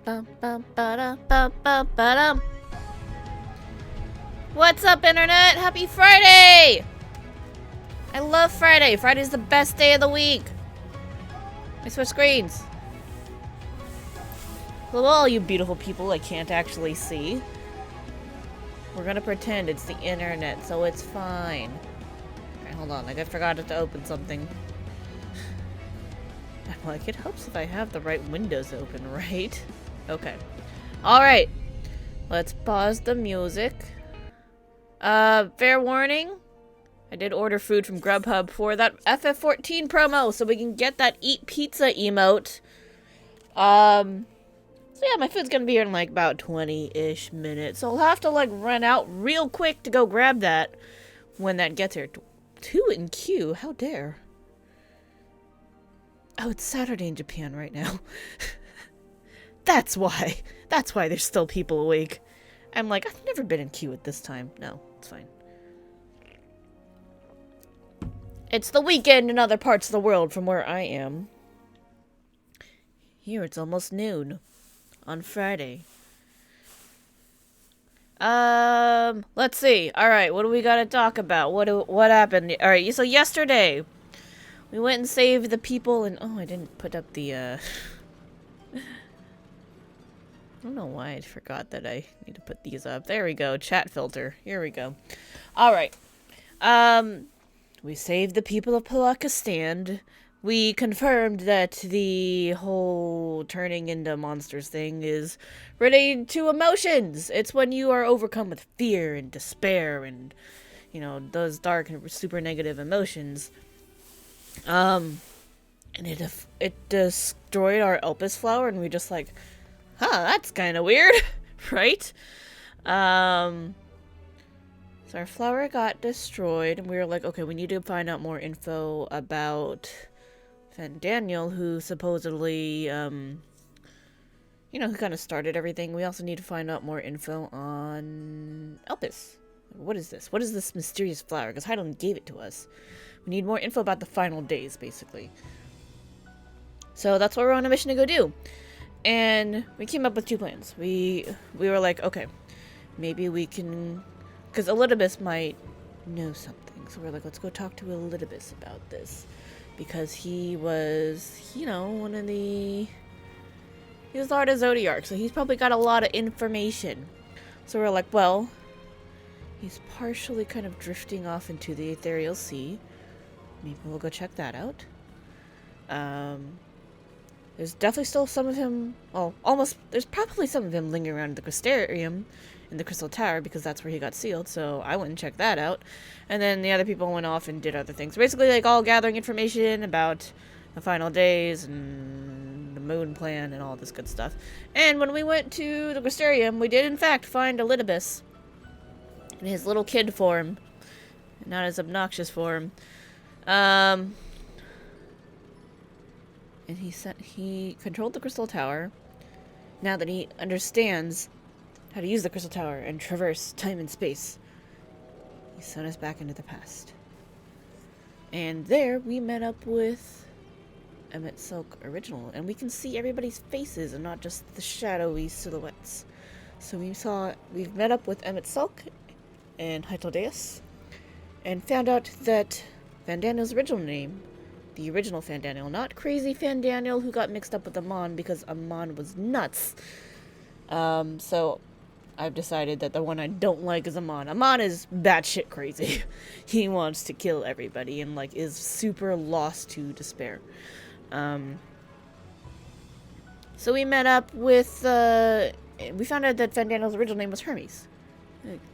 Bum, bum, ba-dum, bum, bum, ba-dum. What's up, Internet? Happy Friday! I love Friday. Friday's the best day of the week. I switch screens. Hello, all you beautiful people I can't actually see. We're gonna pretend it's the internet, so it's fine. Alright, hold on. I forgot to open something. I'm like, it helps if I have the right windows open, right? Okay. Alright. Let's pause the music. Fair warning. I did order food from Grubhub for that FF14 promo, so we can get that Eat Pizza emote. So yeah, my food's gonna be here in like about 20-ish minutes. So I'll have to like run out real quick to go grab that when that gets here. 2 in queue? How dare. Oh, it's Saturday in Japan right now. That's why. That's why there's still people awake. I'm like, I've never been in queue at this time. No, it's fine. It's the weekend in other parts of the world from where I am. Here it's almost noon on Friday. Let's see. Alright, what do we gotta talk about? What happened? Alright, so yesterday we went and saved the people and oh, I didn't put up the I don't know why I forgot that I need to put these up. There we go. Chat filter. Here we go. Alright. We saved the people of Palakistan. We confirmed that the whole turning into monsters thing is related to emotions. It's when you are overcome with fear and despair and, you know, those dark and super negative emotions. And it destroyed our Elpis flower and we just like, huh, that's kind of weird, right? So our flower got destroyed, and we were like, okay, we need to find out more info about Daniel, who supposedly, you know, who kind of started everything. We also need to find out more info on Elpis. What is this? What is this mysterious flower? Because Hyland gave it to us. We need more info about the final days, basically. So that's what we're on a mission to go do. And we came up with 2 plans. We were like, okay, maybe we can... Because Elidibus might know something. So we're like, let's go talk to Elidibus about this. Because he was, you know, one of the... He was Lord of Zodiac, so he's probably got a lot of information. So we're like, well, he's partially kind of drifting off into the ethereal sea. Maybe we'll go check that out. There's definitely still some of him... Well, almost... There's probably some of him lingering around the Crystarium in the Crystal Tower because that's where he got sealed, so I went and checked that out. And then the other people went off and did other things. Basically, like, all gathering information about the final days and the moon plan and all this good stuff. And when we went to the Crystarium, we did, in fact, find Elidibus in his little kid form. Not his obnoxious form. And he controlled the Crystal Tower. Now that he understands how to use the Crystal Tower and traverse time and space, he sent us back into the past. And there we met up with Emmett Silk Original, and we can see everybody's faces and not just the shadowy silhouettes. So we've met up with Emmett Silk and Hytoldeus, and found out that Fandaniel's original name, the original Fandaniel, not crazy Fandaniel who got mixed up with Amon because Amon was nuts. So I've decided that the one I don't like is Amon. Amon is batshit crazy. He wants to kill everybody and like is super lost to despair. So we met up with we found out that Fandaniel's original name was Hermes.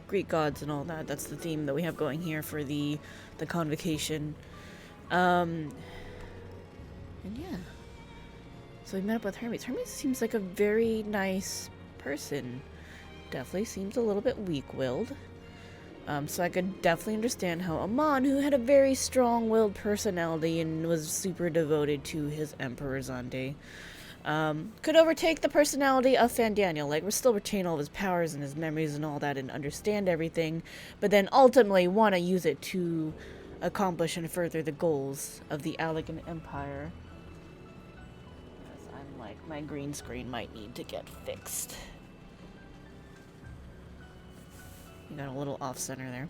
Greek gods and all that. That's the theme that we have going here for the convocation. And yeah. So we met up with Hermes. Hermes seems like a very nice person. Definitely seems a little bit weak-willed. So I could definitely understand how Amon, who had a very strong-willed personality and was super devoted to his Emperor Zande, could overtake the personality of Fandaniel. Like, still retain all of his powers and his memories and all that and understand everything, but then ultimately want to use it to accomplish and further the goals of the Allegan Empire. As I'm, like my green screen might need to get fixed. You got a little off-center there.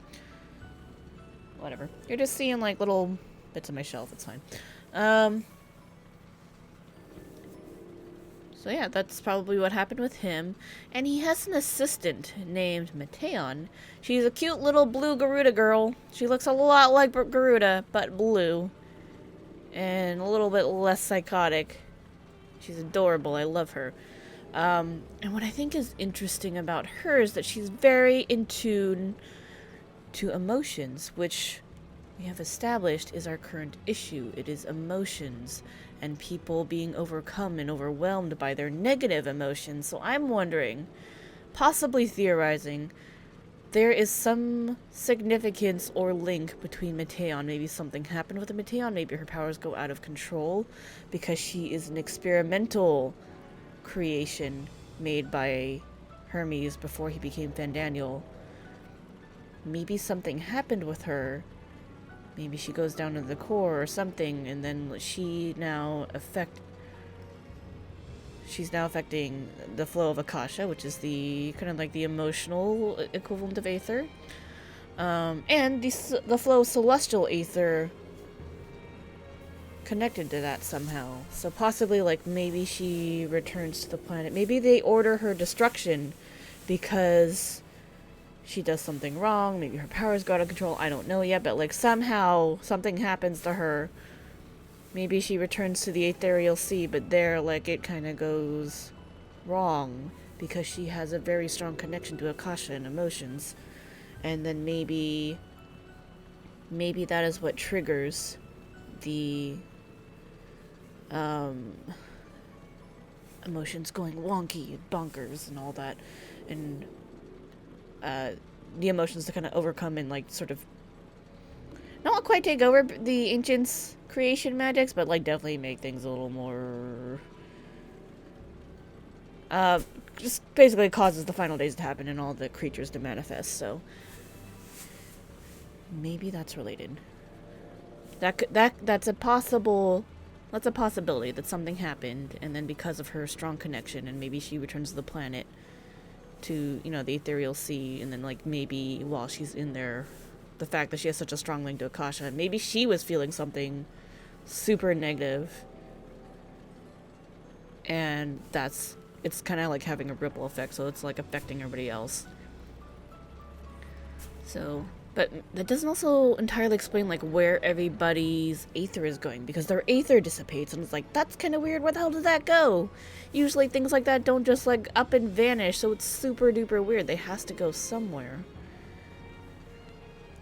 Whatever. You're just seeing like little bits of my shelf, it's fine. So yeah, that's probably what happened with him. And he has an assistant named Mateon. She's a cute little blue Garuda girl. She looks a lot like Garuda, but blue. And a little bit less psychotic. She's adorable. I love her. And what I think is interesting about her is that she's very in tune to emotions, which we have established is our current issue. It is emotions and people being overcome and overwhelmed by their negative emotions. So I'm wondering, possibly theorizing, there is some significance or link between Mateon. Maybe something happened with the Mateon. Maybe her powers go out of control because she is an experimental creation made by Hermes before he became Fandaniel. Maybe something happened with her. Maybe she goes down to the core or something, and then she's now affecting the flow of Akasha, which is the kind of like the emotional equivalent of Aether. And the flow of celestial Aether connected to that somehow. So possibly like maybe she returns to the planet. Maybe they order her destruction because she does something wrong. Maybe her powers go out of control. I don't know yet, but like somehow something happens to her. Maybe she returns to the ethereal sea, but there like it kind of goes wrong because she has a very strong connection to Akasha and emotions. And then maybe that is what triggers the emotions going wonky, bonkers, and all that. And the emotions to kind of overcome and like sort of not quite take over the ancients' creation magics, but like definitely make things a little more just basically causes the final days to happen and all the creatures to manifest. So maybe that's related. That's a possibility that something happened, and then because of her strong connection, and maybe she returns to the planet to, you know, the ethereal sea, and then like maybe while she's in there, the fact that she has such a strong link to Akasha, maybe she was feeling something super negative, and it's kind of like having a ripple effect, so it's like affecting everybody else. So, but that doesn't also entirely explain like where everybody's Aether is going, because their Aether dissipates, and it's like, that's kind of weird. Where the hell did that go? Usually things like that don't just like up and vanish, so it's super duper weird. They has to go somewhere.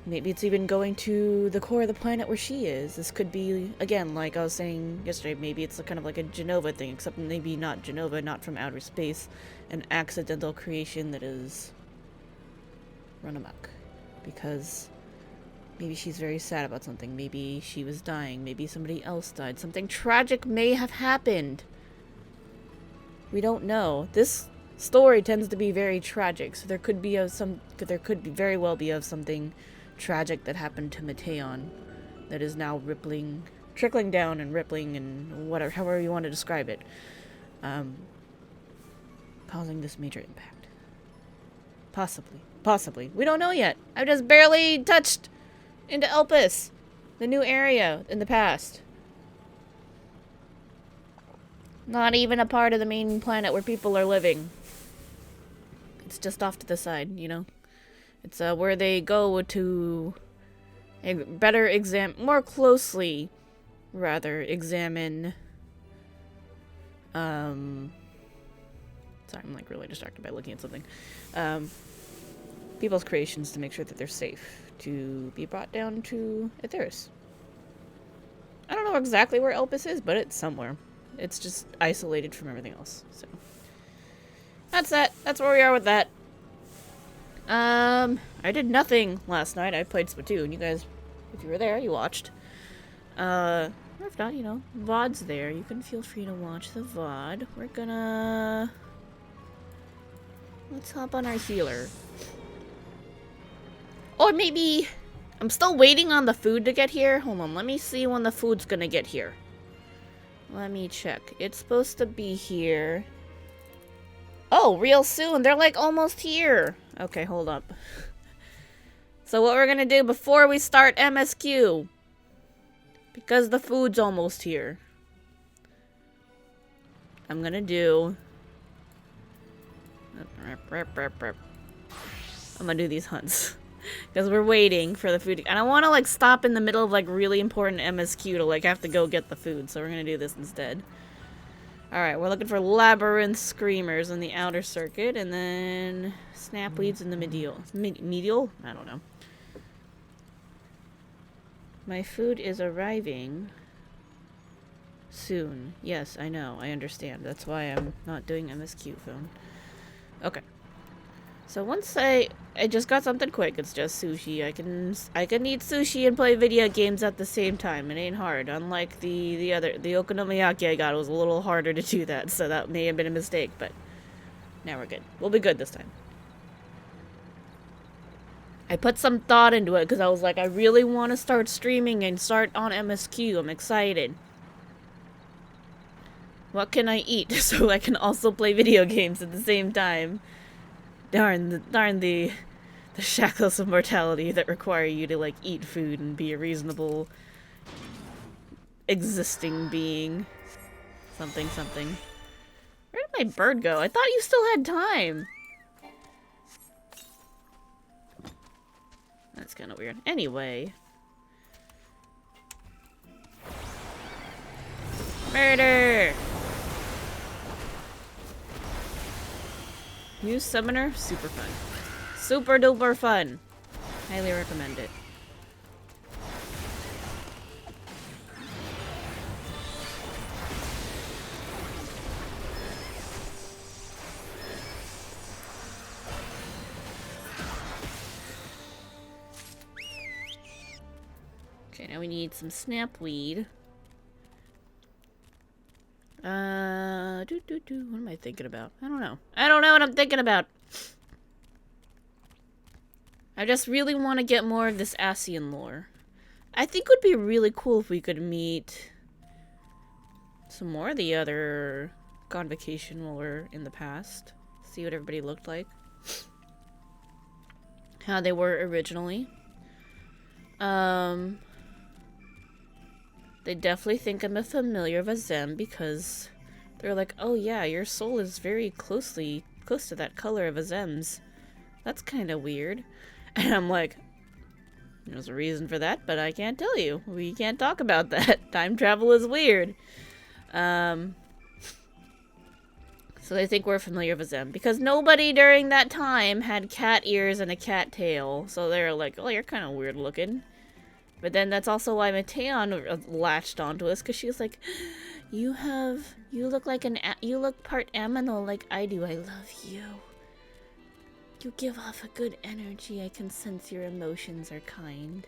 Maybe it's even going to the core of the planet where she is. This could be, again, like I was saying yesterday, maybe it's kind of like a Genova thing, except maybe not Genova, not from outer space, an accidental creation that is run amok. Because maybe she's very sad about something. Maybe she was dying. Maybe somebody else died. Something tragic may have happened. We don't know. This story tends to be very tragic, so there could very well be of something tragic that happened to Mateon that is now trickling down and rippling and whatever, however you want to describe it, causing this major impact. Possibly. We don't know yet. I've just barely touched into Elpis, the new area in the past. Not even a part of the main planet where people are living. It's just off to the side, you know? It's where they go to more closely examine, sorry, I'm like really distracted by looking at something. People's creations to make sure that they're safe to be brought down to Aetheris. I don't know exactly where Elpis is, but it's somewhere. It's just isolated from everything else. So that's that. That's where we are with that. I did nothing last night. I played Splatoon. You guys, if you were there, you watched. Or if not, you know, VoD's there. You can feel free to watch the VoD. Let's hop on our healer. Or maybe I'm still waiting on the food to get here. Hold on, let me see when the food's gonna get here. Let me check. It's supposed to be here. Oh, real soon. They're like almost here. Okay, hold up. So what we're gonna do before we start MSQ, because the food's almost here, I'm gonna do... I'm gonna do these hunts. Because we're waiting for the food. And I want to, like, stop in the middle of, like, really important MSQ to, like, have to go get the food. So we're gonna do this instead. Alright, we're looking for Labyrinth Screamers in the outer circuit. And then Snapweeds in the medial. Medial? I don't know. My food is arriving soon. Yes, I know. I understand. That's why I'm not doing MSQ phone. Okay. So once I just got something quick. It's just sushi. I can eat sushi and play video games at the same time. It ain't hard. Unlike the okonomiyaki I got, it was a little harder to do that. So that may have been a mistake, but now we're good. We'll be good this time. I put some thought into it because I was like, I really want to start streaming and start on MSQ. I'm excited. What can I eat so I can also play video games at the same time? Darn the shackles of mortality that require you to, like, eat food and be a reasonable existing being. Something. Where did my bird go? I thought you still had time. That's kind of weird. Anyway. Murder! New summoner? Super fun. Super duper fun. Highly recommend it. Okay, now we need some snapweed. What am I thinking about? I don't know. I don't know what I'm thinking about. I just really want to get more of this Asian lore. I think it would be really cool if we could meet some more of the other Convocation lore in the past. See what everybody looked like. How they were originally. They definitely think I'm a familiar of a Zem because they're like, oh yeah, your soul is very close to that color of a Zem's. That's kind of weird. And I'm like, there's a reason for that, but I can't tell you. We can't talk about that. Time travel is weird. So they think we're familiar with them because nobody during that time had cat ears and a cat tail. So they're like, oh, you're kind of weird looking. But then that's also why Mateon latched onto us, because she was like, you look like you look part aminal like I do. I love you. You give off a good energy. I can sense your emotions are kind.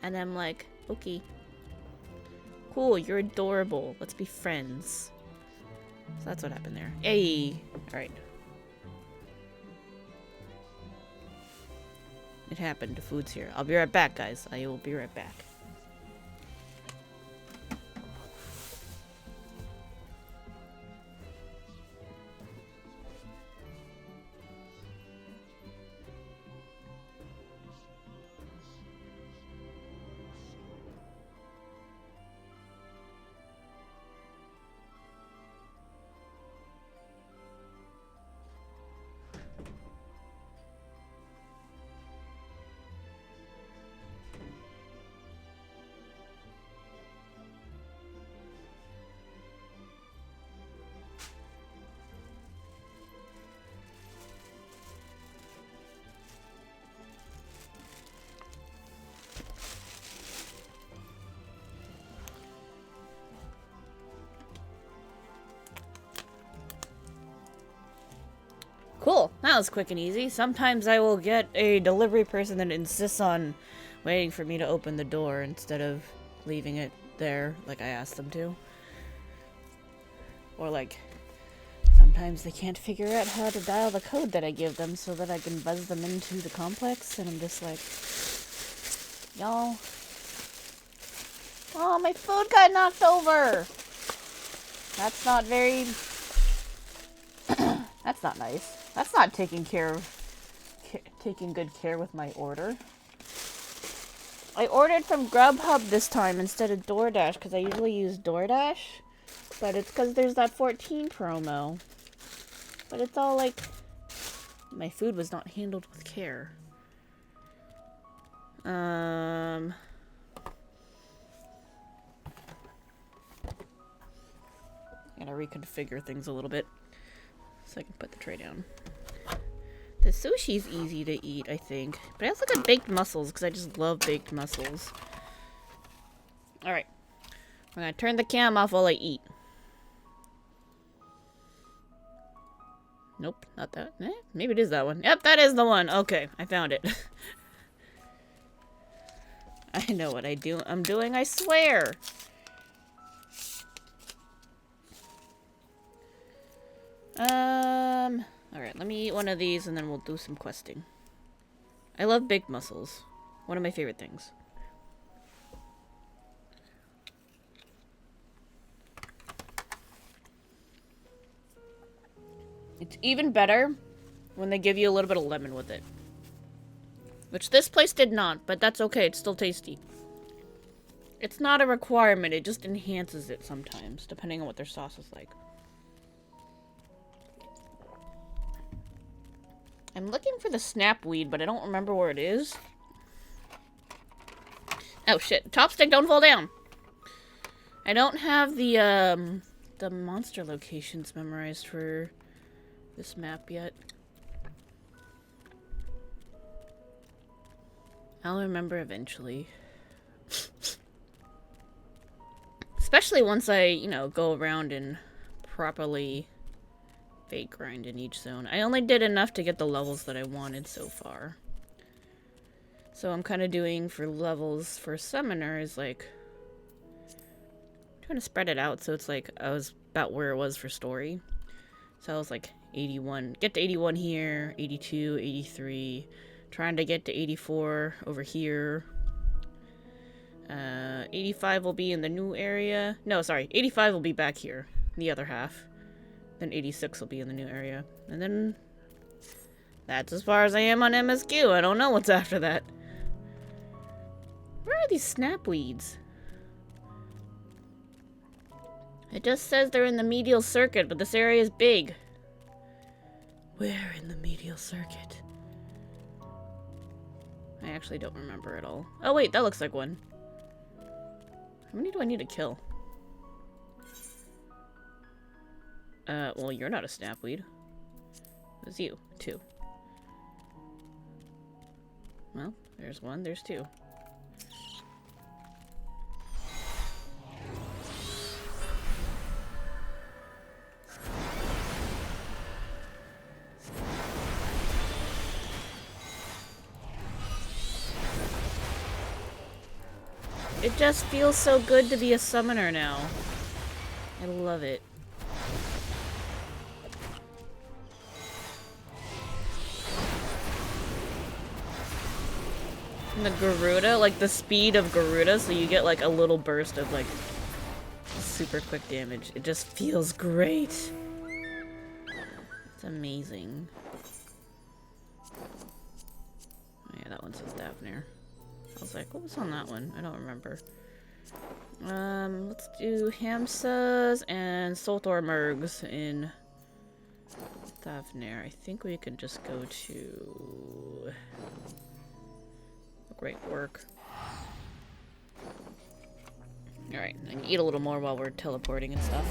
And I'm like, okay. Cool, you're adorable. Let's be friends. So that's what happened there. Hey! Alright. It happened. The food's here. I'll be right back, guys. I will be right back. Cool. That was quick and easy. Sometimes I will get a delivery person that insists on waiting for me to open the door instead of leaving it there like I asked them to. Or like, sometimes they can't figure out how to dial the code that I give them so that I can buzz them into the complex, and I'm just like, y'all. Oh, my food got knocked over! That's not very... That's not nice. That's not taking care of... taking good care with my order. I ordered from Grubhub this time instead of DoorDash because I usually use DoorDash. But it's because there's that 14 promo. But it's all like... My food was not handled with care. Gotta reconfigure things a little bit so I can put the tray down. The sushi's easy to eat, I think. But I also got baked mussels because I just love baked mussels. Alright. I'm gonna turn the cam off while I eat. Nope, not that. Maybe it is that one. Yep, that is the one. Okay, I found it. I know what I'm doing, I swear. Alright, let me eat one of these and then we'll do some questing. I love baked mussels. One of my favorite things. It's even better when they give you a little bit of lemon with it. Which this place did not, but that's okay, it's still tasty. It's not a requirement, it just enhances it sometimes, depending on what their sauce is like. I'm looking for the snapweed, but I don't remember where it is. Oh shit, chopstick, don't fall down! I don't have the monster locations memorized for this map yet. I'll remember eventually. Especially once I, you know, go around and properly fake grind in each zone. I only did enough to get the levels that I wanted so far. So I'm kind of doing for levels for summoners, like, trying to spread it out so it's like I was about where it was for story. So I was like 81, get to 81 here, 82, 83, trying to get to 84 over here. 85 will be in the new area. No, sorry, 85 will be back here, the other half. Then 86 will be in the new area. And then that's as far as I am on MSQ. I don't know what's after that. Where are these snapweeds? It just says they're in the medial circuit, but this area is big. Where in the medial circuit? I actually don't remember at all. Oh wait, that looks like one. How many do I need to kill? Well, you're not a snapweed. It was you. 2. Well, there's 1, there's 2. It just feels so good to be a summoner now. I love it. And the Garuda, like the speed of Garuda, so you get like a little burst of like super quick damage. It just feels great. It's amazing. Oh yeah, that one says Daphne. I was like, what was on that one? I don't remember. Let's do Hamsas and Soltor Mergs in Thavnir. I think we could just go to Great Work. Alright, I can eat a little more while we're teleporting and stuff.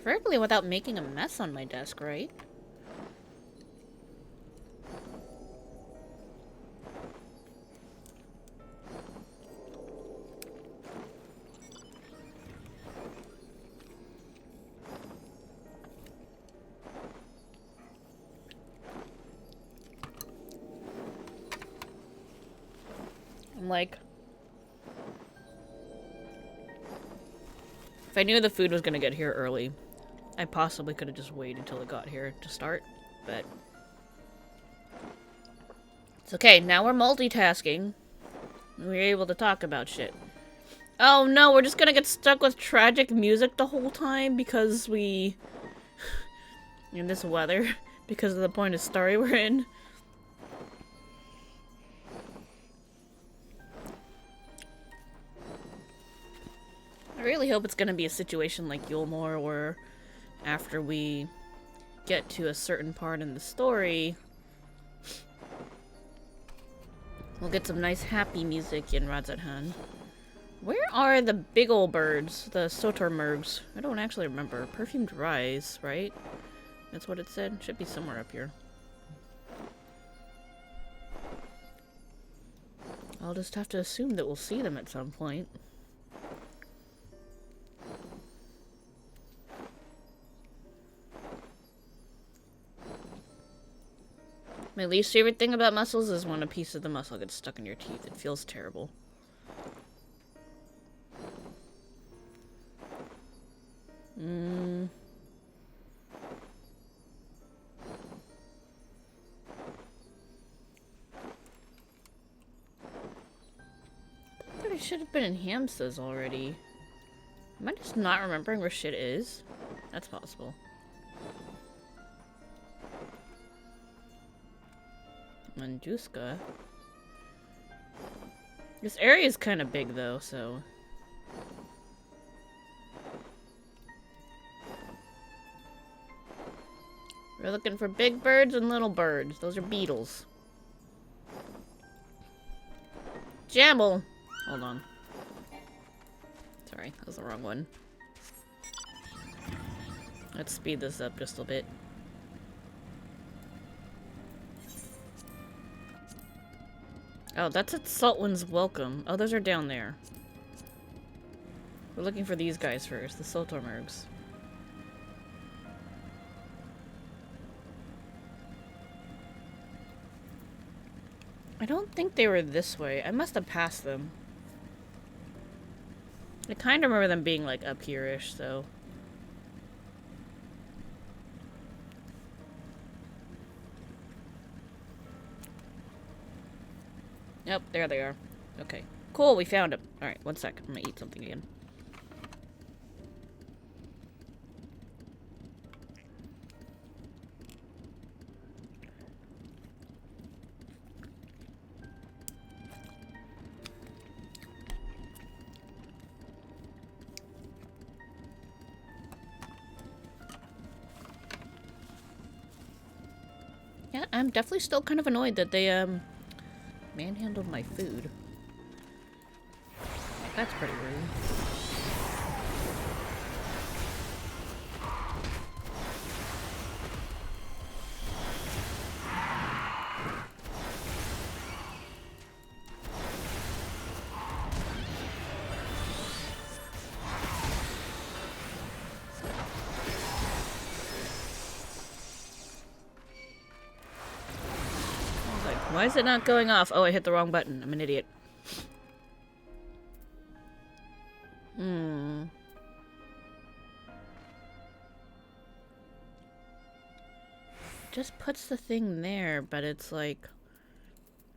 Preferably without making a mess on my desk, right? I'm like, if I knew the food was gonna get here early, I possibly could have just waited until it got here to start, but It's okay, now we're multitasking. We're able to talk about shit. Oh no, we're just gonna get stuck with tragic music the whole time because we... in this weather. Because of the point of story we're in. I really hope it's gonna be a situation like Yulmore where after we get to a certain part in the story, we'll get some nice happy music in Radzathan. Where are the big ol' birds? The Sotormergs? I don't actually remember. Perfumed rice, right? That's what it said? Should be somewhere up here. I'll just have to assume that we'll see them at some point. My least favorite thing about mussels is when a piece of the mussel gets stuck in your teeth. It feels terrible. I thought I should have been in Hamsa's already. Am I just not remembering where shit is? That's possible. Manjuska. This area is kind of big though, so... We're looking for big birds and little birds. Those are beetles. Jamble! Hold on. Sorry, that was the wrong one. Let's speed this up just a bit. Oh, that's at Saltwind's Welcome. Oh, those are down there. We're looking for these guys first, the Sotormergs. I don't think they were this way. I must have passed them. I kind of remember them being, like, up here-ish, so... Yep, there they are. Okay. Cool, we found them. Alright, one sec. I'm gonna eat something again. Yeah, I'm definitely still kind of annoyed that they, manhandled my food. That's pretty rude. Why is it not going off? Oh, I hit the wrong button. I'm an idiot. Just puts the thing there, but it's like...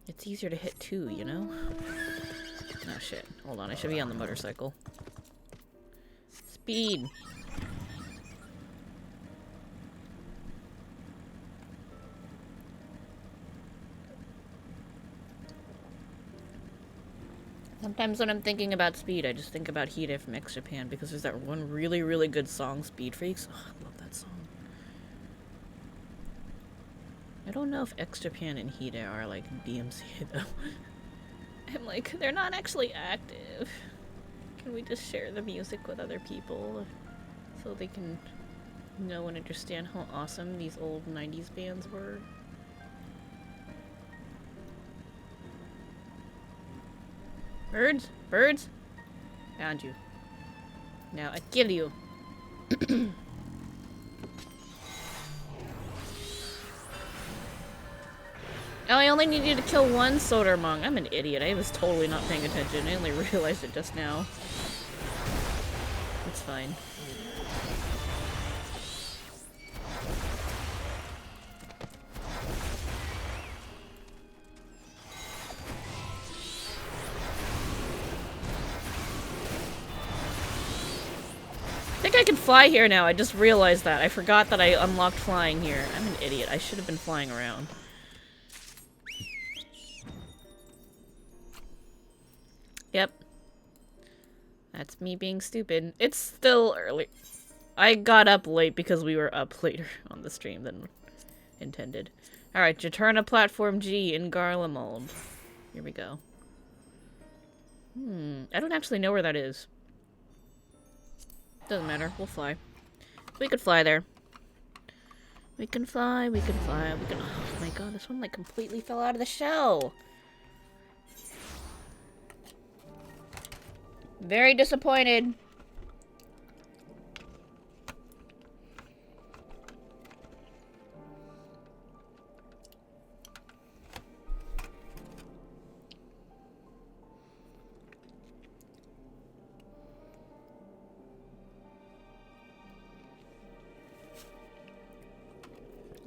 It's easier to hit too, you know? Oh shit. Hold on, I should be on the motorcycle. Speed! Sometimes when I'm thinking about speed, I just think about Hide from X-Japan because there's that one really, really good song, Speed Freaks. Oh, I love that song. I don't know if X-Japan and Hide are like DMC though. I'm like, they're not actually active. Can we just share the music with other people so they can know and understand how awesome these old 90s bands were? Birds? Birds? Found you. Now I kill you. Oh, I only need you to kill one Sodermong. I'm an idiot. I was totally not paying attention. I only realized it just now. It's fine. think I can fly here now. I just realized that. I forgot that I unlocked flying here. I'm an idiot. I should have been flying around. Yep. That's me being stupid. It's still early. I got up late because we were up later on the stream than intended. Alright, Jaturna Platform G in Garlemald. Here we go. I don't actually know where that is. Doesn't matter. We'll fly. We could fly there. We can fly, we can fly, we can... Oh my god, this one like completely fell out of the shell! Very disappointed.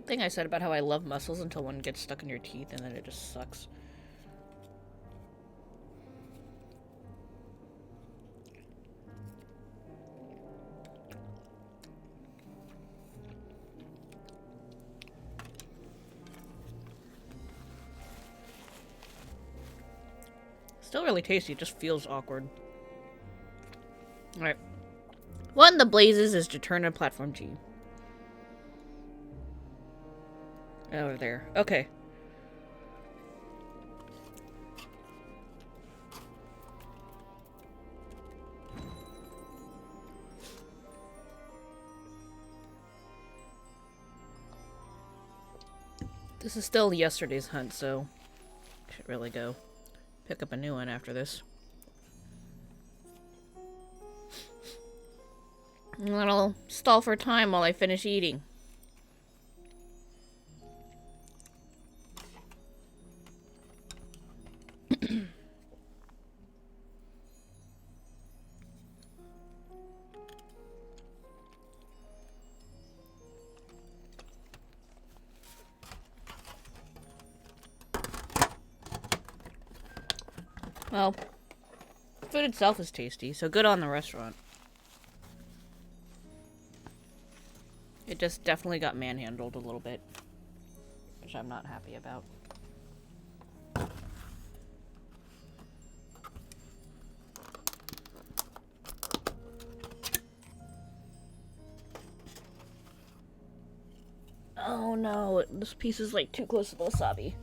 Thing I said about how I love mussels until one gets stuck in your teeth and then it just sucks. Still really tasty, it just feels awkward. Alright. What in the blazes is Jaturna Platform G? Over there. Okay. This is still yesterday's hunt, so should really go pick up a new one after this. And then I'll stall for time while I finish eating. Well, food itself is tasty, so good on the restaurant. It just definitely got manhandled a little bit, which I'm not happy about. Oh no, this piece is like too close to the wasabi.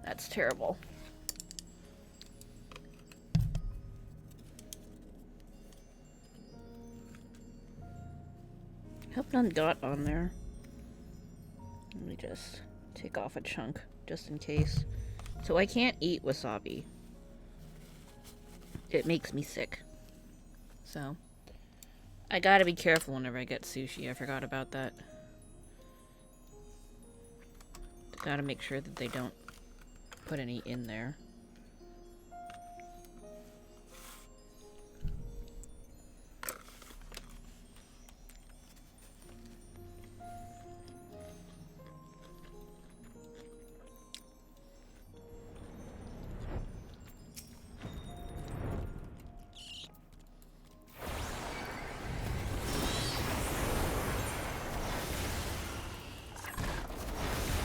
That's terrible. Hope none got on there. Let me just take off a chunk, just in case. So I can't eat wasabi. It makes me sick. So, I gotta be careful whenever I get sushi. I forgot about that. Gotta make sure that they don't put any in there.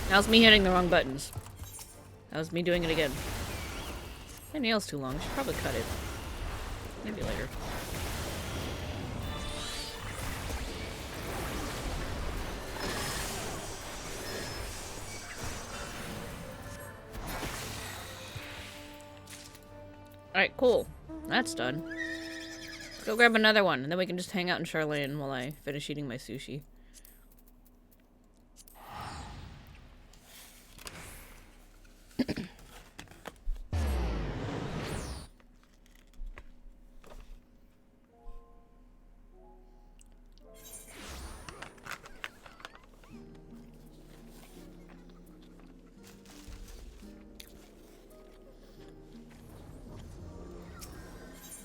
That was me hitting the wrong buttons. That was me doing it again. My nail's too long. I should probably cut it. Maybe later. Alright, cool. That's done. Let's go grab another one, and then we can just hang out in Charlene while I finish eating my sushi.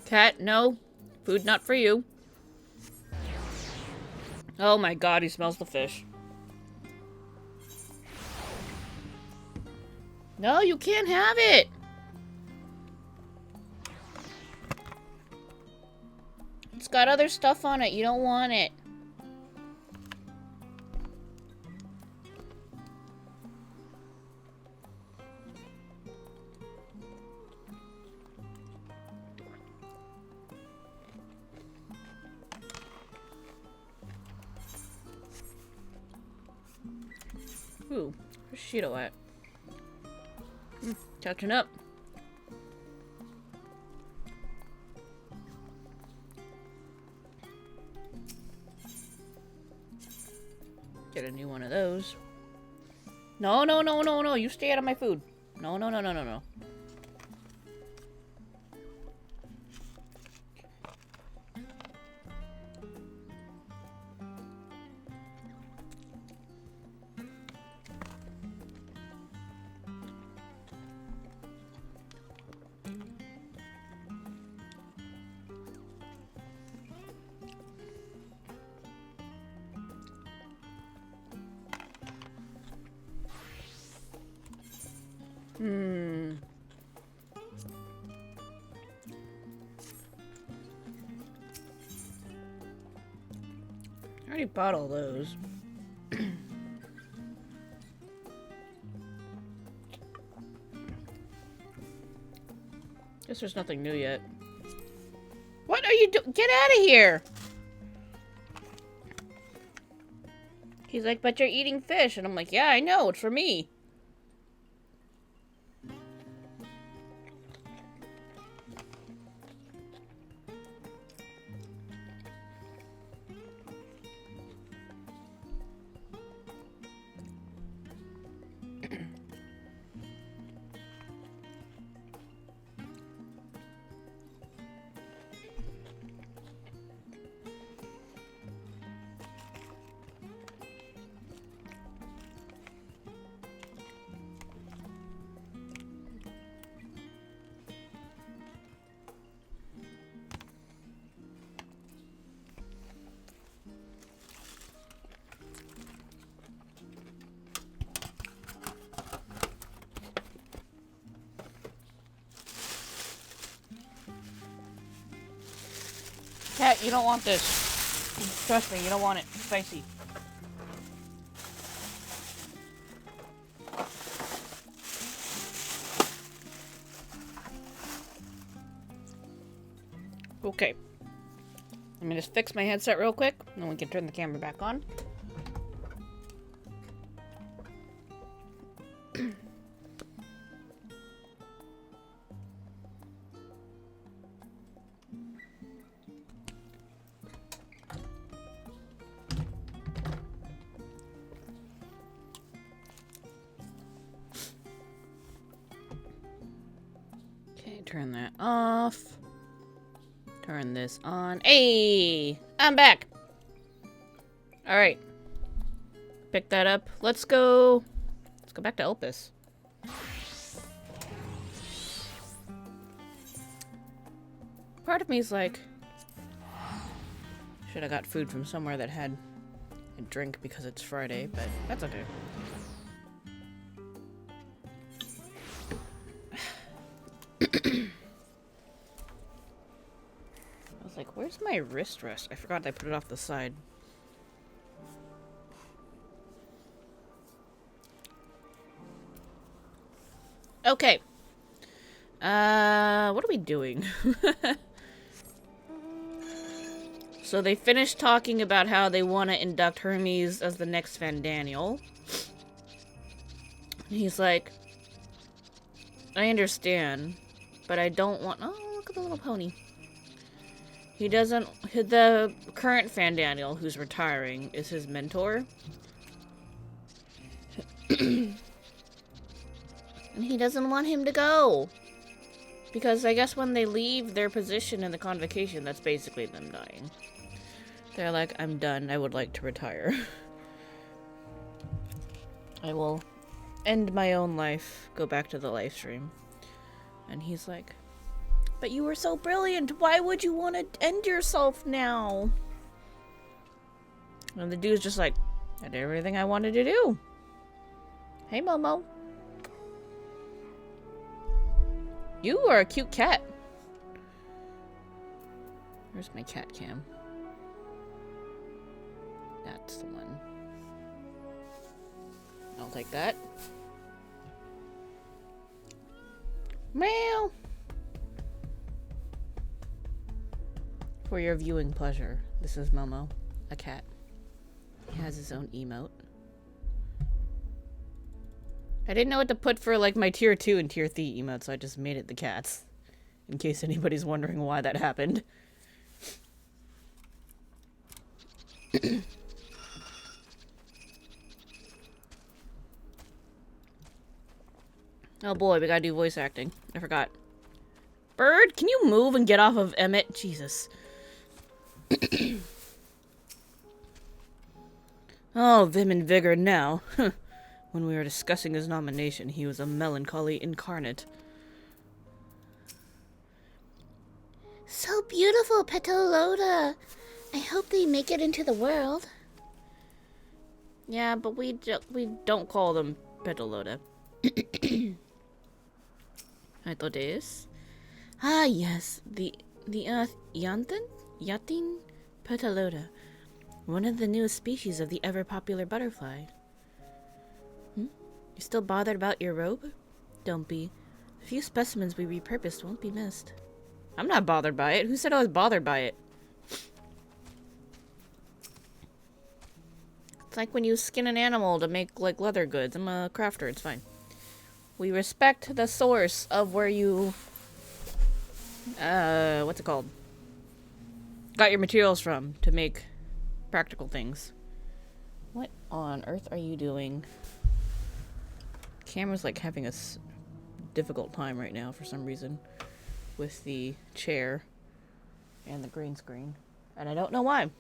Cat, no. Food not for you. Oh my god, he smells the fish. No, you can't have it! It's got other stuff on it. You don't want it. Ooh, where's Shido at? Catching up. Get a new one of those. No, no, no, no, no. You stay out of my food. No, no, no, no, no, no. I already bought all those. Guess there's nothing new yet. What are you doing? Get out of here! He's like, but you're eating fish. And I'm like, yeah, I know. It's for me. Cat, you don't want this. Trust me, you don't want it. It's spicy. Okay. Let me just fix my headset real quick, and then we can turn the camera back on. Turn that off. Turn this on. Hey! I'm back! Alright. Pick that up. Let's go back to Elpis. Part of me is like, should have got food from somewhere that had a drink because it's Friday, but that's okay. I was like, where's my wrist rest? I forgot I put it off the side. Okay. What are we doing? So they finished talking about how they want to induct Hermes as the next Fandaniel. He's like, I understand, but I don't want... Oh, look at the little pony. He doesn't... The current Fandaniel, who's retiring, is his mentor. And he doesn't want him to go. Because I guess when they leave their position in the convocation, that's basically them dying. They're like, I'm done. I would like to retire. I will end my own life. Go back to the live stream. And he's like, but you were so brilliant. Why would you want to end yourself now? And the dude's just like, I did everything I wanted to do. Hey, Momo. You are a cute cat. Where's my cat cam? That's the one. I'll take that. Meow! For your viewing pleasure, this is Momo, a cat. He has his own emote. I didn't know what to put for like my tier 2 and tier 3 emotes, so I just made it the cats. In case anybody's wondering why that happened. Oh boy, we gotta do voice acting. I forgot. Bird, can you move and get off of Emmett? Jesus. Oh, vim and vigor now. When we were discussing his nomination, he was a melancholy incarnate. So beautiful, Petaloda. I hope they make it into the world. Yeah, but we don't call them Petaloda. I thought it is. Ah, yes, the Yatin Petaloda, one of the newest species of the ever-popular butterfly. You still bothered about your robe? Don't be. A few specimens we repurposed won't be missed. I'm not bothered by it. Who said I was bothered by it? It's like when you skin an animal to make, like, leather goods. I'm a crafter. It's fine. We respect the source of where you... what's it called? Got your materials from to make practical things. What on earth are you doing? Camera's, like, having a difficult time right now for some reason. With the chair and the green screen. And I don't know why.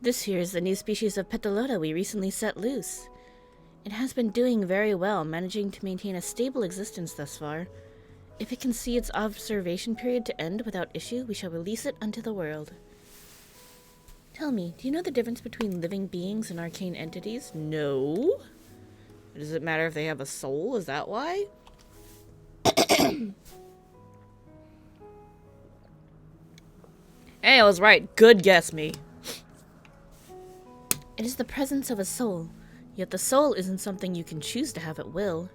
This here is the new species of Petaloda we recently set loose. It has been doing very well, managing to maintain a stable existence thus far. If it can see its observation period to end without issue, we shall release it unto the world. Tell me, do you know the difference between living beings and arcane entities? No. Does it matter if they have a soul? Is that why? Hey, I was right. Good guess, me. It is the presence of a soul, yet the soul isn't something you can choose to have at will.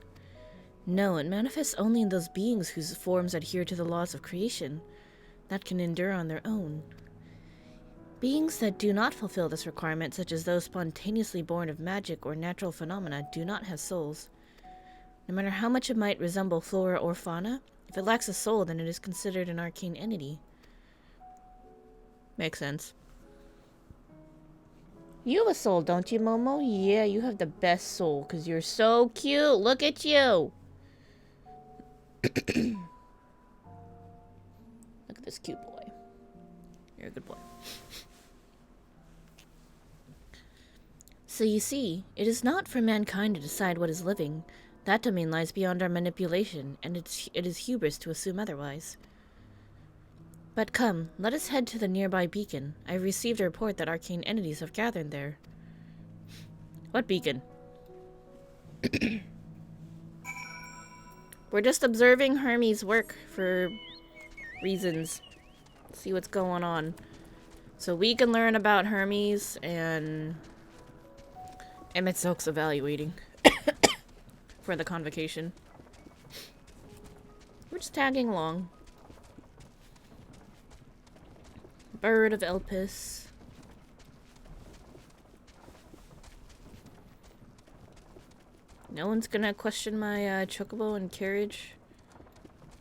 No, it manifests only in those beings whose forms adhere to the laws of creation, that can endure on their own. Beings that do not fulfill this requirement, such as those spontaneously born of magic or natural phenomena, do not have souls. No matter how much it might resemble flora or fauna, if it lacks a soul, then it is considered an arcane entity. Makes sense. You have a soul, don't you, Momo? Yeah, you have the best soul, because you're so cute. Look at you. Look at this cute boy. You're a good boy. So you see, it is not for mankind to decide what is living. That domain lies beyond our manipulation, and it is hubris to assume otherwise. But come, let us head to the nearby beacon. I have received a report that arcane entities have gathered there. What beacon? We're just observing Hermes' work for reasons. See what's going on. So we can learn about Hermes and Emmett Oak's evaluating for the convocation. We're just tagging along. Bird of Elpis. No one's gonna question my chocobo and carriage.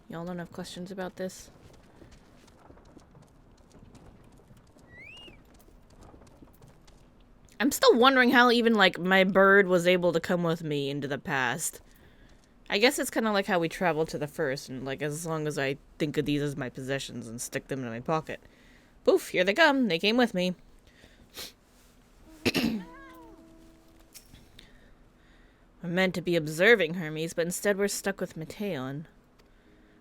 Y'all don't have questions about this? I'm still wondering how even, like, my bird was able to come with me into the past. I guess it's kind of like how we traveled to the first, and, like, as long as I think of these as my possessions and stick them in my pocket. Poof, here they come. They came with me. We're meant to be observing Hermes, but instead we're stuck with Mateon.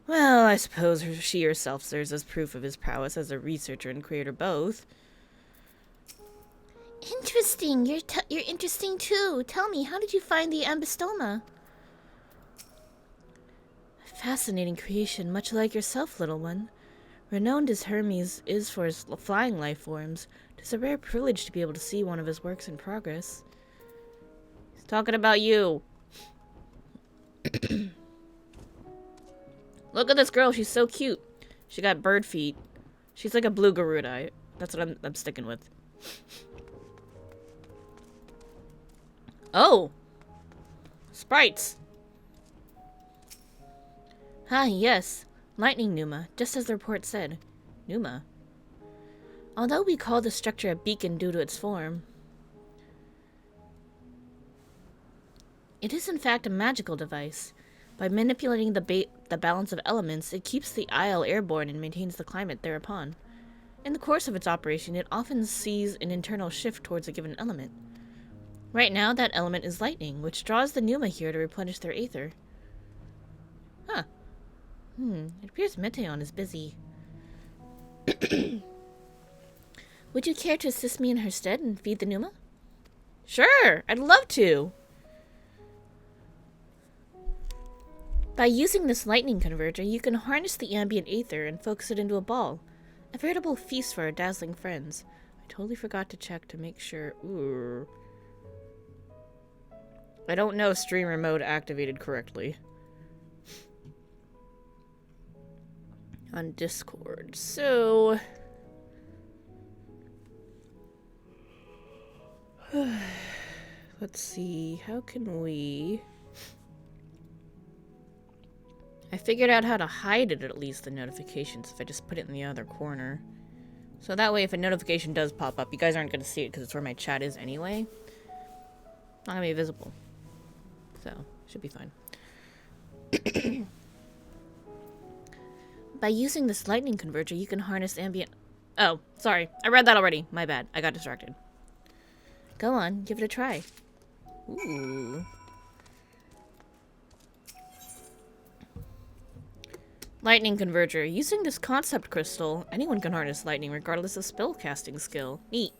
Well, I suppose she herself serves as proof of his prowess as a researcher and creator both. Interesting. You're interesting too. Tell me, how did you find the ambystoma? Fascinating creation, much like yourself, little one. Renowned as Hermes is for his flying life forms, it is a rare privilege to be able to see one of his works in progress. He's talking about you. Look at this girl, she's so cute. She got bird feet. She's like a blue Garuda. That's what I'm sticking with. Oh! Sprites! Ah, yes. Lightning Numa, just as the report said. Numa. Although we call the structure a beacon due to its form, it is in fact a magical device. By manipulating the balance of elements, it keeps the isle airborne and maintains the climate thereupon. In the course of its operation, it often sees an internal shift towards a given element. Right now, that element is lightning, which draws the Numa here to replenish their aether. Huh. It appears Meteon is busy. Would you care to assist me in her stead and feed the Numa? Sure, I'd love to. By using this lightning converter, you can harness the ambient aether and focus it into a ball. A veritable feast for our dazzling friends. I totally forgot to check to make sure. Ooh. I don't know if streamer mode activated correctly. On Discord. So... let's see. How can we... I figured out how to hide it, at least, the notifications, if I just put it in the other corner. So that way, if a notification does pop up, you guys aren't going to see it, because it's where my chat is anyway. Not going to be visible. So, should be fine. By using this lightning converter, you can harness ambient... Oh, sorry. I read that already. My bad. I got distracted. Go on. Give it a try. Ooh. Lightning converter. Using this concept crystal, anyone can harness lightning regardless of spell casting skill. Neat.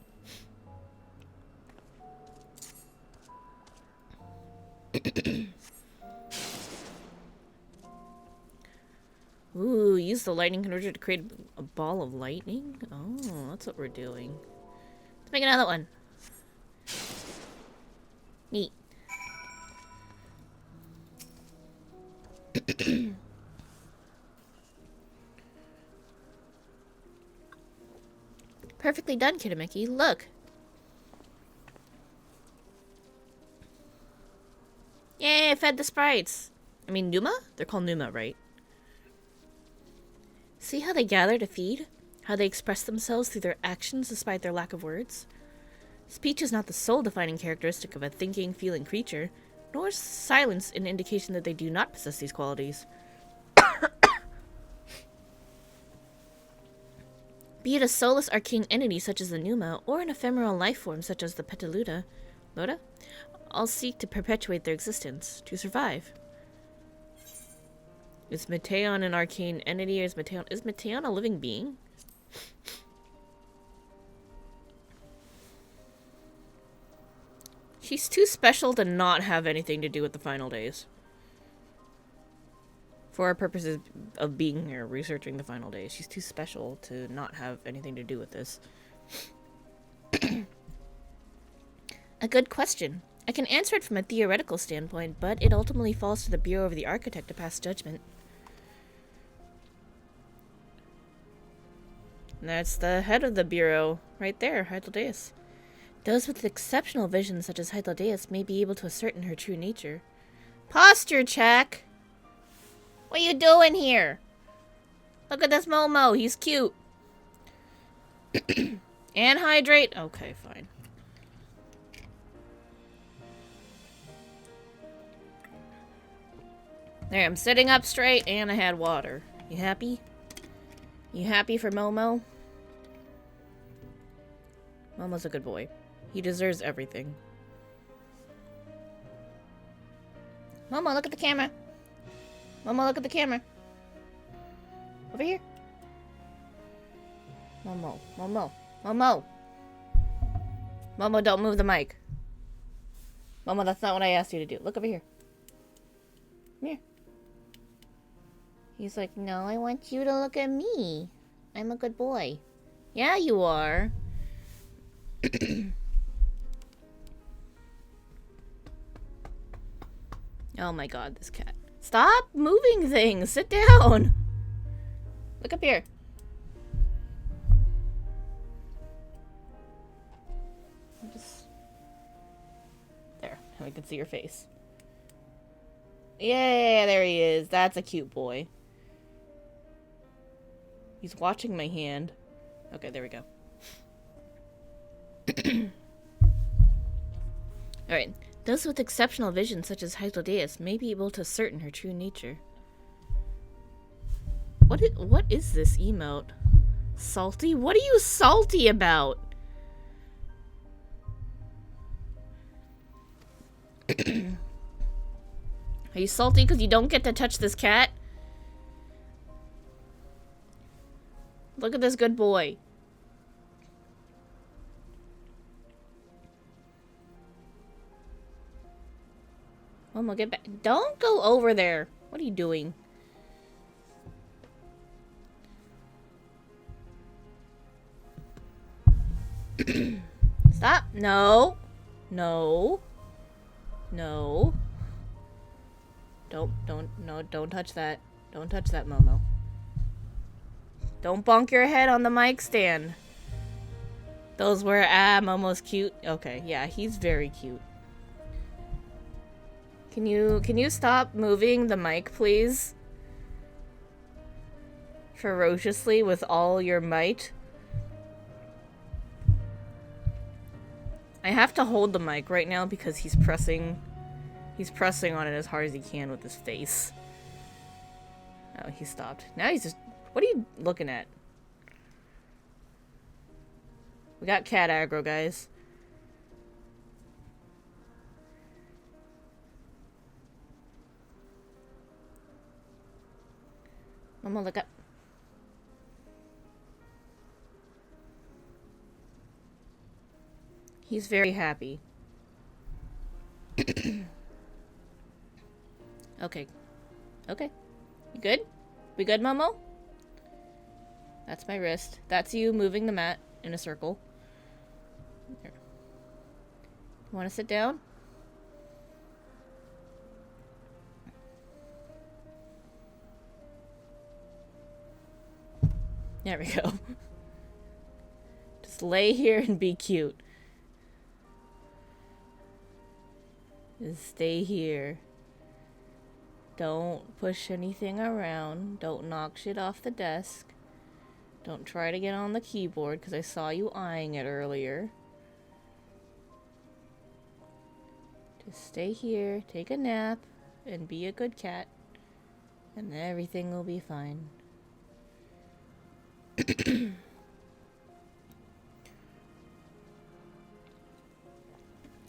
Ooh, use the lightning converter to create a ball of lightning? Oh, that's what we're doing. Let's make another one. Neat. Perfectly done, Kitameki. Look. Yay, I fed the sprites. I mean, Numa? They're called Numa, right? See how they gather to feed? How they express themselves through their actions despite their lack of words? Speech is not the sole defining characteristic of a thinking, feeling creature, nor is silence an indication that they do not possess these qualities. Be it a soulless arcane entity such as the Numa, or an ephemeral life form such as the Petaluda, Loda, all seek to perpetuate their existence, to survive. Is Meteon an arcane entity, or is Meteon a living being? She's too special to not have anything to do with the final days. For our purposes of being here, researching the final days, she's too special to not have anything to do with this. A good question. I can answer it from a theoretical standpoint, but it ultimately falls to the Bureau of the Architect to pass judgment. And that's the head of the Bureau, right there, Hytlodeus. Those with exceptional vision such as Hytlodeus may be able to ascertain her true nature. Posture check! What are you doing here? Look at this Momo, he's cute. And hydrate? Okay, fine. There, I'm sitting up straight and I had water. You happy? You happy for Momo? Momo's a good boy. He deserves everything. Momo, look at the camera. Momo, look at the camera. Over here. Momo, Momo, Momo. Momo, don't move the mic. Momo, that's not what I asked you to do. Look over here. Come here. He's like, no, I want you to look at me. I'm a good boy. Yeah, you are. Oh my god, this cat. Stop moving things! Sit down! Look up here. Just... There, now we can see your face. Yeah, there he is. That's a cute boy. He's watching my hand. Okay, there we go. Alright. Those with exceptional vision, such as Hyclodeus, may be able to ascertain her true nature. What is this emote? Salty? What are you salty about? Are you salty because you don't get to touch this cat? Look at this good boy. Momo, get back. Don't go over there. What are you doing? Stop. No. No. No. Don't touch that. Don't touch that, Momo. Don't bonk your head on the mic stand. Those were, Momo's cute. Okay, yeah, he's very cute. Can you stop moving the mic, please? Ferociously with all your might. I have to hold the mic right now because he's pressing on it as hard as he can with his face. Oh, he stopped. Now he's just... What are you looking at? We got cat aggro, guys. Mama, look up. He's very happy. Okay. Okay. You good? We good, Momo? That's my wrist. That's you moving the mat in a circle. There. You want to sit down? There we go. Just lay here and be cute. Just stay here. Don't push anything around. Don't knock shit off the desk. Don't try to get on the keyboard because I saw you eyeing it earlier. Just stay here, take a nap, and be a good cat. And everything will be fine.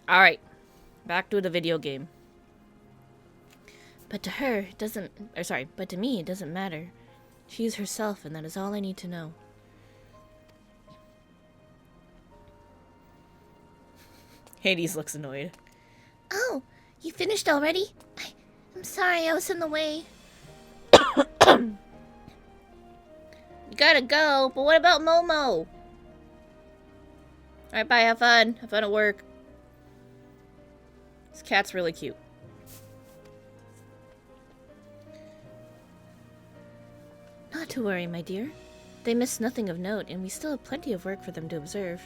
Alright. Back to the video game. But to her, it doesn't... Or sorry, but to me, it doesn't matter. She is herself, and that is all I need to know. Hades looks annoyed. Oh, you finished already? I'm sorry I was in the way. You gotta go, but what about Momo? Alright, bye, have fun. Have fun at work. This cat's really cute. Not to worry, my dear. They missed nothing of note, and we still have plenty of work for them to observe.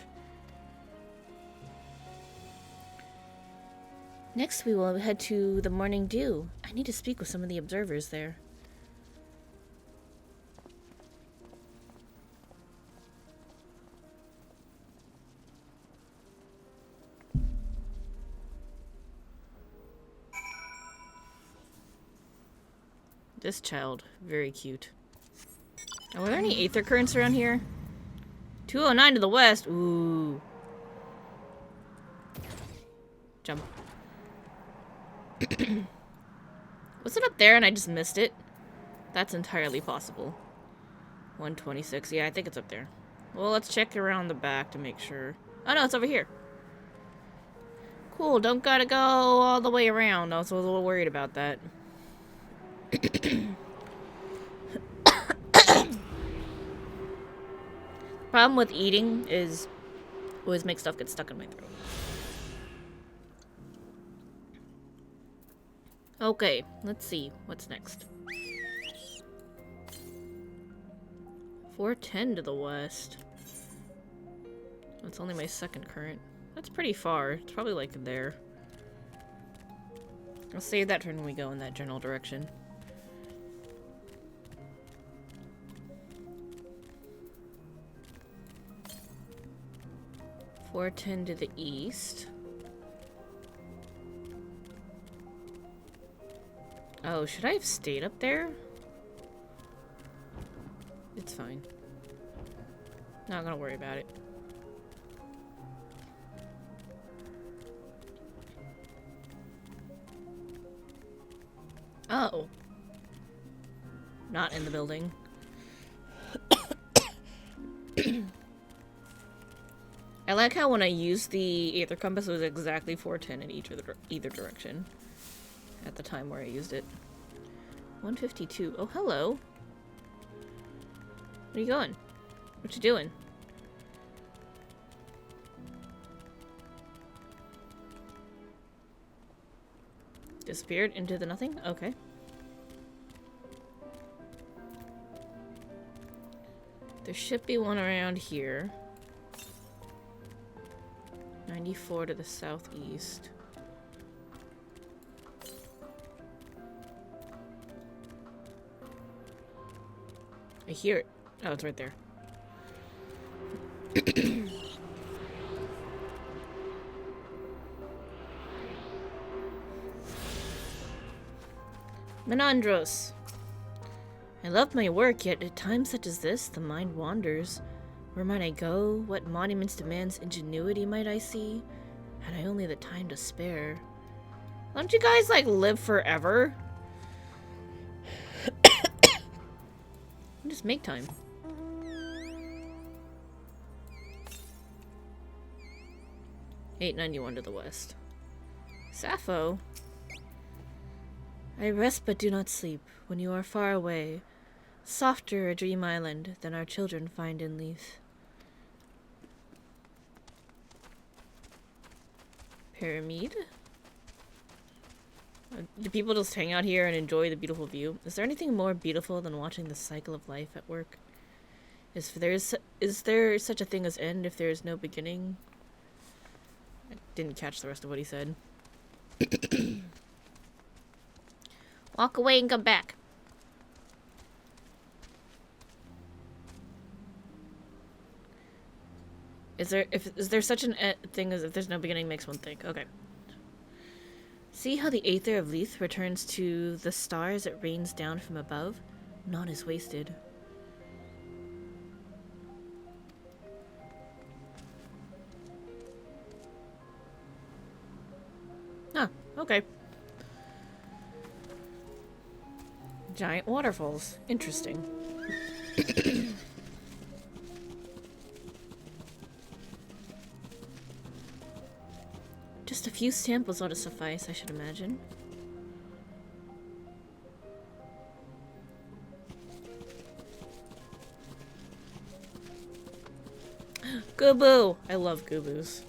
Next, we will head to the Morning Dew. I need to speak with some of the observers there. This child, very cute. Are there any aether currents around here? 209 to the west. Ooh. Jump. Was it up there and I just missed it? That's entirely possible. 126. Yeah, I think it's up there. Well, let's check around the back to make sure. Oh no, it's over here. Cool, don't gotta go all the way around. I was a little worried about that. Problem with eating is always make stuff get stuck in my throat. Okay, let's see. What's next? 410 to the west. That's only my second current. That's pretty far. It's probably like there. I'll save that turn when we go in that general direction. .410 to the east. Oh, should I have stayed up there? It's fine. Not gonna worry about it. Oh. Not in the building. I like how when I used the Aether Compass, it was exactly 410 in either direction. At the time where I used it. 152. Oh, hello. Where you going? What you doing? Disappeared into the nothing? Okay. There should be one around here. 94 to the southeast. I hear it. Oh, it's right there. Menandros. I love my work, yet at times such as this, the mind wanders. Where might I go? What monuments to man's ingenuity might I see? Had I only the time to spare. Why don't you guys, like, live forever? Just make time. .891 to the west. Sappho. I rest but do not sleep when you are far away. Softer a dream island than our children find in Leith. Pyramid? Do people just hang out here and enjoy the beautiful view? Is there anything more beautiful than watching the cycle of life at work? Is there such a thing as end if there is no beginning? I didn't catch the rest of what he said. Walk away and come back. Is there such an thing as if there's no beginning makes one think? Okay. See how the aether of Leith returns to the stars it rains down from above? None is wasted. Ah, okay. Giant waterfalls. Interesting. Just a few samples ought to suffice, I should imagine. Gubu! I love Gubus.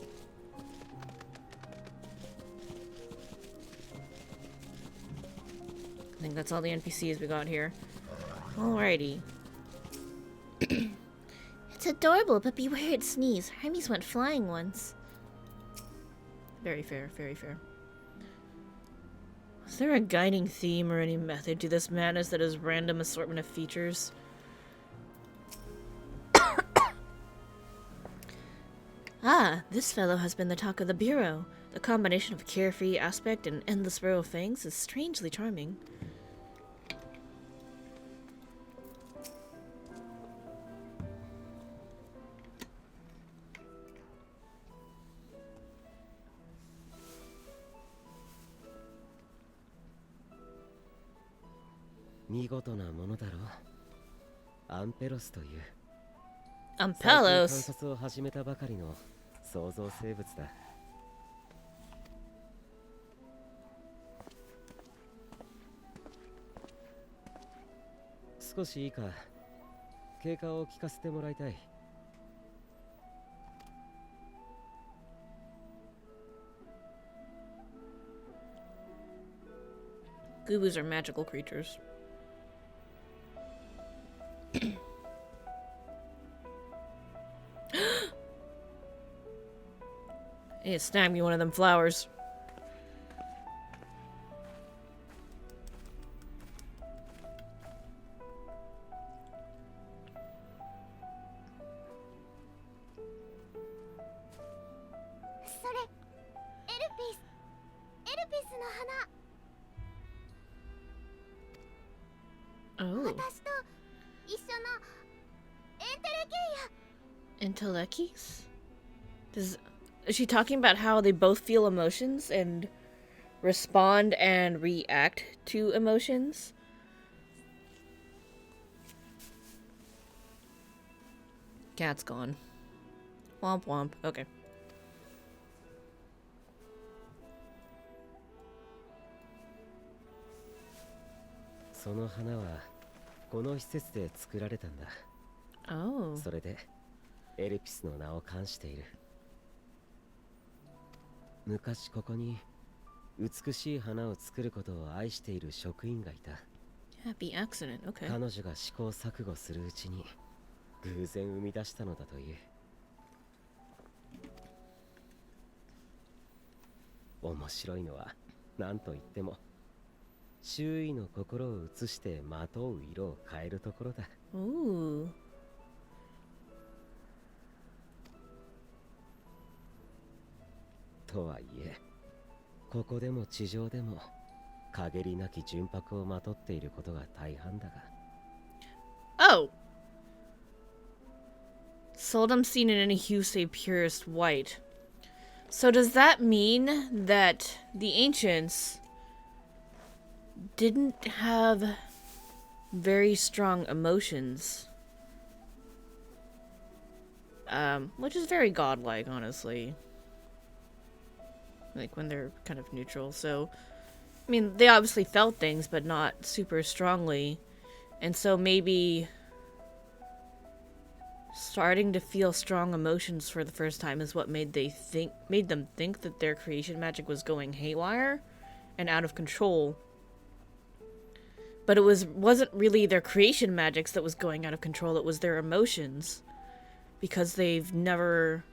I think that's all the NPCs we got here. Alrighty. It's adorable, but beware its sneeze. Hermes went flying once. Very fair, very fair. Is there a guiding theme or any method to this madness that is random assortment of features? Ah, this fellow has been the talk of the Bureau. The combination of carefree aspect and endless row of fangs is strangely charming. Ampelos. 想像生物だ。少しいいか。経過を聞かせてもらいたい。Gubus are magical creatures. Hey, snag me one of them flowers. Oh. Intellects? Is she talking about how they both feel emotions and respond and react to emotions? Cat's gone. Womp womp. Okay. その花はこの施設で作られたんだ。Oh. それでエルピスの名を冠している。昔ここに美しい花を作ることを愛している職員がいた。Happy accident. Okay. 彼女が試行錯誤するうちに偶然生み出したのだという。面白いのは何と言っても周囲の心を映してまとう色を変えるところだ。Ooh. とはいえ、ここでも地上でも陰りなき純白をまとっていることが大半だが。Oh. Seldom seen in any hue save purest white. So does that mean that the ancients didn't have very strong emotions? Which is very godlike, honestly. Like when they're kind of neutral. So, I mean, they obviously felt things, but not super strongly. And so maybe starting to feel strong emotions for the first time is what made them think that their creation magic was going haywire and out of control. But it wasn't really their creation magics that was going out of control, it was their emotions. Because they've never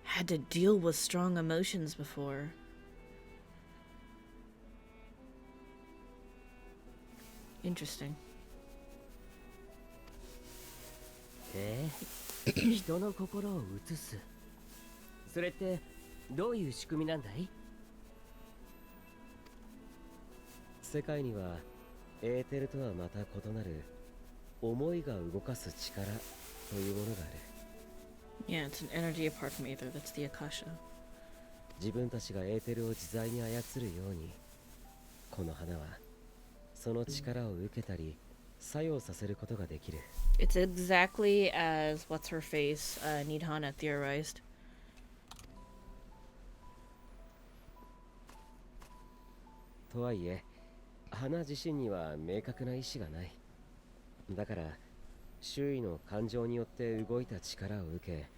had to deal with strong emotions before. Interesting. 人の心を映す。それってどういう仕組みなんだい？世界にはエーテルとはまた異なる思いが動かす力というものがある。Yeah, it's an energy apart from either. That's the Akasha. 自分たちがエーテルを自在に操るように、この花はその力を受けたり作用させることができる。It's exactly as what's her face, Nidhana theorized. とはいえ、花自身には明確な意志がない。だから周囲の感情によって動いた力を受け、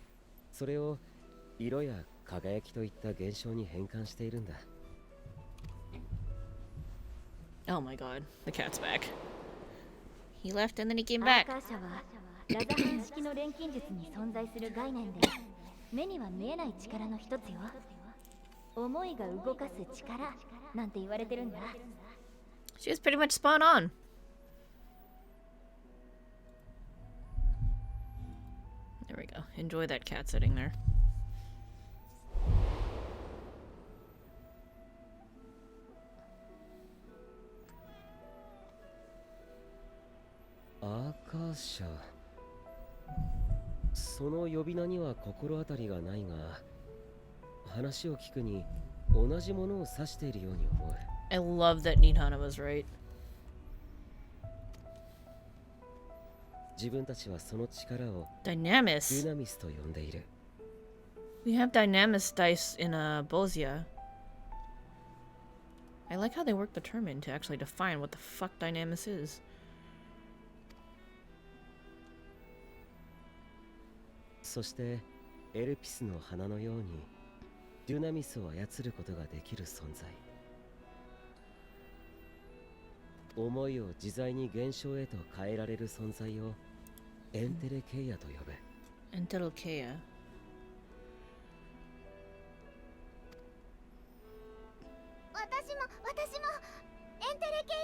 それを色や輝きといった現象に変換しているんだ。Oh my god, the cat's back. He left and then he came back. アーカーシャはラザハン式の錬金術に存在する概念で、目には見えない力の一つよ。思いが動かす力なんて言われてるんだ。She was pretty much spot on. There we go. Enjoy that cat sitting there. Akasha。その呼び名には心当たりがないが、話を聞くに同じものを指しているように思う。I love that Nidhana was right. 自分たちはその力を Dynamis. デュナミスと呼んでいる。We have Dynamis dice in Bozia. I like how they work the term in to actually define what the fuck Dynamis is. そしてエルピスの花のようにデュナミスを操ることができる存在。思いを自在に現象へと変えられる存在をエンテレケイアと呼ぶ。Untitled Chapter. 私もエンテレケイ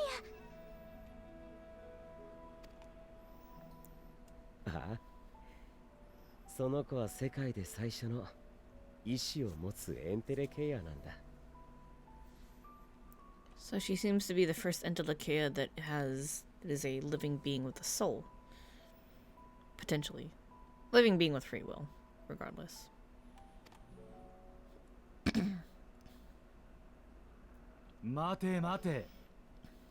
ヤ。ああ、その子は世界で最初の意志を持つエンテレケイアなんだ。So she seems to be the first Endwalker that is a living being with a soul. Potentially. Living being with free will, regardless. 待て待て。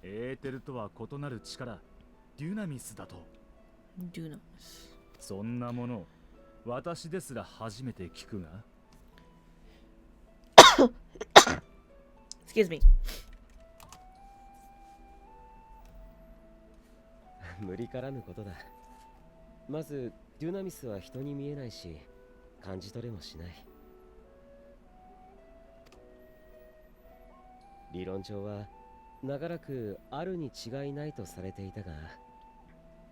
エーテルとは異なる力、デュナミスだと。Dunamis. そんなもの、私ですら初めて聞くが。Excuse me. 無理からぬことだ。まずデュナミスは人に見えないし感じ取れもしない。理論上は長らくあるに違いないとされていたが、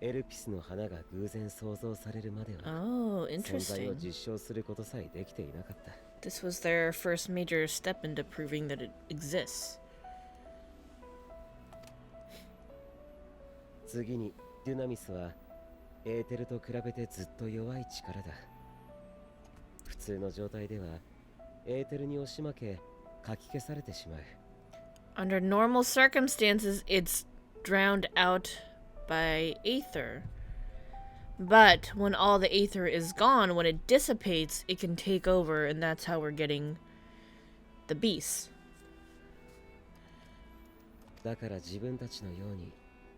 エルピスの花が偶然創造されるまでは Oh, 存在を interesting. 実証することさえできていなかった。 This was their first major step into proving that it exists. 次にデュナミスはエーテルと比べてずっと弱い力だ。普通の状態ではエーテルに押し負けかき消されてしまう。 Under normal circumstances, it's drowned out by aether. But when all the aether is gone, when it dissipates, it can take over, and that's how we're getting the beasts. だから自分たちのように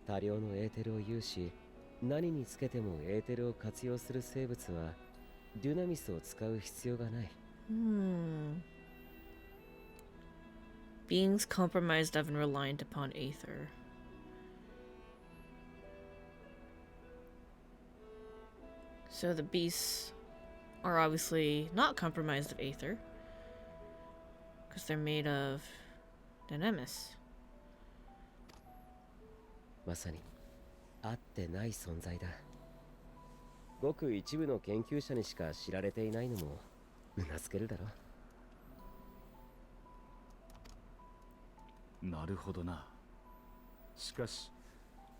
多量のエーテルを有し、何につけてもエーテルを活用する生物はデュナミスを使う必要がない。Beings compromised of and reliant upon aether. So the beasts are obviously not compromised of aether, because they're made of dynamis. まさにあってない存在だ。ごく一部の研究者にしか知られていないのもうなずけるだろ。なるほどな。しかし、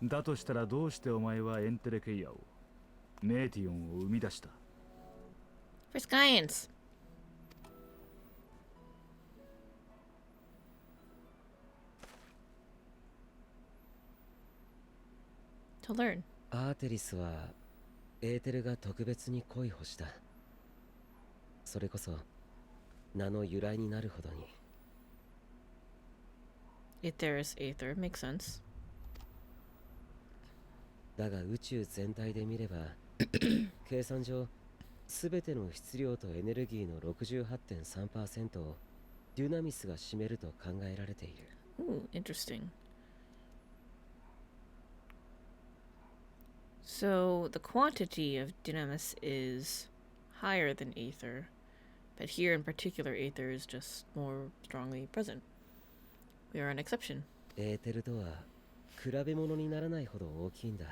だとしたらどうしてお前はエンテレケイアを、メーティオンを生み出した？ For science. To learn. アーテリスはエーテルが特別に濃い星だ。それこそ名の由来になるほどに。Aether is aether. Makes sense. だが宇宙全体で見れば計算上すべての質量とエネルギーの 68.3% をデュナミスが占めると考えられている。 Ooh, interesting. So the quantity of dynamis is higher than aether, but here in particular aether is just more strongly present. We are an exception. エーテルとは比べ物にならないほど大きいんだ。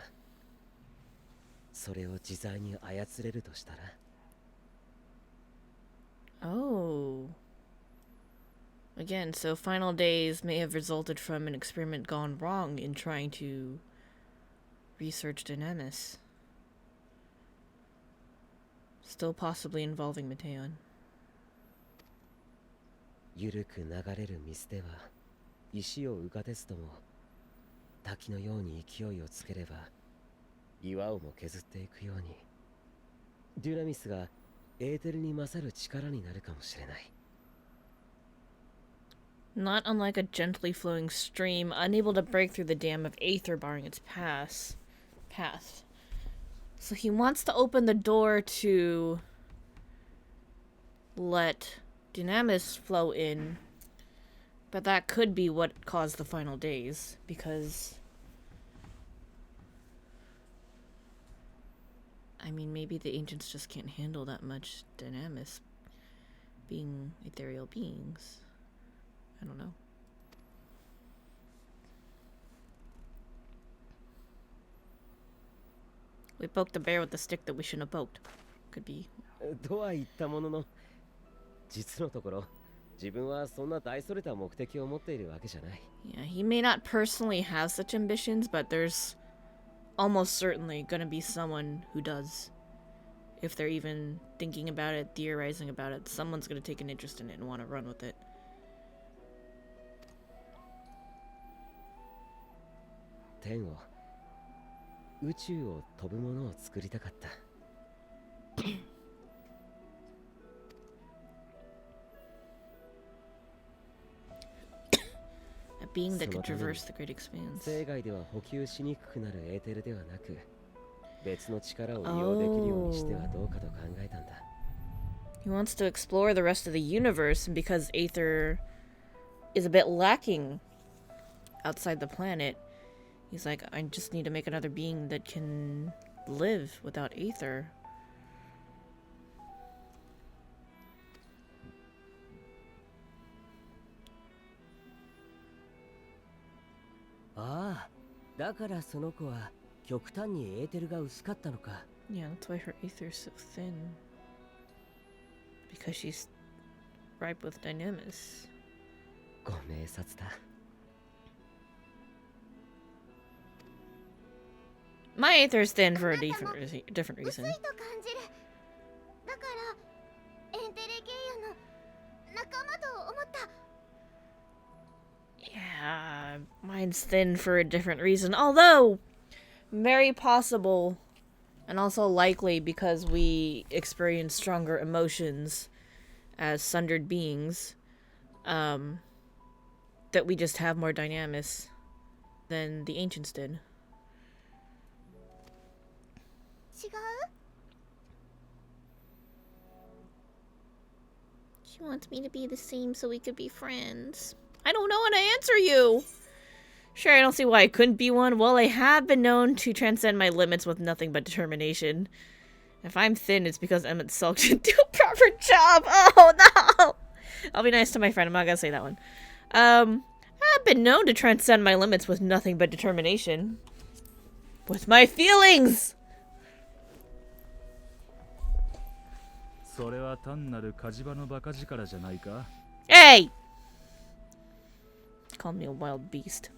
それを自在に操れるとしたら。 Oh. Again, so final days may have resulted from an experiment gone wrong in trying to research dynamis. Still possibly involving Mateon. ゆるく流れる水では石を浮かですとも、滝のように勢いをつければ岩をも削っていくように、デュナミスがエーテルに勝る力になるかもしれない。 Not unlike a gently flowing stream, unable to break through the dam of aether barring its path. So he wants to open the door to let dynamis flow in, but that could be what caused the final days, because I mean, maybe the ancients just can't handle that much dynamis being ethereal beings. I don't know. We poked the bear with the stick that we shouldn't have poked. Could be. とは言ったものの、実のところ、自分はそんな大それた目的を持っているわけじゃない。Yeah, he may not personally have such ambitions, but there's almost certainly gonna be someone who does. If they're even thinking about it, theorizing about it, someone's gonna take an interest in it and want to run with it. 天を、宇宙を飛ぶものを作りたかった。A being that could traverse the great expanse. 生涯では補給しにくくなるエーテルではなく、別の力を利用できるようにしてはどうかと考えたんだ。He wants to explore the rest of the universe, and because Aether is a bit lacking outside the planet, he's like, I just need to make another being that can live without Aether. ああ、だからその子は極端にエーテルが薄かったのか。Yeah, that's why her Aether's so thin. Because she's ripe with dynamis. ご明察だ。My Aether's thin for a different reason. 薄いと感じる。だからエンテレゲイアの仲間と思った。 Yeah, mine's thin for a different reason. Although, very possible, and also likely because we experience stronger emotions as sundered beings, that we just have more dynamis than the ancients did. 違う？ She wants me to be the same so we could be friends. I don't know how to answer you. Sure, I don't see why I couldn't be one. Well, I have been known to transcend my limits with nothing but determination. If I'm thin, it's because Emmett Sulk should do a proper job. Oh, no! I'll be nice to my friend. I'm not gonna say that one. I've been known to transcend my limits with nothing but determination. With my feelings! それは単なる火事場のバカ力じゃないか？ Hey! Call me a wild beast.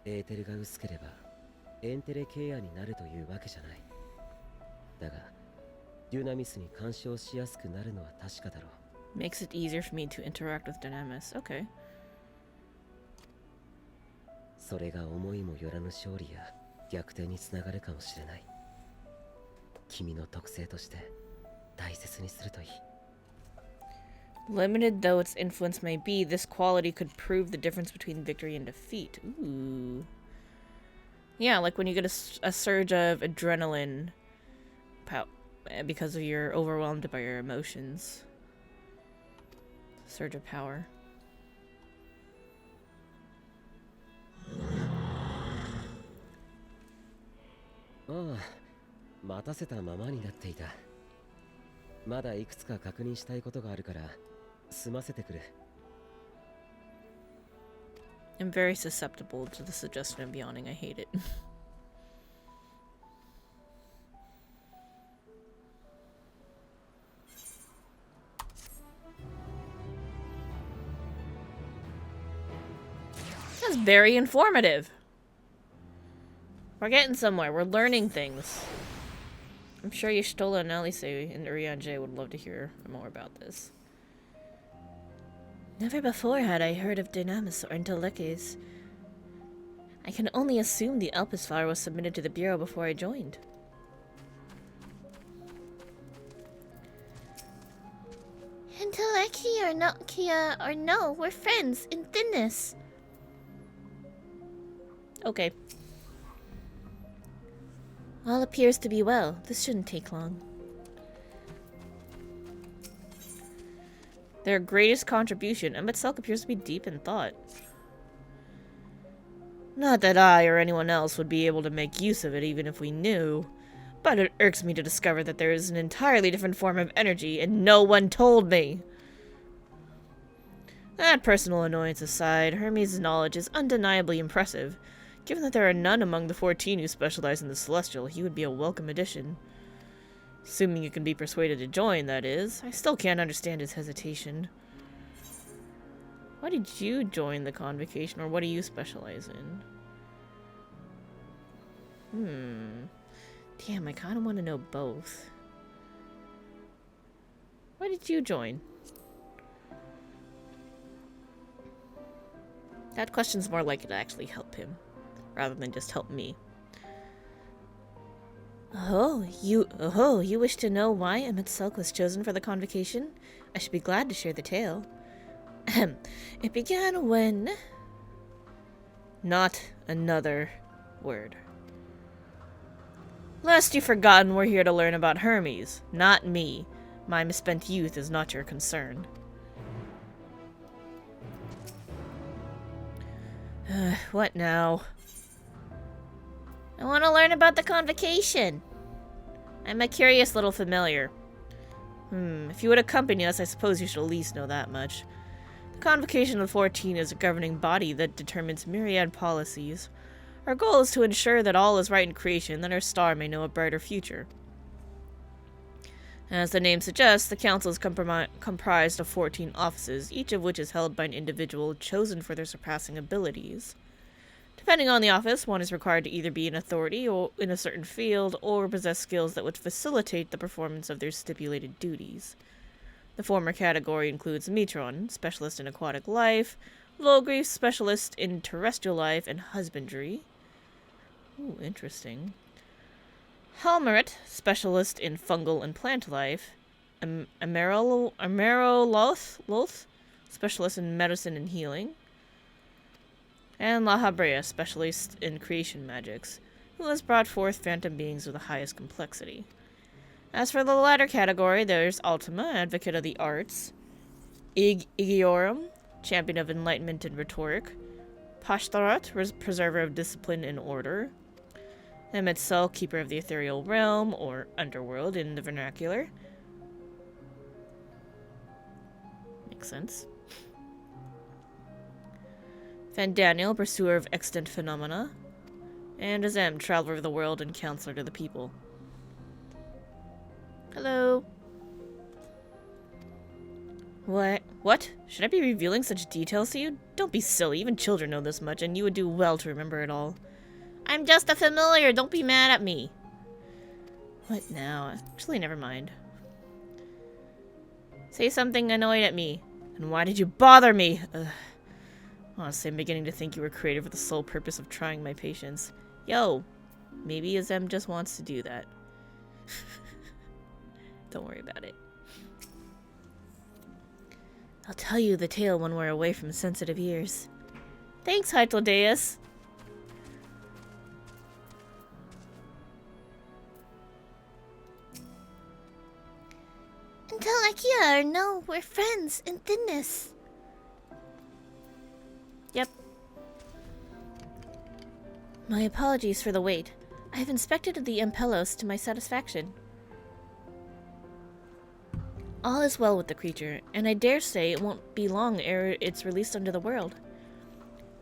エーテルが薄ければエンテレケアになるというわけじゃない。だがデュナミスに干渉しやすくなるのは確かだろう。 Makes it easier for me to interact with dynamis. Okay. それが思いもよらぬ勝利や逆転につながるかもしれない。君の特性として大切にするといい。 Limited though its influence may be, this quality could prove the difference between victory and defeat. Ooh. Yeah, like when you get a surge of adrenaline because of you're overwhelmed by your emotions. Surge of power. ああ、待たせたままになっていた。まだいくつか確認したいことがあるから済ませてくれ。 I'm very susceptible to the suggestion of yawning. I hate it. That's very informative. We're getting somewhere. We're learning things. I'm sure Y'shtola and Elise and Urian J would love to hear more about this. Never before had I heard of dynamis or intellects. I can only assume the Elpis file was submitted to the Bureau before I joined. Intellecti or not, Kia, or no, we're friends in thinness. Okay. All appears to be well. This shouldn't take long. Their greatest contribution, Emmett Selk appears to be deep in thought. Not that I or anyone else would be able to make use of it even if we knew, but it irks me to discover that there is an entirely different form of energy and no one told me. That personal annoyance aside, Hermes' knowledge is undeniably impressive. Given that there are none among the 14 who specialize in the Celestial, he would be a welcome addition. Assuming you can be persuaded to join, that is. I still can't understand his hesitation. Why did you join the convocation, or what do you specialize in? Damn, I kind of want to know both. Why did you join? That question's more likely to actually help him, rather than just help me. Oh, you wish to know why Emmett Silk was chosen for the convocation? I should be glad to share the tale. Ahem. It began when... Not another word. Lest you've forgotten, we're here to learn about Hermes, not me. My misspent youth is not your concern. What now? I want to learn about the convocation. I'm a curious little familiar. If you would accompany us, I suppose you should at least know that much. The Convocation of 14 is a governing body that determines myriad policies. Our goal is to ensure that all is right in creation, that our star may know a brighter future. As the name suggests, the council is comprised of 14 offices, each of which is held by an individual chosen for their surpassing abilities. Depending on the office, one is required to either be an authority or in a certain field, or possess skills that would facilitate the performance of their stipulated duties. The former category includes Metron, specialist in aquatic life, Logrief, specialist in terrestrial life and husbandry. Ooh, interesting. Halmerit, specialist in fungal and plant life. Ameroloth, specialist in medicine and healing. And La Habrea, specialist in creation magics, who has brought forth phantom beings of the highest complexity. As for the latter category, there's Ultima, advocate of the arts. Igiorum, champion of enlightenment and rhetoric. Pashtarat, preserver of discipline and order. Emetzel, keeper of the ethereal realm, or underworld in the vernacular. Makes sense. Fandaniel, pursuer of extant phenomena. And Azem, traveler of the world and counselor to the people. Hello. What? Should I be revealing such details to you? Don't be silly, even children know this much, and you would do well to remember it all. I'm just a familiar, don't be mad at me. What now? Actually, never mind. Say something annoyed at me. And why did you bother me? Ugh. Honestly, I'm beginning to think you were created for the sole purpose of trying my patience. Yo, maybe Azem just wants to do that. Don't worry about it. I'll tell you the tale when we're away from sensitive ears. Thanks, Hytlodeus. Until Ikea or no, we're friends in thinness. Yep. My apologies for the wait. I have inspected the Impelos to my satisfaction. All is well with the creature, and I dare say it won't be long ere it's released unto the world.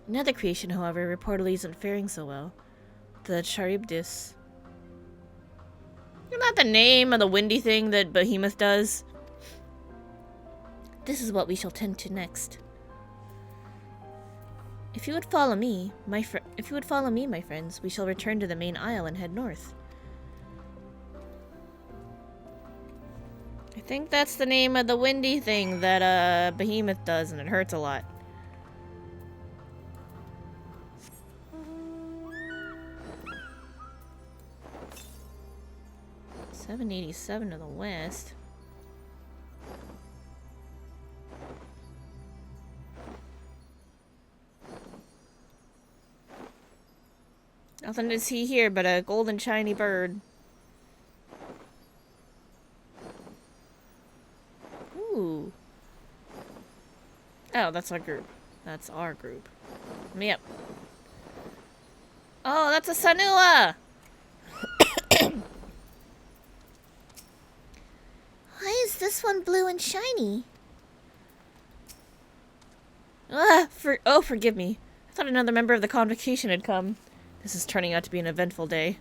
Another creation, however, reportedly isn't faring so well. The Charybdis. Isn't that the name of the windy thing that Behemoth does? This is what we shall tend to next. If you would follow me, my friends, we shall return to the main isle and head north. I think that's the name of the windy thing that Behemoth does, and it hurts a lot. $787 to the west. Nothing to see here but a golden shiny bird. Ooh. Oh, that's our group. That's our group. Yep. Oh, that's a Sanua! Why is this one blue and shiny? Forgive me. I thought another member of the convocation had come. This is turning out to be an eventful day.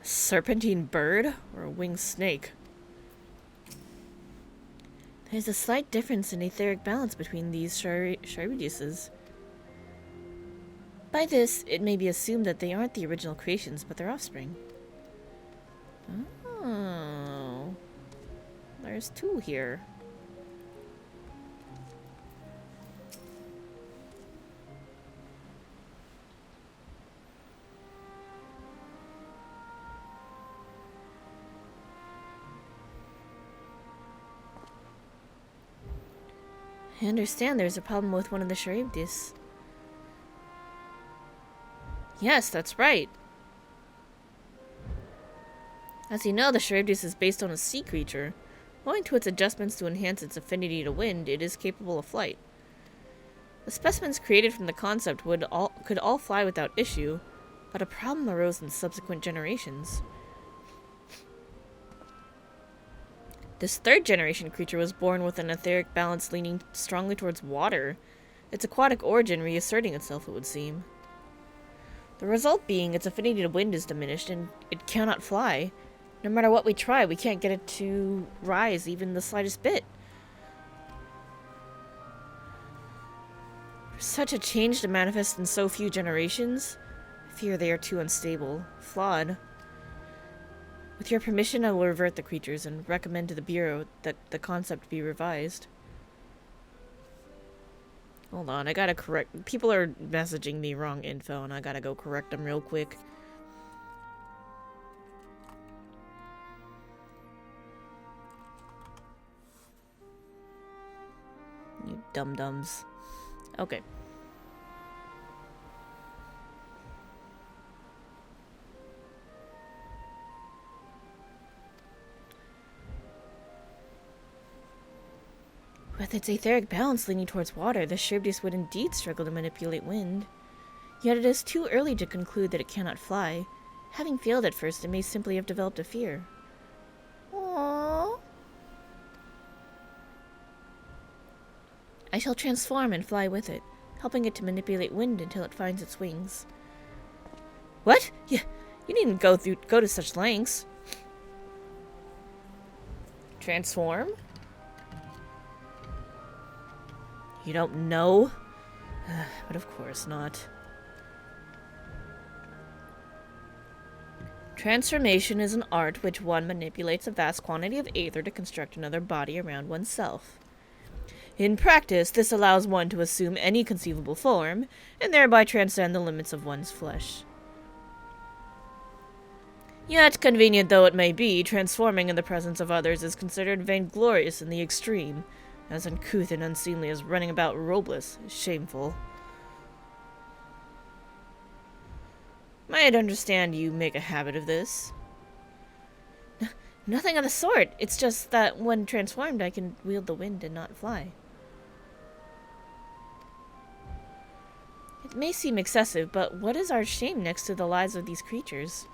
A serpentine bird or a winged snake? There's a slight difference in etheric balance between these Charybdises. By this, it may be assumed that they aren't the original creations, but their offspring. Oh. There's two here. I understand there's a problem with one of the Charybdis. Yes, that's right. As you know, the Charybdis is based on a sea creature. Owing to its adjustments to enhance its affinity to wind, it is capable of flight. The specimens created from the concept could all fly without issue, but a problem arose in subsequent generations. This third generation creature was born with an etheric balance leaning strongly towards water, its aquatic origin reasserting itself, it would seem. The result being its affinity to wind is diminished and it cannot fly. No matter what we try, we can't get it to rise even the slightest bit. For such a change to manifest in so few generations, I fear they are too unstable, flawed. With your permission, I will revert the creatures and recommend to the Bureau that the concept be revised. Hold on, I gotta correct. People are messaging me wrong info, and I gotta go correct them real quick. You dum-dums. Okay. With its etheric balance leaning towards water, the Charybdis would indeed struggle to manipulate wind. Yet it is too early to conclude that it cannot fly. Having failed at first, it may simply have developed a fear. Aww. I shall transform and fly with it, helping it to manipulate wind until it finds its wings. What? You needn't go to such lengths. Transform? You don't know? But of course not. Transformation is an art which one manipulates a vast quantity of aether to construct another body around oneself. In practice, this allows one to assume any conceivable form, and thereby transcend the limits of one's flesh. Yet, convenient though it may be, transforming in the presence of others is considered vainglorious in the extreme. As uncouth and unseemly as running about robeless is shameful. Might understand you make a habit of this. Nothing of the sort. It's just that when transformed, I can wield the wind and not fly. It may seem excessive, but what is our shame next to the lives of these creatures?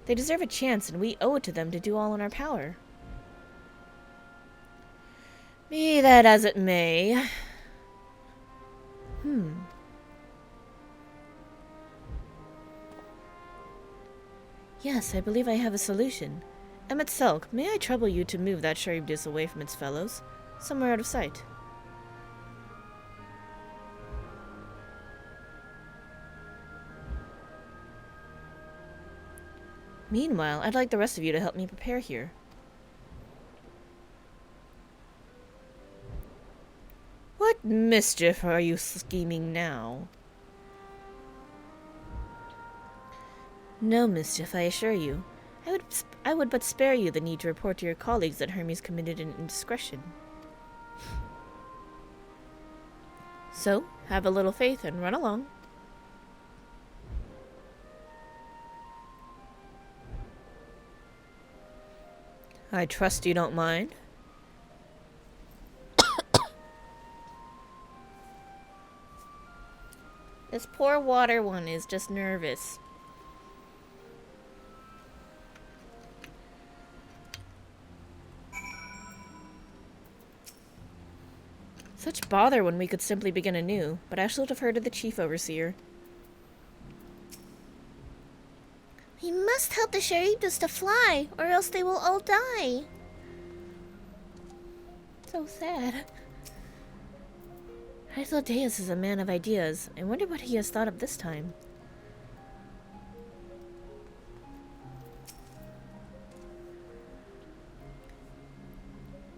They deserve a chance, and we owe it to them to do all in our power. Be that as it may. Yes, I believe I have a solution. Emmett Selk, may I trouble you to move that Charybdis away from its fellows? Somewhere out of sight. Meanwhile, I'd like the rest of you to help me prepare here. What mischief are you scheming now? No mischief, I assure you. I would but spare you the need to report to your colleagues that Hermes committed an indiscretion. So, have a little faith and run along. I trust you don't mind. This poor water one is just nervous. Such bother when we could simply begin anew, but I should have heard of the chief overseer. We must help the Charybdis to fly, or else they will all die. So sad. Hythlodaeus is a man of ideas. I wonder what he has thought of this time.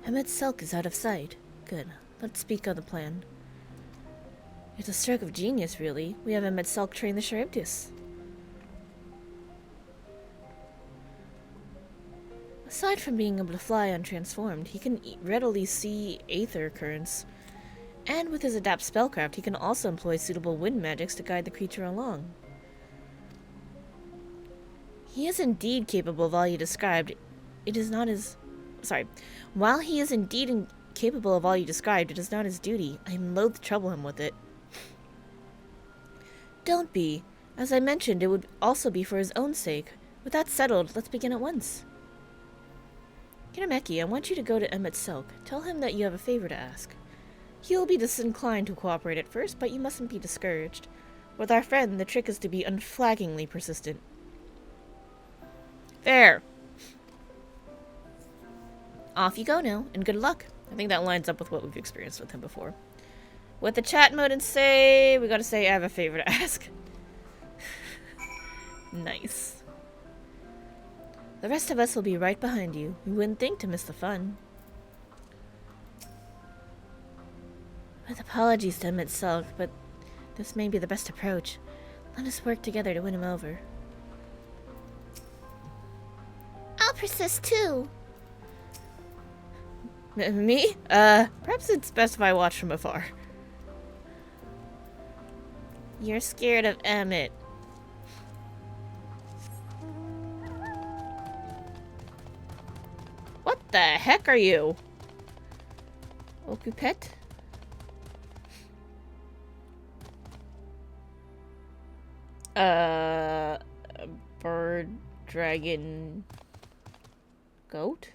Hemet Selk is out of sight. Good. Let's speak of the plan. It's a stroke of genius, really. We have Hemet Selk train the Charybdis. Aside from being able to fly untransformed, he can readily see aether currents. And with his adapt spellcraft, he can also employ suitable wind magics to guide the creature along. He is indeed capable of all you described. It is not his... Sorry. While he is indeed capable of all you described, it is not his duty. I am loath to trouble him with it. Don't be. As I mentioned, it would also be for his own sake. With that settled, let's begin at once. Kinameki, I want you to go to Emmet Selk. Tell him that you have a favor to ask. He will be disinclined to cooperate at first, but you mustn't be discouraged. With our friend, the trick is to be unflaggingly persistent. Fair. Off you go now, and good luck. I think that lines up with what we've experienced with him before. With the chat mode and say, we gotta say I have a favor to ask. Nice. The rest of us will be right behind you. We wouldn't think to miss the fun. With apologies to him itself, but this may be the best approach. Let us work together to win him over. I'll persist too. Me? Perhaps it's best if I watch from afar. You're scared of Emmett. What the heck are you? Okupet? Bird, dragon, goat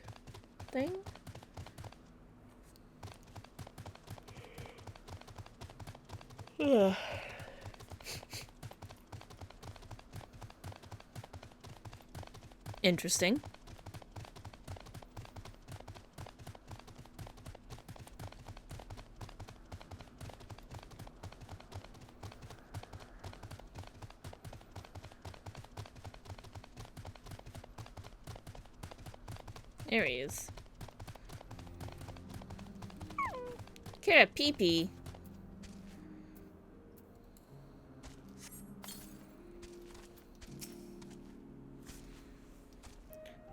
thing? Ugh. Interesting. There he is. Kira pee-pee.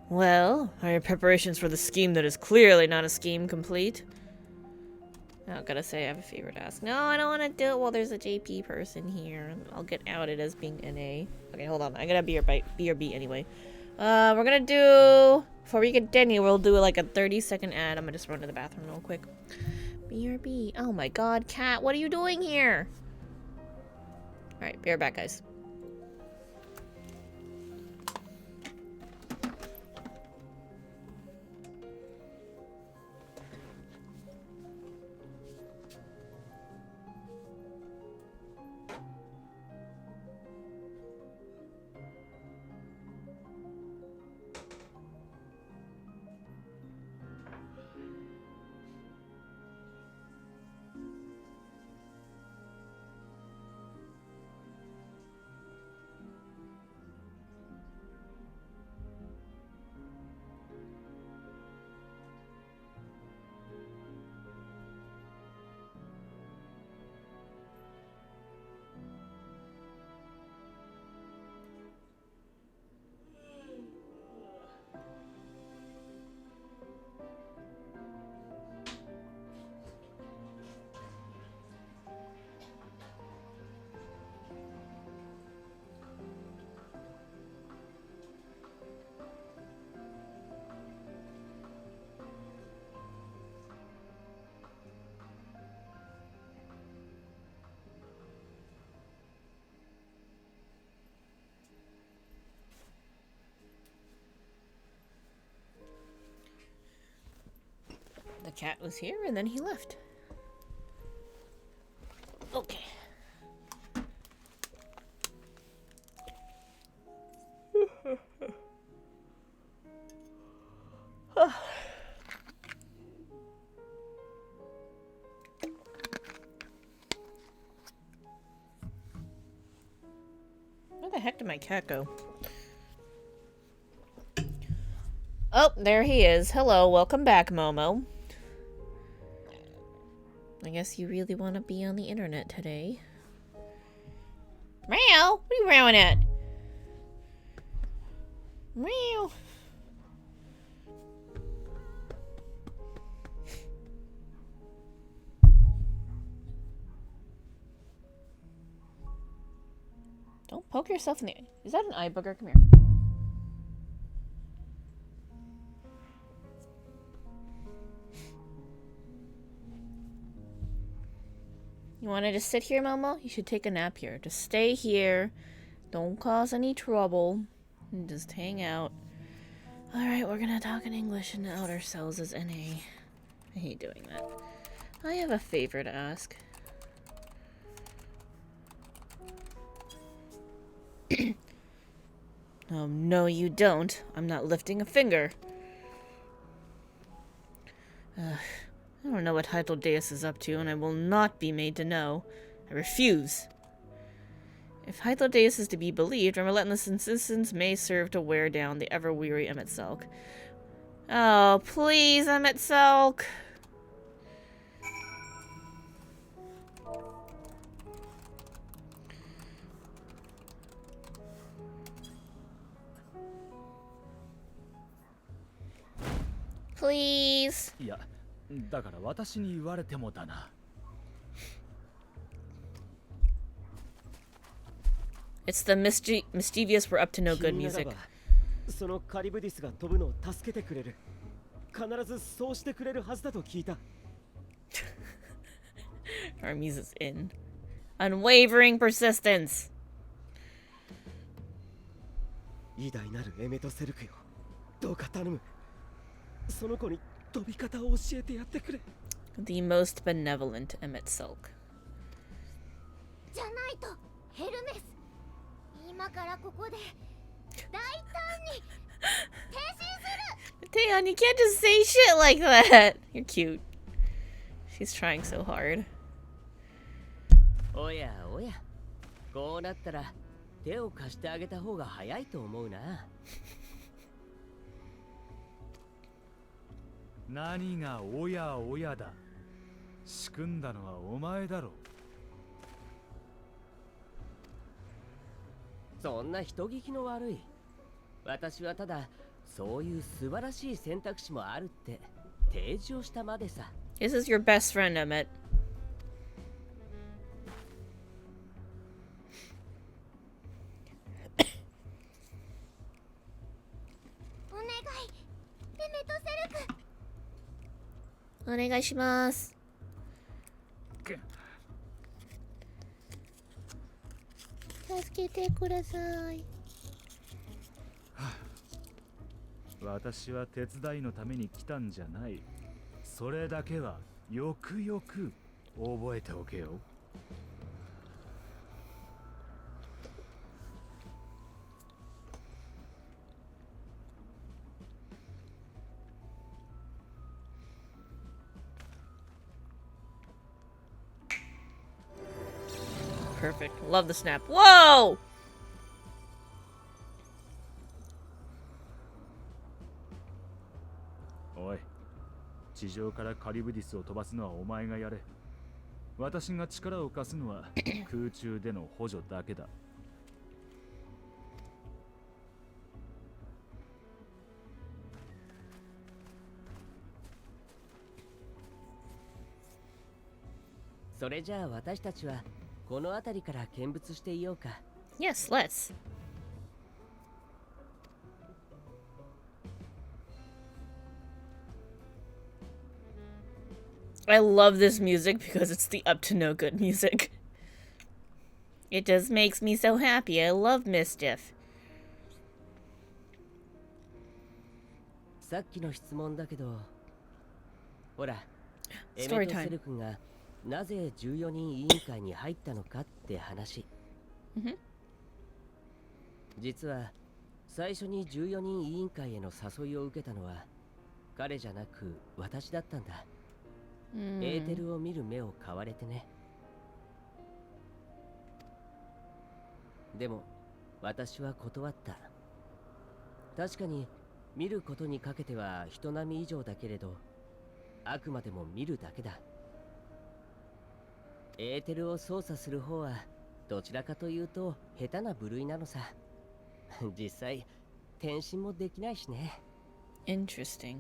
Well, are your preparations for the scheme that is clearly not a scheme complete? Oh, gotta say, I have a favor to ask. No, I don't want to do it while there's a JP person here. I'll get outed as being NA. Okay, hold on. I'm gonna be your B anyway. We're gonna do... Before we continue, we'll do like a 30-second ad. I'm gonna just run to the bathroom real quick. BRB. Oh my god, cat, what are you doing here? Alright, be right back, guys. The cat was here and then he left. Okay. Where the heck did my cat go? Oh, there he is. Hello, welcome back, Momo. I guess you really want to be on the internet today. Meow! What are you rowing at? Meow! Don't poke yourself in the eye. Is that an eye booger? Come here. You want to just sit here, Momo? You should take a nap here. Just stay here. Don't cause any trouble. And just hang out. Alright, we're gonna talk in English and out ourselves as NA. I hate doing that. I have a favor to ask. Oh, no you don't. I'm not lifting a finger. I don't know what Hytal Deus is up to, and I will not be made to know. I refuse. If Hytal Deus is to be believed, our relentless insistence may serve to wear down the ever-weary Emet-Selch. Oh, please, Emet-Selch! Please. いや、だから私に言われてもだな。It's the mischievous we're up to no good music. そのカリブディスが飛ぶのを助けてくれる。必ずそうしてくれるはずだと聞いた。Armies is in. Unwavering persistence. 偉大なるエメトセルクよ。どうか頼む。その子に飛び方を教えてやってくれ。The most benevolent Emet-Selch. じゃないとヘルメス、今からここで大胆に変身する。 Taeyeon, you can't just say shit like that. You're cute. She's trying so hard. おやおや、こうなったら手を貸してあげた方が早いと思うな。何がおやおやだ。仕組んだのはお前だろ。そんな人聞きの悪い。私はただそういう素晴らしい選択肢もあるって提示をしたまでさ。This is your best friend, Emmett. お願い、エメトセルク。お願いします。助けてください。私は手伝いのために来たんじゃない。それだけはよくよく覚えておけよ。Perfect. Love the snap. Whoa! おい、地上からカリブディスを飛ばすのはお前がやれ。私が力を貸すのは空中での補助だけだ。それじゃあ私たちはこの辺りから見物していようか。Yes, let's. I love this music because it's the up to no good music. It just makes me so happy. I love mischief. さっきの質問だけど、ほら、エ Story メト time. セル君がなぜ14人委員会に入ったのかって話。Mhm. 実は最初に14人委員会への誘いを受けたのは彼じゃなく私だったんだ。エーテルを見る目を買われてね。でも私は断った。確かに見ることにかけては人並み以上だけれど、あくまでも見るだけだ。エーテルを操作する方はどちらかというと下手な部類なのさ。実際転身もできないしね。 Interesting.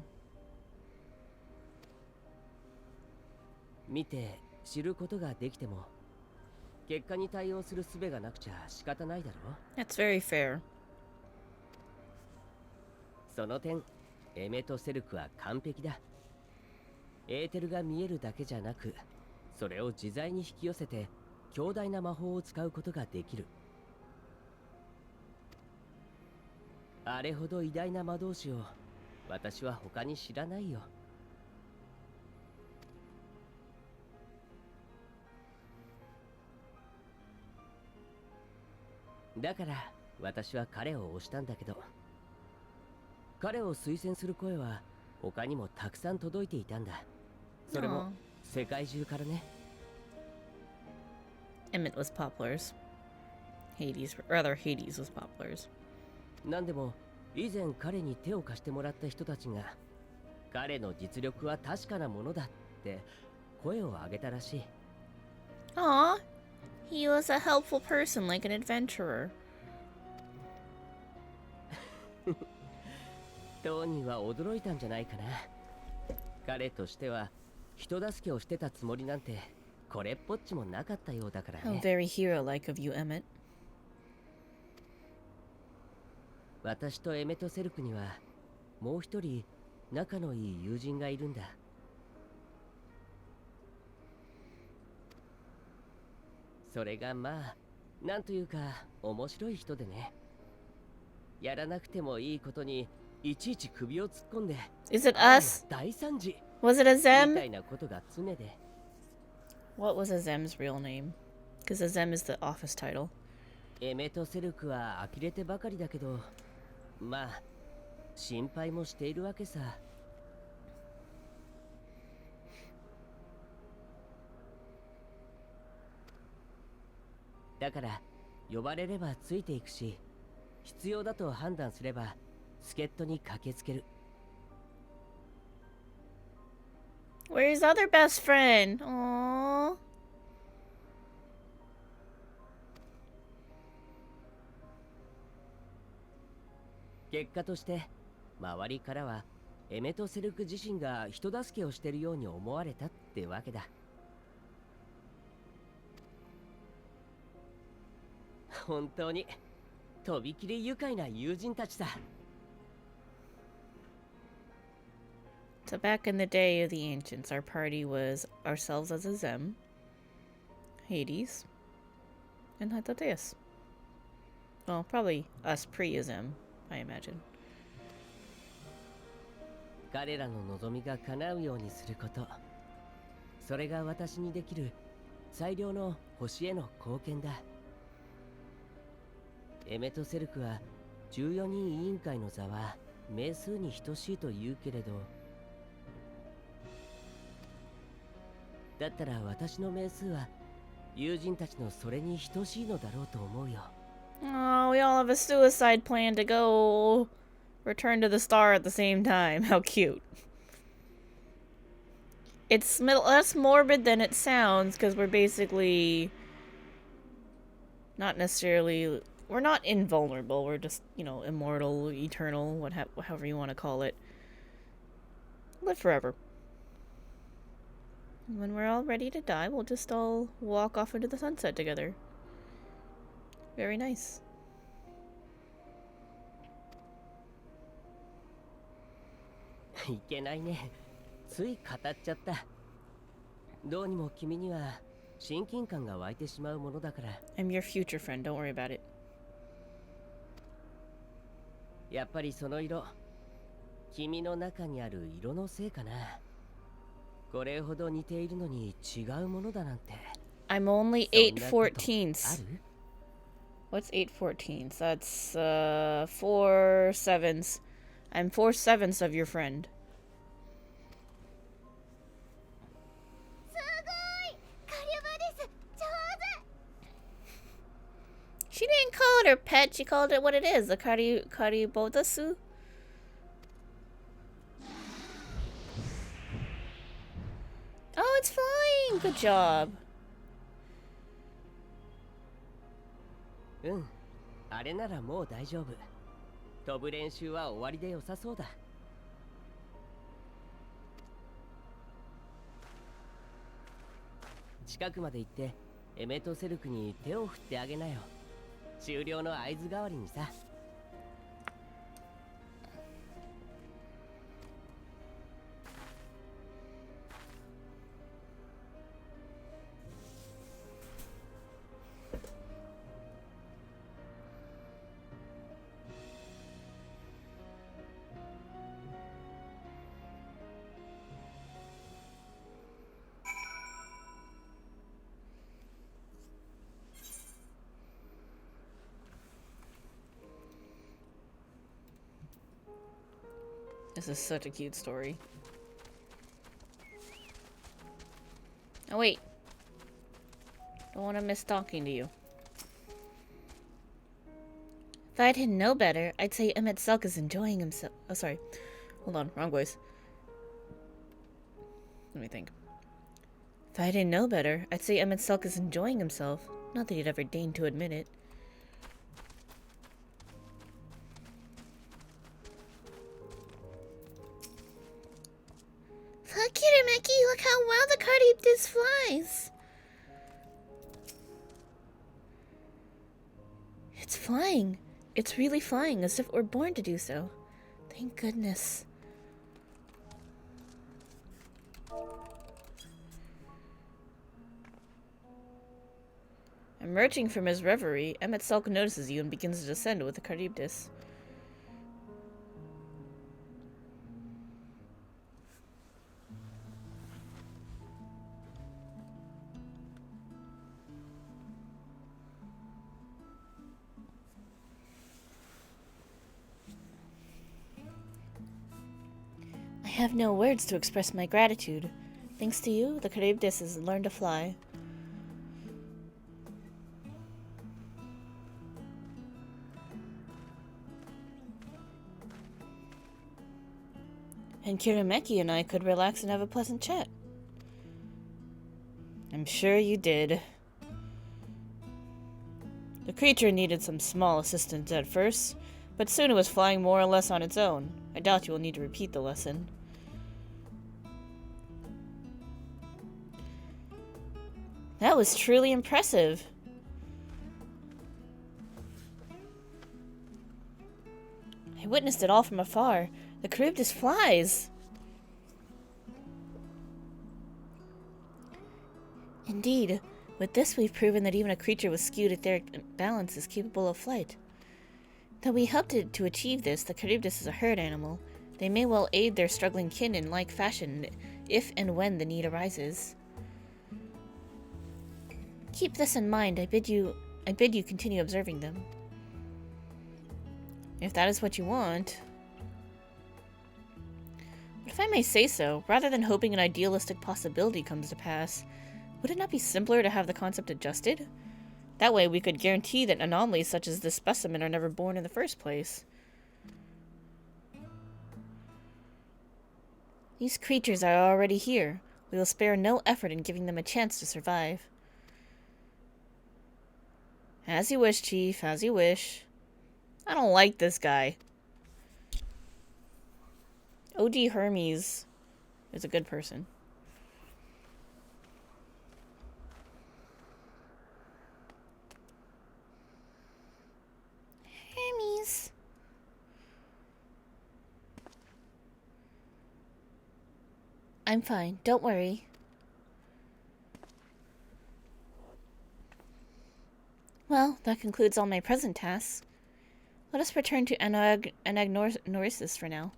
見て知ることができても結果に対応する術がなくちゃ仕方ないだろ。 That's very fair. その点エメとセルクは完璧だ。エーテルが見えるだけじゃなく、それを自在に引き寄せて強大な魔法を使うことができる。あれほど偉大な魔導士を私は他に知らないよ。だから私は彼を推したんだけど、彼を推薦する声は他にもたくさん届いていたんだ。それも世界中からね。 Emmett was Poplars. Hades was Poplars. なんでも以前彼に手を貸してもらった人たちが彼の実力は確かなものだって声を上げたらしい。 Aw, he was a helpful person like an adventurer. 当人は驚いたんじゃないかな。彼としては人助けをしてたつもりなんてこれっぽっちもなかったようだから How ね。 very hero-like of you, Emmett. 私とエメとセルクにはもう一人仲のいい友人がいるんだ。それがまあなんというか面白い人でね。やらなくてもいいことにいちいち首を突っ込んで Is it ああ us? 大惨事 Was it みた Azem? いなことが常で。 What was Azem's real name? Because Azem is the office title. エメとセルクは呆れてばかりだけど、まあ心配もしているわけさ。だから呼ばれればついていくし、必要だと判断すれば助っ人に駆けつける。 Where's other best friend? Aww. 結果として周りからはエメとセルク自身が人助けをしているように思われたってわけだ。本当にとびきり愉快な友人たちさ。 So back in the day of the ancients, our party was ourselves as Azem, Hades, and Hypotheus. Well, probably us pre-Azem, I imagine. 彼らの望みが叶うようにすること、それが私にできる最良の星への貢献だ。エメとセルクは14人委員会の座は名数に等しいと言うけれど、だったら私の名数は友人たちのそれに等しいのだろうと思うよ。 Oh, we all have a suicide plan to go return to the star at the same time. How cute. It's less morbid than it sounds, because we're basically not necessarily... We're not invulnerable. We're just, you know, immortal, eternal, however you want to call it. Live forever. When we're all ready to die, we'll just all walk off into the sunset together. Very nice. いけないね。つい語っちゃった。どうにも君には親近感が湧いてしまうものだから。 I'm your future friend, don't worry about it. やっぱりその色、君の中にある色のせいかな。これほど似ているのに違うものだなんて。 I'm only そん 8なことあ 14ths. る？ What's 8 14ths? That's 4 7ths. I'm 4 7ths of your friend. すごいカリュバです上 She didn't call it her pet, she called it what it is, the Karibodasu. Oh, it's flying! Good job. うん、あれならもう大丈夫。飛ぶ練習は終わりで良さそうだ。近くまで行ってエメとセルクに手を振ってあげなよ。終了の合図代わりにさ。This is such a cute story. Oh wait. Don't want to miss talking to you. If I didn't know better, I'd say Emmett Selk is enjoying himself. Oh, sorry. Hold on, wrong voice. Let me think. If I didn't know better, I'd say Emmett Selk is enjoying himself. Not that he'd ever deign to admit it. Look, Kirameki, look how well the Cardioptis flies. It's flying. It's really flying, as if it were born to do so. Thank goodness. Emerging from his reverie, Emmett Selk notices you and begins to descend with the Charybdis. I have no words to express my gratitude. Thanks to you, the Charybdis has learned to fly. And Kirameki and I could relax and have a pleasant chat. I'm sure you did. The creature needed some small assistance at first, but soon it was flying more or less on its own. I doubt you will need to repeat the lesson. That was truly impressive. I witnessed it all from afar. The Charybdis flies! Indeed, with this we've proven that even a creature with skewed etheric balance is capable of flight. Though we helped it to achieve this, the Charybdis is a herd animal. They may well aid their struggling kin in like fashion if and when the need arises. Keep this in mind. I bid you continue observing them. If that is what you want. But if I may say so, rather than hoping an idealistic possibility comes to pass, would it not be simpler to have the concept adjusted? That way we could guarantee that anomalies such as this specimen are never born in the first place. These creatures are already here. We will spare no effort in giving them a chance to survive. As you wish, Chief, as you wish. I don't like this guy. OD Hermes is a good person. Hermes. I'm fine, don't worry. Well, that concludes all my present tasks. Let us return to Anagnorisis for now.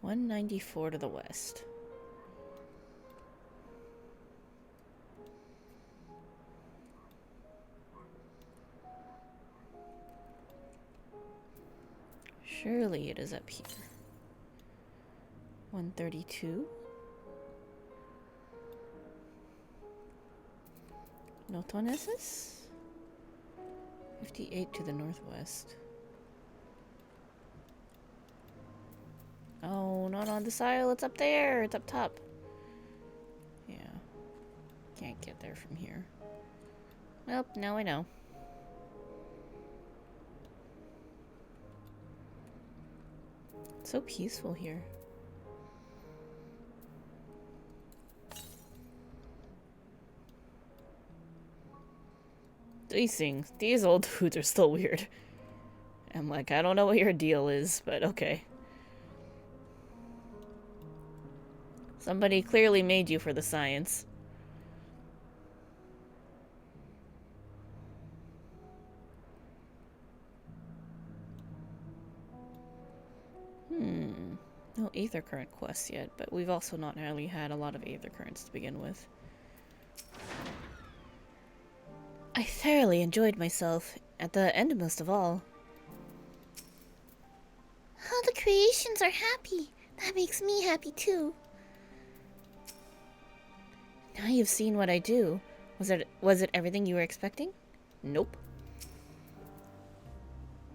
194 to the west. Surely it is up here. 132. Notonesis? 58 to the northwest. Oh, not on this isle. It's up there. It's up top. Yeah. Can't get there from here. Well, now I know. It's so peaceful here. These things, these old dudes are still weird. I'm like, I don't know what your deal is, but okay. Somebody clearly made you for the science. No Aether Current quests yet, but we've also not really had a lot of Aether Currents to begin with. I thoroughly enjoyed myself, at the end most of all. All the creations are happy. That makes me happy too. Now you've seen what I do. Was it everything you were expecting? Nope.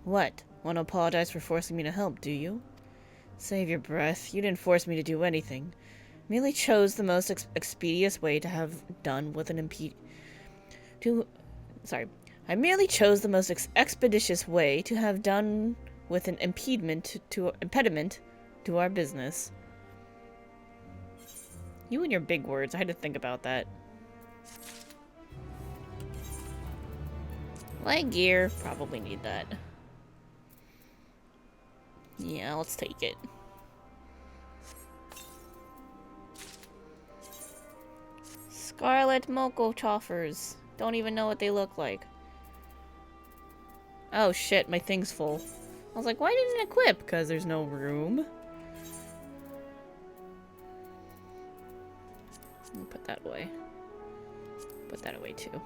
What? Want to apologize for forcing me to help, do you? Save your breath. You didn't force me to do anything. Merely chose the most expeditious way to have done with an I merely chose the most expeditious way to have done with an impediment to our business. You and your big words. I had to think about that. Light gear. Probably need that. Yeah, let's take it. Scarlet Moko Choffers. Don't even know what they look like. Oh shit, my thing's full. I was like, why didn't it equip? Because there's no room. Let me put that away. Put that away too.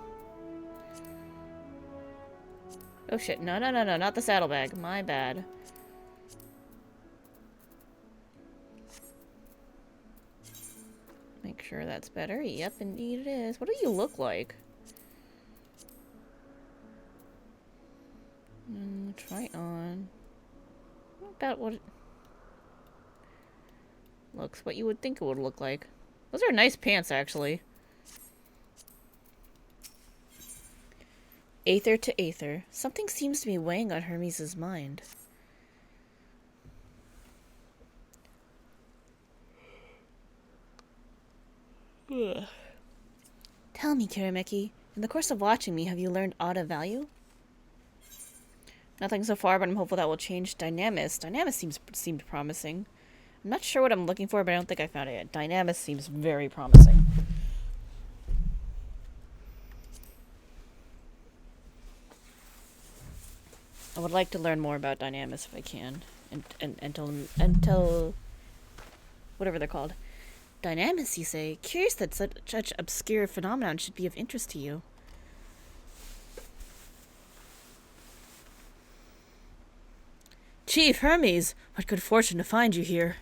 Oh shit, no, not the saddlebag. My bad. Make sure that's better. Yep, indeed it is. What do you look like? Try on. About what it looks. What you would think it would look like. Those are nice pants, actually. Aether to Aether. Something seems to be weighing on Hermes' mind. Ugh. Tell me, Kirameki, in the course of watching me, have you learned aught of value? Nothing so far, but I'm hopeful that will change. Dynamis. Dynamis seemed promising. I'm not sure what I'm looking for, but I don't think I found it yet. Dynamis seems very promising. I would like to learn more about Dynamis if I can. Until whatever they're called. Dynamis, you say? Curious that such obscure phenomenon should be of interest to you. Chief Hermes, what good fortune to find you here.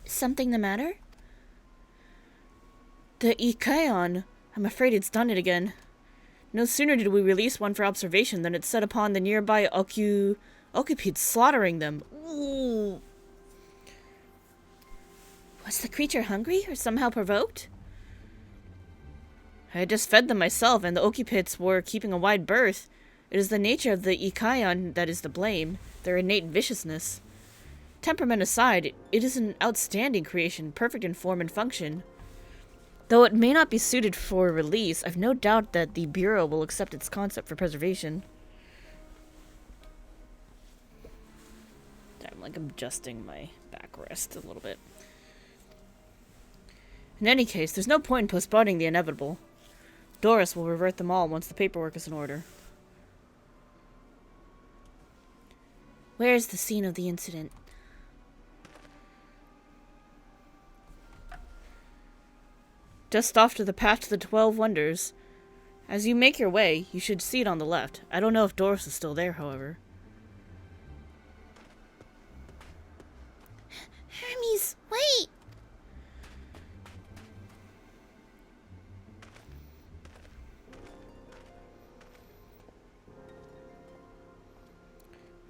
Something the matter? The Ikaon. I'm afraid it's done it again. No sooner did we release one for observation than it set upon the nearby occupieds, slaughtering them. Ooh. Was the creature hungry or somehow provoked? I had just fed them myself, and the occupieds were keeping a wide berth. It is the nature of the Ikaon that is to blame, their innate viciousness. Temperament aside, it is an outstanding creation, perfect in form and function. Though it may not be suited for release, I've no doubt that the Bureau will accept its concept for preservation. I'm like adjusting my backrest a little bit. In any case, there's no point in postponing the inevitable. Doris will revert them all once the paperwork is in order. Where is the scene of the incident? just off to the path to the 12 Wonders. As you make your way, you should see it on the left. I don't know if Doris is still there, however. Hermes, wait!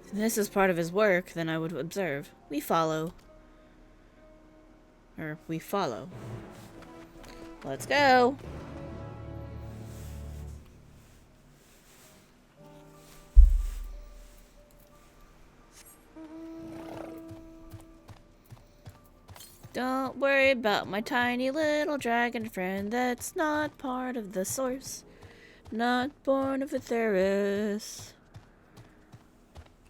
If this is part of his work, then I would observe. We follow. We follow. Let's go! Don't worry about my tiny little dragon friend that's not part of the source. Not born of Aetheris.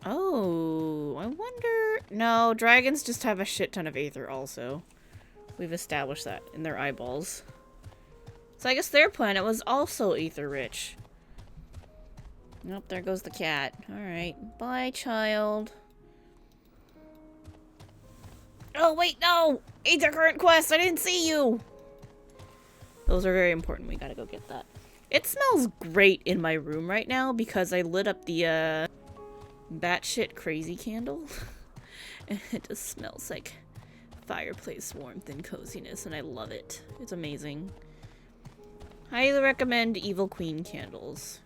Oh, I wonder... No, dragons just have a shit ton of aether also. We've established that in their eyeballs. So I guess their planet was also aether rich. Nope, there goes the cat. Alright, bye child. Oh wait, no! Aether current quest, I didn't see you! Those are very important, we gotta go get that. It smells great in my room right now because I lit up the batshit crazy candle. And it just smells like fireplace warmth and coziness, and I love it. It's amazing. Highly recommend Evil Queen candles.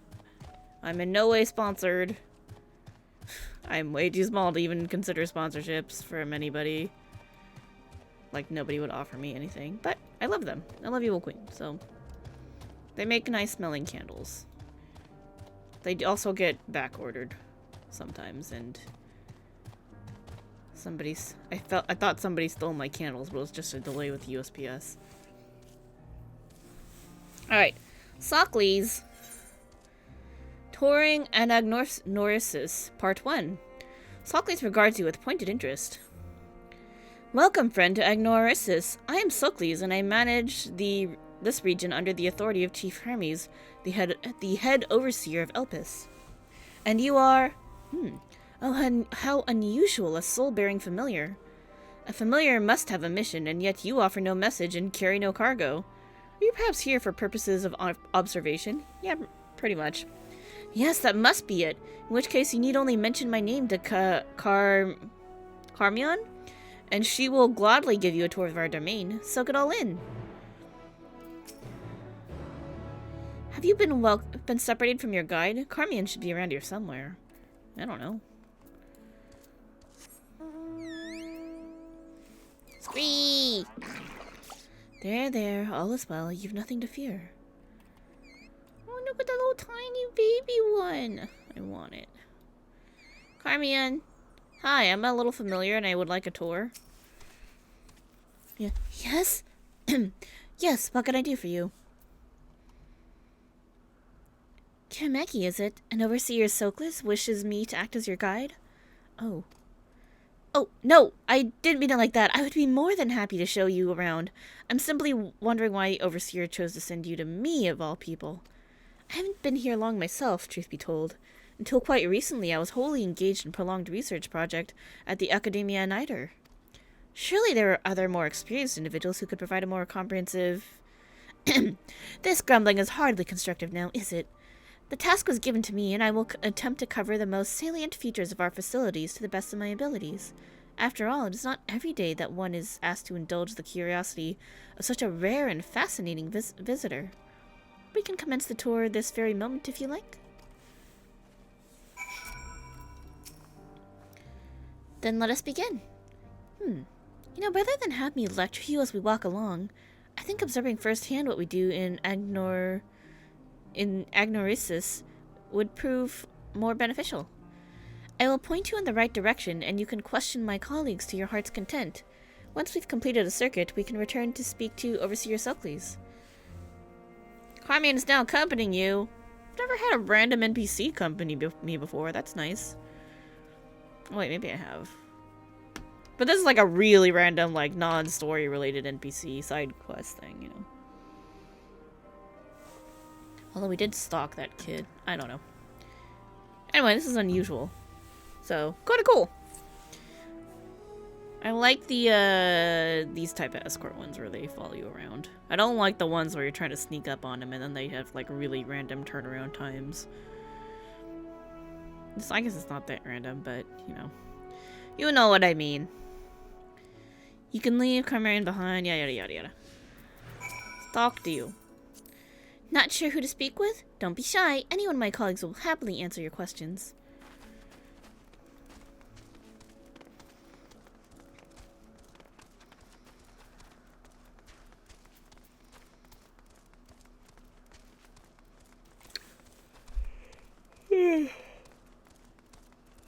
I'm in no way sponsored. I'm way too small to even consider sponsorships from anybody. Like, nobody would offer me anything. But I love them. I love Evil Queen, so... They make nice smelling candles. They also get back-ordered sometimes, and... I thought somebody stole my candles, but it was just a delay with USPS. Alright. Socles. Touring Anagnorisis, Part 1. Socles regards you with pointed interest. Welcome, friend, to Agnorisis. I am Socles, and I manage this region under the authority of Chief Hermes, the head overseer of Elpis. And you are... Oh, how unusual, a soul-bearing familiar. A familiar must have a mission, and yet you offer no message and carry no cargo. Are you perhaps here for purposes of observation? Yeah, pretty much. Yes, that must be it. In which case, you need only mention my name to Carmion, and she will gladly give you a tour of our domain. Soak it all in. Have you been separated from your guide? Carmion should be around here somewhere. I don't know. Scree! There, all is well. You've nothing to fear. Oh, look at the little tiny baby one. I want it. Carmion. Hi, I'm a little familiar and I would like a tour. Yeah. Yes? Yes, what can I do for you? Kameki, is it? An overseer Socles wishes me to act as your guide? Oh. Oh, no! I didn't mean it like that. I would be more than happy to show you around. I'm simply wondering why the overseer chose to send you to me, of all people. I haven't been here long myself, truth be told. Until quite recently, I was wholly engaged in a prolonged research project at the Academia Niter. Surely there are other more experienced individuals who could provide a more comprehensive... This grumbling is hardly constructive now, is it? The task was given to me, and I will attempt to cover the most salient features of our facilities to the best of my abilities. After all, it is not every day that one is asked to indulge the curiosity of such a rare and fascinating visitor. We can commence the tour this very moment if you like. Then let us begin. You know, rather than have me lecture you as we walk along, I think observing firsthand what we do in Agnorisis would prove more beneficial. I will point you in the right direction, and you can question my colleagues to your heart's content. Once we've completed a circuit, we can return to speak to Overseer Socles. Carmion is now accompanying you. I've never had a random NPC accompany me before. That's nice. Oh, wait, maybe I have. But this is like a really random, like, non-story related NPC side quest thing, you know. Although we did stalk that kid. I don't know. Anyway, this is unusual. So, kinda cool. I like the these type of escort ones where they follow you around. I don't like the ones where you're trying to sneak up on them and then they have like really random turnaround times. I guess it's not that random, but you know what I mean. You can leave Carmarian behind, yada yada yada. Talk to you. Not sure who to speak with? Don't be shy. Any one of my colleagues will happily answer your questions.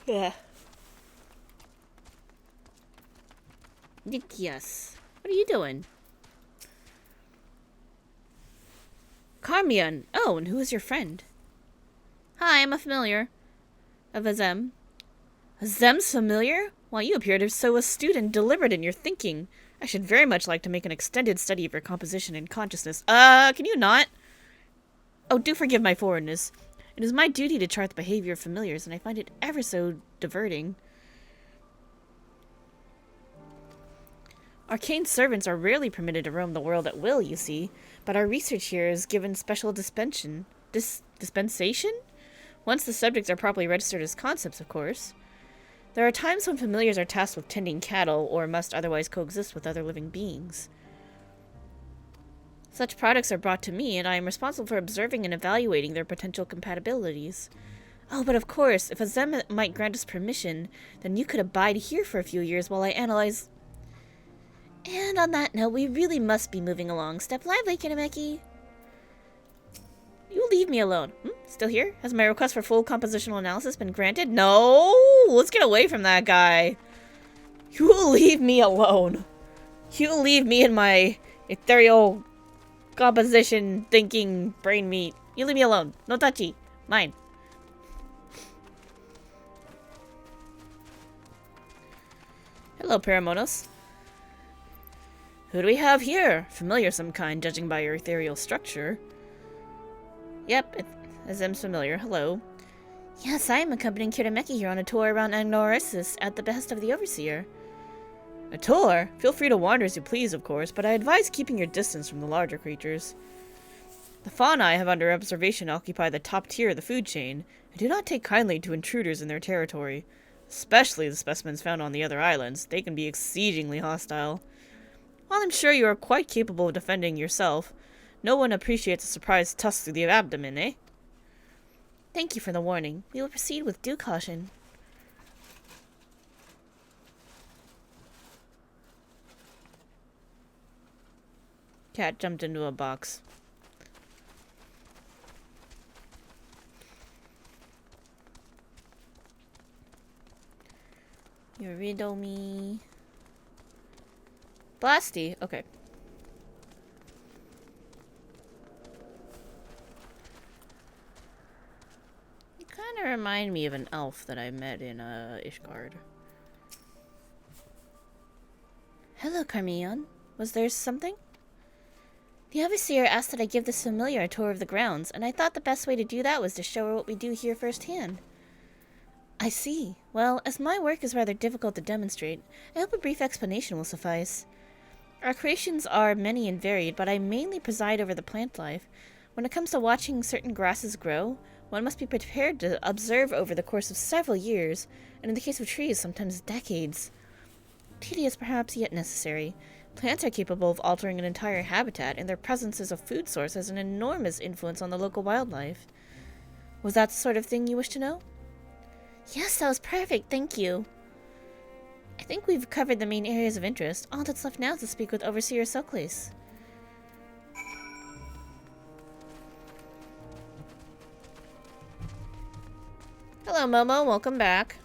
Yeah. Nikias, what are you doing? Carmion. Oh, and who is your friend? Hi, I'm a familiar of Azem. Azem's familiar? Why, you appear to be so astute and deliberate in your thinking. I should very much like to make an extended study of your composition and consciousness. Can you not? Oh, do forgive my foreignness. It is my duty to chart the behavior of familiars, and I find it ever so diverting. Arcane servants are rarely permitted to roam the world at will, you see, but our research here is given special dispensation. Dispensation? Once the subjects are properly registered as concepts, of course. There are times when familiars are tasked with tending cattle or must otherwise coexist with other living beings. Such products are brought to me, and I am responsible for observing and evaluating their potential compatibilities. Oh, but of course, if Azem might grant us permission, then you could abide here for a few years while I analyze... And on that note, we really must be moving along. Step lively, Kinemeki. You leave me alone. Still here? Has my request for full compositional analysis been granted? No! Let's get away from that guy. You leave me alone. You leave me in my ethereal composition thinking brain meat. You leave me alone. No touchy. Mine. Hello, Paramonos. Who do we have here? Familiar of some kind, judging by your ethereal structure. Yep, Azem's familiar. Hello. Yes, I am accompanying Kirameki here on a tour around Agnoresis at the behest of the Overseer. A tour? Feel free to wander as you please, of course, but I advise keeping your distance from the larger creatures. The fauna I have under observation occupy the top tier of the food chain. I do not take kindly to intruders in their territory. Especially the specimens found on the other islands. They can be exceedingly hostile. While I'm sure you are quite capable of defending yourself, no one appreciates a surprise tusk through the abdomen, eh? Thank you for the warning. We will proceed with due caution. Cat jumped into a box. You riddle me. Blasty. Okay. You kind of remind me of an elf that I met in Ishgard. Hello, Carmion. Was there something? The Overseer asked that I give this familiar a tour of the grounds, and I thought the best way to do that was to show her what we do here firsthand. I see. Well, as my work is rather difficult to demonstrate, I hope a brief explanation will suffice. Our creations are many and varied, but I mainly preside over the plant life. When it comes to watching certain grasses grow, one must be prepared to observe over the course of several years, and in the case of trees, sometimes decades. Tedious perhaps, yet necessary. Plants are capable of altering an entire habitat, and their presence as a food source has an enormous influence on the local wildlife. Was that the sort of thing you wish to know? Yes, that was perfect, thank you. I think we've covered the main areas of interest. All that's left now is to speak with Overseer Socles. Hello, Momo. Welcome back.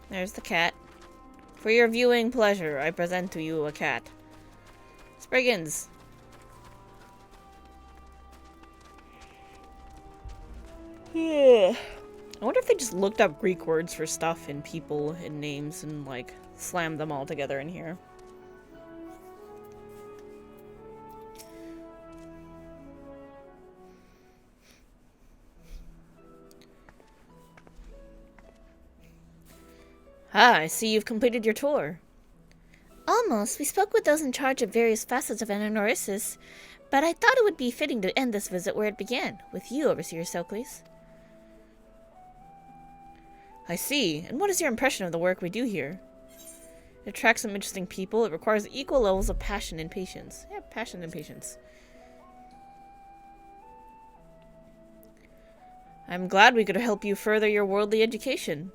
There's the cat. For your viewing pleasure, I present to you a cat. Spriggans. I wonder if they just looked up Greek words for stuff and people and names and, like, slammed them all together in here. Ah, I see you've completed your tour. Almost. We spoke with those in charge of various facets of Ananorisis, but I thought it would be fitting to end this visit where it began, with you, Overseer Stokely's. I see. And what is your impression of the work we do here? It attracts some interesting people. It requires equal levels of passion and patience. Yeah, passion and patience. I'm glad we could help you further your worldly education.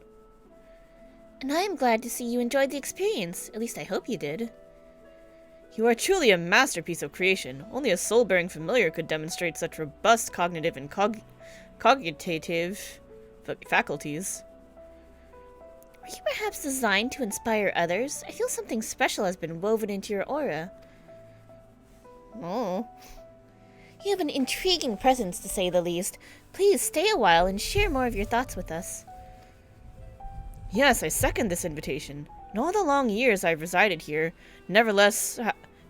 And I am glad to see you enjoyed the experience. At least I hope you did. You are truly a masterpiece of creation. Only a soul-bearing familiar could demonstrate such robust cognitive and cogitative faculties. Were you perhaps designed to inspire others? I feel something special has been woven into your aura. Oh. You have an intriguing presence, to say the least. Please stay a while and share more of your thoughts with us. Yes, I second this invitation. In all the long years I've resided here, never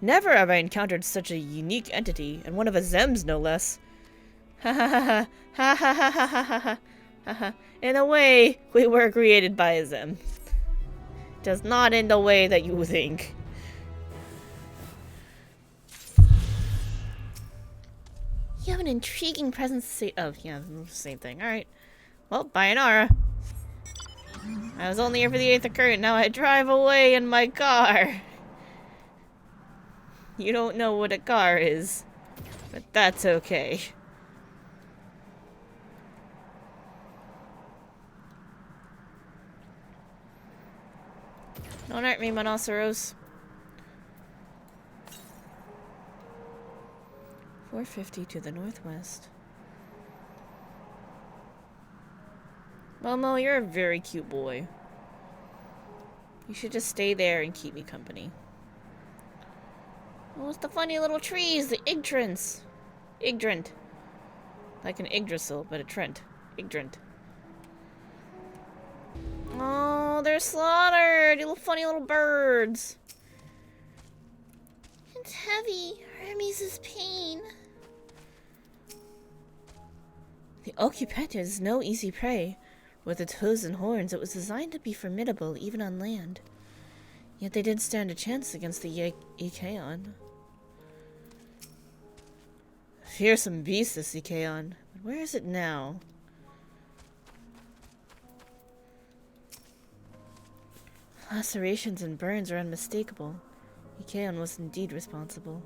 have I encountered such a unique entity, and one of a Zems no less. Ha ha ha ha ha ha ha ha ha ha ha ha. In a way, we were created by a Zem. Just not in the way that you think. You have an intriguing presence to say. Oh, yeah, same thing. Alright. Well, sayonara. I was only here for the 8th occurrence, now I drive away in my car. You don't know what a car is, but that's okay. Don't hurt me, Monoceros. 450 to the northwest. Momo, you're a very cute boy. You should just stay there and keep me company. Oh, it's the funny little trees, the Igtrants. Igdrant. Like an Yggdrasil, but a Trent. Igdrant. Oh, they're slaughtered! You little funny little birds. It's heavy. Hermes' pain. The Occupant is no easy prey. With its hooves and horns, it was designed to be formidable even on land. Yet they didn't stand a chance against the Ikeon. Fearsome beast, this Ikeon. But where is it now? Lacerations and burns are unmistakable. Ikeon was indeed responsible.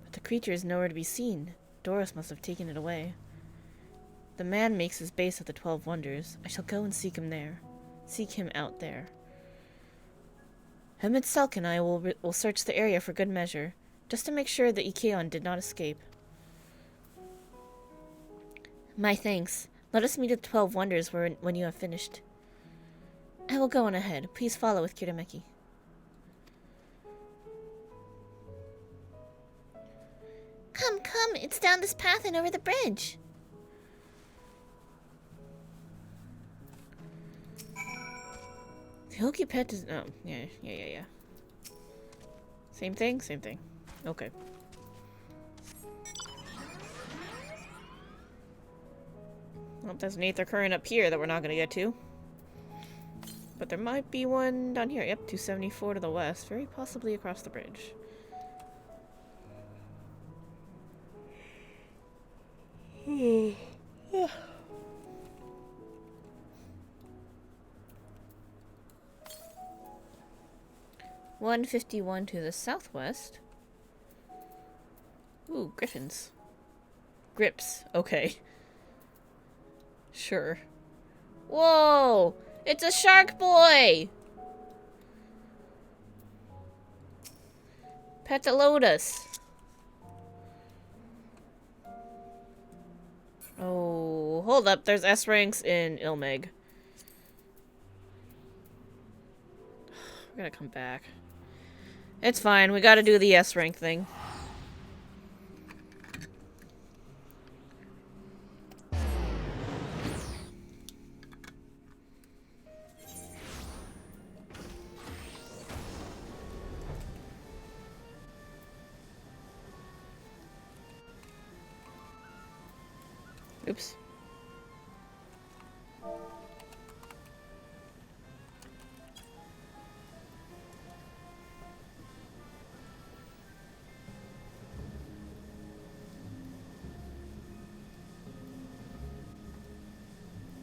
But the creature is nowhere to be seen. Doris must have taken it away. The man makes his base at the 12 Wonders. I shall go and seek him there. Seek him out there. Hemid Selk and I will search the area for good measure, just to make sure that Ikeon did not escape. My thanks. Let us meet at the 12 Wonders when you have finished. I will go on ahead. Please follow with Kirameki. Come, come. It's down this path and over the bridge. The Occupant is... Oh, yeah. Same thing? Same thing. Okay. Well, there's an Aether Current up here that we're not going to get to. But there might be one down here. Yep, 274 to the west. Very possibly across the bridge. Yeah. 151 to the southwest. Ooh, griffins. Grips. Okay. Sure. Whoa! It's a shark boy! Petalotus. Oh, hold up. There's S ranks in Ilmeg. We're gonna come back. It's fine. We gotta do the S rank thing. Oops.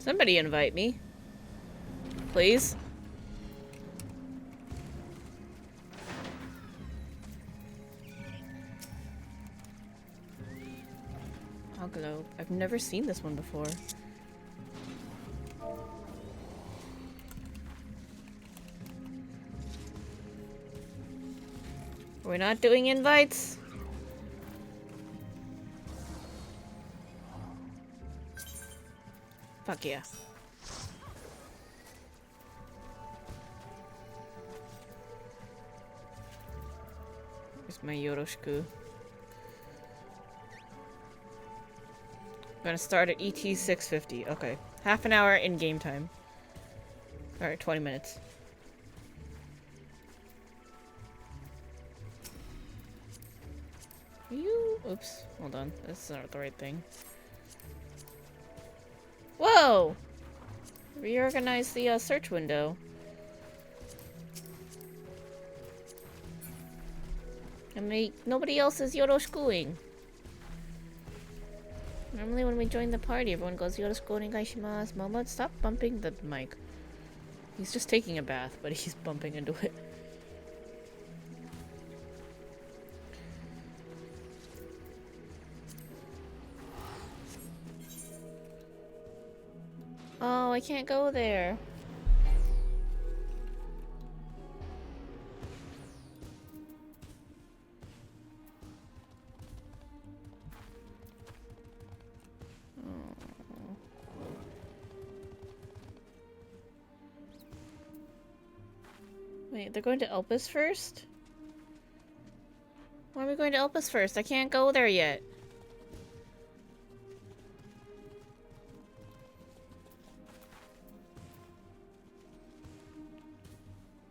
Somebody invite me. Please. I'll go. I've never seen this one before. We're not doing invites? Fuck yeah. Here's my Yoroshiku. I'm gonna start at ET 6:50. Okay. Half an hour in game time. Alright, 20 minutes. Oops. Hold on. That's not the right thing. Whoa! Reorganize the search window. And nobody else is Yoroshiku-ing. Normally when we join the party, everyone goes Yoroshiku onegaishimasu. Momo, stop bumping the mic. He's just taking a bath, but he's bumping into it. Oh, I can't go there. Wait, they're going to Elpis first? Why are we going to Elpis first? I can't go there yet.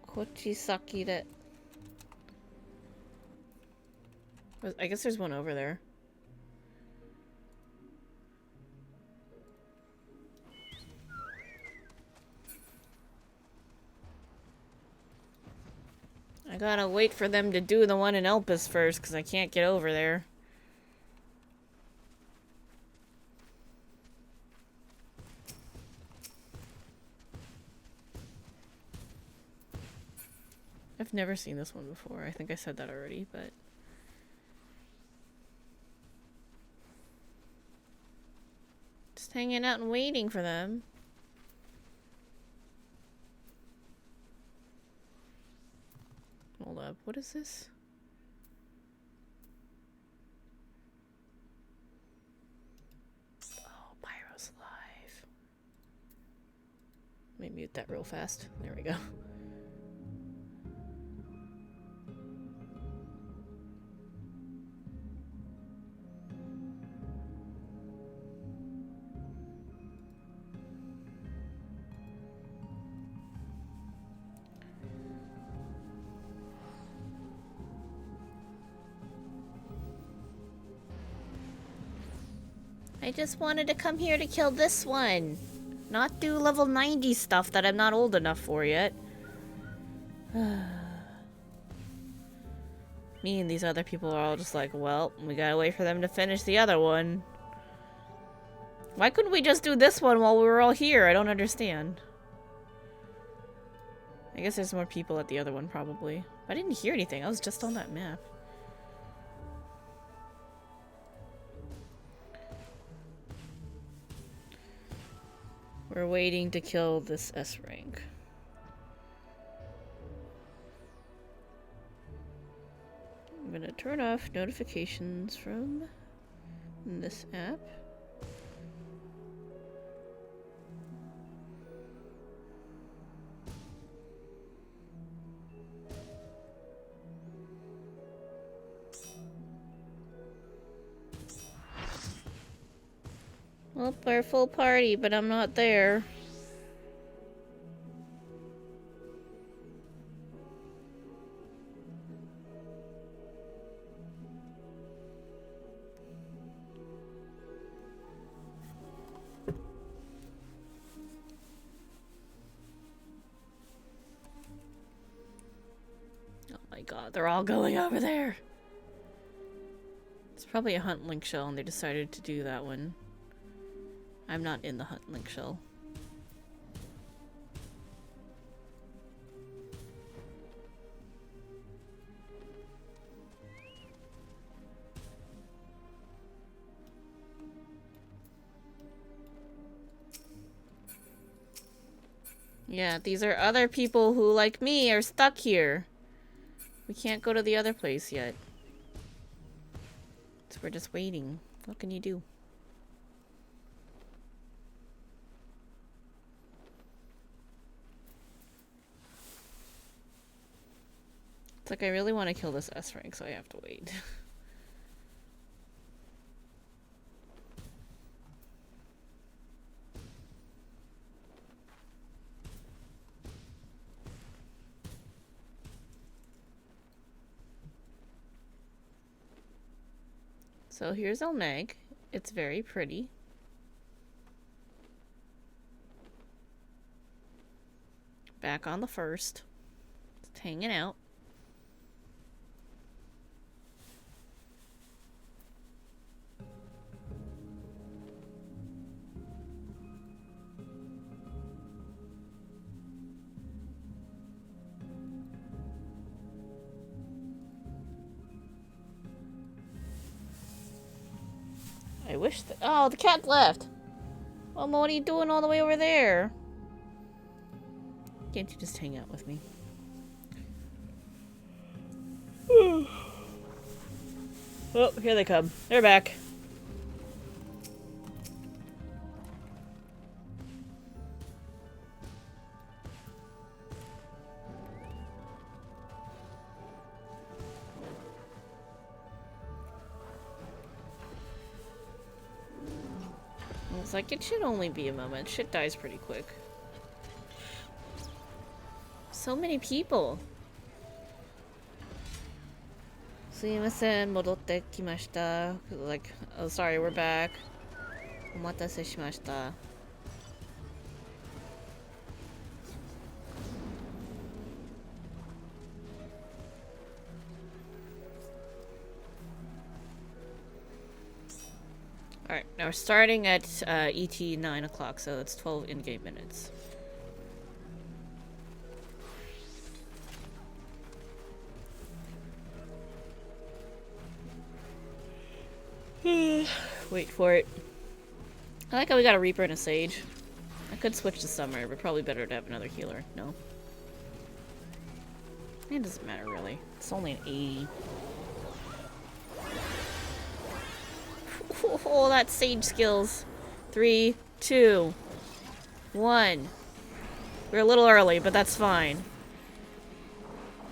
Kochisaki that... I guess there's one over there. I gotta wait for them to do the one in Elpis first, because I can't get over there. I've never seen this one before. I think I said that already, but... just hanging out and waiting for them. Hold up, what is this? Oh, Pyro's live. Let me mute that real fast. There we go. I just wanted to come here to kill this one. Not do level 90 stuff that I'm not old enough for yet. Me and these other people are all just like, well, we gotta wait for them to finish the other one. Why couldn't we just do this one while we were all here? I don't understand. I guess there's more people at the other one, probably. I didn't hear anything. I was just on that map. We're waiting to kill this S rank. I'm gonna turn off notifications from this app. Well, we're full party, but I'm not there. Oh my god, they're all going over there. It's probably a hunt link shell and they decided to do that one. I'm not in the hunt link shell. Yeah, these are other people who, like me, are stuck here. We can't go to the other place yet. So we're just waiting. What can you do? It's like I really want to kill this S rank, so I have to wait. So here's Elmeg. It's very pretty. Back on the first. Just hanging out. I wish that— oh, the cat left! Well, what are you doing all the way over there? Can't you just hang out with me? Oh, here they come. They're back. It's like, it should only be a moment. Shit dies pretty quick. So many people. すいません、戻ってきました。Like, oh, sorry, we're back. お待たせしました。Alright, now we're starting at ET 9 o'clock, so it's 12 in-game minutes. Wait for it. I like how we got a Reaper and a Sage. I could switch to Summer, but probably better to have another healer. No? It doesn't matter, really. It's only an 80. Oh, that Sage skills. 3, 2, 1. We're a little early, but that's fine.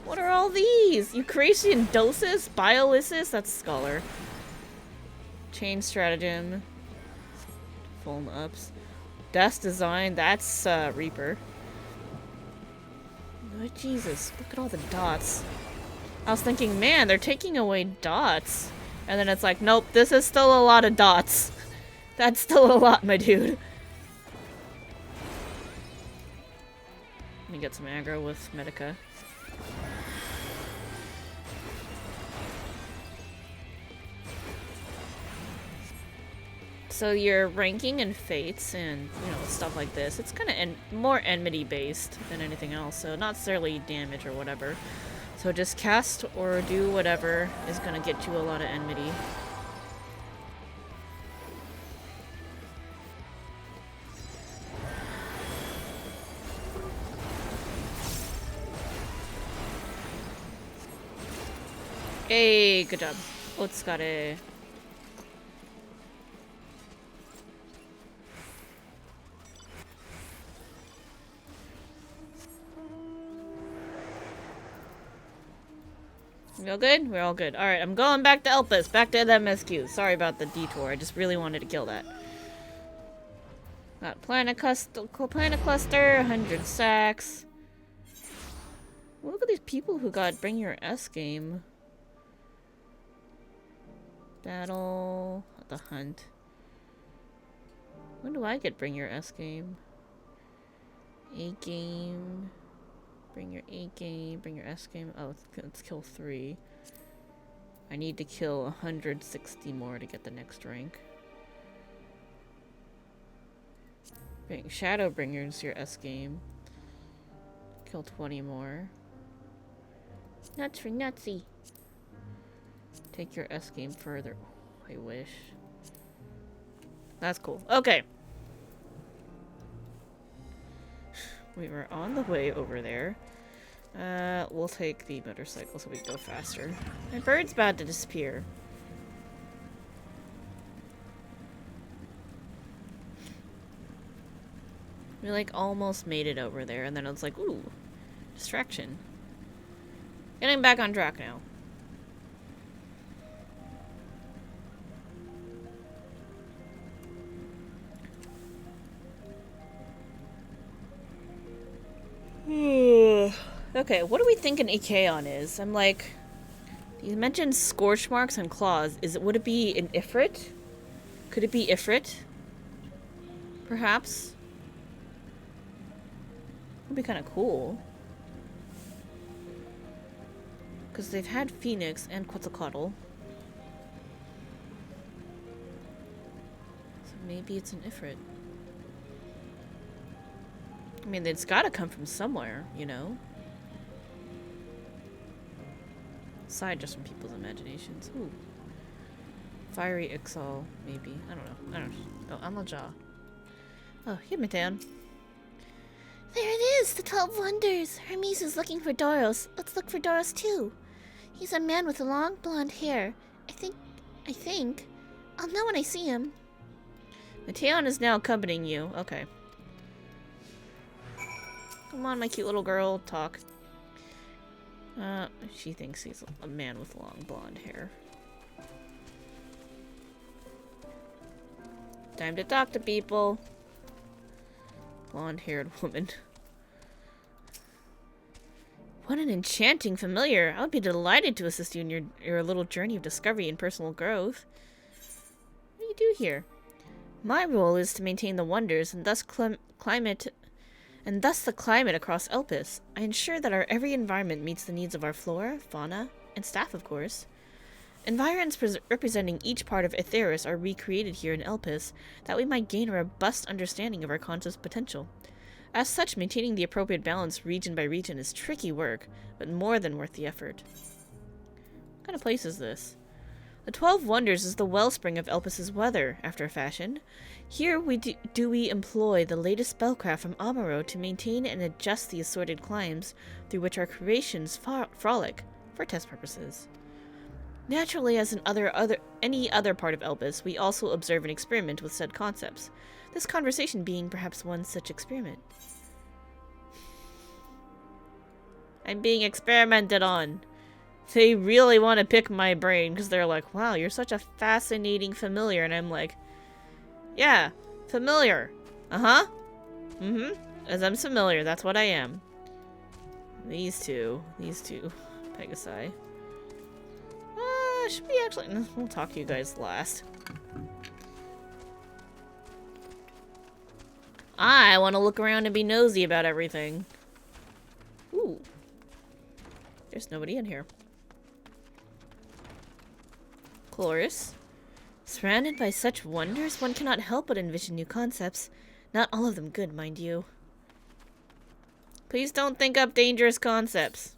What are all these? Eucratian Doses? Biolysis? That's Scholar. Chain Stratagem. Foam Ups. Death Design? That's Reaper. Oh, Jesus. Look at all the dots. I was thinking, man, they're taking away dots. And then it's like, nope, this is still a lot of dots. That's still a lot, my dude. Let me get some aggro with Medica. So your ranking and fates and, you know, stuff like this, it's kind of more enmity based than anything else, so not necessarily damage or whatever. So just cast or do whatever is gonna get you a lot of enmity. Hey, good job. Otsukare. We all good? We're all good. Alright, I'm going back to Elpis. Back to the MSQ. Sorry about the detour. I just really wanted to kill that. Got Planet Cluster, 100 sacks. Well, look at these people who got Bring Your S game. Battle. The Hunt. When do I get Bring Your S game? A game. Bring your A game, bring your S game. Oh, let's kill 3. I need to kill 160 more to get the next rank. Bring Shadowbringer's your S game. Kill 20 more. Nuts for nutsy. Take your S game further. I wish. That's cool. Okay. We were on the way over there. We'll take the motorcycle so we can go faster. My bird's about to disappear. We like almost made it over there, and then it's like, ooh, distraction. Getting back on track now. Okay, what do we think an Ikeon is? I'm like, you mentioned scorch marks and claws. Would it be an Ifrit? Could it be Ifrit? Perhaps? Would be kind of cool. Because they've had Phoenix and Quetzalcoatl. So maybe it's an Ifrit. I mean, it's gotta come from somewhere, you know? Aside just from people's imaginations. Ooh. Fiery Ixal, maybe. I don't know. Oh, Amalja. Oh, here, Matan. There it is, the 12 Wonders. Hermes is looking for Doros. Let's look for Doros too. He's a man with long blonde hair. I think. I'll know when I see him. Mateon is now accompanying you. Okay. Come on, my cute little girl. Talk. She thinks he's a man with long blonde hair. Time to talk to people. Blonde-haired woman. What an enchanting familiar. I would be delighted to assist you in your little journey of discovery and personal growth. What do you do here? My role is to maintain the wonders and thus the climate across Elpis. I ensure that our every environment meets the needs of our flora, fauna, and staff, of course. Environs representing each part of Aetheris are recreated here in Elpis, that we might gain a robust understanding of our concept's potential. As such, maintaining the appropriate balance region by region is tricky work, but more than worth the effort. What kind of place is this? The 12 Wonders is the wellspring of Elpis's weather, after a fashion. Here we employ the latest spellcraft from Amaro to maintain and adjust the assorted climes through which our creations frolic, for test purposes. Naturally, as in any other part of Elpis, we also observe and experiment with said concepts, this conversation being perhaps one such experiment. I'm being experimented on. They really want to pick my brain, because they're like, wow, you're such a fascinating familiar, and I'm like, yeah, familiar. Uh-huh. Mm-hmm. As I'm familiar, that's what I am. These two Pegasi. Should we actually... We'll talk to you guys last. I want to look around and be nosy about everything. Ooh. There's nobody in here. Chloris. Surrounded by such wonders, one cannot help but envision new concepts. Not all of them good, mind you. Please don't think up dangerous concepts.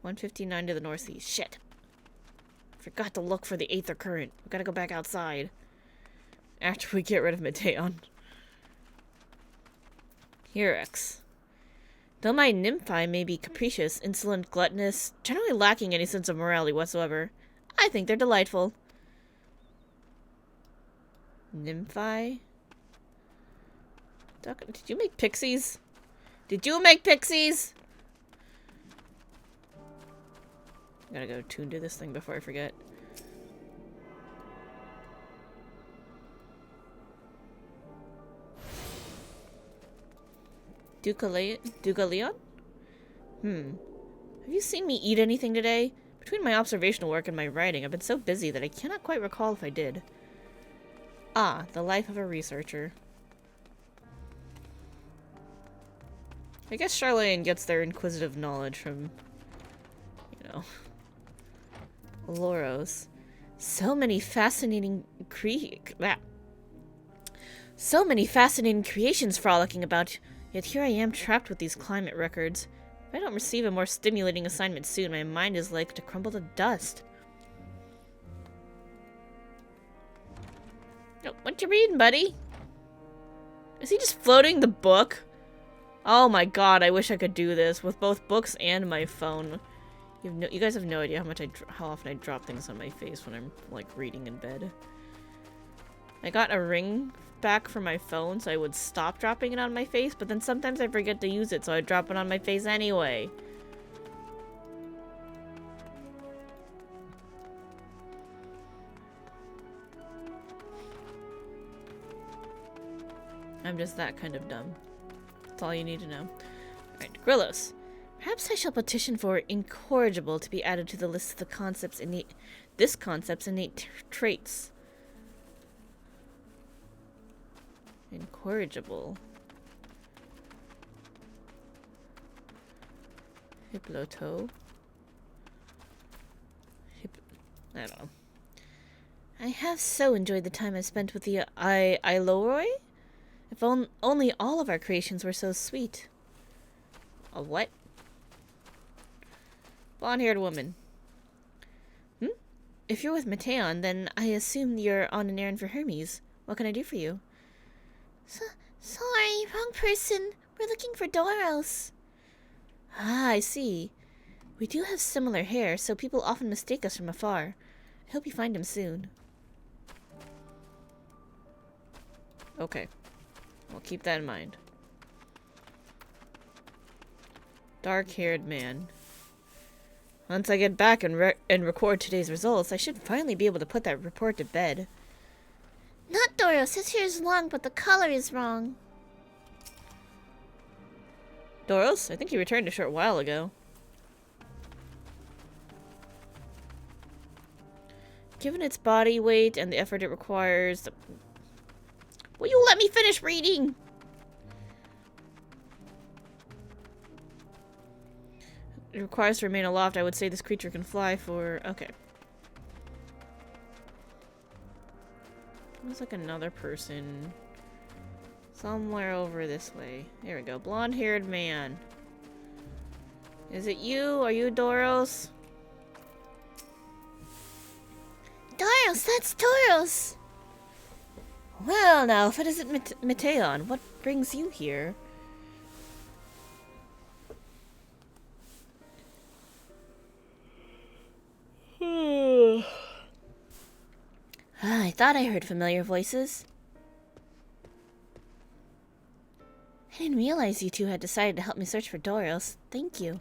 159 to the northeast. Shit. Forgot to look for the Aether Current. We gotta go back outside. After we get rid of Meteon. Hirex. Though my nymphi may be capricious, insolent, gluttonous, generally lacking any sense of morality whatsoever, I think they're delightful. Nymphi? Did you make pixies? Did you make pixies? I gotta go tune to this thing before I forget. Dugaleon? Have you seen me eat anything today? Between my observational work and my writing, I've been so busy that I cannot quite recall if I did. Ah, the life of a researcher. I guess Charlene gets their inquisitive knowledge from, you know, Loros. So many fascinating creations frolicking about, yet here I am trapped with these climate records. If I don't receive a more stimulating assignment soon, my mind is like to crumble to dust. Oh, what you reading, buddy? Is he just floating the book? Oh my god, I wish I could do this with both books and my phone. You guys have no idea how much how often I drop things on my face when I'm like reading in bed. I got a ring back from my phone, so I would stop dropping it on my face, but then sometimes I forget to use it, so I drop it on my face anyway. I'm just that kind of dumb. That's all you need to know. Alright, Grillos. Perhaps I shall petition for incorrigible to be added to the list of the concept's innate traits. Incorrigible. Hiploto. I don't know. I have so enjoyed the time I spent with the Iloroi. If only all of our creations were so sweet. A what? Blonde-haired woman. If you're with Mateon, then I assume you're on an errand for Hermes. What can I do for you? Sorry, wrong person. We're looking for Doros. Ah, I see. We do have similar hair, so people often mistake us from afar. I hope you find him soon. Okay. I'll keep that in mind. Dark-haired man. Once I get back and record today's results, I should finally be able to put that report to bed. Not Doros. His hair is long, but the color is wrong. Doros? I think he returned a short while ago. Given its body weight and the effort it requires... Will you let me finish reading? It requires to remain aloft. I would say this creature can fly for... Okay. There's like another person. Somewhere over this way. There we go. Blonde-haired man. Is it you? Are you Doros? Doros, that's Doros! Well, now, if it isn't Mateon, what brings you here? I thought I heard familiar voices. I didn't realize you two had decided to help me search for Doros. Thank you.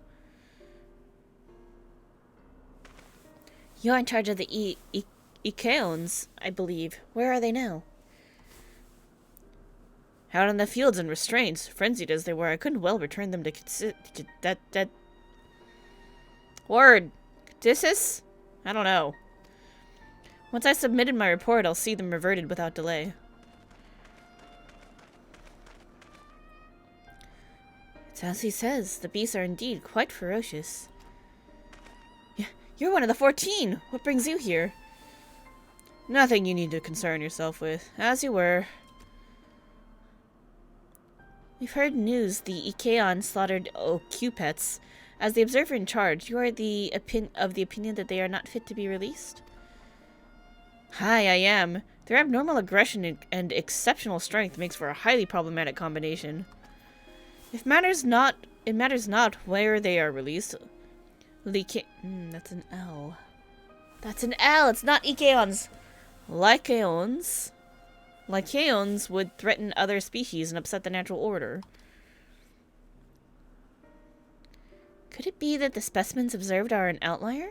You're in charge of the Ikeons, I believe. Where are they now? Out in the fields and restraints, frenzied as they were, I couldn't well return them to that word. Cadissus? I don't know. Once I submitted my report, I'll see them reverted without delay. It's as he says. The beasts are indeed quite ferocious. You're one of the 14! What brings you here? Nothing you need to concern yourself with. As you were. We've heard news the Ikeon slaughtered Cupets. As the observer in charge, you are of the opinion that they are not fit to be released? Hi, I am. Their abnormal aggression and exceptional strength makes for a highly problematic combination. It matters not where they are released. That's an L. That's an L! It's not Ikeons! Lycaons would threaten other species and upset the natural order. Could it be that the specimens observed are an outlier?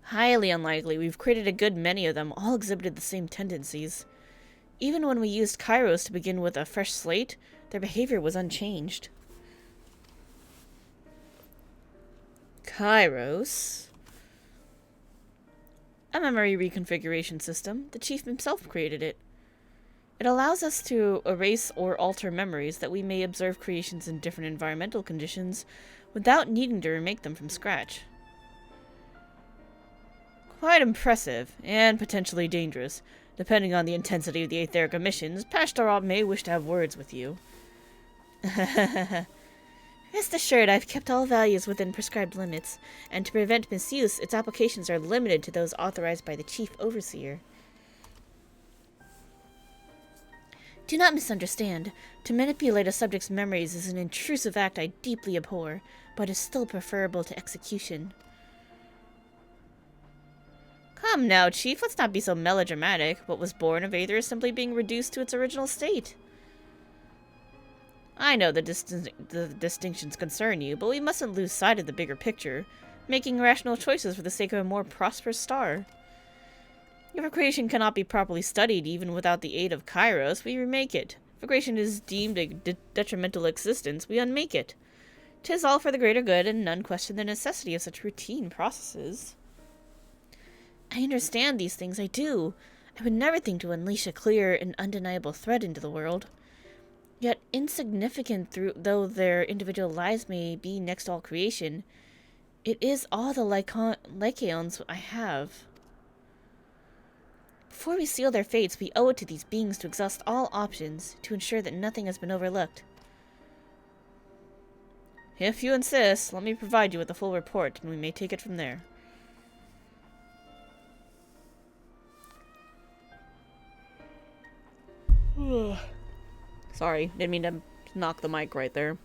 Highly unlikely. We've created a good many of them. All exhibited the same tendencies. Even when we used Kairos to begin with a fresh slate, their behavior was unchanged. Kairos? A memory reconfiguration system. The chief himself created it. It allows us to erase or alter memories that we may observe creations in different environmental conditions without needing to remake them from scratch. Quite impressive, and potentially dangerous. Depending on the intensity of the aetheric emissions, Pashtarot may wish to have words with you. Rest assured, I've kept all values within prescribed limits, and to prevent misuse, its applications are limited to those authorized by the Chief Overseer. Do not misunderstand. To manipulate a subject's memories is an intrusive act I deeply abhor, but is still preferable to execution. Come now, Chief, let's not be so melodramatic. What was born of Aether is simply being reduced to its original state. I know the distinctions concern you, but we mustn't lose sight of the bigger picture, making rational choices for the sake of a more prosperous star. If a creation cannot be properly studied even without the aid of Kairos, we remake it. If a creation is deemed a detrimental existence, we unmake it. 'Tis all for the greater good, and none question the necessity of such routine processes. I understand these things, I do. I would never think to unleash a clear and undeniable threat into the world. Yet, insignificant though their individual lives may be next to all creation, it is all the Lycaons I have. Before we seal their fates, we owe it to these beings to exhaust all options, to ensure that nothing has been overlooked. If you insist, let me provide you with a full report, and we may take it from there. Sorry, didn't mean to knock the mic right there.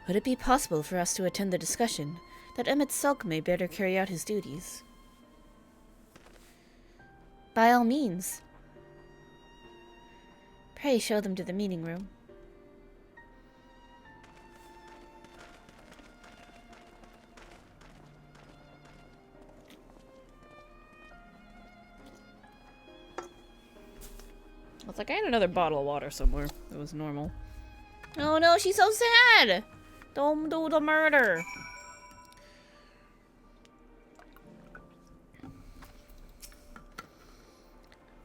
Would it be possible for us to attend the discussion, that Emmett Selk may better carry out his duties? By all means. Pray show them to the meeting room. It's like I had another bottle of water somewhere. It was normal. Oh no, she's so sad! Don't do the murder!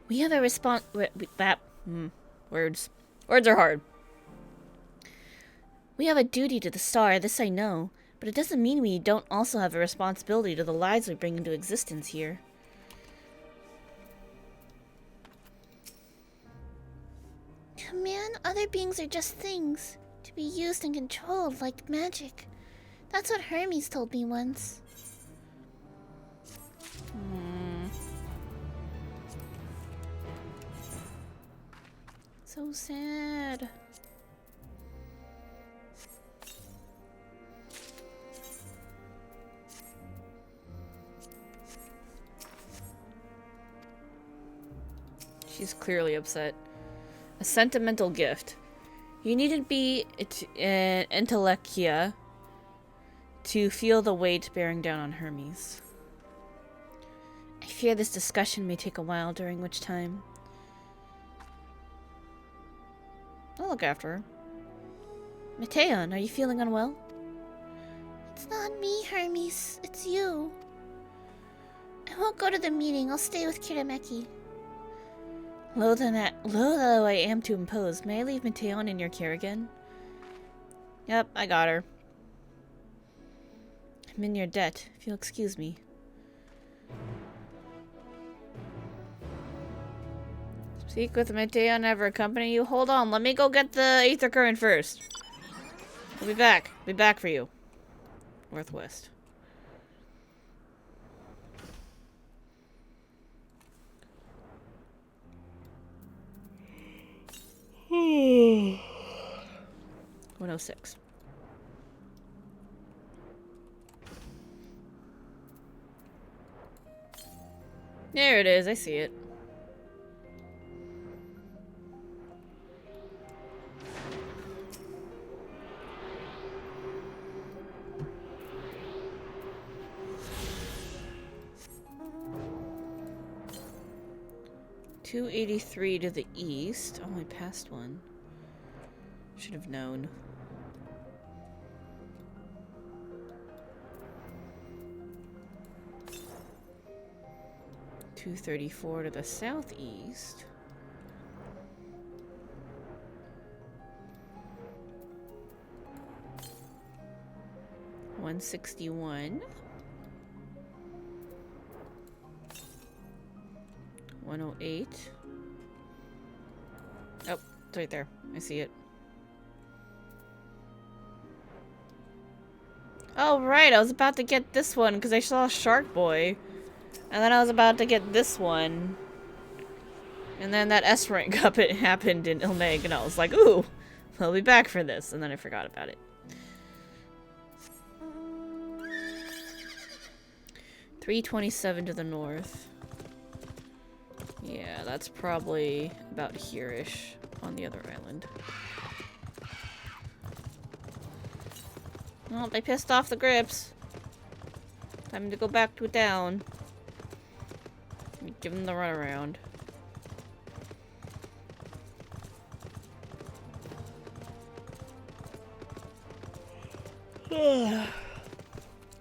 We have a response. Words. Words are hard. We have a duty to the star, this I know, but it doesn't mean we don't also have a responsibility to the lives we bring into existence here. Man, other beings are just things, to be used and controlled like magic. That's what Hermes told me once. So sad. She's clearly upset. A sentimental gift. You needn't be an intellectia to feel the weight bearing down on Hermes. I fear this discussion may take a while, during which time I'll look after her. Mateon, are you feeling unwell? It's not me, Hermes. It's you. I won't go to the meeting. I'll stay with Kirameki. Loath though I am to impose, may I leave Mateon in your care again? Yep, I got her. I'm in your debt, if you'll excuse me. Speak with Mateon, ever accompany you? Hold on, let me go get the Aether Current first. We'll be back. Be back for you. Northwest. Hmm. 106. There it is, I see it. $283 to the east. Oh, I passed one. Should have known. $234 to the southeast. $161. 108. Oh, it's right there. I see it. Oh, right. I was about to get this one because I saw Shark Boy. And then I was about to get this one. And then that S rank up it happened in Ilmeg, and I was like, ooh, I'll be back for this. And then I forgot about it. $327 to the north. Yeah, that's probably about here-ish on the other island. Well, they pissed off the grips. Time to go back to town. Give them the runaround.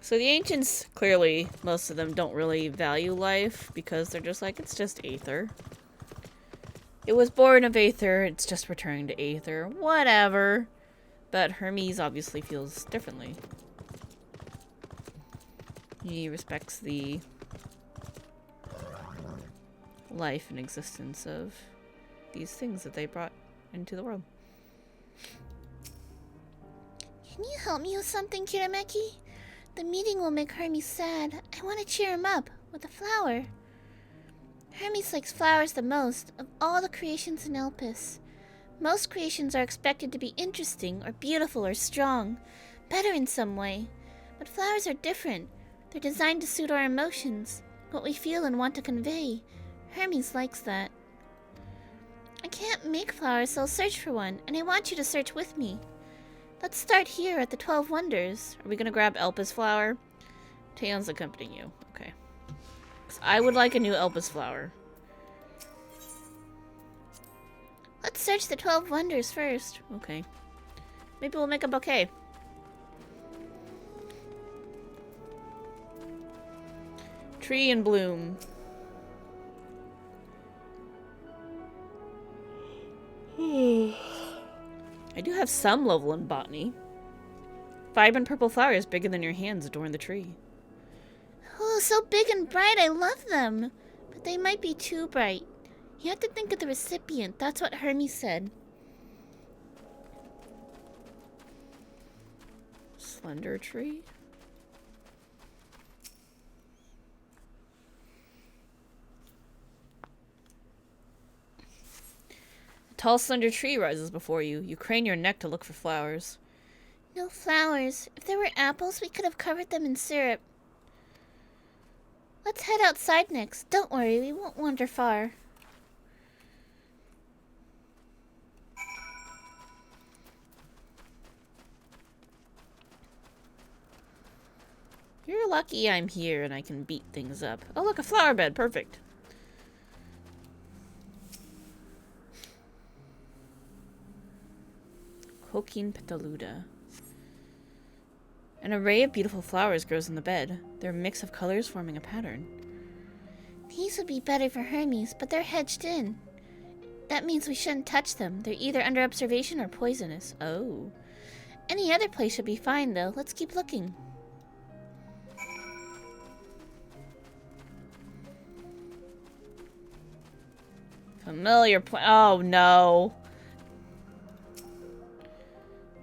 So the ancients, clearly, most of them don't really value life because they're just like, it's just Aether. It was born of Aether, it's just returning to Aether. Whatever. But Hermes obviously feels differently. He respects the life and existence of these things that they brought into the world. Can you help me with something, Kirameki? The meeting will make Hermes sad. I want to cheer him up with a flower. Hermes likes flowers the most of all the creations in Elpis. Most creations are expected to be interesting or beautiful or strong, better in some way. But flowers are different. They're designed to suit our emotions, what we feel and want to convey. Hermes likes that. I can't make flowers, so I'll search for one, and I want you to search with me. Let's start here at the 12 Wonders. Are we gonna grab Elpis flower? Taeyeon's accompanying you. Okay. 'Cause I would like a new Elpis flower. Let's search the 12 Wonders first. Okay. Maybe we'll make a bouquet. Tree in bloom. I do have some level in botany. Vibrant purple flowers bigger than your hands adorn the tree. Oh, so big and bright. I love them. But they might be too bright. You have to think of the recipient. That's what Hermes said. Slender Tree? A tall, slender tree rises before you. You crane your neck to look for flowers. No flowers. If there were apples, we could have covered them in syrup. Let's head outside next. Don't worry, we won't wander far. You're lucky I'm here and I can beat things up. Oh, look, a flower bed. Perfect. Coquine petaluda. An array of beautiful flowers grows in the bed. They're a mix of colors forming a pattern. These would be better for Hermes, but they're hedged in. That means we shouldn't touch them. They're either under observation or poisonous. Oh. Any other place should be fine, though. Let's keep looking. Familiar plant. Oh, no.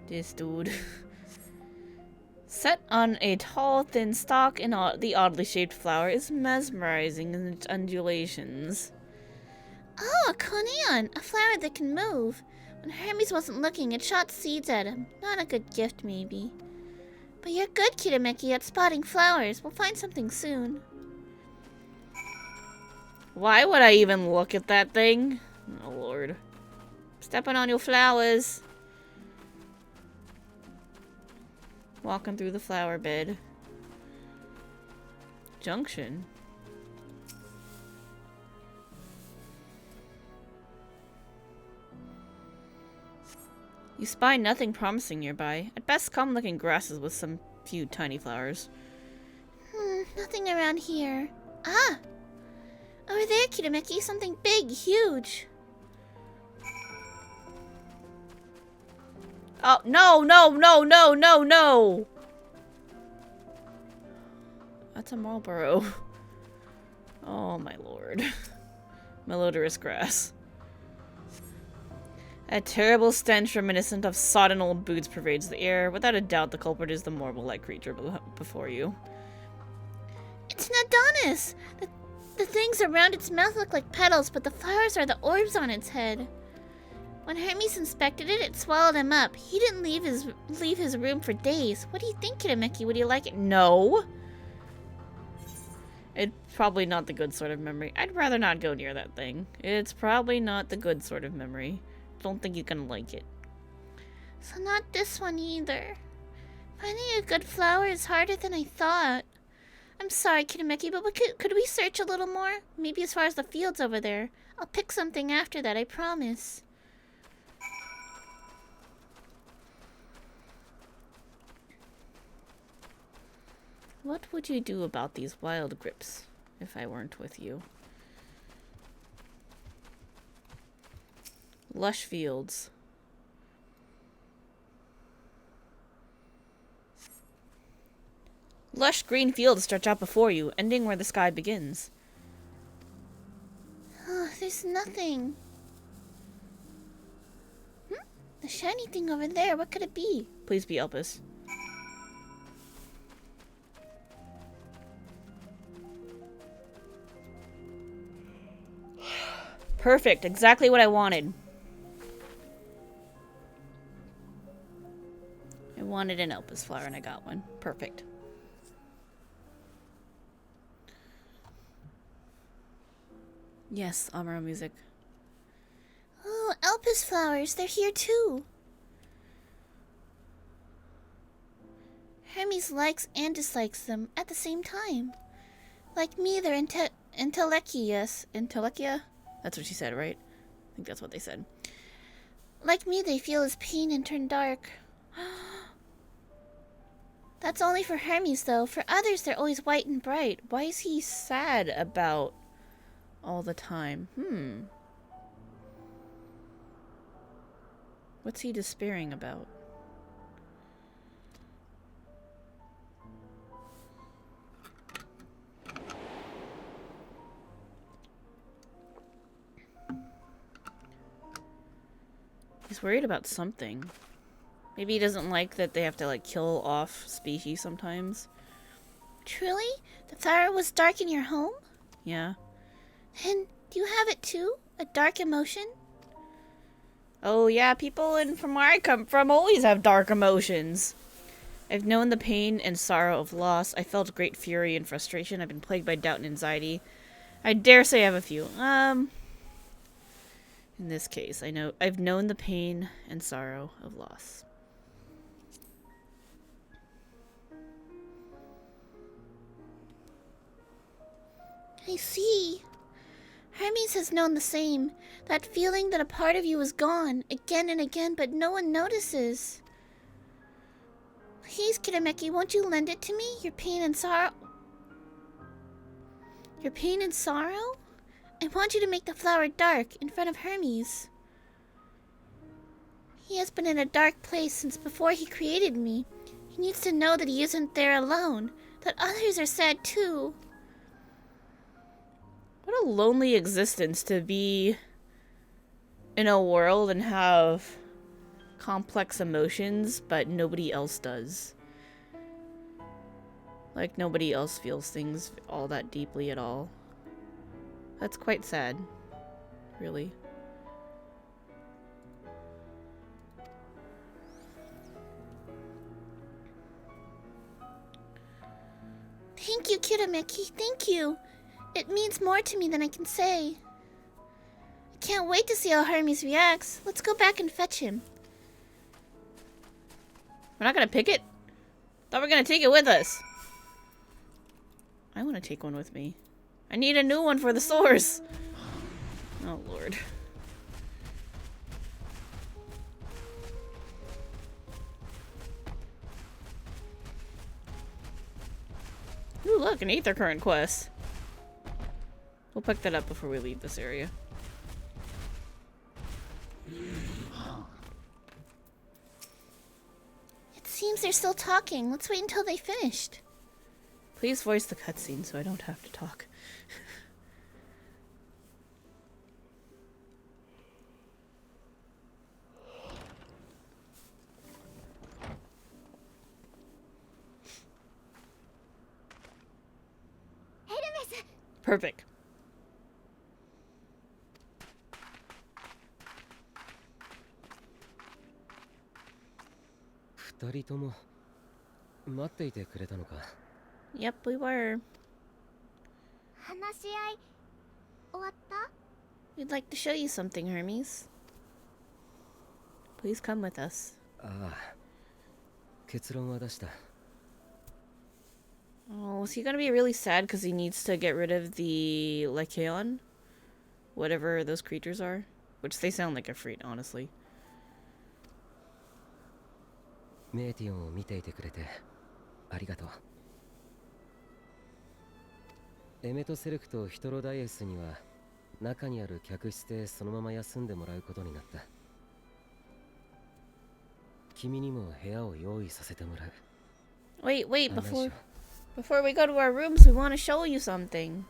This dude. Set on a tall, thin stalk, and the oddly shaped flower is mesmerizing in its undulations. Oh, a coneon! A flower that can move. When Hermes wasn't looking, it shot seeds at him. Not a good gift, maybe. But you're good, Kirameki, at spotting flowers. We'll find something soon. Why would I even look at that thing? Oh, Lord. Stepping on your flowers. Walking through the flower bed. Junction. You spy nothing promising nearby. At best, common-looking grasses with some few tiny flowers. Nothing around here. Ah! Over there, Kirameki, something big, huge. Oh, no, no, no, no, no, no! That's a Marlboro. Oh, my lord. Malodorous grass. A terrible stench reminiscent of sodden old boots pervades the air. Without a doubt, the culprit is the marble-like creature before you. It's an Adonis! The things around its mouth look like petals, but the flowers are the orbs on its head. When Hermes inspected it, it swallowed him up. He didn't leave his room for days. What do you think, Kitameki? Would you like it? No. It's probably not the good sort of memory. I'd rather not go near that thing. It's probably not the good sort of memory. Don't think you're gonna like it. So not this one either. Finding a good flower is harder than I thought. I'm sorry, Kitameki, but could we search a little more? Maybe as far as the fields over there. I'll pick something after that, I promise. What would you do about these wild grips if I weren't with you? Lush fields. Lush green fields stretch out before you, ending where the sky begins. Oh, there's nothing. The shiny thing over there, what could it be? Please be Elpis. Perfect, exactly what I wanted. I wanted an Elpis flower and I got one. Perfect. Yes, Amuro music. Oh, Elpis flowers, they're here too. Hermes likes and dislikes them at the same time. Like me, they're intelleckious. Intellectia? That's what she said, right? I think that's what they said. Like me, they feel his pain and turn dark. That's only for Hermes, though. For others, they're always white and bright. Why is he sad about all the time? What's he despairing about? He's worried about something. Maybe he doesn't like that they have to, like, kill off species sometimes. Truly? The flower was dark in your home? Yeah. And do you have it too? A dark emotion? Oh yeah, people from where I come from always have dark emotions. I've known the pain and sorrow of loss. I felt great fury and frustration. I've been plagued by doubt and anxiety. I dare say I have a few. In this case, I've known the pain and sorrow of loss. I see. Hermes has known the same. That feeling that a part of you is gone, again and again, but no one notices. Please, Kitameki, won't you lend it to me? Your pain and sorrow? Your pain and sorrow? I want you to make the flower dark in front of Hermes. He has been in a dark place since before he created me. He needs to know that he isn't there alone, that others are sad too. What a lonely existence to be in a world and have complex emotions, but nobody else does. Like, nobody else feels things all that deeply at all. That's quite sad. Really. Thank you, Kitameki. Thank you. It means more to me than I can say. I can't wait to see how Hermes reacts. Let's go back and fetch him. We're not gonna pick it? Thought we were gonna take it with us. I want to take one with me. I need a new one for the source. Oh, Lord. Ooh, look, an Aether Current quest. We'll pick that up before we leave this area. It seems they're still talking. Let's wait until they finished. Please voice the cutscene so I don't have to talk. Perfect. 二人とも待っていてくれたのか。 Yep, we were. 話し合い終わった？ We'd like to show you something, Hermes. Please come with us. ああ、結論は出した。 Oh, is he gonna be really sad because he needs to get rid of the Lycaon? Whatever those creatures are. Which they sound like a freak, honestly. メーティオンを見ていてくれてありがとう。エメトセルクとヒトロダイエスには中にある客室でそのまま休んでもらうことになった。君にも部屋を用意させてもらう。 Wait, 案内しよう。 before we go to our rooms, we want to show you something.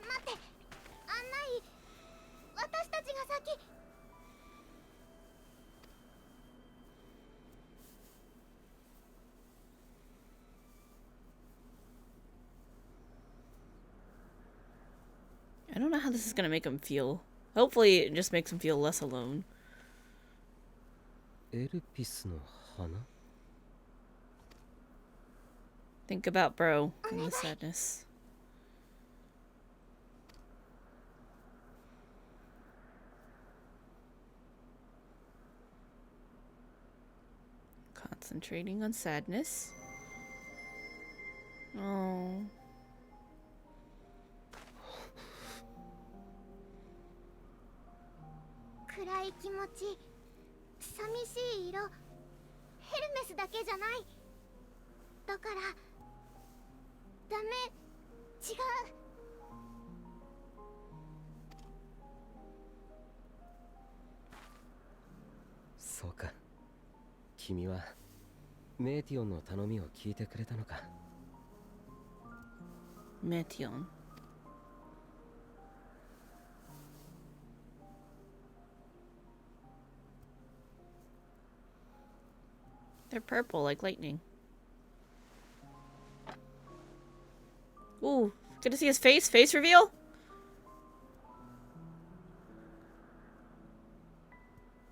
待って、案内。私たちが先。I don't know how this is gonna make him feel. Hopefully it just makes him feel less alone. エルピスの花？ Think about bro and the sadness. Concentrating on sadness. Oh. 暗い気持ち、寂しい色、ヘルメスだけじゃない。だからダメ、違う。そうか。君はメーティオンの頼みを聞いてくれたのか。 Metion. They're purple like lightning. Ooh, good to see his face. Face reveal?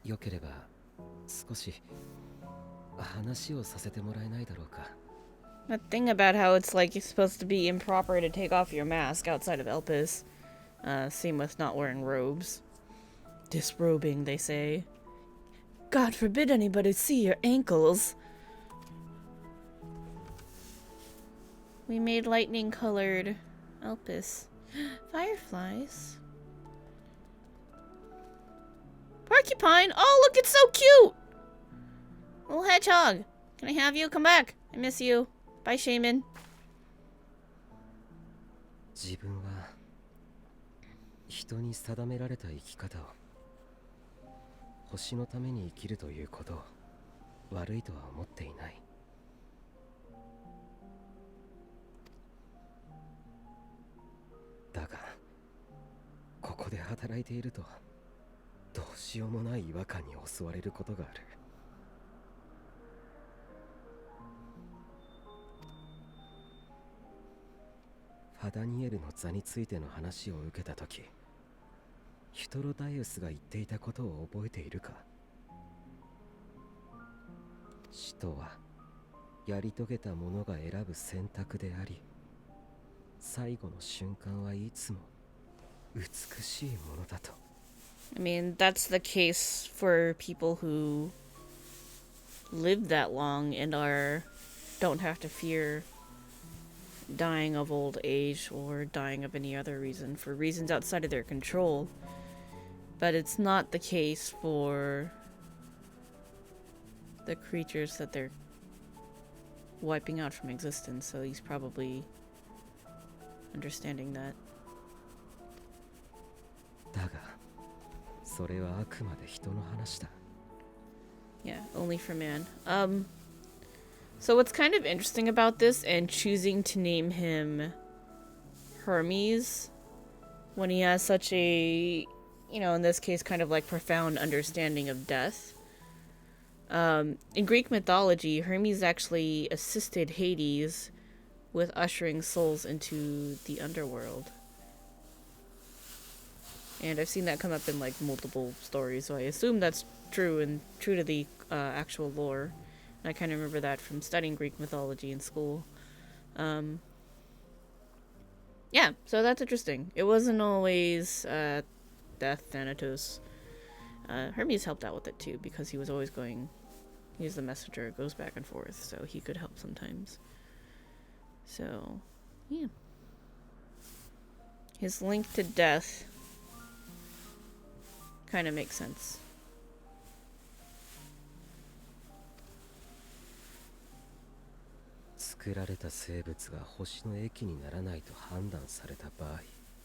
よければ少し話をさせてもらえないだろうか。 That thing about how it's like you're supposed to be improper to take off your mask outside of Elpis. Same with not wearing robes. Disrobing, they say. God forbid anybody see your ankles. We made lightning colored Elpis. Fireflies. Porcupine! Oh, look, it's so cute! Little hedgehog. Can I have you? Come back. I miss you. Bye, Shaman. 自分は人に定められた生き方を、星のために生きるということを悪いとは思っていない。だがここで働いているとどうしようもない違和感に襲われることがある。ファダニエルの座についての話を受けたとき、ヒトロダイウスが言っていたことを覚えているか。死とはやり遂げた者が選ぶ選択であり、最後の瞬間はいつも美しいものだと。 I mean, that's the case for people who live that long and don't have to fear dying of old age or dying of any other reason, for reasons outside of their control. But it's not the case for the creatures that they're wiping out from existence, so he's probably understanding that. だがそれはあくまで人の話だ。 Yeah, only for man. So what's kind of interesting about this and choosing to name him Hermes when he has such a, you know, in this case, kind of like profound understanding of death. In Greek mythology, Hermes actually assisted Hades with ushering souls into the underworld. And I've seen that come up in like multiple stories, so I assume that's true to the actual lore. And I kind of remember that from studying Greek mythology in school. Yeah, so that's interesting. It wasn't always Death, Thanatos. Hermes helped out with it too, because he was always going... He's the messenger, it goes back and forth, so he could help sometimes. So, yeah. His link to death kind of makes sense.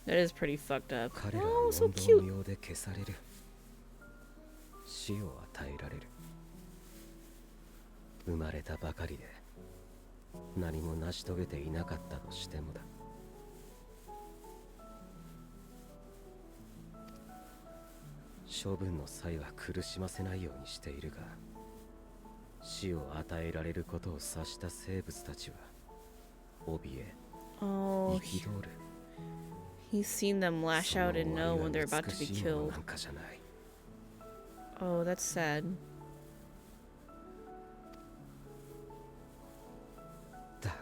That is pretty fucked up. Oh, so cute. 生まれたばかりで何も成し遂げていなかったとしてもだ。処分の際は苦しませないようにしているが、死を与えられることを察した生物たちは怯え、憤る。 He's seen them lash out and know when they're about to be killed. Oh, that's sad. だが、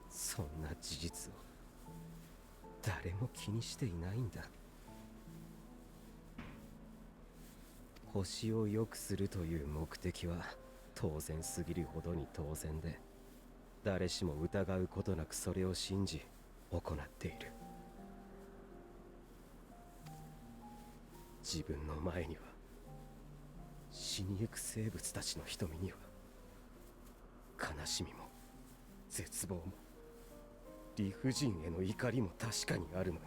そんな事実を誰も気にしていないんだ。星を良くするという目的は当然すぎるほどに当然で、誰しも疑うことなくそれを信じ行っている。自分の前には死にゆく生物たちの瞳には悲しみも絶望も理不尽への怒りも確かにあるのに、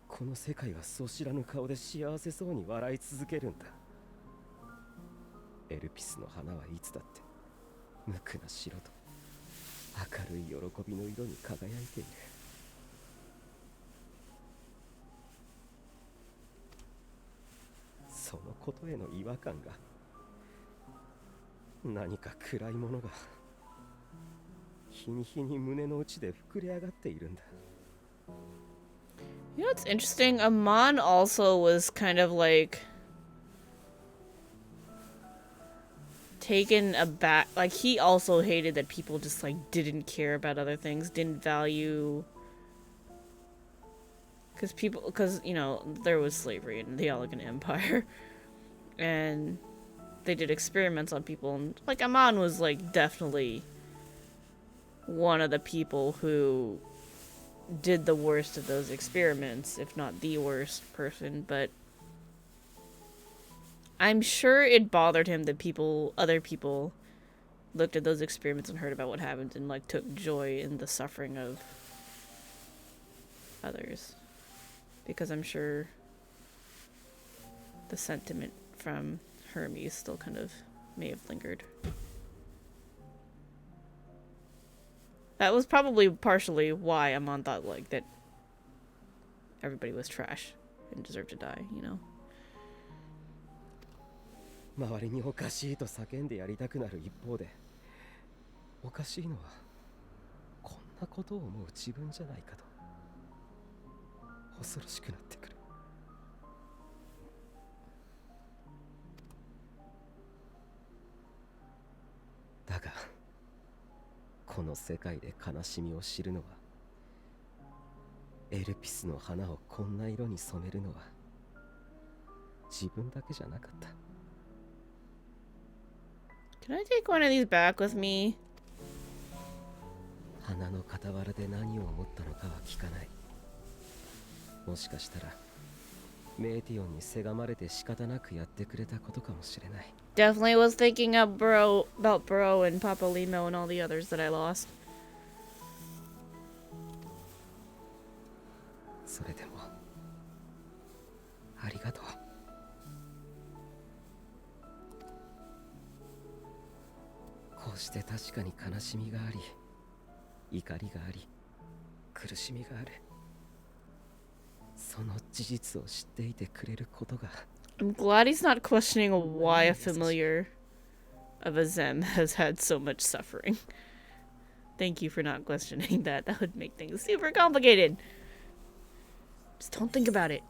この世界はそしらぬ顔で幸せそうに笑い続けるんだ。エルピスの花はいつだって無垢な白と明るい喜びの色に輝いている。そのことへの違和感が、何か暗いものが日に日に胸の内で膨れ上がっているんだ。 You know what's interesting? Amon also was kind of like taken aback. Like, he also hated that people just like didn't care about other things, didn't value. Because, you know, there was slavery in the Elegant Empire. And they did experiments on people. And, like, Amon was, like, definitely one of the people who did the worst of those experiments, if not the worst person. But I'm sure it bothered him that other people looked at those experiments and heard about what happened and, like, took joy in the suffering of others. Because I'm sure the sentiment from Hermes still kind of may have lingered. That was probably partially why Amon thought, like, that everybody was trash and deserved to die, you know? 周りにおかしいと叫んでやりたくなる一方で、おかしいのはこんなことを思う自分じゃないかと恐ろしくなってくる。だが、この世界で悲しみを知るのは、エルピスの花をこんな色に染めるのは自分だけじゃなかった。 Can I take one of these back with me? 花の傍らで何を思ったのかは聞かない。もしかしたらメーティオンにせがまれて仕方なくやってくれたことかもしれない。 Definitely was thinking about Bro and Papa Limo and all the others that I lost. それでもありがとう。こうして確かに悲しみがあり、怒りがあり、苦しみがある。その事実を知っていてくれることが。 I'm glad he's not questioning why a familiar of a Zem has had so much suffering. Thank you for not questioning that. That would make things super complicated. Just don't think about it.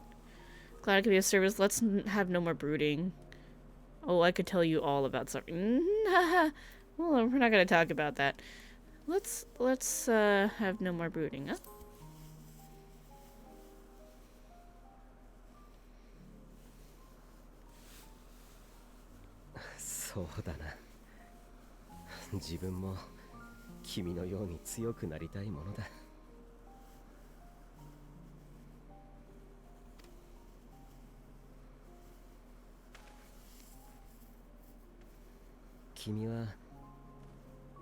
Glad I could be of service. Let's have no more brooding. Oh, I could tell you all about something. Well, we're not gonna talk about that. Let's have no more brooding, huh? そうだな。自分も君のように強くなりたいものだ。君は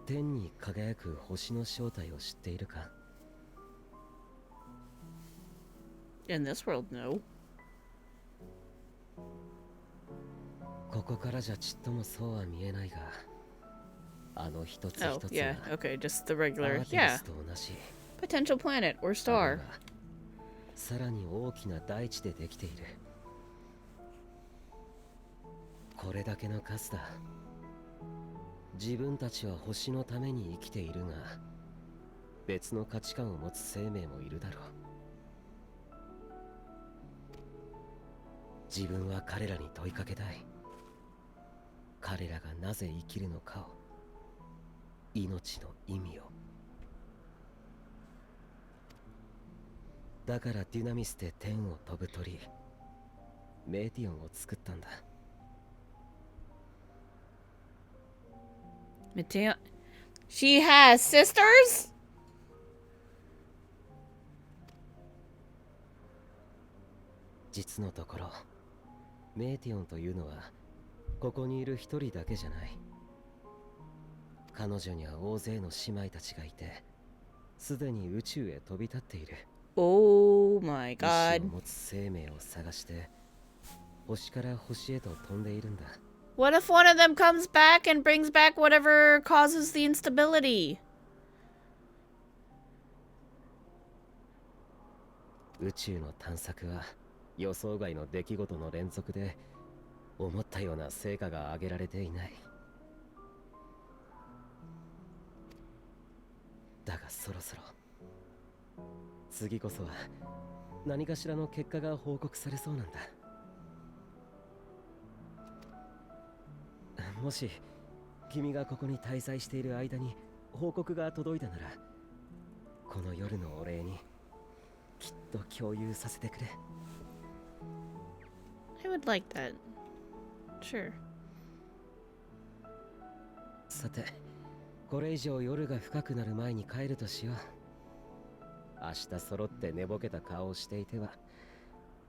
天に輝く星の正体を知っているか？ In this world, no. ここからじゃちっともそうは見えないが、あの一つ Oh, 一つ yeah. が Okay, just the ア regular. ーテミ Yeah. スと同じ。 Potential planet or あ star. るいはさらに大きな大地でできている。これだけの数だ。自分たちは星のために生きているが、別の価値観を持つ生命もいるだろう。自分は彼らに問いかけたい。彼らがなぜ生きるのかを、命の意味を。だからデュナミスで天を飛ぶ鳥、メーティオンを作ったんだ。Mateo. She has sisters? 実のところ、メーティオンというのはここにいる一人だけじゃない。彼女には大勢の姉妹たちがいて、すでに宇宙へ飛び立っている。 Oh my 意志 god. を持つ生命を探して星から星へと飛んでいるんだ。 What if one of them comes back and brings back whatever causes the instability? 宇宙の探索は予想外の出来事の連続で、思ったような成果が上げられていない。だがそろそろ次こそは何かしらの結果が報告されそうなんだ。もし君がここに滞在している間に報告が届いたなら、この夜のお礼にきっと共有させてくれ。 I would like that. Sure. さて、これ以上夜が深くなる前に帰るとしよう。明日揃って寝ぼけた顔をしていては、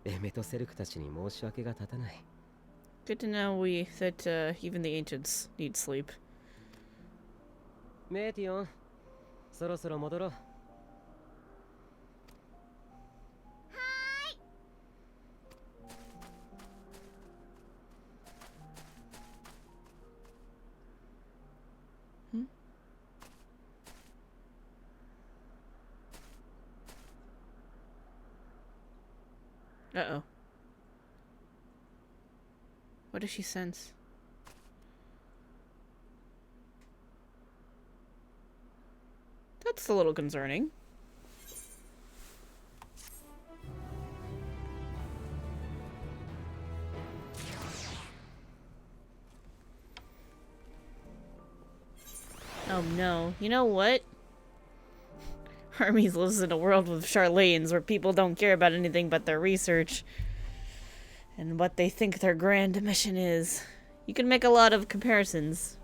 エメとセルクたちに申し訳が立たない。 Good to know that even the ancients need sleep. メーティオン、そろそろ戻ろう。Uh-oh. What does she sense? That's a little concerning. Oh no. You know what? Hermes lives in a world with Charlanes where people don't care about anything but their research and what they think their grand mission is. You can make a lot of comparisons.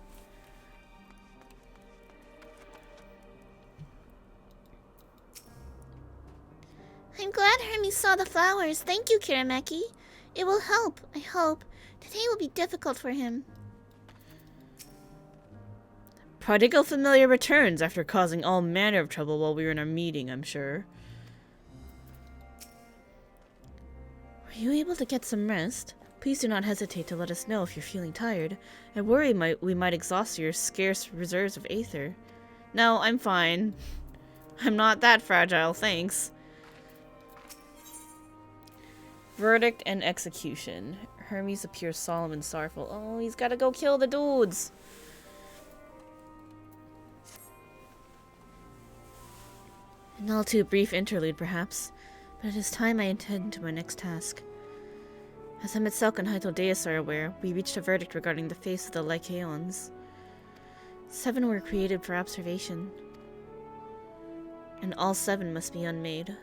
I'm glad Hermes saw the flowers. Thank you, Kirameki. It will help, I hope. Today will be difficult for him. Prodigal Familiar returns after causing all manner of trouble while we were in our meeting, I'm sure. Were you able to get some rest? Please do not hesitate to let us know if you're feeling tired. I worry we might exhaust your scarce reserves of aether. No, I'm fine. I'm not that fragile, thanks. Verdict and execution. Hermes appears solemn and sorrowful. Oh, he's gotta go kill the dudes. An all too brief interlude, perhaps. But it is time I attend to my next task. As Emetselk and Hytoldeus are aware, we reached a verdict regarding the face of the Lycaons. 7 were created for observation, and all 7 must be unmade.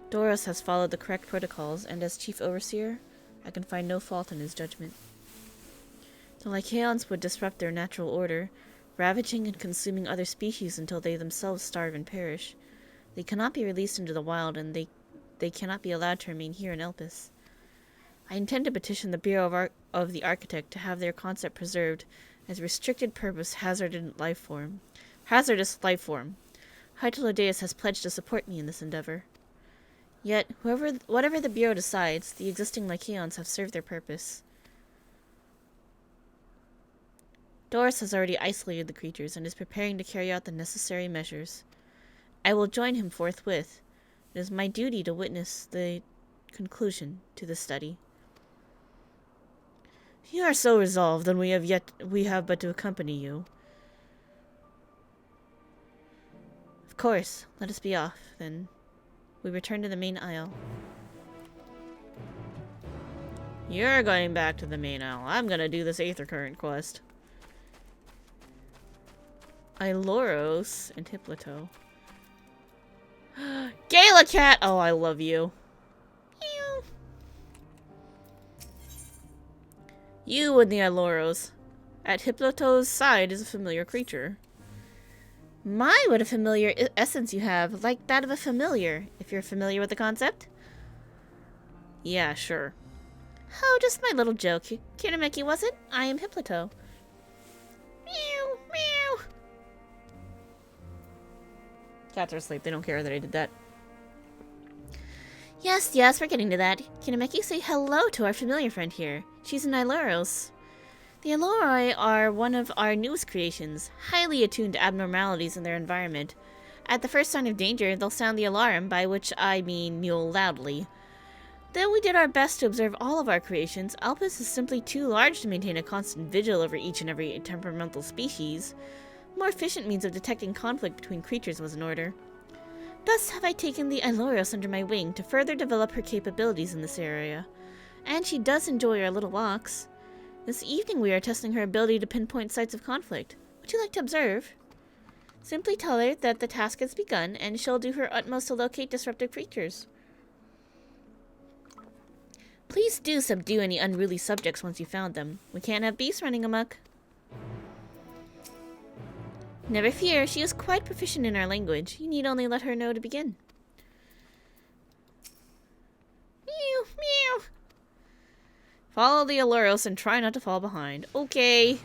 Doros has followed the correct protocols, and as Chief Overseer, I can find no fault in his judgment. The Lycaons would disrupt their natural order, ravaging and consuming other species until they themselves starve and perish. They cannot be released into the wild, and they cannot be allowed to remain here in Elpis. I intend to petition the Bureau of the Architect to have their concept preserved as restricted purpose hazardous life form. Hytolodeus has pledged to support me in this endeavor. Yet, whatever the Bureau decides, the existing Lycaons have served their purpose. Doris has already isolated the creatures and is preparing to carry out the necessary measures. I will join him forthwith. It is my duty to witness the conclusion to the study. You are so resolved, and we have but to accompany you. Of course, let us be off, then. We return to the main aisle. You're going back to the main aisle. I'm gonna do this Aether Current quest. Iloros and Hippolyto. Gala Cat! Oh, I love you. Ew. You and the Iloros. At Hippolyto's side is a familiar creature. My, what a familiar essence you have, like that of a familiar, if you're familiar with the concept. Yeah, sure. Oh, just my little joke. Kirameki, was it? I am Hippolyto. Meow, meow. Cats are asleep. They don't care that I did that. Yes, we're getting to that. Kirameki, say hello to our familiar friend here. She's an Iloros. The Iloroi are one of our newest creations, highly attuned to abnormalities in their environment. At the first sign of danger, they'll sound the alarm, by which I mean mewl loudly. Though we did our best to observe all of our creations, Elpis is simply too large to maintain a constant vigil over each and every temperamental species. A more efficient means of detecting conflict between creatures was in order. Thus have I taken the Iloros under my wing to further develop her capabilities in this area. And she does enjoy our little walks. This evening we are testing her ability to pinpoint sites of conflict. Would you like to observe? Simply tell her that the task has begun, and she'll do her utmost to locate disruptive creatures. Please do subdue any unruly subjects once you've found them. We can't have beasts running amok. Never fear, she is quite proficient in our language. You need only let her know to begin. Meow, meow. Follow the Iloros and try not to fall behind. Okay.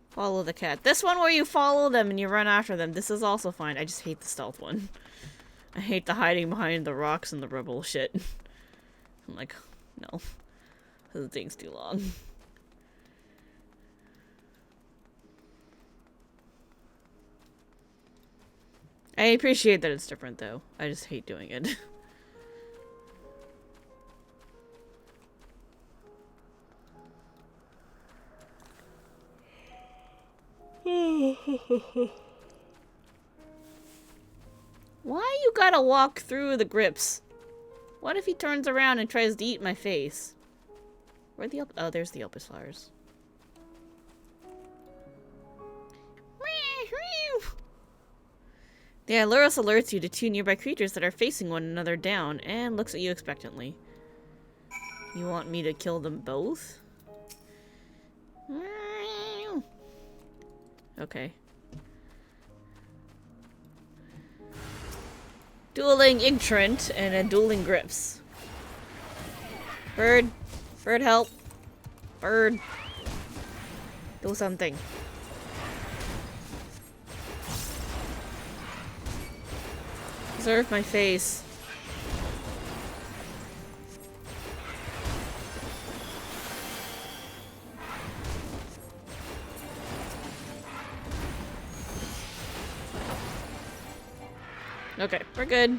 Follow the cat. This one where you follow them and you run after them. This is also fine. I just hate the stealth one. I hate the hiding behind the rocks and the rubble shit. I'm like, no. This thing's too long. I appreciate that it's different though. I just hate doing it. Why you gotta walk through the grips? What if he turns around and tries to eat my face? Where the oh, there's the Elpis flowers. The Iloros alerts you to 2 nearby creatures that are facing one another down and looks at you expectantly. You want me to kill them both? Okay. Dueling Ignorant and a dueling Grips. Bird. Bird, help. Bird. Do something. Preserve my face. Okay, we're good.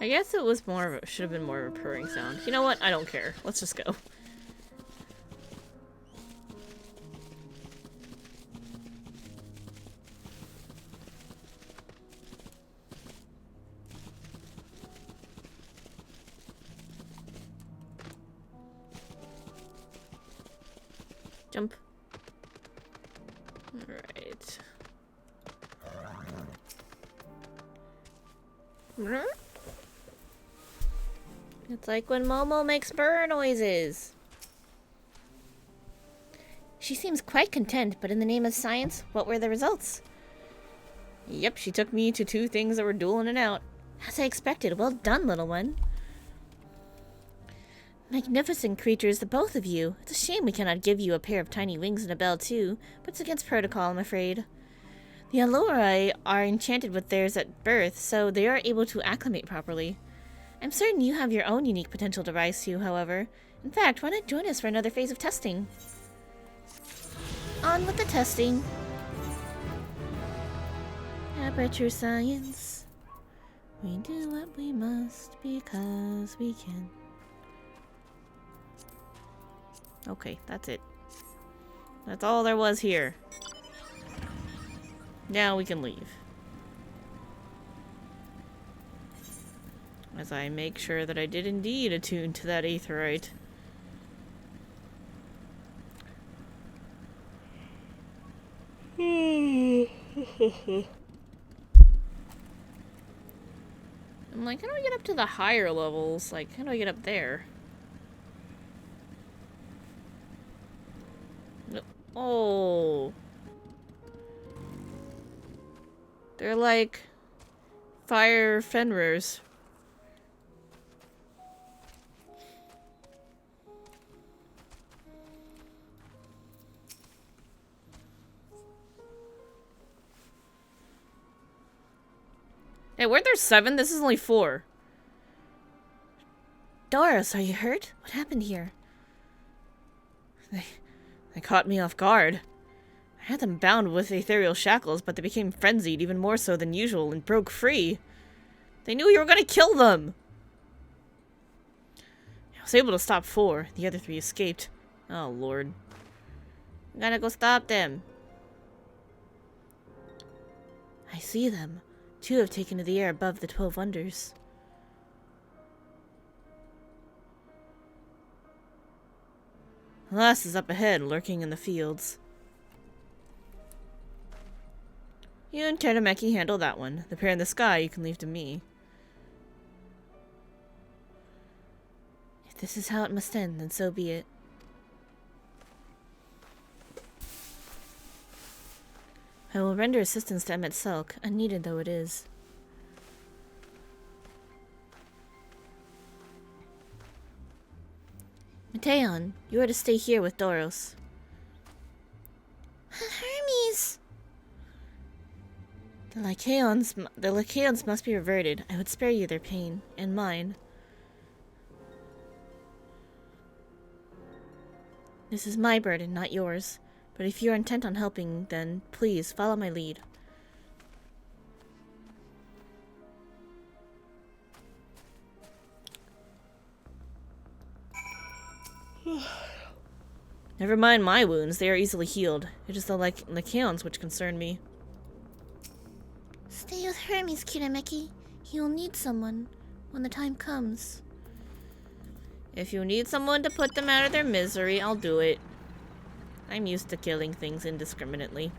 I guess it was should have been more of a purring sound. You know what? I don't care. Let's just go. Jump. Alright. It's like when Momo makes burr noises. She seems quite content, but in the name of science, what were the results? Yep, she took me to 2 things that were dueling it out. As I expected. Well done, little one. Magnificent creatures, the both of you. It's a shame we cannot give you a pair of tiny wings and a bell too, but it's against protocol, I'm afraid. The Alluri are enchanted with theirs at birth, so they are able to acclimate properly. I'm certain you have your own unique potential to rise to, however. In fact, why not join us for another phase of testing? On with the testing. Aperture science. We do what we must because we can. Okay, that's it. That's all there was here. Now we can leave. As I make sure that I did indeed attune to that aetheryte. I'm like, how do I get up to the higher levels? Like, how do I get up there? Oh. They're like fire fenrir's. Hey, weren't there 7? This is only 4. Doros, are you hurt? What happened here? They caught me off guard. I had them bound with ethereal shackles, but they became frenzied even more so than usual and broke free. They knew you were gonna kill them! I was able to stop 4. The other 3 escaped. Oh, Lord. I gotta go stop them. I see them. 2 have taken to the air above the 12 wonders. The last is up ahead, lurking in the fields. You and Terameki handle that one. The pair in the sky you can leave to me. If this is how it must end, then so be it. I will render assistance to Emmet Selk, unneeded though it is. Mateon, you are to stay here with Doros. Hermes! The Lycaons must be reverted. I would spare you their pain, and mine. This is my burden, not yours. But if you are intent on helping, then please follow my lead. Never mind my wounds, they are easily healed. It is the Lycaons which concern me. Stay with Hermes, Kirameki. He will need someone when the time comes. If you need someone to put them out of their misery, I'll do it. I'm used to killing things indiscriminately.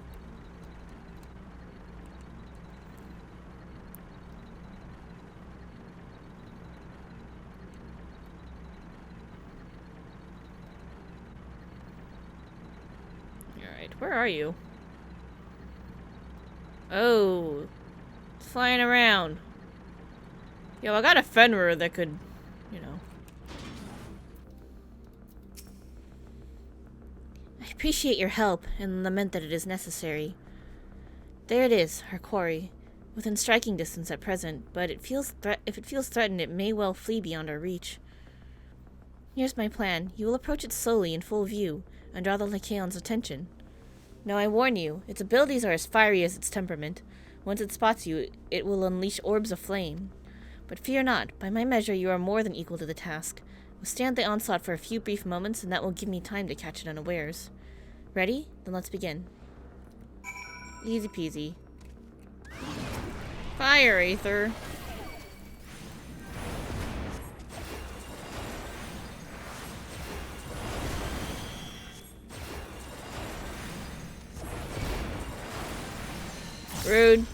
Alright, where are you? Oh, it's flying around. Yo, I got a Fenrir that could, you know. I appreciate your help and lament that it is necessary. There it is, our quarry. Within striking distance at present, but if it feels threatened, it may well flee beyond our reach. Here's my plan. You will approach it slowly in full view, and draw the Lycaon's attention. Now I warn you, its abilities are as fiery as its temperament. Once it spots you, it will unleash orbs of flame. But fear not. By my measure, you are more than equal to the task. Withstand the onslaught for a few brief moments, and that will give me time to catch it unawares. Ready? Then let's begin. Easy peasy. Fire, Aether. Rude.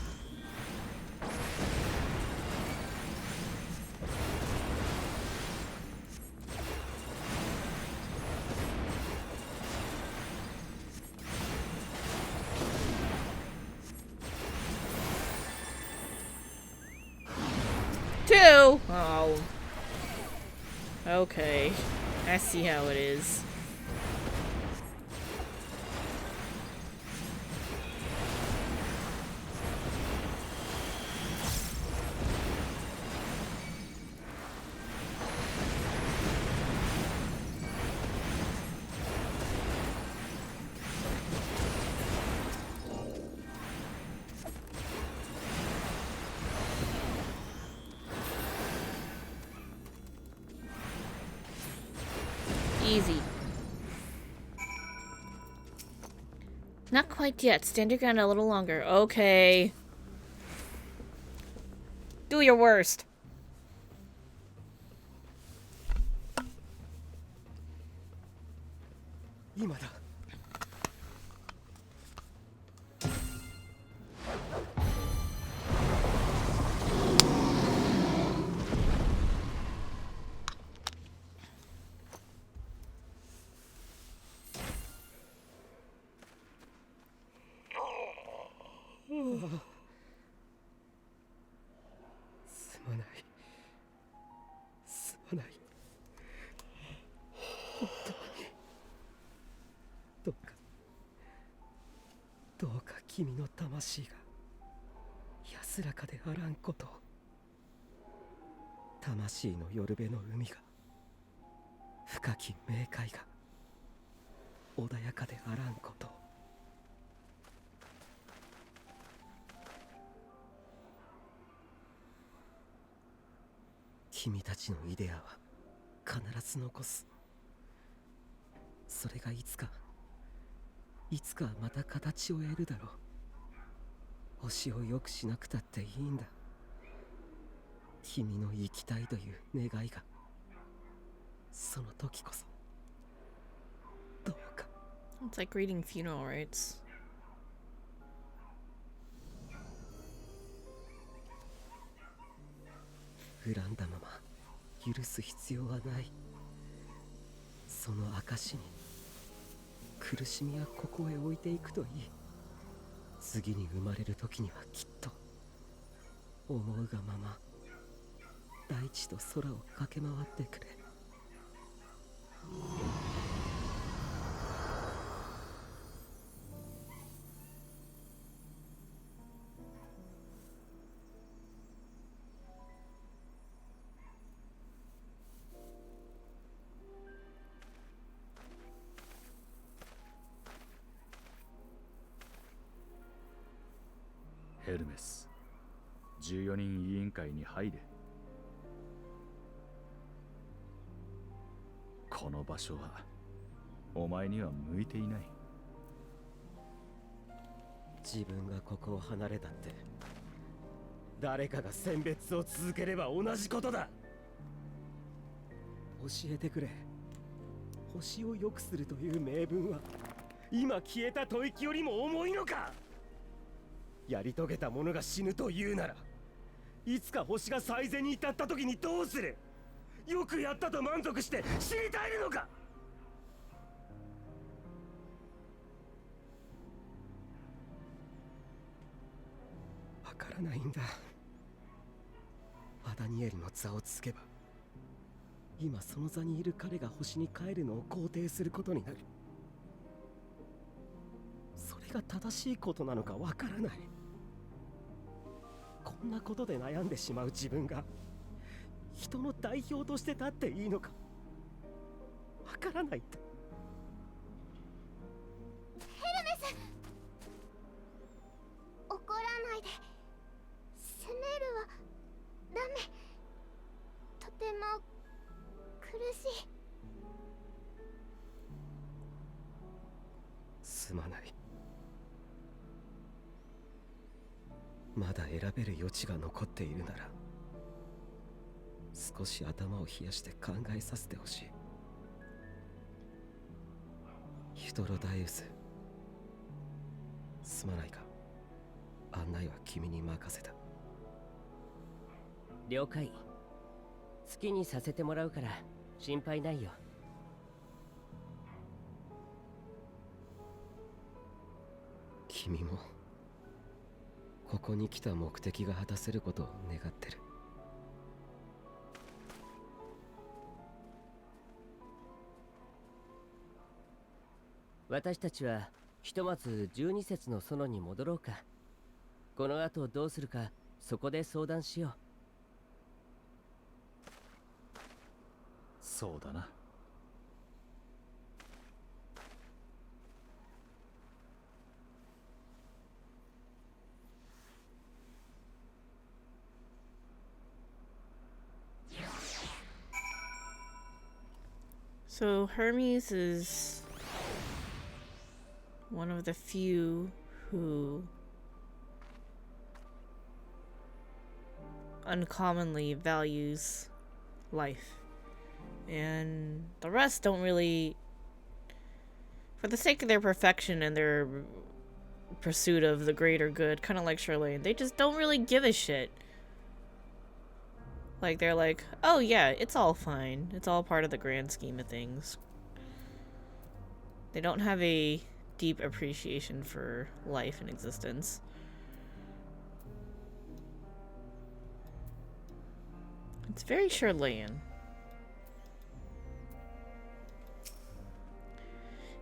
Two! Oh. Okay. I see how it is. Easy. Not quite yet. Stand your ground a little longer. Okay. Do your worst.どうか君の魂が安らかであらんことを。魂の夜辺の海が深き冥界が穏やかであらんことを。君たちのイデアは必ず残す。それがいつかまた形を得るだろう。星を良くしなくたっていいんだ。君の生きたいという願いが。その時こそどうか。 It's like reading funeral rites. 恨んだまま許す必要はない。その証に苦しみはここへ置いていくといい。次に生まれる時にはきっと思うがまま大地と空を駆け回ってくれ。ヘルメス、14人委員会に入れ。この場所はお前には向いていない。自分がここを離れたって誰かが選別を続ければ同じことだ。教えてくれ。星を良くするという名分は今消えた吐息よりも重いのか。やり遂げた者が死ぬというなら、いつか星が最善に至った時にどうする。よくやったと満足して死に絶えるのか。わからないんだ。アダニエルの座をつけば今その座にいる彼が星に帰るのを肯定することになる。それが正しいことなのかわからない。こんなことで悩んでしまう自分が人の代表として立っていいのかわからないって。ヘルメス、怒らないで。責めるはダメ。すまない。まだ選べる余地が残っているなら、少し頭を冷やして考えさせてほしい。ヒトロダイウス、すまないが、案内は君に任せた。了解。好きにさせてもらうから心配ないよ。君もここに来た目的が果たせることを願ってる。私たちはひとまず12節の園に戻ろうか。この後どうするかそこで相談しよう。そうだな。So Hermes is one of the few who uncommonly values life. And the rest don't really, for the sake of their perfection and their pursuit of the greater good, kind of like Charlene, they just don't really give a shit. Like, they're like, oh yeah, it's all fine. It's all part of the grand scheme of things. They don't have a deep appreciation for life and existence. It's very Charlean.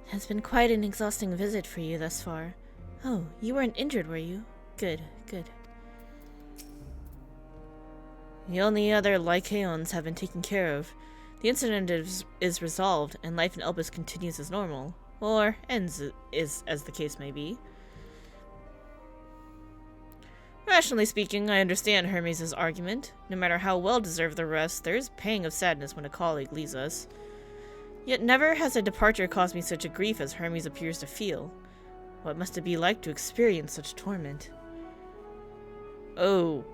It has been quite an exhausting visit for you thus far. Oh, you weren't injured, were you? Good, good. The only other Lycaons have been taken care of. The incident is resolved, and life in Elpis continues as normal. Or ends, as the case may be. Rationally speaking, I understand Hermes' argument. No matter how well-deserved the rest, there is pang of sadness when a colleague leaves us. Yet never has a departure caused me such a grief as Hermes appears to feel. What must it be like to experience such torment? Oh.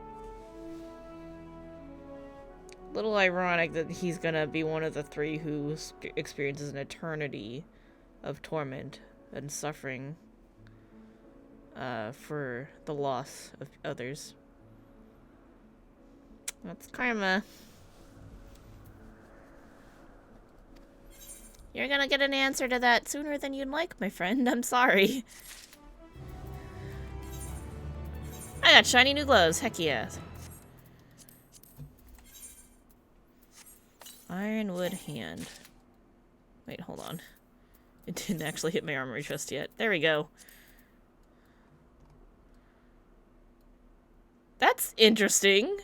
Little ironic that he's gonna be one of the three who experiences an eternity of torment and suffering for the loss of others. That's karma. You're gonna get an answer to that sooner than you'd like, my friend. I'm sorry. I got shiny new gloves. Heck yeah. Ironwood hand. Wait, hold on. It didn't actually hit my armory chest yet. There we go. That's interesting.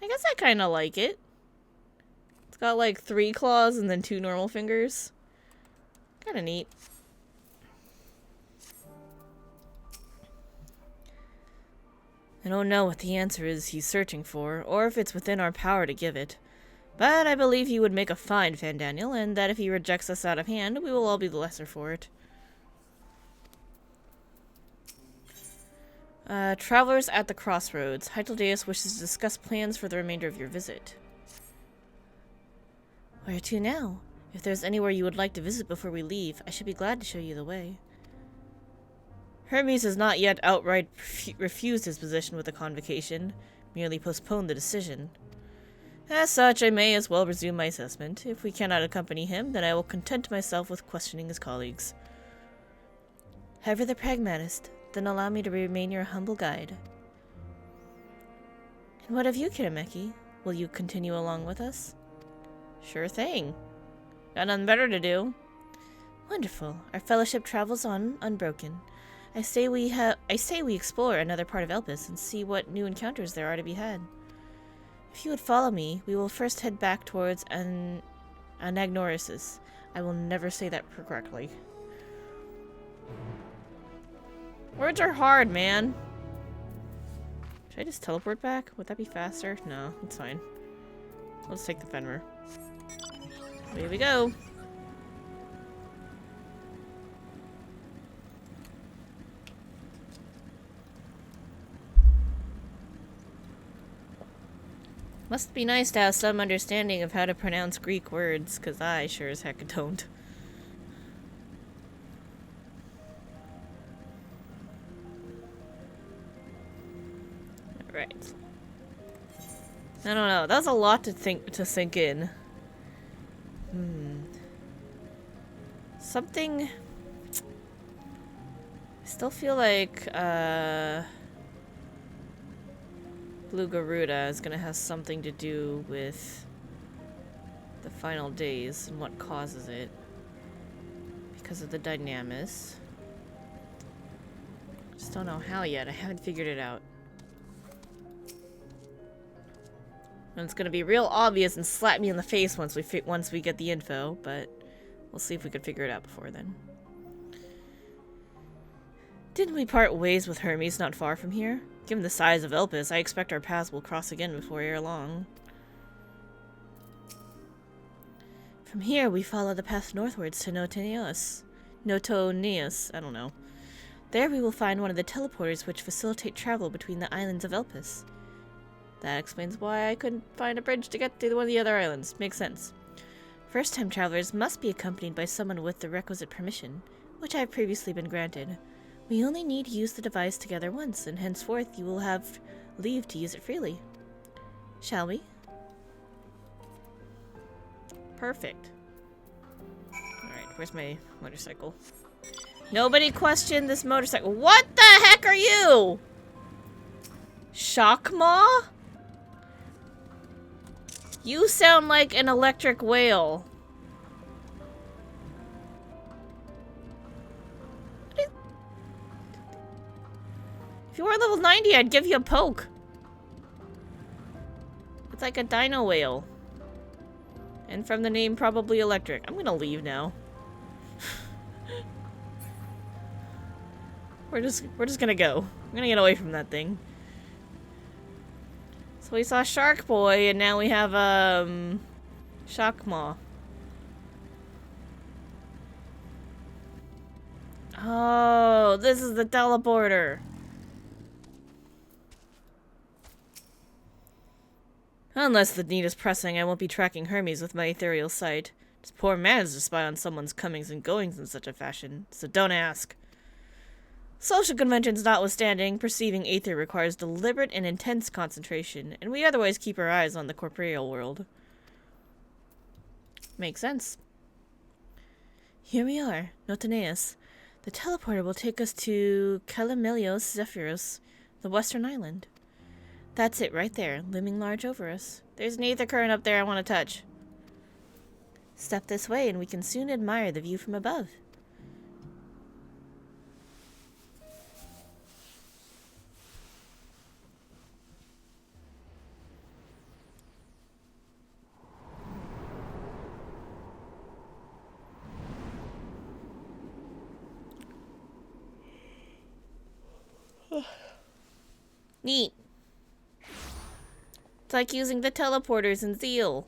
I guess I kind of like it. It's got like 3 claws and then 2 normal fingers. Kind of neat. I don't know what the answer is he's searching for, or if it's within our power to give it. But I believe he would make a fine Fandaniel, and that if he rejects us out of hand, we will all be the lesser for it. Travelers at the crossroads. Hytaldeus wishes to discuss plans for the remainder of your visit. Where to now? If there's anywhere you would like to visit before we leave, I should be glad to show you the way. Hermes has not yet outright refused his position with the convocation, merely postponed the decision. As such, I may as well resume my assessment. If we cannot accompany him, then I will content myself with questioning his colleagues. However the pragmatist, then allow me to remain your humble guide. And what of you, Kirameki? Will you continue along with us? Sure thing. Got nothing better to do. Wonderful. Our fellowship travels on, unbroken. I say we explore another part of Elpis and see what new encounters there are to be had. If you would follow me, we will first head back towards Anagnorisis. I will never say that correctly. Words are hard, man. Should I just teleport back? Would that be faster? No, it's fine. Let's take the Fenrir. Here we go. Must be nice to have some understanding of how to pronounce Greek words, because I sure as heck don't. Right. I don't know. That was a lot to sink in. Something. I still feel like Blue Garuda is gonna have something to do with the final days and what causes it because of the dynamis. Just don't know how yet. I haven't figured it out. And it's gonna be real obvious and slap me in the face once we get the info, but we'll see if we can figure it out before then. Didn't we part ways with Hermes not far from here? Given the size of Elpis, I expect our paths will cross again before ere long. From here, we follow the path northwards to Notoneos, I don't know. There we will find one of the teleporters which facilitate travel between the islands of Elpis. That explains why I couldn't find a bridge to get to one of the other islands. Makes sense. First-time travelers must be accompanied by someone with the requisite permission, which I have previously been granted. We only need to use the device together once, and henceforth you will have leave to use it freely. Shall we? Perfect. Alright, where's my motorcycle? Nobody questioned this motorcycle. What the heck are you? Shockmaw? You sound like an electric whale. If you were level 90, I'd give you a poke. It's like a dino whale. And from the name, probably electric. I'm gonna leave now. We're just gonna go. I'm gonna get away from that thing. So we saw Shark Boy, and now we have, Shockmaw. Oh, this is the teleporter. Unless the need is pressing, I won't be tracking Hermes with my ethereal sight. It's poor manners to spy on someone's comings and goings in such a fashion, so don't ask. Social conventions notwithstanding, perceiving aether requires deliberate and intense concentration, and we otherwise keep our eyes on the corporeal world. Makes sense. Here we are, Notoneos. The teleporter will take us to Calamelios Zephyros, the western island. That's it right there, looming large over us. There's an aether current up there I want to touch. Step this way and we can soon admire the view from above. Neat. It's like using the teleporters in Zeal.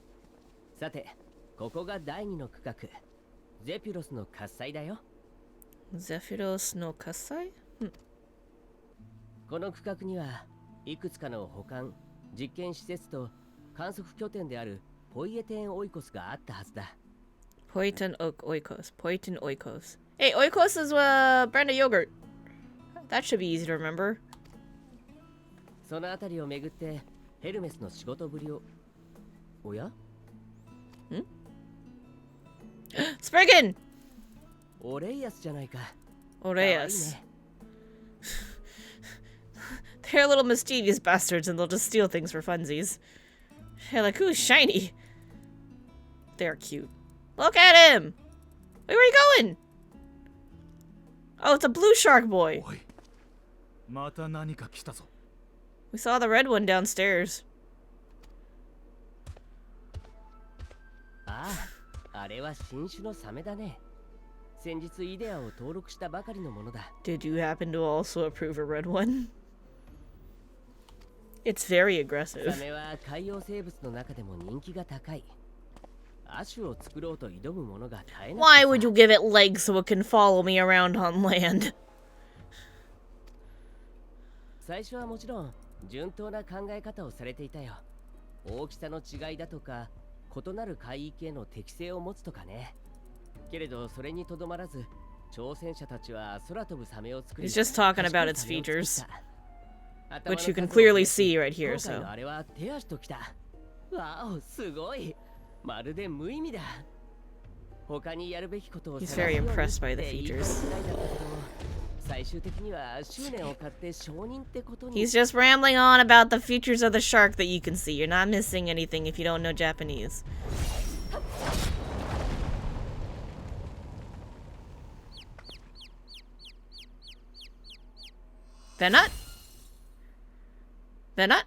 さて、ここが第二の区画、ゼピュロスの喝采だよ。Zephyros no Kasai? この区画にはいくつかの保管、実験施設と観測拠点であるポイエテンオイコスがあったはずだ。Poitin Oikos. Poitin Oikos. Hey, Oikos is brand of yogurt. That should be easy to remember. そのあたりを巡ってヘルメスの仕事ぶりを。おや？ Spriggan! オレイアスじゃないか。 Oreas. They're little mischievous bastards and they'll just steal things for funsies. They're like, ooh, shiny. They're cute. Look at him! Wait, where are you going? Oh, it's a blue shark boy. おい、また何か来たぞ。 We saw the red one downstairs. ああ、あれは新種のサメだね。先日イデアを登録したばかりのものだ。Did you happen to also approve a red one? It's very サ aggressive. メは海洋生物の中でも人気が高い。亜種を作ろうと挑むものが絶えない。 Why would you give it legs so it can follow me around on land? 最初はもちろん順当な考え方をされていたよ。大きさの違いだとか異なる海域への適性を持つとかね。けれどそれにとどまらず、挑戦者たちは空飛ぶサメを作り、 He's just talking about its features, which you can clearly see right here. So あれは手足ときた。わお、すごい。まるで無意味だ。他にやるべきことを he's very impressed by the features. 最終的には執念を買って承認ってことに。 He's just rambling on about the features of the shark that you can see. You're not missing anything if you don't know Japanese. Venut? Venut?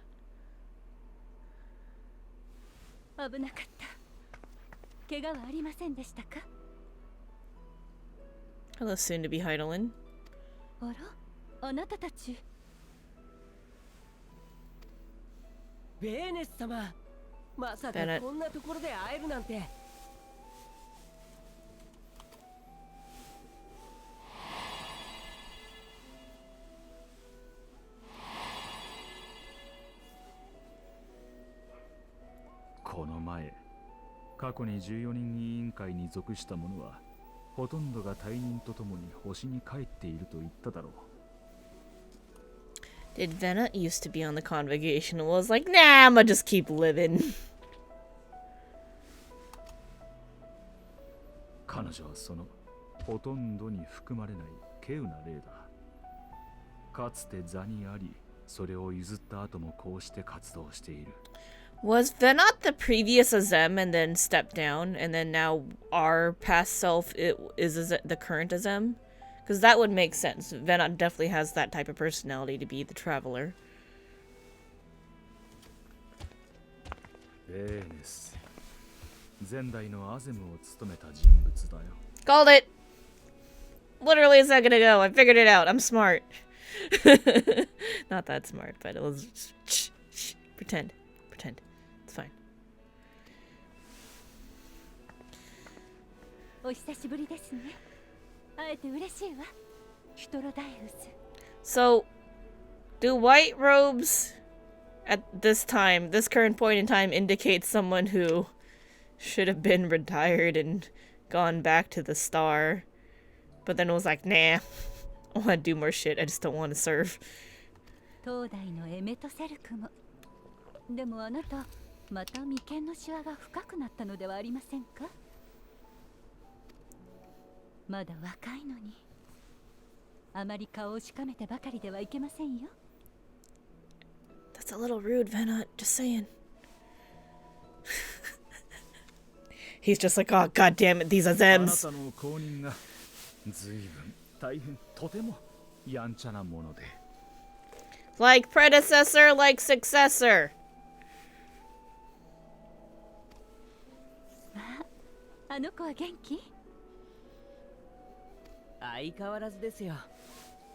危なかった。怪我はありませんでしたか？ Hello, soon to be Heidelin. あら、あなたたち。ベーネス様、まさかこんなところで会えるなんて。この前、過去に14人委員会に属した者はほとんどが退任とともに星に帰っていると言っただろう。 Did Venut used to be on the convocation and was like, nah, I'ma just keep living. 彼女はそのほとんどに含まれない稀有な例だ。かつて座にあり、それを譲った後もこうして活動している。 Was Venut the previous Azem and then stepped down, and then now our past self is the current Azem? Because that would make sense. Venut definitely has that type of personality to be the traveler. ベーネス、前代のアゼムを務めた人物だよ。 Called it! Literally a second ago. I figured it out. I'm smart. Not that smart, but it was... Shh, shh, pretend. Pretend. It's fine. お久しぶりですね。会えて嬉しいわ。ヒトロダイウス。 So, do white robes at this time, this current point in time, indicate someone who should have been retired and gone back to the star, but then was like, nah, I want to do more shit, I just don't want to serve. 東大のエメトセルクも。でもあなた、また眉間のシワが深くなったのではありませんか？まだ若いのに。あまり顔をしかめてばかりではいけませんよ。 That's a little rude, Venut, just saying. He's just like, oh, god damn it, these あ Azems. なたの後任が随分大変とてもやんちゃなもので。 Like predecessor, like successor. あの子は元気？相変わらずですよ。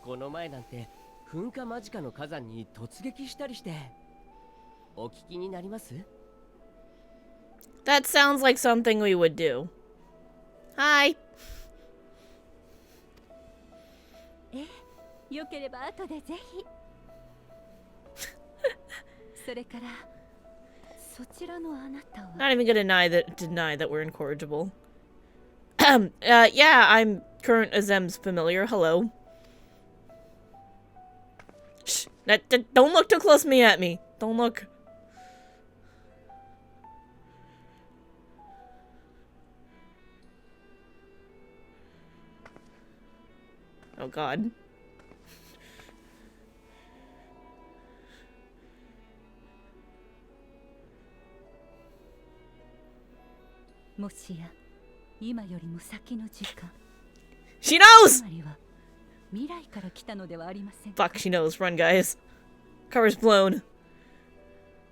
この前なんて噴火間近の火山に突撃したりして。お聞きになります？ That sounds like something we would do. Hi. よければ後でぜひ。それから、そちらのあなたは。 Not even gonna deny that we're incorrigible. Yeah, I'm current Azem's familiar. Hello. Shh. Don't look too close at me. Don't look. Oh god. もしや、今よりも先の時間。 She knows! つまりは、未来から来たのではありませんか。 Fuck, she knows. Run, guys. Cover's blown.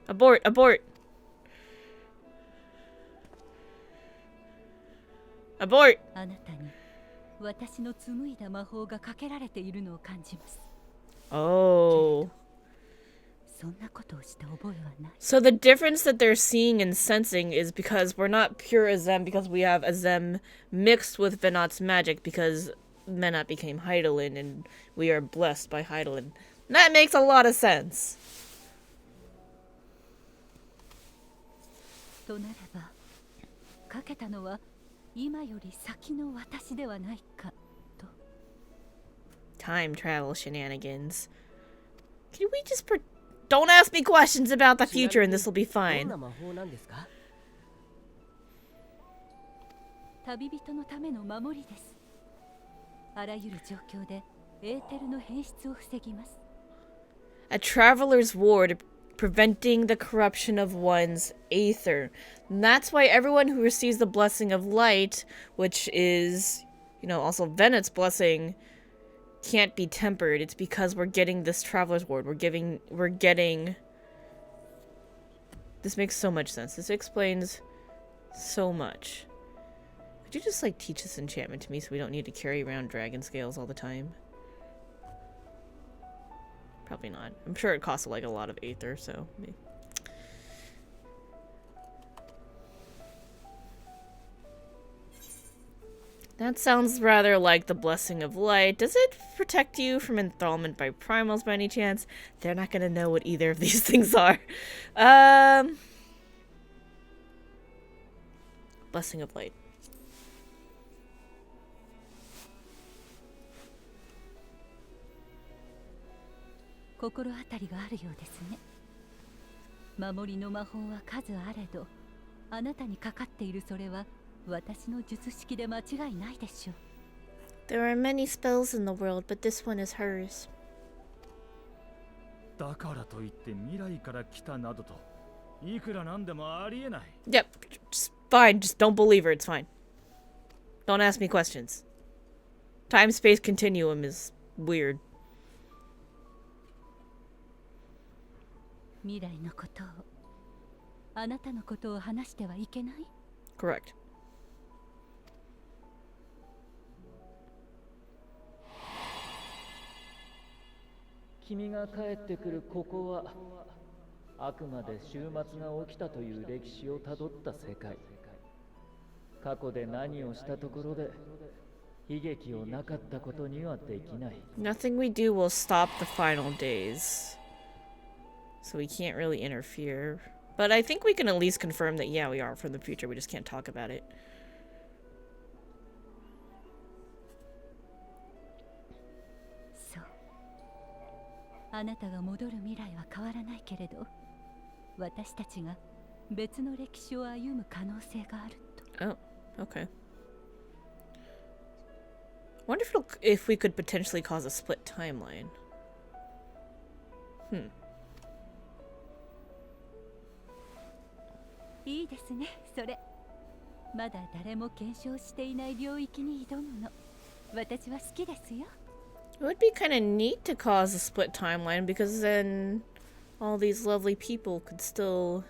Abort, abort. Abort! あなたに私の紡いだ魔法がかけられているのを感じます。 Oh. そんなことをした覚えはない。 So the difference that they're seeing and sensing is because we're not pure Azem, because we have Azem mixed with Venat's magic, because Venat became Heidelin and we are blessed by Heidelin. That makes a lot of sense. となればかけたのは今より先の私ではないかと。 Time travel shenanigans. Can we just don't ask me questions about the future and this will be どん fine. な魔法なんですか？旅人のための守りです。あらゆる状況でエーテルの変質を防ぎます。 A traveler's ward preventing the corruption of one's aether. And that's why everyone who receives the blessing of light, which is, also Venet's blessing, can't be tempered. It's because we're getting this traveler's ward. We're getting... This makes so much sense. This explains so much. Could you just, teach this enchantment to me so we don't need to carry around dragon scales all the time? Probably not. I'm sure it costs, a lot of aether, so... Maybe. That sounds rather like the Blessing of Light. Does it protect you from enthrallment by primals by any chance? They're not gonna know what either of these things are. Blessing of Light. 心当たりがあるようですね。守りの魔法は数あれど、あなたにかかっているそれは私の術式で間違いないでしょう。 There are many spells in the world, but this one is hers. だからといって未来から来たなどといくらなんでもありえない。 Yep, just fine. Just don't believe her. It's fine. Don't ask me questions. Time-space continuum is weird. 未来のことを、あなたのことを話してはいけない？ Correct. 君が帰ってくるここはあくまで終末が起きたという歴史をたどった世界。過去で何をしたところで悲劇をなかったことにはできない。 Nothing we do will stop the final days. So we can't really interfere. But I think we can at least confirm that, yeah, we are from the future. We just can't talk about it. そう。あなたが戻る未来は変わらないけれど、私たちが別の歴史を歩む可能性があると。 Oh, okay. Wonder if we could potentially cause a split timeline. Hmm. いいですね、それ。まだ誰も検証していない領域に挑むの。私は好きですよ。 It would be kind of neat to cause a split timeline because then all these lovely people could still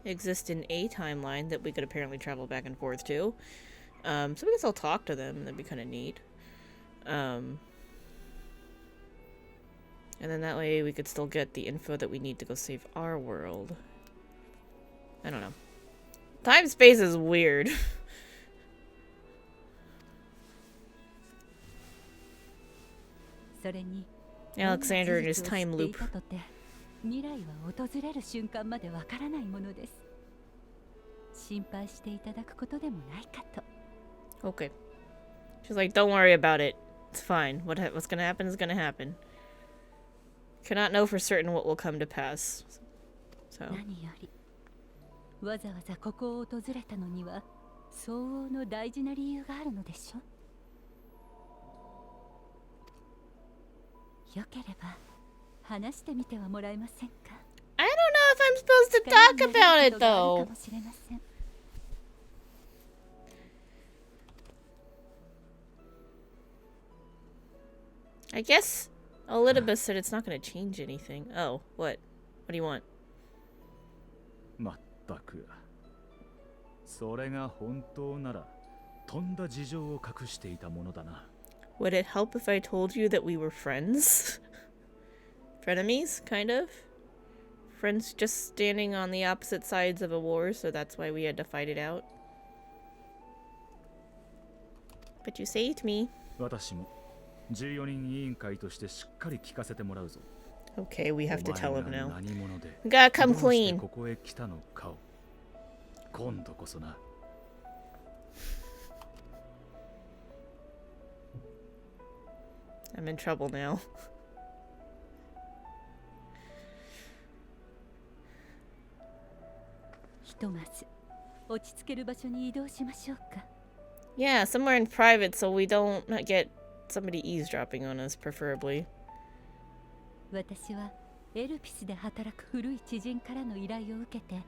exist in a timeline that we could apparently travel back and forth to. So we could still talk to them. That'd be kind of neat. And then that way we could still get the info that we need to go save our world. I don't know. Time space is weird. Alexander and his time loop. 未来は訪れる瞬間までわからないものです。心配していただくことでもないかと。 Okay. She's like, don't worry about it. It's fine. What's gonna happen is gonna happen. Cannot know for certain what will come to pass. So. 何よりわざわざここを訪れたのには相応の大事な理由があるのでしょ。よければ話してみてはもらえませんか？ I don't know if I'm supposed to talk about it though. かもしれません。 I guess Elidibus said it's not going to change anything. Oh, what? What do you want? まったく。それが本当なら、とんだ事情を隠していたものだな。Would it help if I told you that we were friends? Frenemies, kind of? Friends just standing on the opposite sides of a war, so that's why we had to fight it out. But you saved me. 私も14人委員会としてしっかり聞かせてもらうぞ。 Okay, we have to tell him now. 何者で We gotta come どうして clean. ここへ来たのかを。今度こそな。I'm in trouble now. ひとまず落ち着ける場所に移動しましょうか。 Yeah, somewhere in private so we don't get somebody eavesdropping on us, preferably. 私はエルピスで働く古い知人からの依頼を受けて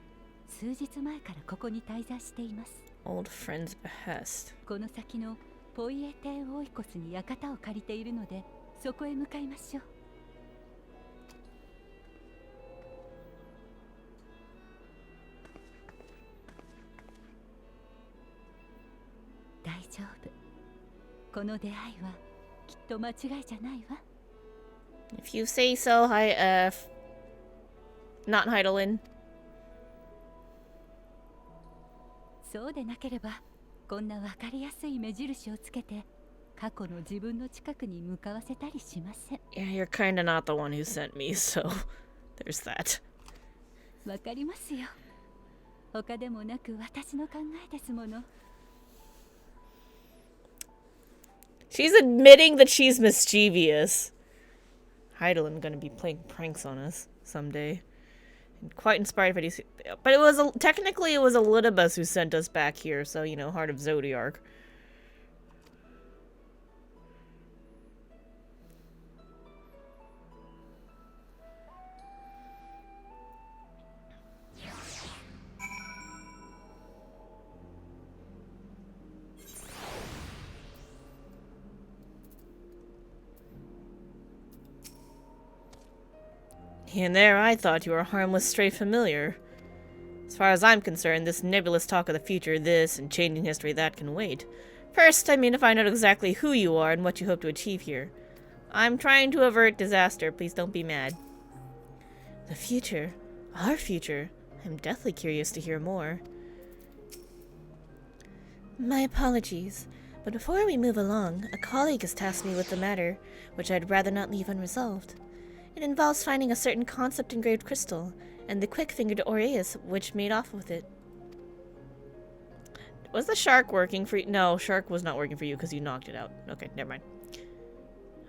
数日前からここに滞在しています。 Old friend's behest. この先のポイエテンオイコスに館を借りているのでそこへ向かいましょう。大丈夫。この出会いはきっと間違いじゃないわ。 If you say so, not Heidelin. そうでなければこんなわかりやすい目印をつけて過去の自分の近くに向かわせたりしません。 Yeah, you're kinda not the one who sent me, so there's that. わかりますよ。他でもなく私の考えですもの。 She's admitting that she's mischievous. Heidelin gonna be playing pranks on us someday. And quite inspired by these. But technically it was Elidibus who sent us back here, so you know, Heart of Zodiark. And there I thought you were a harmless stray familiar. As far as I'm concerned, this nebulous talk of the future, this, and changing history, that can wait. First, I mean to find out exactly who you are and what you hope to achieve here. I'm trying to avert disaster, please don't be mad. The future? Our future? I'm deathly curious to hear more. My apologies, but before we move along, a colleague has tasked me with the matter, which I'd rather not leave unresolved. It involves finding a certain concept-engraved crystal, and the quick-fingered Aureus which made off with it. Was the shark working for you? No, shark was not working for you because you knocked it out. Okay, never mind.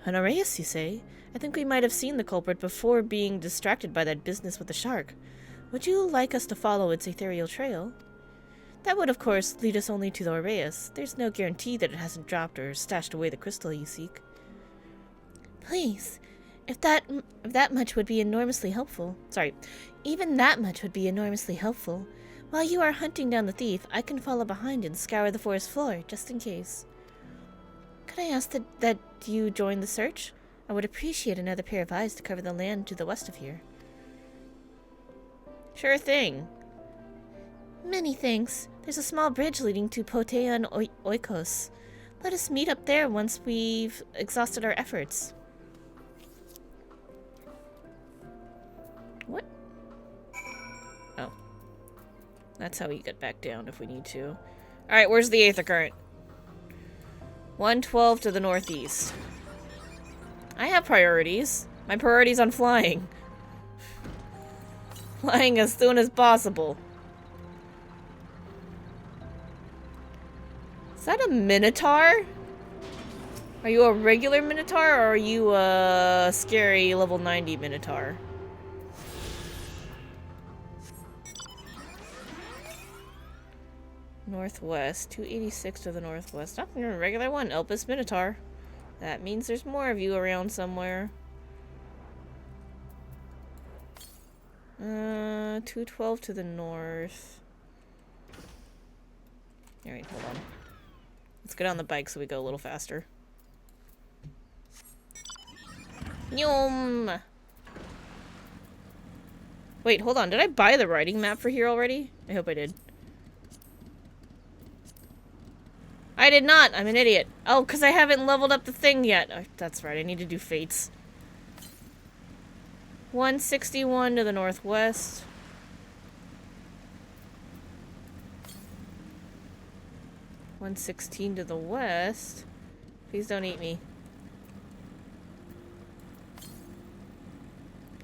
An Aureus, you say? I think we might have seen the culprit before being distracted by that business with the shark. Would you like us to follow its ethereal trail? That would, of course, lead us only to the Aureus. There's no guarantee that it hasn't dropped or stashed away the crystal you seek. Please. If that much would be enormously helpful. Sorry, even that much would be enormously helpful. While you are hunting down the thief, I can follow behind and scour the forest floor, just in case. Could I ask that you join the search? I would appreciate another pair of eyes to cover the land to the west of here. Sure thing. Many thanks. There's a small bridge leading to Poteon Oikos. Let us meet up there once we've exhausted our efforts. What? Oh. That's how we get back down if we need to. Alright, where's the Aether Current? 112 to the northeast. I have priorities. My priority's on flying. Flying as soon as possible. Is that a Minotaur? Are you a regular Minotaur or are you a scary level 90 Minotaur? Northwest, 286 to the northwest. Oh, you're a regular one, Elpis Minotaur. That means there's more of you around somewhere. 212 to the north. Alright, hold on. Let's get on the bike so we go a little faster. Yum! Wait, hold on. Did I buy the riding map for here already? I hope I did. I did not! I'm an idiot. Oh, because I haven't leveled up the thing yet. Oh, that's right, I need to do fates. 161 to the northwest. $116 to the west. Please don't eat me.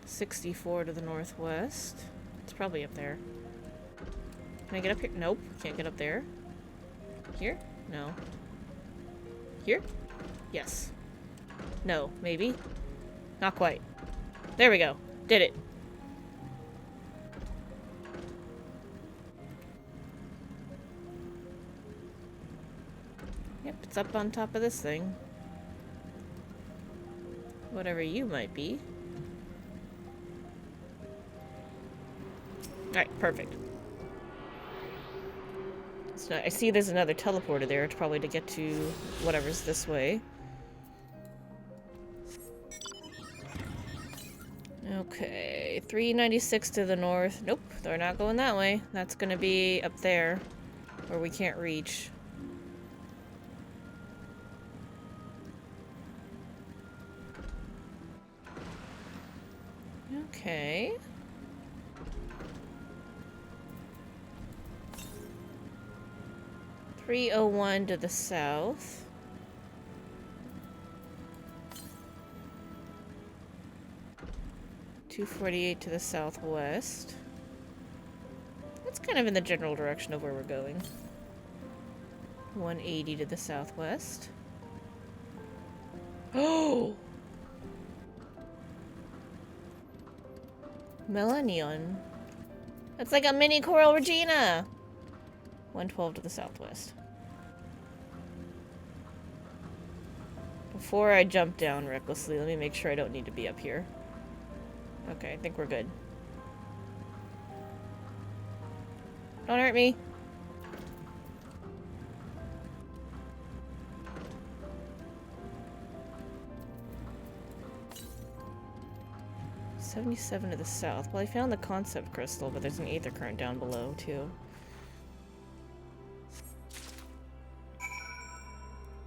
64 to the northwest. It's probably up there. Can I get up here? Nope. Can't get up there. Here? No. Here? Yes. No. Maybe? Not quite. There we go. Did it. Yep, it's up on top of this thing. Whatever you might be. Alright, perfect. So I see there's another teleporter there. It's probably to get to whatever's this way. Okay, 396 to the north. Nope, they're not going that way. That's gonna be up there, where we can't reach. Okay. .301 to the south. .248 to the southwest. That's kind of in the general direction of where we're going. 180 to the southwest. Oh! Melanion. That's like a mini Coral Regina! 112 to the southwest. Before I jump down recklessly, let me make sure I don't need to be up here. Okay, I think we're good. Don't hurt me. .77 to the south. Well, I found the concept crystal, but there's an aether current down below, too.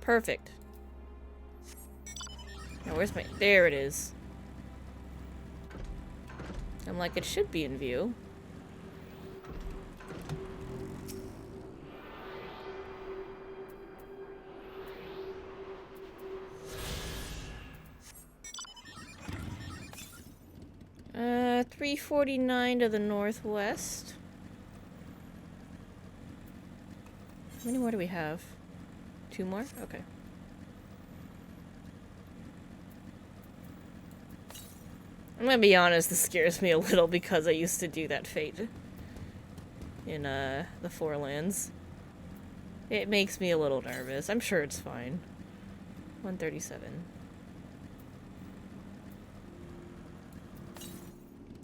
Perfect. Now, where's my... There it is. I'm like, it should be in view. .349 to the northwest. How many more do we have? 2 more? Okay. I'm gonna be honest, this scares me a little because I used to do that fate in the Forelands. It makes me a little nervous. I'm sure it's fine. 137.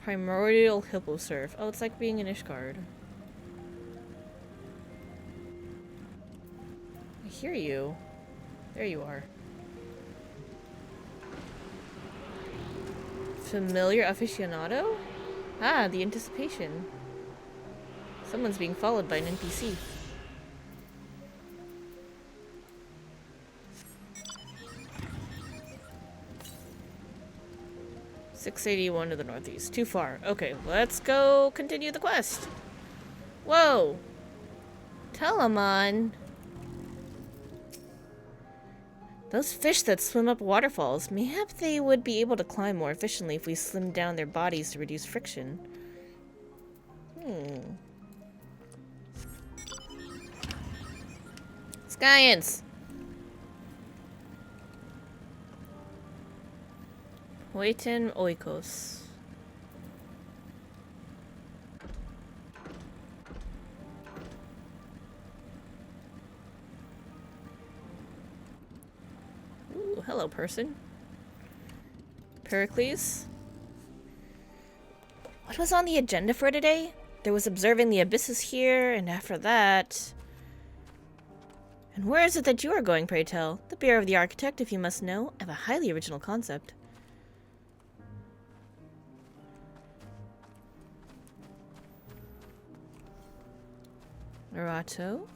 Primordial Hippo Surf. Oh, it's like being in Ishgard. I hear you. There you are. Familiar aficionado? Ah, the anticipation. Someone's being followed by an NPC. .681 to the northeast. Too far. Okay, let's go continue the quest. Whoa! Telemon! Those fish that swim up waterfalls, mayhap they would be able to climb more efficiently if we slimmed down their bodies to reduce friction. Science! Poitin Oikos. Ooh, hello, person. Pericles? What was on the agenda for today? There was observing the abysses here, and after that... And where is it that you are going, pray tell? The Bureau of the Architect, if you must know. I have a highly original concept. Arato?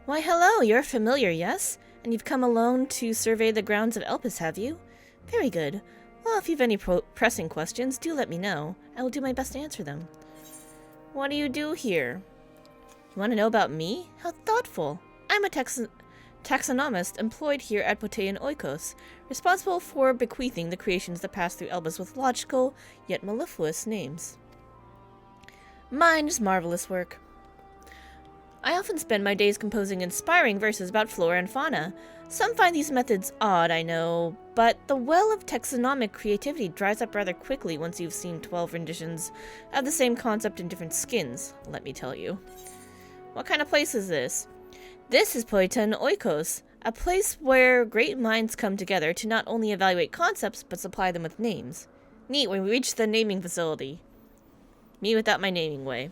Why, hello, you're familiar, yes? And you've come alone to survey the grounds of Elpis, have you? Very good. Well, if you've any pressing questions, do let me know. I will do my best to answer them. What do you do here? You want to know about me? How thoughtful. I'm a taxonomist employed here at Potean Oikos, responsible for bequeathing the creations that pass through Elbas with logical, yet mellifluous names. Mine is marvelous work. I often spend my days composing inspiring verses about flora and fauna. Some find these methods odd, I know, but the well of taxonomic creativity dries up rather quickly once you've seen 12 renditions of the same concept in different skins, let me tell you. What kind of place is this? This is Poiton Oikos, a place where great minds come together to not only evaluate concepts, but supply them with names. Neat, when we reach the naming facility. Me without my naming way.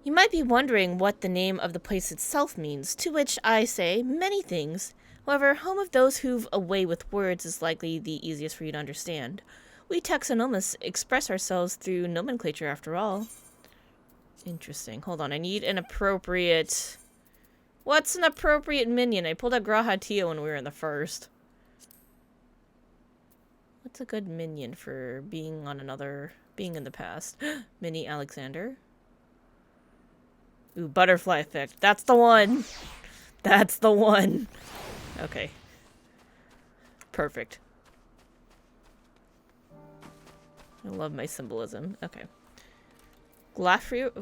You might be wondering what the name of the place itself means, to which I say many things. However, home of those who've a way with words is likely the easiest for you to understand. We taxonomists express ourselves through nomenclature after all. Interesting. Hold on, I need an appropriate... What's an appropriate minion? I pulled a Grahatia when we were in the first. What's a good minion for being on another... being in the past? Mini Alexander? Ooh, butterfly effect. That's the one! That's the one! Okay. Perfect. I love my symbolism. Okay. Glafira?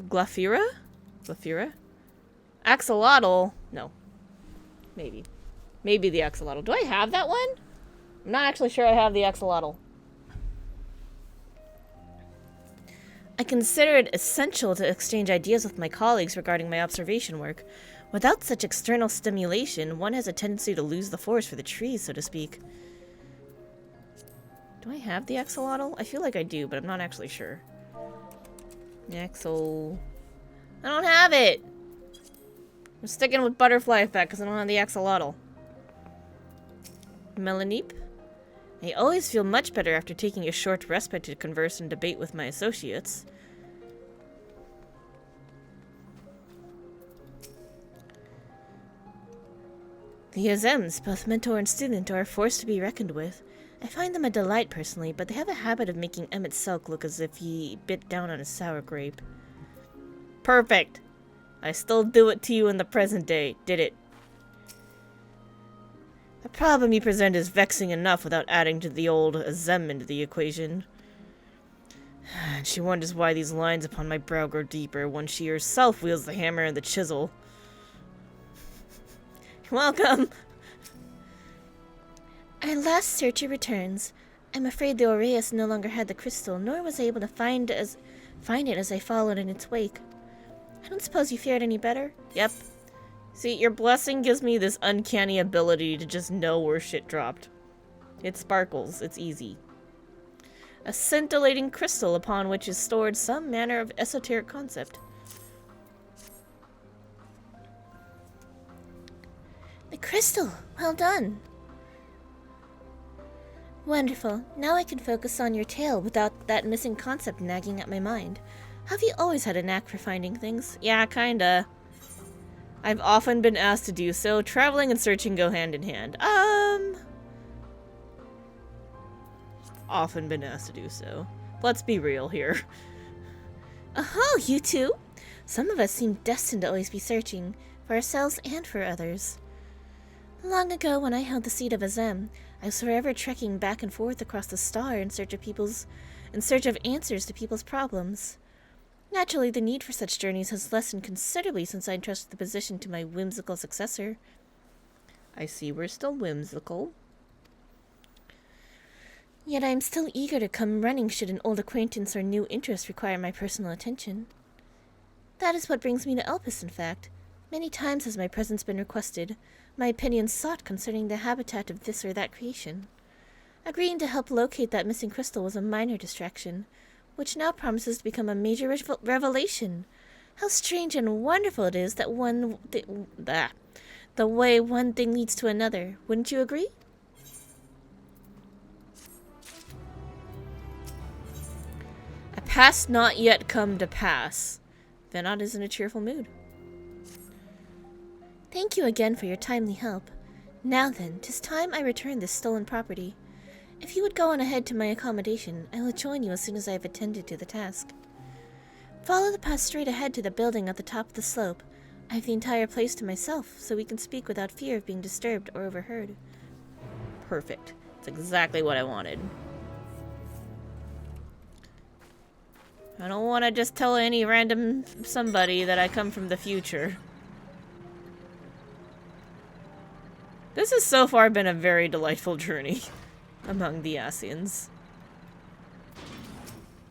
Axolotl? No. Maybe. Maybe the axolotl. Do I have that one? I'm not actually sure I have the axolotl. I consider it essential to exchange ideas with my colleagues regarding my observation work. Without such external stimulation, one has a tendency to lose the forest for the trees, so to speak. Do I have the axolotl? I feel like I do, but I'm not actually sure. Axol... I don't have it! I'm sticking with butterfly effect because I don't have the axolotl. Melaneep? I always feel much better after taking a short respite to converse and debate with my associates. The Azems, both mentor and student, are a force to be reckoned with. I find them a delight personally, but they have a habit of making Emmett Selk look as if he bit down on a sour grape. Perfect! I still do it to you in the present day, did it? The problem you present is vexing enough without adding to the old Azem into the equation. And she wonders why these lines upon my brow grow deeper when she herself wields the hammer and the chisel. Welcome! Our last searcher returns. I'm afraid the Aureus no longer had the crystal, nor was I able to find it as I followed in its wake. I don't suppose you fared any better? Yep. See, your blessing gives me this uncanny ability to just know where shit dropped. It sparkles. It's easy. A scintillating crystal upon which is stored some manner of esoteric concept. The crystal! Well done! Wonderful. Now I can focus on your tale without that missing concept nagging at my mind. Have you always had a knack for finding things? Yeah, kinda. I've often been asked to do so. Traveling and searching go hand in hand. Often been asked to do so. Let's be real here. Oh, you two! Some of us seem destined to always be searching, for ourselves and for others. Long ago, when I held the seat of Azem, I was forever trekking back and forth across the star in search of answers to people's problems. Naturally, the need for such journeys has lessened considerably since I entrusted the position to my whimsical successor. I see we're still whimsical. Yet I am still eager to come running should an old acquaintance or new interest require my personal attention. That is what brings me to Elpis, in fact. Many times has my presence been requested, my opinion sought concerning the habitat of this or that creation. Agreeing to help locate that missing crystal was a minor distraction, which now promises to become a major revelation. How strange and wonderful it is that the way one thing leads to another. Wouldn't you agree? A past not yet come to pass. Venot is in a cheerful mood. Thank you again for your timely help. Now then, 'tis time I return this stolen property. If you would go on ahead to my accommodation, I will join you as soon as I have attended to the task. Follow the path straight ahead to the building at the top of the slope. I have the entire place to myself, so we can speak without fear of being disturbed or overheard. Perfect. That's exactly what I wanted. I don't want to just tell any random somebody that I come from the future. This has so far been a very delightful journey among the Asians.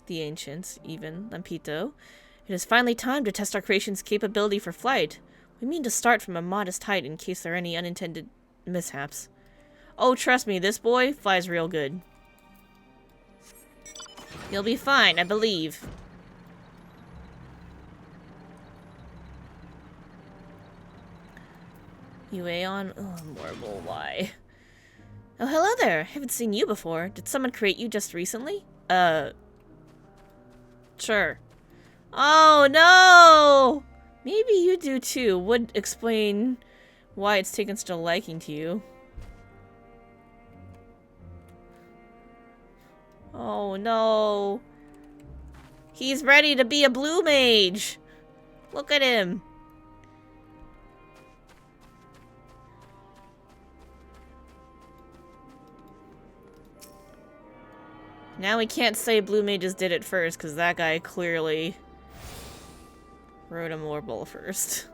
The ancients, even Lampito. It is finally time to test our creation's capability for flight. We mean to start from a modest height in case there are any unintended mishaps. Oh, trust me, this boy flies real good. You'll be fine, I believe. Uaeon? Oh, Morble, why? Oh, hello there. Haven't seen you before. Did someone create you just recently? Sure. Oh, no! Maybe you do too. Would explain why it's taken such a liking to you. Oh, no. He's ready to be a blue mage. Look at him. Now we can't say blue mages did it first, because that guy clearly wrote a Morble first.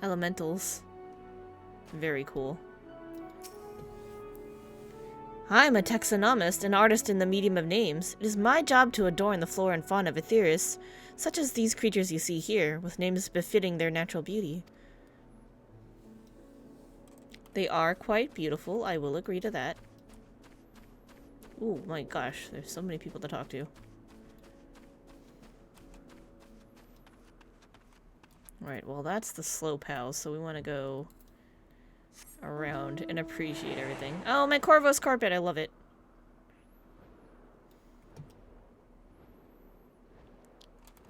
Elementals. Very cool. I'm a taxonomist, an artist in the medium of names. It is my job to adorn the flora and fauna of Aetheris, such as these creatures you see here, with names befitting their natural beauty. They are quite beautiful, I will agree to that. Oh my gosh, there's so many people to talk to. Alright, well that's the slope house, so we want to go around and appreciate everything. Oh, my Corvos carpet, I love it.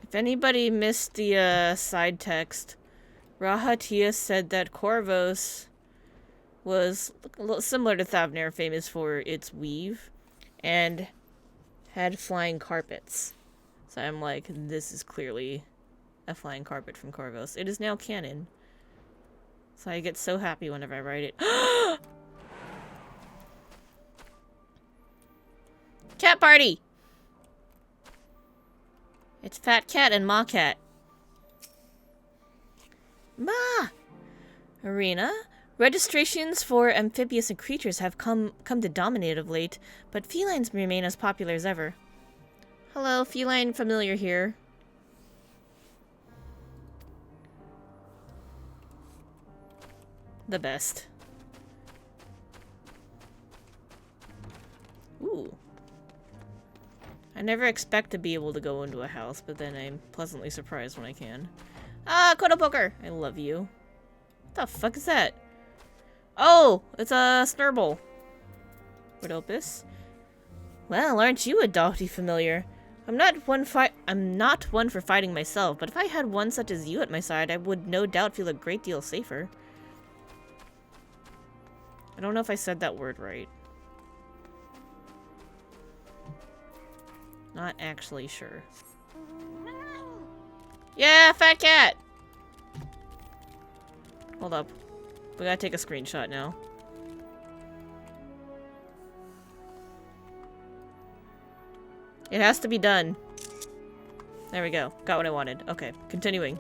If anybody missed the side text, Rahatia said that Corvos was a little similar to Thavner, famous for its weave, and had flying carpets. So I'm like, this is clearly a flying carpet from Corvos. It is now canon. So I get so happy whenever I write it. Cat party! It's Fat Cat and Ma Cat. Ma! Arena? Registrations for amphibious and creatures have come to dominate of late, but felines remain as popular as ever. Hello, feline familiar here. The best. Ooh. I never expect to be able to go into a house, but then I'm pleasantly surprised when I can. Ah, Kodopoker! I love you. What the fuck is that? Oh, it's a Snurble. Rhodopus. Well, aren't you a doughty familiar? I'm not one for fighting myself, but if I had one such as you at my side, I would no doubt feel a great deal safer. I don't know if I said that word right. Not actually sure. Yeah, Fat Cat! Hold up. We gotta take a screenshot now. It has to be done. There we go. Got what I wanted. Okay, continuing.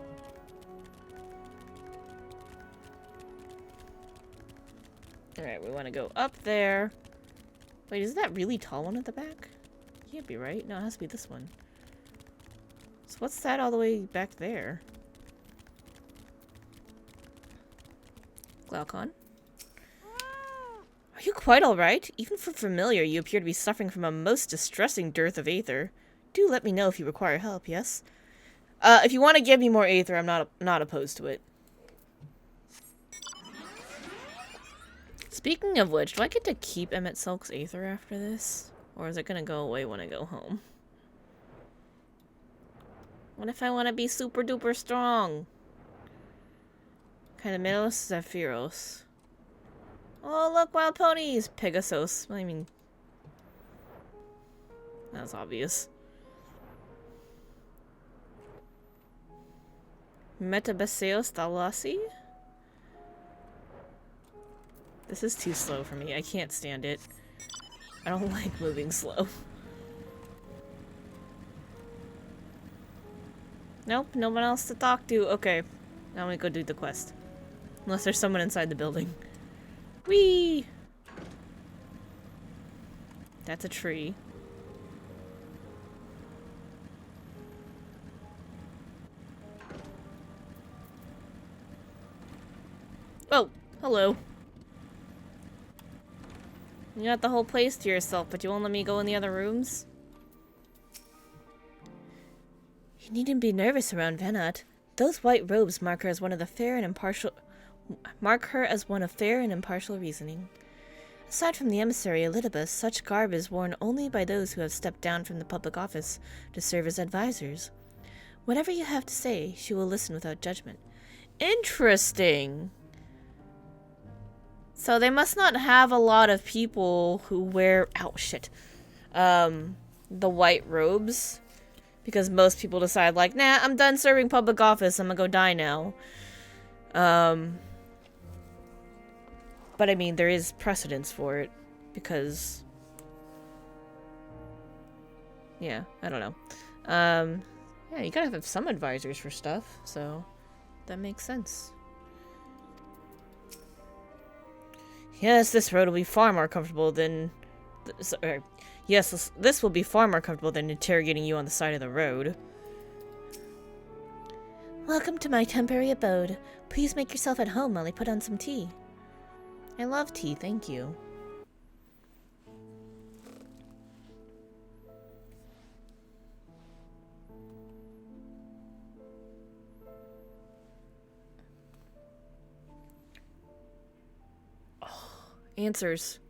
Alright, we want to go up there. Wait, is that really tall one at the back? Can't be right. No, it has to be this one. So what's that all the way back there? Glaucon? Are you quite alright? Even for familiar, you appear to be suffering from a most distressing dearth of aether. Do let me know if you require help, yes? If you want to give me more aether, I'm not opposed to it. Speaking of which, do I get to keep Emmett Silk's aether after this? Or is it gonna go away when I go home? What if I want to be super duper strong? Kynamenos Zephyros. Oh, look, wild ponies! Pegasus. I mean, that's obvious. Metabaseos Thalasi? This is too slow for me. I can't stand it. I don't like moving slow. Nope, no one else to talk to. Okay, now we go do the quest. Unless there's someone inside the building. Whee! That's a tree. Oh, hello. You got the whole place to yourself, but you won't let me go in the other rooms? You needn't be nervous around Venat. Those white robes mark her as one of fair and impartial reasoning. Aside from the emissary Elidibus, such garb is worn only by those who have stepped down from the public office to serve as advisors. Whatever you have to say, she will listen without judgment. Interesting. So they must not have a lot of people who wear the white robes. Because most people decide, like, nah, I'm done serving public office, I'm gonna go die now. But I mean, there is precedence for it. Because... yeah, I don't know. Yeah, you gotta have some advisors for stuff, so... that makes sense. Yes, this road will be far more comfortable than... Yes, this will be far more comfortable than interrogating you on the side of the road. Welcome to my temporary abode. Please make yourself at home while I put on some tea. I love tea, thank you. Oh, answers.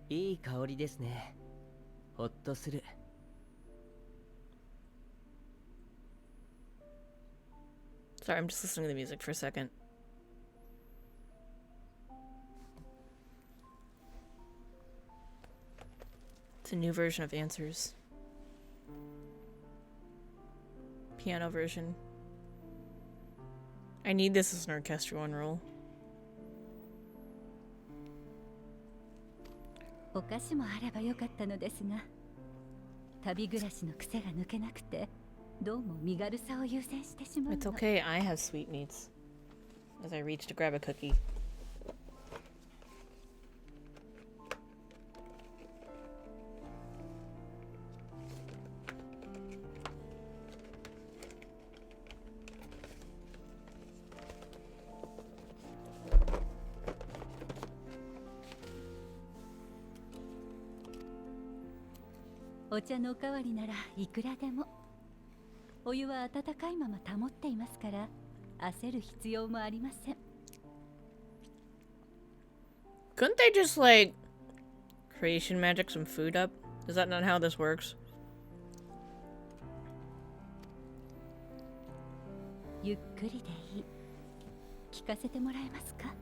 いい香りですね。ほっとする。Sorry, I'm just listening to the music for a second. It's a new version of Answers. Piano version. I need this as an orchestral unroll. お菓子もあればよかったのですが、旅暮らしの癖が抜けなくて、どうも身軽さを優先してしまうの。 It's okay, I have sweetmeats. As I reach to grab a cookie. .お茶のおかわりならいくらでも。お湯は温かいまま保っていますから、焦る必要もありません。 Couldn't they just, like, creation magic some food up? Is that not how this works? ゆっくりでいい。聞かせてもらえますか?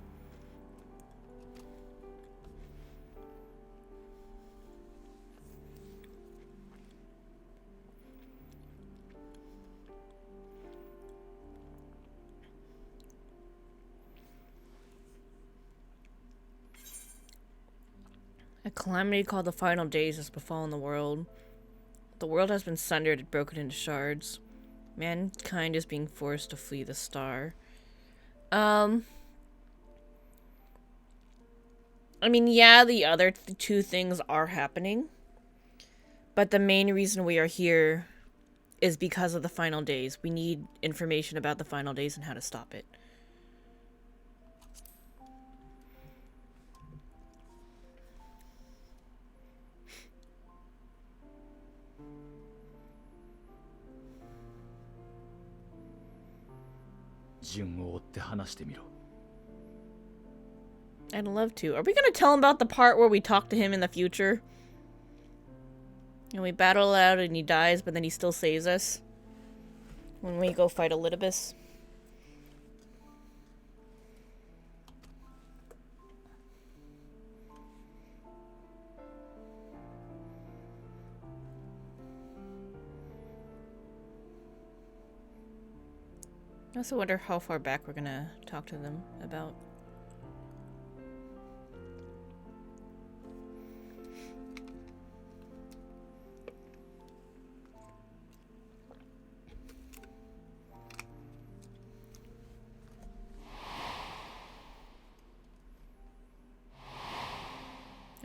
A calamity called the Final Days has befallen the world. The world has been sundered and broken into shards. Mankind is being forced to flee the star. I mean, yeah, the other two things are happening. But the main reason we are here is because of the Final Days. We need information about the Final Days and how to stop it. I'd love to. Are we gonna tell him about the part where we talk to him in the future? And we battle it out and he dies, but then he still saves us? When we go fight Elidibus? I also wonder how far back we're gonna talk to them about.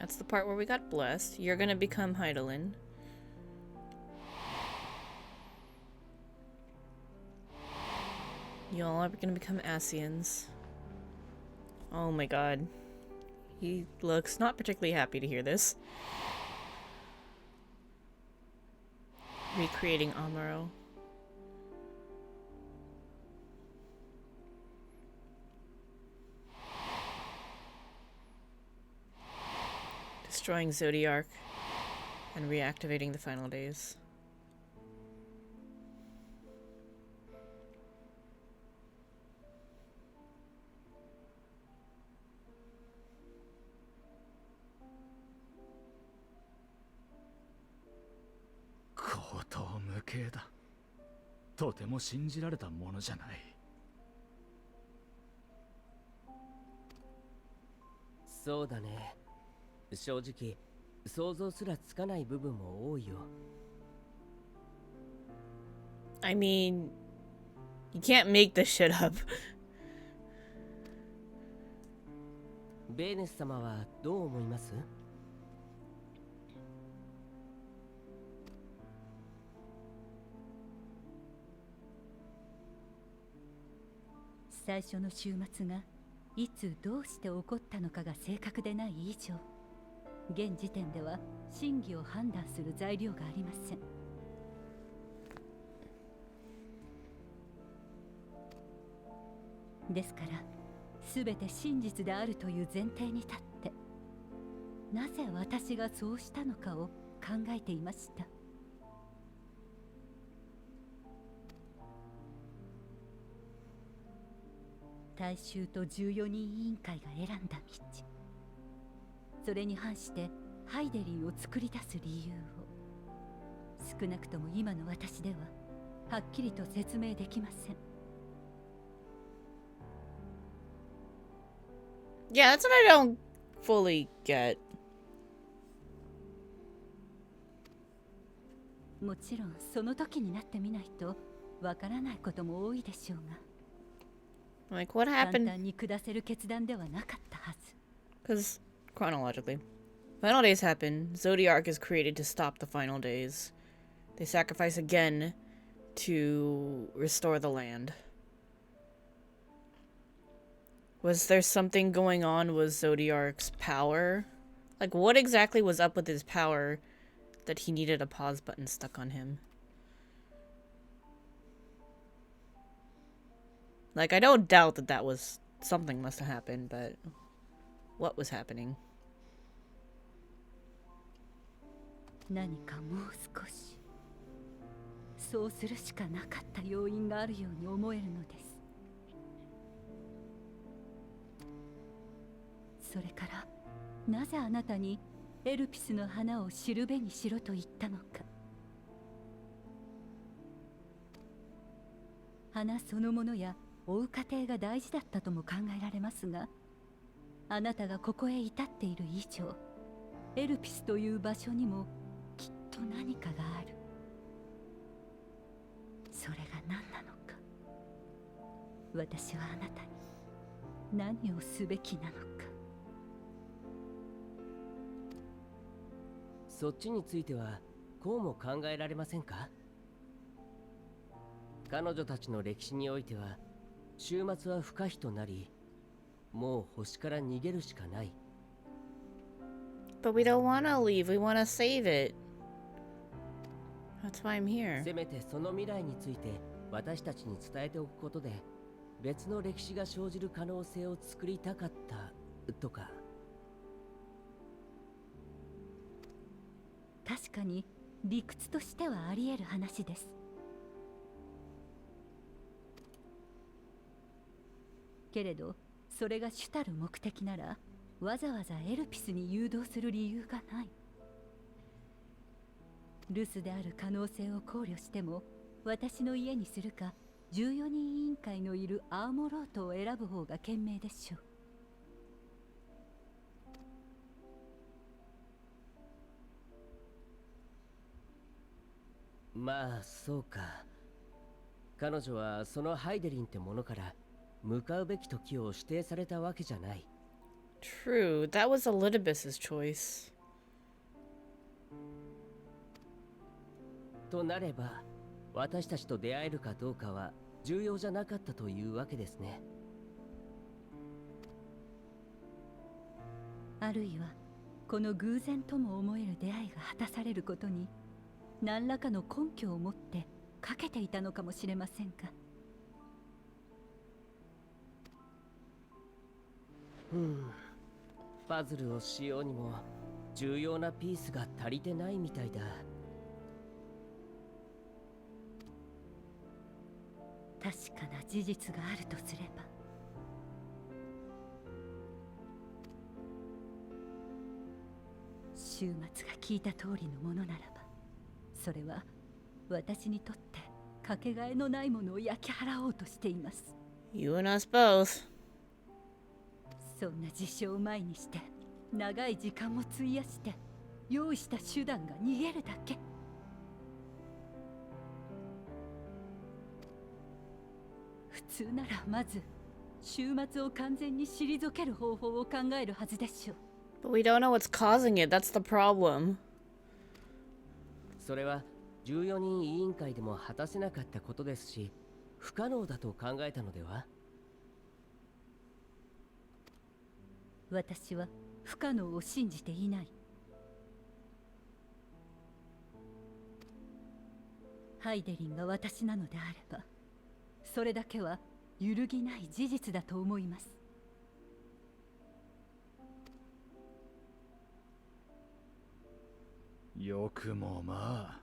That's the part where we got blessed. You're gonna become Heidelin. Y'all are gonna become Asians. Oh my god. He looks not particularly happy to hear this. Recreating Amuro. Destroying Zodiark and reactivating the final days.荒唐無稽だ。とても信じられたものじゃない。そうだね。正直、想像すらつかない部分も多いよ。I mean, you can't make this shit up. ベーネス様はどう思います？最初の週末がいつどうして起こったのかが正確でない以上、現時点では真偽を判断する材料がありません。ですから全て真実であるという前提に立って、なぜ私がそうしたのかを考えていました。大衆と14人委員会が選んだ道、それに反してハイデリンを作り出す理由を、少なくとも今の私でははっきりと説明できません。Yeah, that's what I don't fully get. もちろんその時になってみないとわからないことも多いでしょうが、Like, what 簡 happened? 単に下せる決断ではなかったはず。Because, chronologically, final days happen. Zodiark is created to stop the final days. They sacrifice again to restore the land. Was there something going on with Zodiark's power? Like, what exactly was up with his power that he needed a pause button stuck on him? Like, I don't doubt that that was something must have happened, but what was happening? 何かもう少しそうするしかなかった要因があるように思えるのです。それからなぜあなたにエルピスの花を知るべにしろと言ったのか。花そのものや追う過程が大事だったとも考えられますが、あなたがここへ至っている以上、エルピスという場所にもきっと何かがある。それが何なのか、私はあなたに何をすべきなのか。そっちについてはこうも考えられませんか？彼女たちの歴史においては週末は不可避となり、もう星から逃げるしかない。But we don't want to leave. We want to save it. That's why I'm here. せめてその未来について私たちに伝えておくことで、別の歴史が生じる可能性を作りたかったとか。確かに理屈としてはあり得る話です。けれどそれが主たる目的なら、わざわざエルピスに誘導する理由がない。留守である可能性を考慮しても、私の家にするか14人委員会のいるアーモロートを選ぶ方が賢明でしょう。まあそうか。彼女はそのハイデリンってものから向かうべき時を指定されたわけじゃない。True, that was Elidibus's choice. となれば、私たちと出会えるかどうかは重要じゃなかったというわけですね。あるいはこの偶然とも思える出会いが果たされることに何らかの根拠を持ってかけていたのかもしれませんか。パズルをしようにも重要なピースが足りてないみたいだ。確かな事実があるとすれば、終末が聞いた通りのものならば、それは私にとってかけがえのないものを焼き払おうとしています。 You and us both. そんな事象を前にして長い時間も費やして用意した手段が逃げるだけ。普通ならまず終末を完全に退ける方法を考えるはずでしょう。 But we don't know what's causing it. That's the problem. それは14人委員会でも果たせなかったことですし、不可能だと考えたのでは。私は不可能を信じていない。ハイデリンが私なのであれば、それだけは揺るぎない事実だと思います。よくもまあ、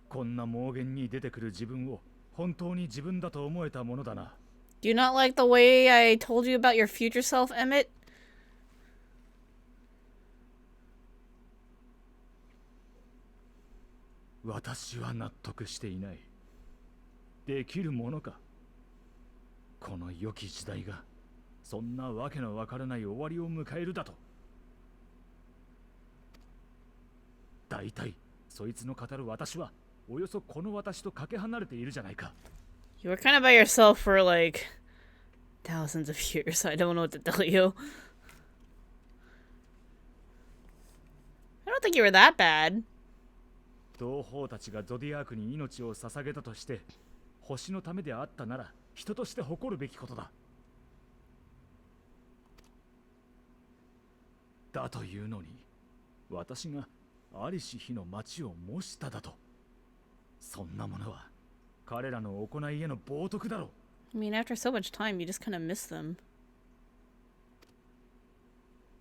こんな妄言に出てくる自分を本当に自分だと思えたものだな。 Do you not like the way I told you about your future self, Emmett? 私は納得していない。できるものか。この良き時代がそんなわけのわからない終わりを迎えるだと。大体そいつの語る私はおよそこの私とかけ離れているじゃないか。 You were kind of by yourself for like thousands of years. I don't know what to tell you. I don't think you were that bad. 同胞たちがゾディアークに命を捧げたとして星のためであったなら人として誇るべきことだ。だというのに私がありし日の町を模しただと。そんなものは彼らの行いへの冒涜だろう。 I mean, after so much time, you just kind of miss them.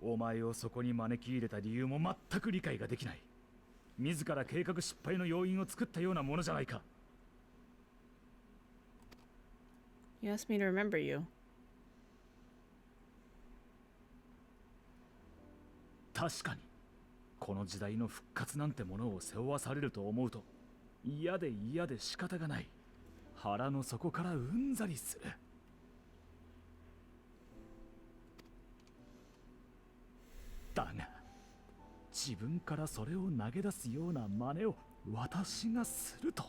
お前をそこに招き入れた理由も全く理解ができない。自ら計画失敗の要因を作ったようなものじゃないか。 You asked me to remember you. 確かにこの時代の復活なんてものを背負わされると思うと嫌で嫌で仕方がない。腹の底からうんざりする。だが自分からそれを投げ出すような真似を私がすると。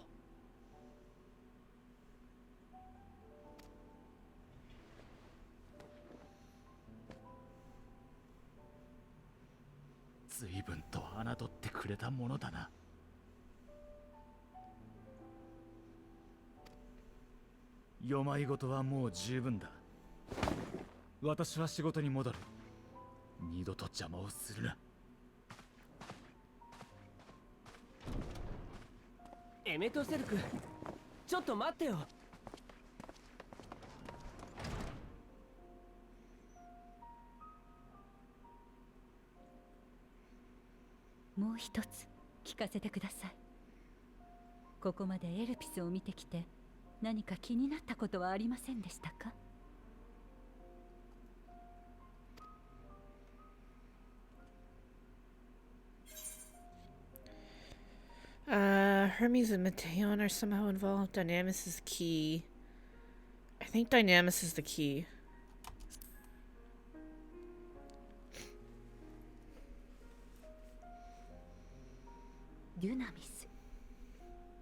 随分と侮ってくれたものだな。世まいごとはもう十分だ。私は仕事に戻る。二度と邪魔をするな。エメトセルク、ちょっと待ってよ。もう一つ聞かせてください。ここまでエルピスを見てきて何か気になったことはありませんでしたか？ Hermes and Mateon are somehow involved. Dynamis is key. I think Dynamis is the key. デュナミス。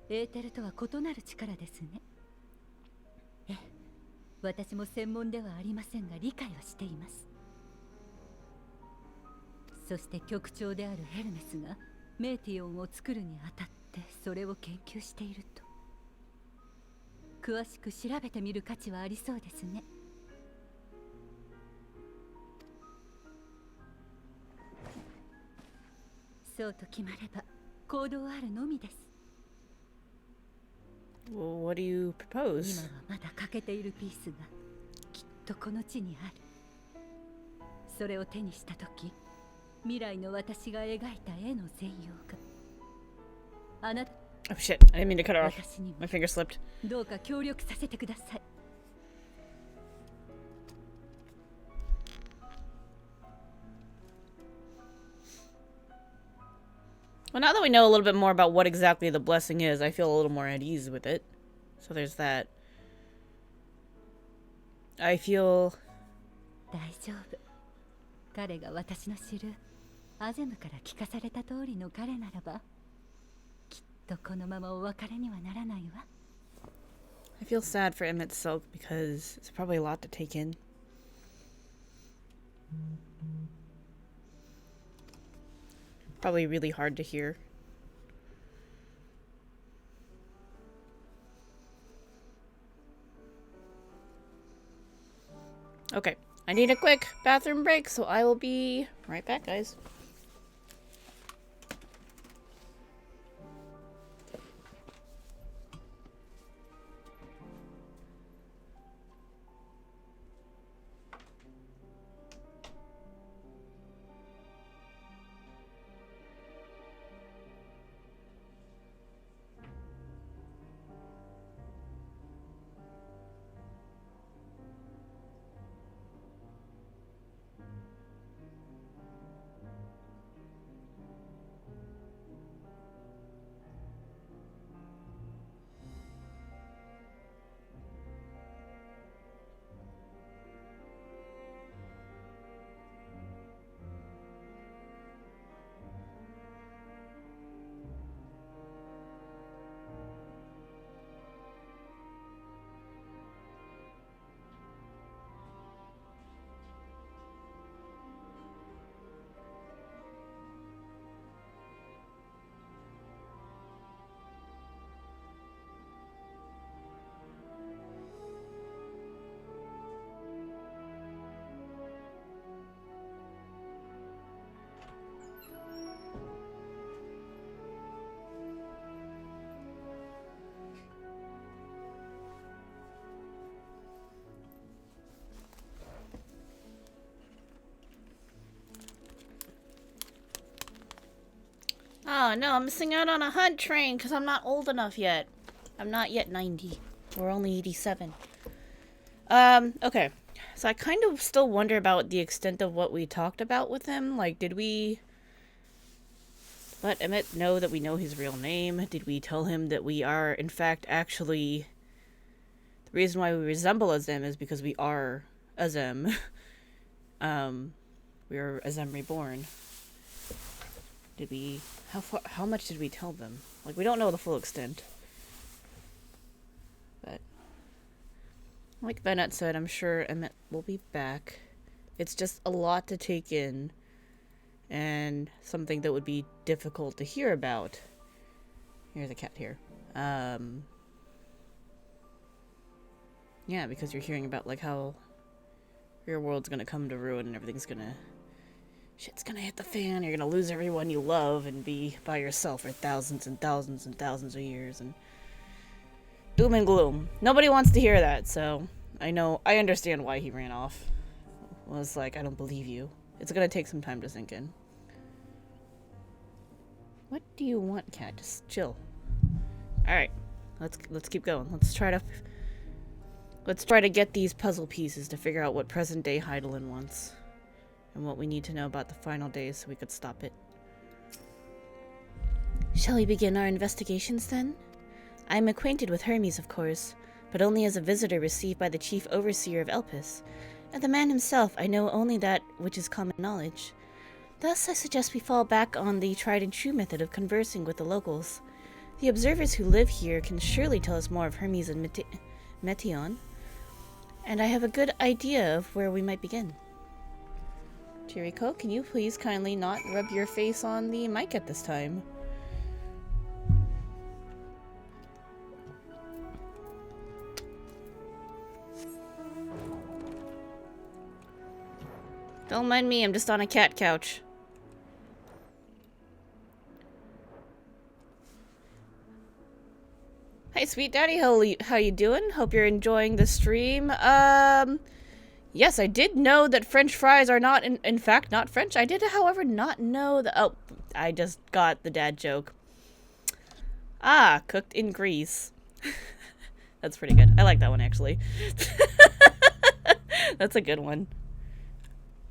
エーテルとは異なる力ですね。ええ、私も専門ではありませんが理解はしています。そして局長であるヘルメスがメーティオンを作るにあたってそれを研究していると。詳しく調べてみる価値はありそうですね。そうと決まれば行動あるのみです。Well, what do you 今 propose? はまだ欠けているピースがきっとこの地にある。それを手にしたとき、未来の私が描いた絵の全容があなた Oh shit, I didn't mean to cut her off. 私にも My finger slipped. どうか協力させてください。Well, now that we know a little bit more about what exactly the blessing is, I feel a little more at ease with it. So there's that. I feel... 大丈夫。彼が私の知るアゼムから聞かされた通りの彼ならば、きっとこのままお別れにはならないわ。I feel sad for Emmett's Silk because it's probably a lot to take in. Probably really hard to hear. Okay, I need a quick bathroom break, so I will be right back, guys. Oh no, I'm missing out on a hunt train because I'm not old enough yet. I'm not yet 90. We're only 87. Okay. So I kind of still wonder about the extent of what we talked about with him. Like, did we let Emmett know that we know his real name? Did we tell him that we are, in fact, actually... The reason why we resemble Azem is because we are Azem. We are Azem reborn. Did we... How much did we tell them? Like, we don't know the full extent. But... like Bennett said, I'm sure Emmett will be back. It's just a lot to take in. And something that would be difficult to hear about. Here's a cat here. Yeah, because you're hearing about, like, how your world's gonna come to ruin and everything's gonna... shit's gonna hit the fan, you're gonna lose everyone you love and be by yourself for thousands and thousands and thousands of years, and... doom and gloom. Nobody wants to hear that, so... I understand why he ran off. Well, it's like, I don't believe you. It's gonna take some time to sink in. What do you want, cat? Just chill. Alright. Let's keep going. Let's try to get these puzzle pieces to figure out what present-day Heidelin wants. And what we need to know about the final days so we could stop it. Shall we begin our investigations then? I am acquainted with Hermes, of course, but only as a visitor received by the chief overseer of Elpis. And the man himself, I know only that which is common knowledge. Thus, I suggest we fall back on the tried-and-true method of conversing with the locals. The observers who live here can surely tell us more of Hermes and Metion, and I have a good idea of where we might begin. Chiriko, can you please kindly not rub your face on the mic at this time? Don't mind me, I'm just on a cat couch. Hey, sweet daddy, how you doing? Hope you're enjoying the stream. Yes, I did know that French fries are not, in fact, not French. I did, however, not know that. Oh, I just got the dad joke. Ah, cooked in grease. That's pretty good. I like that one, actually. That's a good one.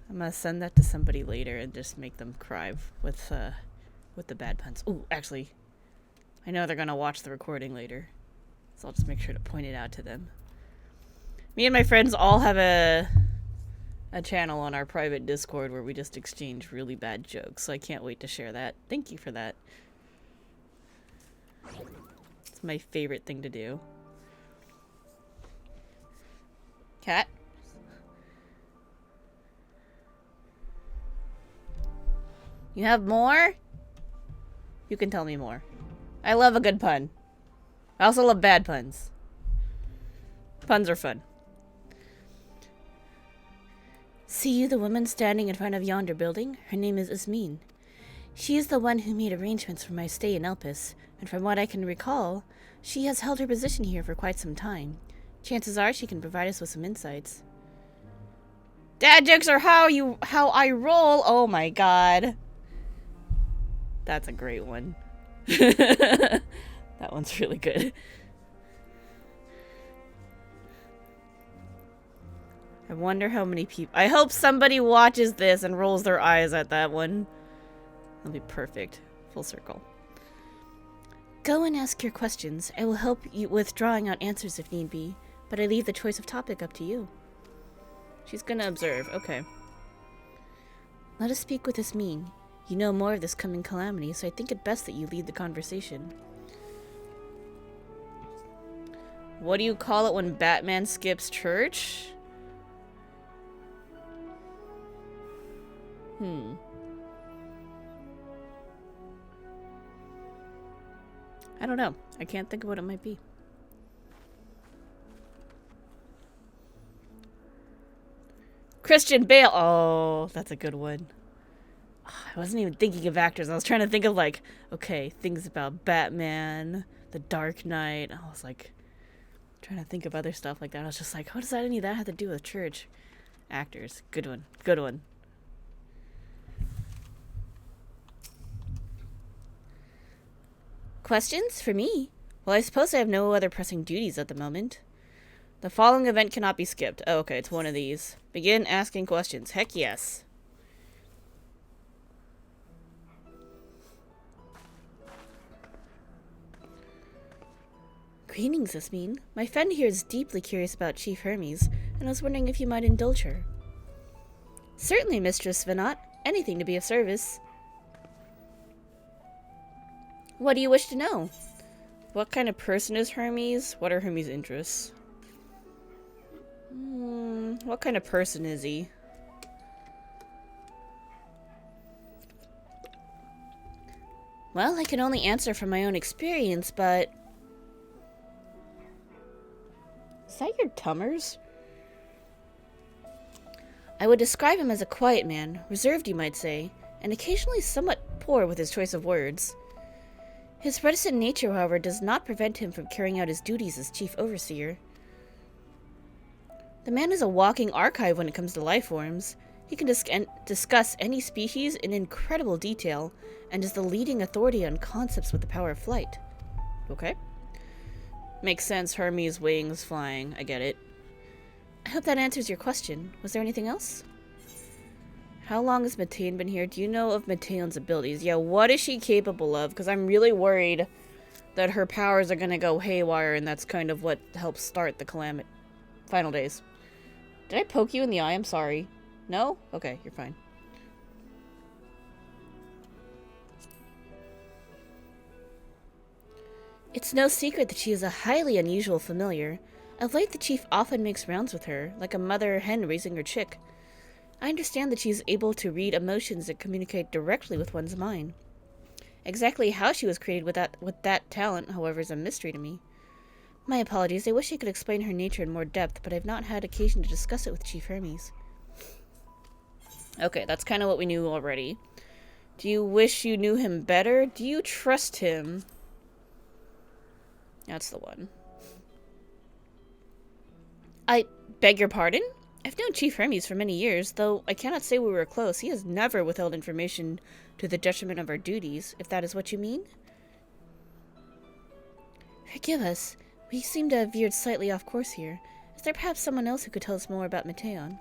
I'm gonna send that to somebody later and just make them cry with the bad puns. Ooh, actually, I know they're gonna watch the recording later, so I'll just make sure to point it out to them. Me and my friends all have a channel on our private Discord where we just exchange really bad jokes, so I can't wait to share that. Thank you for that. It's my favorite thing to do. Cat? You have more? You can tell me more. I love a good pun. I also love bad puns. Puns are fun. See you, the woman standing in front of yonder building? Her name is Ismene. She is the one who made arrangements for my stay in Elpis, and from what I can recall, she has held her position here for quite some time. Chances are she can provide us with some insights. Dad jokes are how I roll. Oh my god. That's a great one. That one's really good. I wonder how many people... I hope somebody watches this and rolls their eyes at that one. That'll be perfect. Full circle. Go and ask your questions. I will help you with drawing out answers if need be, but I leave the choice of topic up to you. She's gonna observe. Okay. Let us speak with Ismene. You know more of this coming calamity, so I think it best that you lead the conversation. What do you call it when Batman skips church? I don't know. I can't think of what it might be. Christian Bale. Oh, that's a good one. I wasn't even thinking of actors. I was trying to think of, like, okay, things about Batman, The Dark Knight. I was like, trying to think of other stuff like that. I was just like, what does any of that have to do with church? Actors. Good one. Good one. Questions? For me? Well, I suppose I have no other pressing duties at the moment. The following event cannot be skipped. Oh, okay, it's one of these. Begin asking questions. Heck yes. Greetings, Ismene. My friend here is deeply curious about Chief Hermes, and I was wondering if you might indulge her. Certainly, Mistress Venat. Anything to be of service. What do you wish to know? What kind of person is Hermes? What are Hermes' interests? What kind of person is he? Well, I can only answer from my own experience, but... Is that your tummers? I would describe him as a quiet man, reserved you might say, and occasionally somewhat poor with his choice of words. His reticent nature, however, does not prevent him from carrying out his duties as chief overseer. The man is a walking archive when it comes to life forms. He can discuss any species in incredible detail, and is the leading authority on concepts with the power of flight. Okay. Makes sense, Hermes, wings, flying. I get it. I hope that answers your question. Was there anything else? How long has Matane been here? Do you know of Mateon's abilities? Yeah, what is she capable of? Because I'm really worried that her powers are going to go haywire, and that's kind of what helps start the final days. Did I poke you in the eye? I'm sorry. No? Okay, you're fine. It's no secret that she is a highly unusual familiar. Of late, the chief often makes rounds with her, like a mother hen raising her chick. I understand that she is able to read emotions and communicate directly with one's mind. Exactly how she was created with that talent, however, is a mystery to me. My apologies, I wish I could explain her nature in more depth, but I've not had occasion to discuss it with Chief Hermes. Okay, that's kind of what we knew already. Do you wish you knew him better? Do you trust him? That's the one. I beg your pardon? I've known Chief Hermes for many years, though I cannot say we were close. He has never withheld information to the detriment of our duties, if that is what you mean. Forgive us. We seem to have veered slightly off course here. Is there perhaps someone else who could tell us more about Mateon?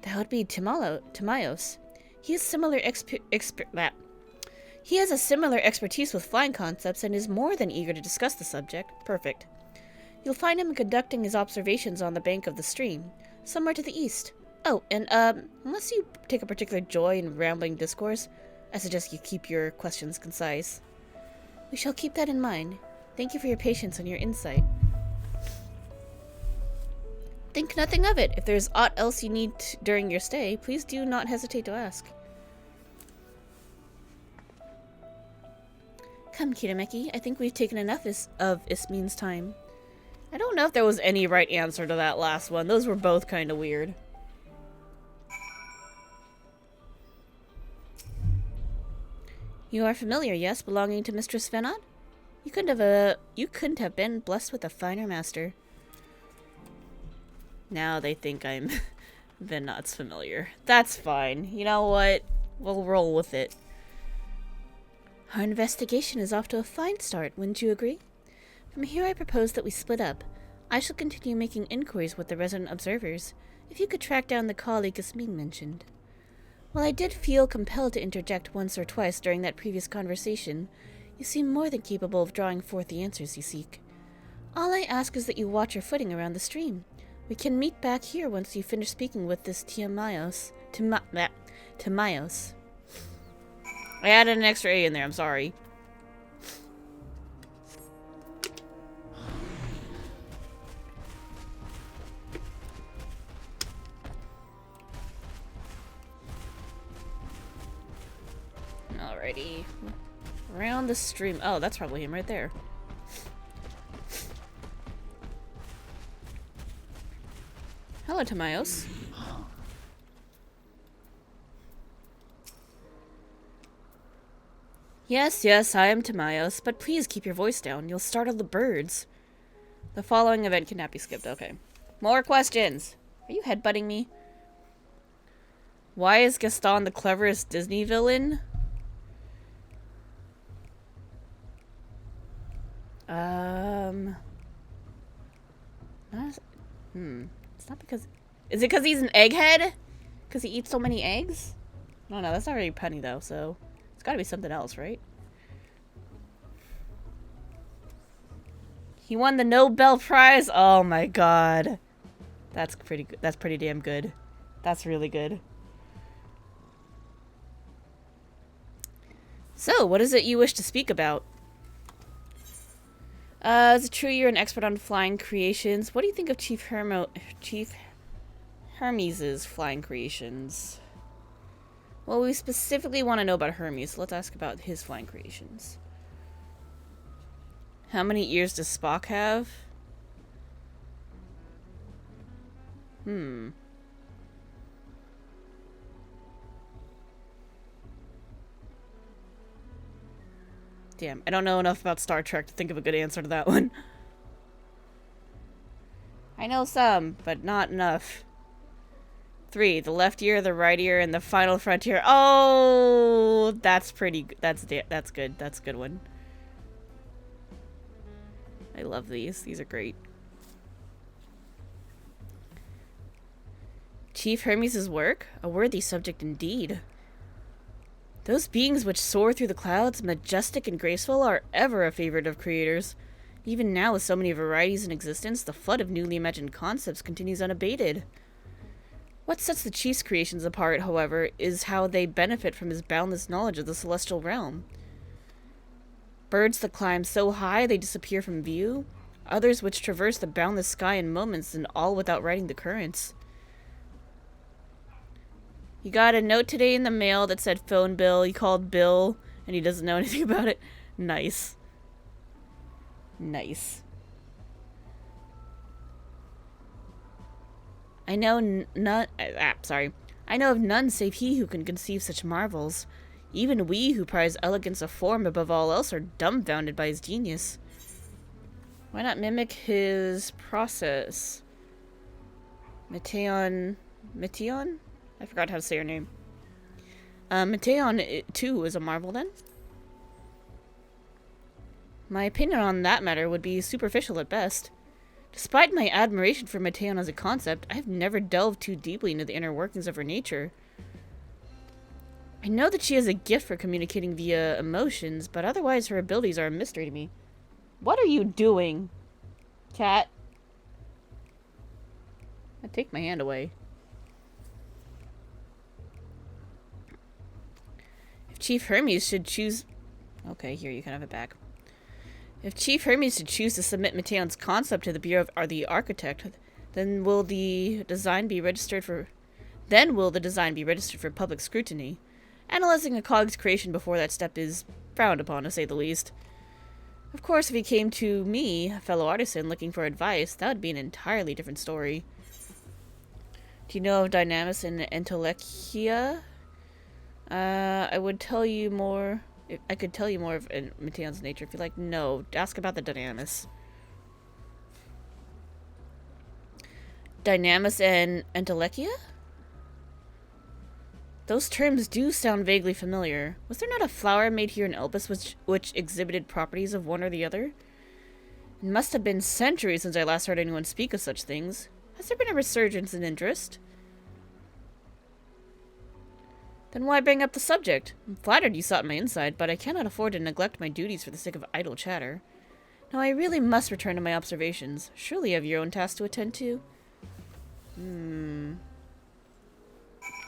That would be Timaeus. He has a similar expertise with flying concepts and is more than eager to discuss the subject. Perfect. You'll find him conducting his observations on the bank of the stream, somewhere to the east. Oh, and unless you take a particular joy in rambling discourse, I suggest you keep your questions concise. We shall keep that in mind. Thank you for your patience and your insight. Think nothing of it. If there's aught else you need during your stay, please do not hesitate to ask. Come, Kirameki. I think we've taken enough of Ismin's time. I don't know if there was any right answer to that last one. Those were both kind of weird. You are familiar, yes, belonging to Mistress Venat? You couldn't have been blessed with a finer master. Now they think I'm Venat's familiar. That's fine. You know what? We'll roll with it. Our investigation is off to a fine start, wouldn't you agree? From here I propose that we split up. I shall continue making inquiries with the resident observers, if you could track down the colleague Ismin mentioned. While I did feel compelled to interject once or twice during that previous conversation, you seem more than capable of drawing forth the answers you seek. All I ask is that you watch your footing around the stream. We can meet back here once you finish speaking with this Timaeus. I added an extra A in there, I'm sorry. Alrighty. Around the stream. Oh, that's probably him right there. Hello, Timaeus. Yes, I am Timaeus, but please keep your voice down. You'll startle the birds. The following event cannot be skipped. Okay. More questions. Are you headbutting me? Why is Gaston the cleverest Disney villain? It's not because... Is it because he's an egghead? Because he eats so many eggs? No, that's not very punny though, so... It's gotta be something else, right? He won the Nobel Prize? Oh my god. That's pretty good. That's pretty damn good. That's really good. So, what is it you wish to speak about? Is it true you're an expert on flying creations? What do you think of Chief Hermes' flying creations? Well, we specifically want to know about Hermes, so let's ask about his flying creations. How many ears does Spock have? Damn, I don't know enough about Star Trek to think of a good answer to that one. I know some, but not enough. 3, the left ear, the right ear, and the final frontier. Oh, that's pretty good. That's good. That's a good one. I love these. These are great. Chief Hermes' work? A worthy subject indeed. Those beings which soar through the clouds, majestic and graceful, are ever a favorite of creators. Even now, with so many varieties in existence, the flood of newly imagined concepts continues unabated. What sets the Chief's creations apart, however, is how they benefit from his boundless knowledge of the celestial realm. Birds that climb so high they disappear from view, others which traverse the boundless sky in moments and all without riding the currents. You got a note today in the mail that said phone bill. He called Bill, and he doesn't know anything about it. Nice. Nice. I know I know of none save he who can conceive such marvels. Even we who prize elegance of form above all else are dumbfounded by his genius. Why not mimic his process? Meteon? I forgot how to say her name. Meteon, too, is a marvel, then? My opinion on that matter would be superficial at best. Despite my admiration for Meteon as a concept, I have never delved too deeply into the inner workings of her nature. I know that she has a gift for communicating via emotions, but otherwise her abilities are a mystery to me. What are you doing, cat? I take my hand away. If Chief Hermes should choose... Okay, here, you can have it back. If Chief Hermes should choose to submit Meteon's concept to the Bureau of the Architect, then will the design be registered for public scrutiny? Analyzing a cog's creation before that step is frowned upon, to say the least. Of course, if he came to me, a fellow artisan, looking for advice, that would be an entirely different story. Do you know of Dynamis and Entelechia? I would tell you more... I could tell you more of Meteon's nature if you like. No, ask about the Dynamis. Dynamis and Entelechia? Those terms do sound vaguely familiar. Was there not a flower made here in Elpis which exhibited properties of one or the other? It must have been centuries since I last heard anyone speak of such things. Has there been a resurgence in interest? Then why bring up the subject? I'm flattered you sought my insight, but I cannot afford to neglect my duties for the sake of idle chatter. Now I really must return to my observations. Surely you have your own tasks to attend to?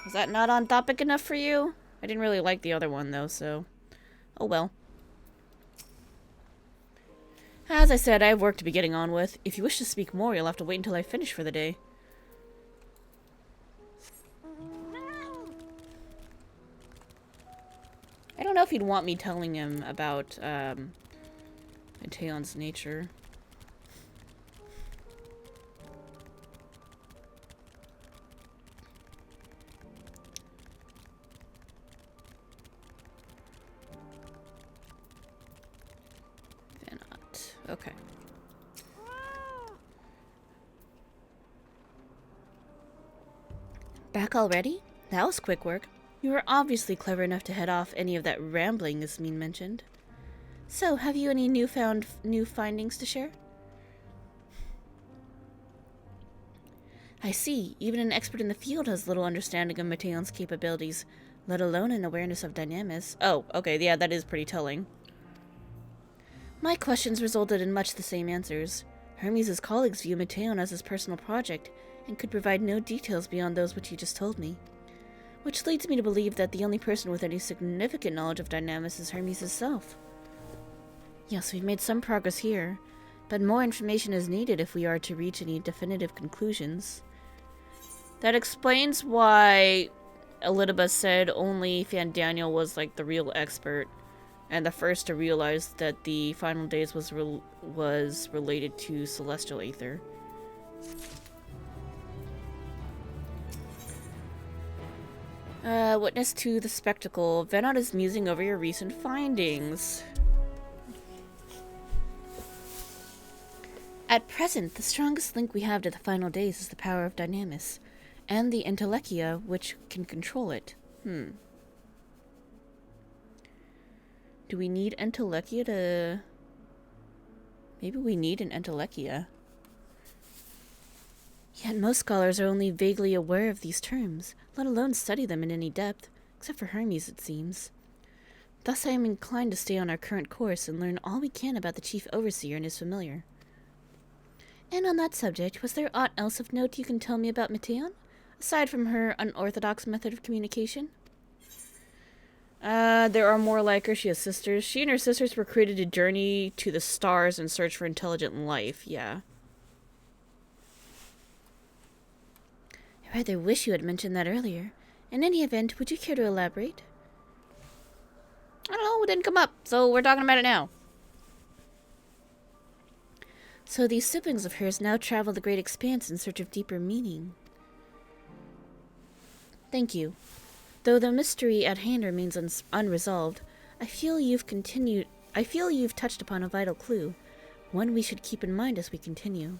Was that not on topic enough for you? I didn't really like the other one, though, so... Oh well. As I said, I have work to be getting on with. If you wish to speak more, you'll have to wait until I finish for the day. I don't know if he'd want me telling him about, Meteon's nature. Okay. Back already? That was quick work. You were obviously clever enough to head off any of that rambling Ismene mentioned. So, have you any new findings to share? I see. Even an expert in the field has little understanding of Meteon's capabilities, let alone an awareness of Dynamis. Oh, okay, yeah, that is pretty telling. My questions resulted in much the same answers. Hermes' colleagues view Meteon as his personal project, and could provide no details beyond those which you just told me. Which leads me to believe that the only person with any significant knowledge of Dynamis is Hermes himself. Yes, we've made some progress here, but more information is needed if we are to reach any definitive conclusions. That explains why Elidibus said only Fandaniel was like the real expert, and the first to realize that the final days was related to celestial aether. Witness to the spectacle. Venot is musing over your recent findings. At present, the strongest link we have to the final days is the power of Dynamis, and the Entelechia which can control it. Do we need Entelechia to... Maybe we need an Entelechia. Yet most scholars are only vaguely aware of these terms, let alone study them in any depth, except for Hermes, it seems. Thus I am inclined to stay on our current course and learn all we can about the Chief Overseer and his familiar. And on that subject, was there aught else of note you can tell me about Meteon, aside from her unorthodox method of communication? There are more like her. She has sisters. She and her sisters were created to journey to the stars and search for intelligent life, yeah. I rather wish you had mentioned that earlier. In any event, would you care to elaborate? I don't know, it didn't come up, so we're talking about it now. So these siblings of hers now travel the great expanse in search of deeper meaning. Thank you. Though the mystery at hand remains unresolved, I feel you've touched upon a vital clue, one we should keep in mind as we continue.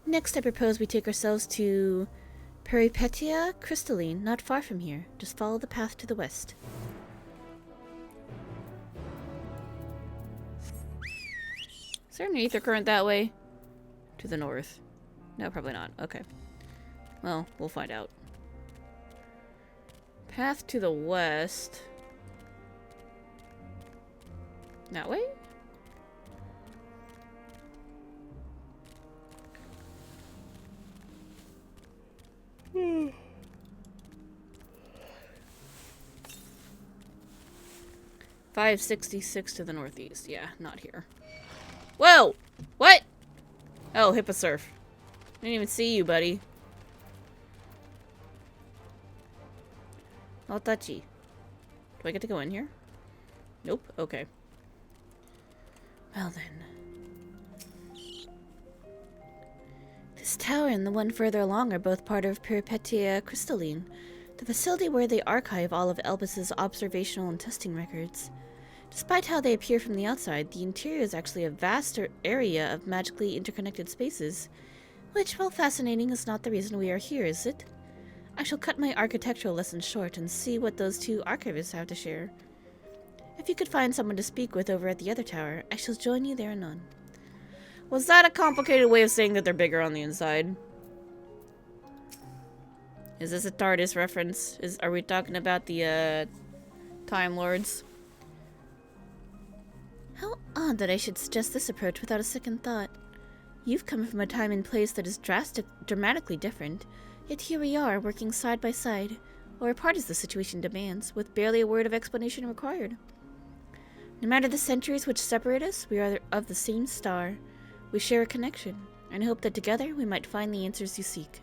Next, I propose we take ourselves to Peripetia Crystalline, not far from here. Just follow the path to the west. Is there an ether current that way? To the north. No, probably not. Okay. Well, we'll find out. Path to the west. That way? Hmm. 566 to the northeast. Yeah, not here. Whoa! What? Oh, Hipposurf. Didn't even see you, buddy. All touchy. Do I get to go in here? Nope. Okay. Well then. This tower and the one further along are both part of Peripetia Crystalline, the facility where they archive all of Elbis's observational and testing records. Despite how they appear from the outside, the interior is actually a vast area of magically interconnected spaces, which, while fascinating, is not the reason we are here, is it? I shall cut my architectural lesson short and see what those two archivists have to share. If you could find someone to speak with over at the other tower, I shall join you there anon. Was that a complicated way of saying that they're bigger on the inside? Is this a TARDIS reference? Are we talking about the, Time Lords? How odd that I should suggest this approach without a second thought. You've come from a time and place that is dramatically different, yet here we are, working side by side, or apart as the situation demands, with barely a word of explanation required. No matter the centuries which separate us, we are of the same star. We share a connection, and hope that together we might find the answers you seek.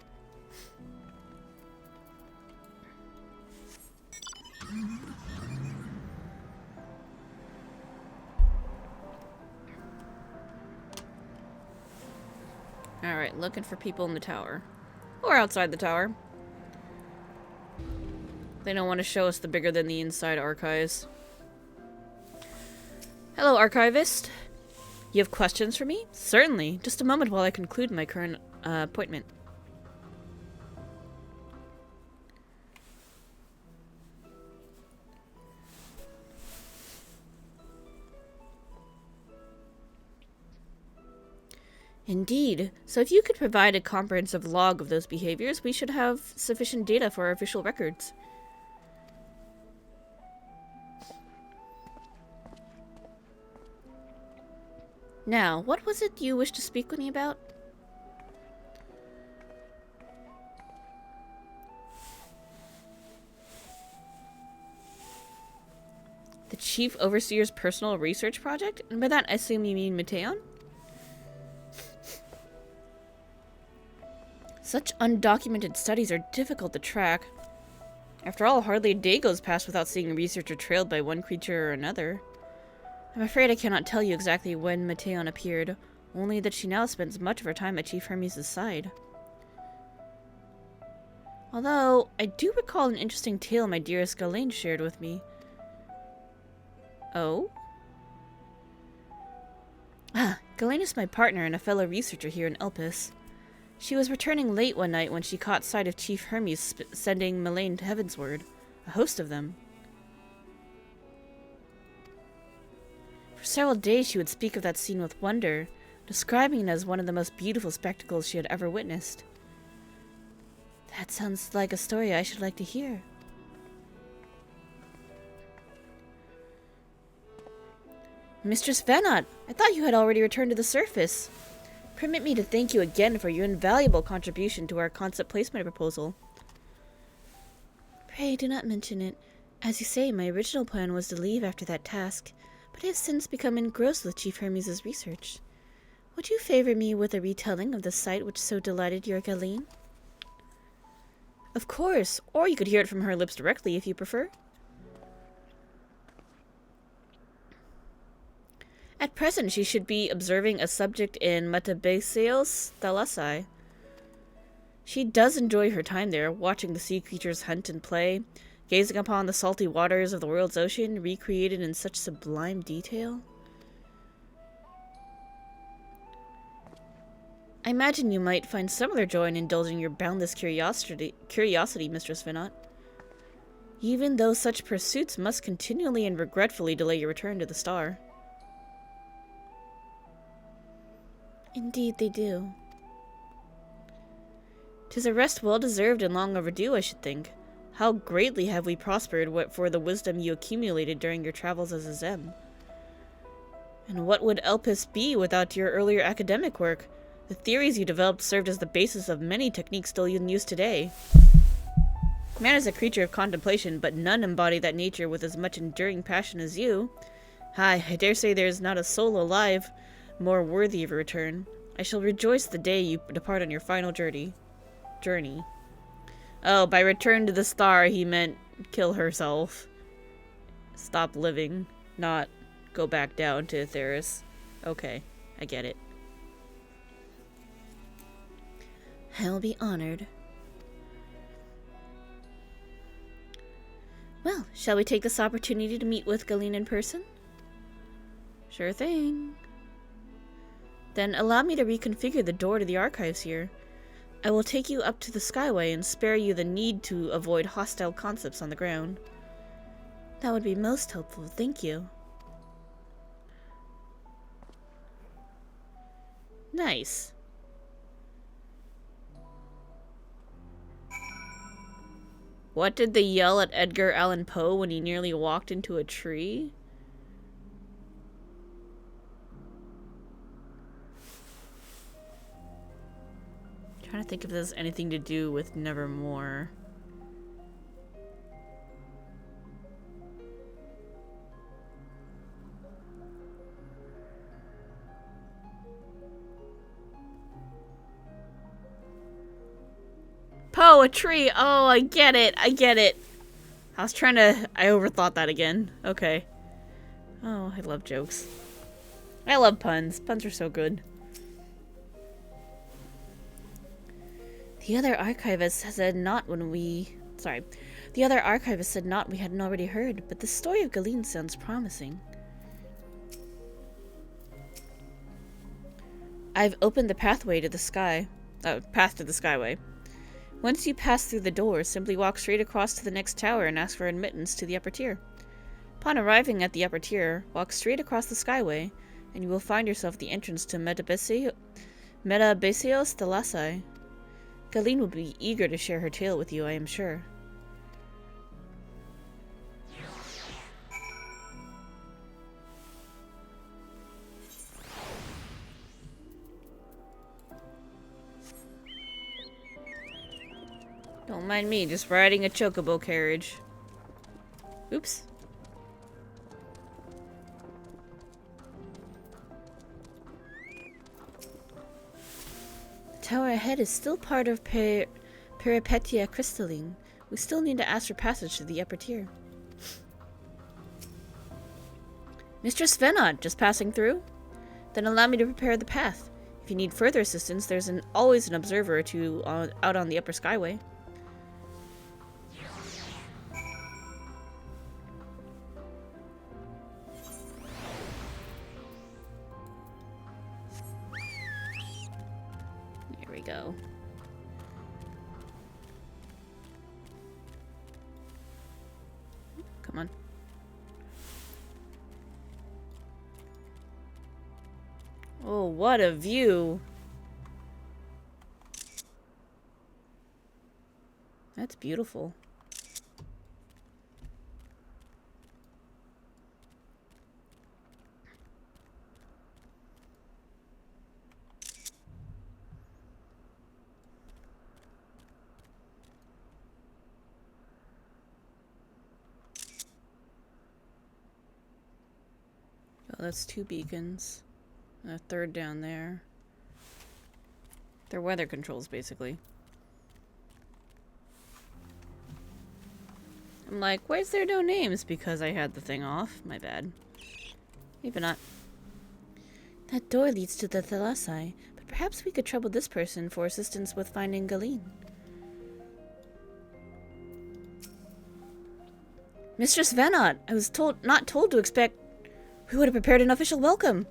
Alright, looking for people in the tower. Or outside the tower. They don't want to show us the bigger than the inside archives. Hello, archivist. You have questions for me? Certainly. Just a moment while I conclude my current appointment. Indeed. So if you could provide a comprehensive log of those behaviors, we should have sufficient data for our official records. Now, what was it you wished to speak with me about? The Chief Overseer's personal research project? And by that, I assume you mean Mateon? Such undocumented studies are difficult to track. After all, hardly a day goes past without seeing a researcher trailed by one creature or another. I'm afraid I cannot tell you exactly when Mateon appeared, only that she now spends much of her time at Chief Hermes' side. Although, I do recall an interesting tale my dearest Ghislaine shared with me. Oh? Ah, Ghislaine is my partner and a fellow researcher here in Elpis. She was returning late one night when she caught sight of Chief Hermes sending Melaine to Heavensward, a host of them. For several days she would speak of that scene with wonder, describing it as one of the most beautiful spectacles she had ever witnessed. That sounds like a story I should like to hear. Mistress Venat, I thought you had already returned to the surface. Permit me to thank you again for your invaluable contribution to our concept placement proposal. Pray do not mention it. As you say, my original plan was to leave after that task, but I have since become engrossed with Chief Hermes' research. Would you favor me with a retelling of the sight which so delighted your Ghislaine? Of course, or you could hear it from her lips directly if you prefer. At present, she should be observing a subject in Metabaseos Thalassae. She does enjoy her time there, watching the sea creatures hunt and play, gazing upon the salty waters of the world's ocean, recreated in such sublime detail. I imagine you might find similar joy in indulging your boundless curiosity, Mistress Vinot. Even though such pursuits must continually and regretfully delay your return to the star. Indeed they do. 'Tis a rest well deserved and long overdue, I should think. How greatly have we prospered for the wisdom you accumulated during your travels as a Zem. And what would Elpis be without your earlier academic work? The theories you developed served as the basis of many techniques still in use today. Man is a creature of contemplation, but none embody that nature with as much enduring passion as you. Aye, I dare say there is not a soul alive more worthy of a return. I shall rejoice the day you depart on your final journey. Oh, by return to the star, he meant kill herself. Stop living, not go back down to Theris. Okay, I get it. I'll be honored. Well, shall we take this opportunity to meet with Galeen in person? Sure thing. Then allow me to reconfigure the door to the archives here. I will take you up to the Skyway and spare you the need to avoid hostile concepts on the ground. That would be most helpful, thank you. Nice. What did they yell at Edgar Allan Poe when he nearly walked into a tree? I'm trying to think if this has anything to do with Nevermore. Poe, a tree! Oh, I get it! I get it! I overthought that again. Okay. Oh, I love jokes. I love puns. Puns are so good. The other archivist said not we hadn't already heard, but the story of Galeen sounds promising. I've opened the pathway to the path to the Skyway. Once you pass through the door, simply walk straight across to the next tower and ask for admittance to the upper tier. Upon arriving at the upper tier, walk straight across the Skyway, and you will find yourself at the entrance to Metabaseos Thalassae. Galeen will be eager to share her tale with you, I am sure. Don't mind me, just riding a chocobo carriage. Oops. The tower ahead is still part of Peripetia Crystalline. We still need to ask for passage to the upper tier. Mistress Venot, just passing through? Then allow me to prepare the path. If you need further assistance, there's always an observer or two out on the upper Skyway. There we go. Come on. Oh, what a view! That's beautiful. Oh, that's 2 beacons. A third down there. They're weather controls, basically. I'm like, why is there no names? Because I had the thing off. My bad. Maybe not. That door leads to the Thalassi, but perhaps we could trouble this person for assistance with finding Galeen. Mistress Vanot, I was not told to expect. We would have prepared an official welcome.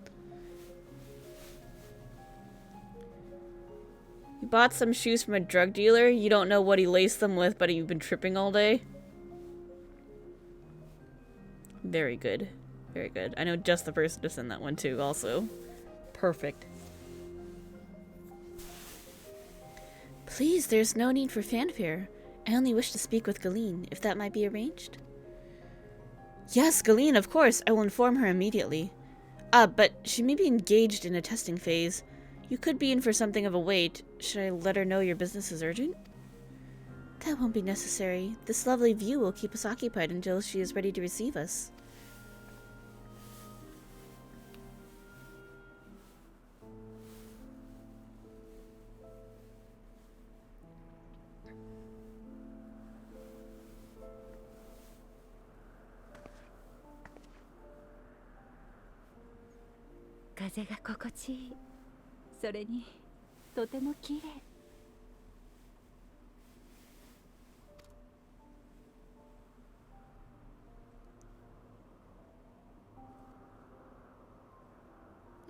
You bought some shoes from a drug dealer. You don't know what he laced them with, but you've been tripping all day. Very good. Very good. I know just the person to send that one to, also. Perfect. Please, there's no need for fanfare. I only wish to speak with Galeen, if that might be arranged. Yes, Galeen, of course. I will inform her immediately. But she may be engaged in a testing phase. You could be in for something of a wait. Should I let her know your business is urgent? That won't be necessary. This lovely view will keep us occupied until she is ready to receive us.風が心地いい。それにとても綺麗。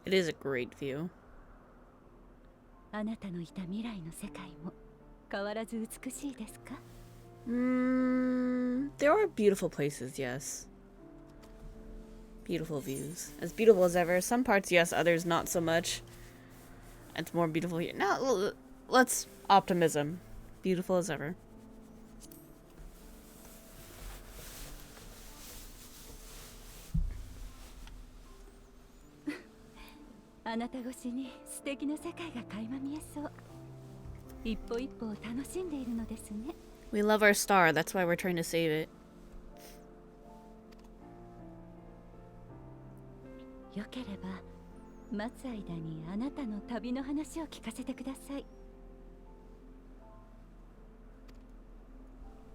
It is a great view. あなたのいた未来の世界も変わらず美しいですか? There are beautiful places, yes. Beautiful views. As beautiful as ever. Some parts, yes, others not so much. It's more beautiful here. Now, let's optimism. Beautiful as ever. あなた越しに素敵な世界が垣間見えそう。一歩一歩を楽しんでいるのですね。We love our star, that's why we're trying to save it. よければ待つ間にあなたの旅の話を聞かせてください。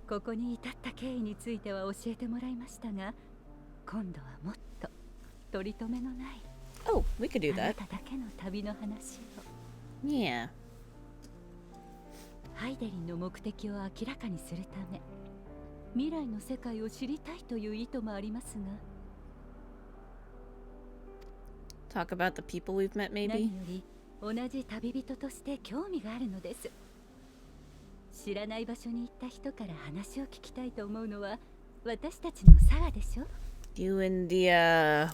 ここに至った経緯については教えてもらいましたが、今度はもっと取り留めのない Oh, we could do あな that. ただけの旅の話を。 Yeah. ハイデリンの目的を明らかにするため、未来の世界を知りたいという意図もありますが、 Talk about the people we've met, 何 maybe? より同じ旅人として興味があるのです。知らない場所に行った人から話を聞きたいと思うのは私たちのサガでしょ。 You and the,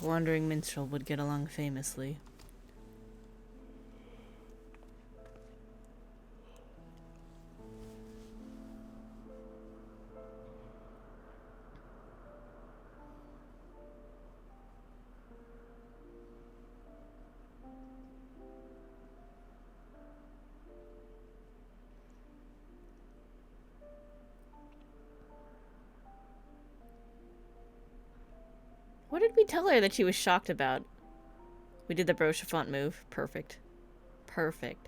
wandering minstrel would get along famously. What did we tell her that she was shocked about? We did the Brochefont move. Perfect. Perfect.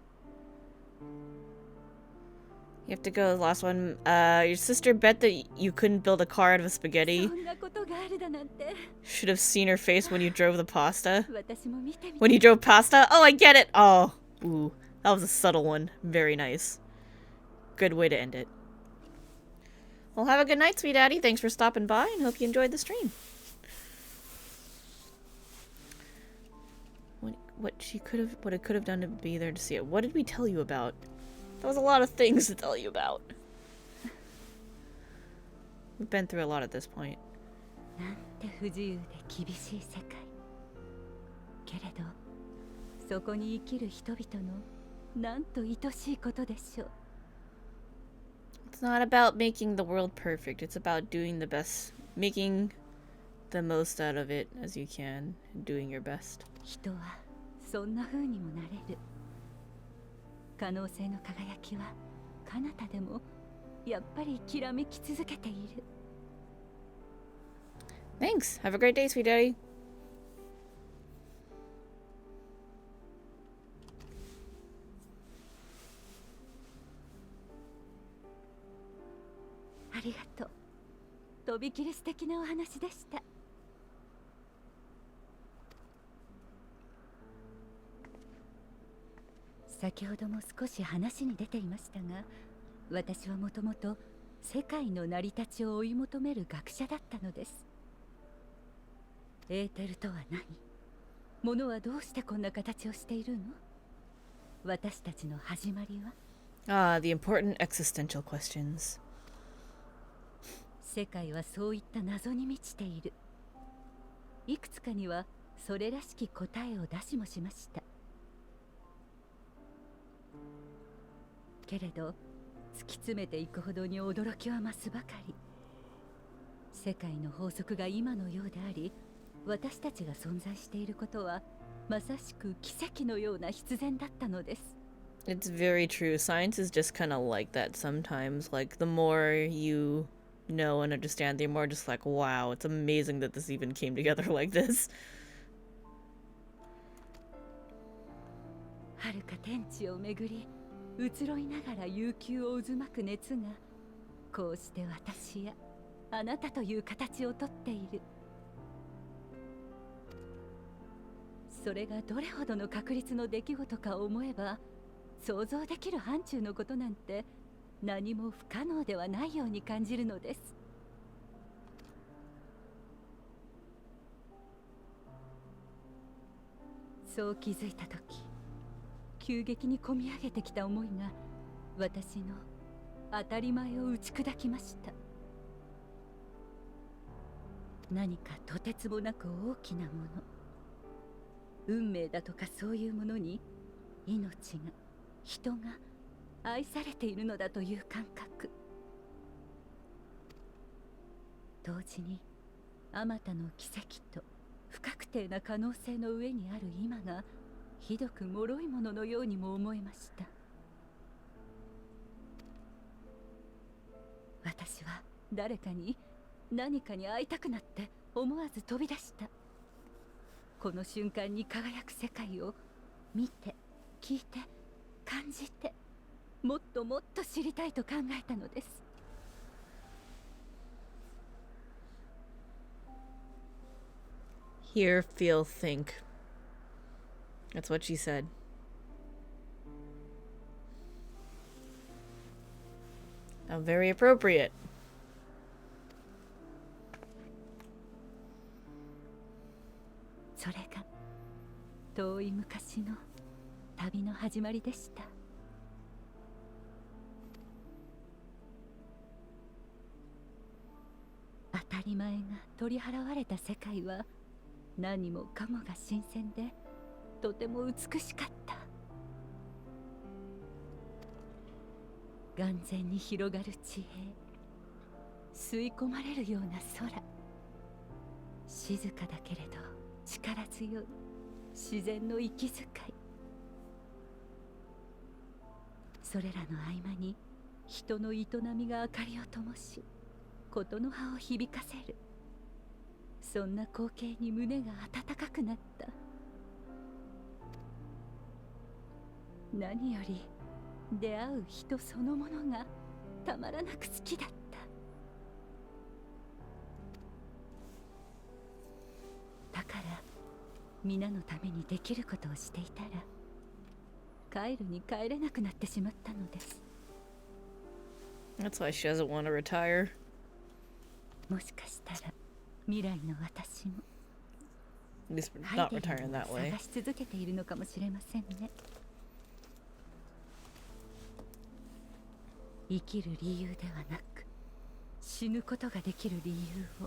You have to go the last one. Your sister bet that you couldn't build a car out of spaghetti. そんなことがあるだなんて。 Should have seen her face when you drove the pasta. 私も見てみたい。 When you drove pasta? Oh, I get it! Oh. Ooh. That was a subtle one. Very nice. Good way to end it. Well, have a good night, sweet daddy. Thanks for stopping by and hope you enjoyed the stream. What it could have done to be there to see it. What did we tell you about? That was a lot of things to tell you about. We've been through a lot at this point. なんて不自由で厳しい世界。けれど、そこに生きる人々のなんと愛しいことでしょう。 It's not about making the world perfect. It's about doing the best, making the most out of it as you can, and doing your best. 人はそんな風にもなれる。可能性の輝きは彼方でもやっぱりきらめき続けている。 Thanks. Have a great day, sweet daddy. ありがとう。とびきり素敵なお話でした。先ほども少し話に出ていましたが、私はもともと世界の成り立ちを追い求める学者だったのです。エーテルとは何？物はどうしてこんな形をしているの？私たちの始まりは？ The important existential questions. 世界はそういった謎に満ちている。いくつかにはそれらしき答えを出しもしました。けれど突き詰めていくほどに驚きは増すばかり。世界の法則が今のようであり、私たちが存在していることはまさしく奇跡のような必然だったのです。It's very true. Science is just kind of like that sometimes. Like, the more you know and understand, the more just like, wow, it's amazing that this even came together like this. 遥か天地をめぐり、移ろいながら悠久を渦巻く熱が、こうして私やあなたという形をとっている。それがどれほどの確率の出来事か思えば、想像できる範疇のことなんて何も不可能ではないように感じるのです。そう気づいたとき、急激にこみ上げてきた思いが私の当たり前を打ち砕きました。何かとてつもなく大きなもの、運命だとかそういうものに命が、人が愛されているのだという感覚。同時にあまたの奇跡と不確定な可能性の上にある今がひどく脆いもののようにも思えました。私は誰かに何かに会いたくなって思わず飛び出した。この瞬間に輝く世界を見て、聞いて、感じて、もっともっと知りたいと考えたのです。Hear, feel, think. That's what she said. Very appropriate. それが遠い昔の旅の始まりでした。当たり前が取り払われた世界は何もかもが新鮮でとても美しかった。眼前に広がる地平、吸い込まれるような空、静かだけれど力強い自然の息遣い。それらの合間に人の営みが明かりを灯し、ことの葉を響かせる。そんな光景に胸が温かくなった。何より出会う人そのものがたまらなく好きだった。だから皆のためにできることをしていたら帰るに帰れなくなってしまったのです。 That's why she doesn't want to retire. もしかしたら未来の私も At least ハ not イデル retiring を that way. 探し続けているのかもしれませんね。生きる理由ではなく死ぬことができる理由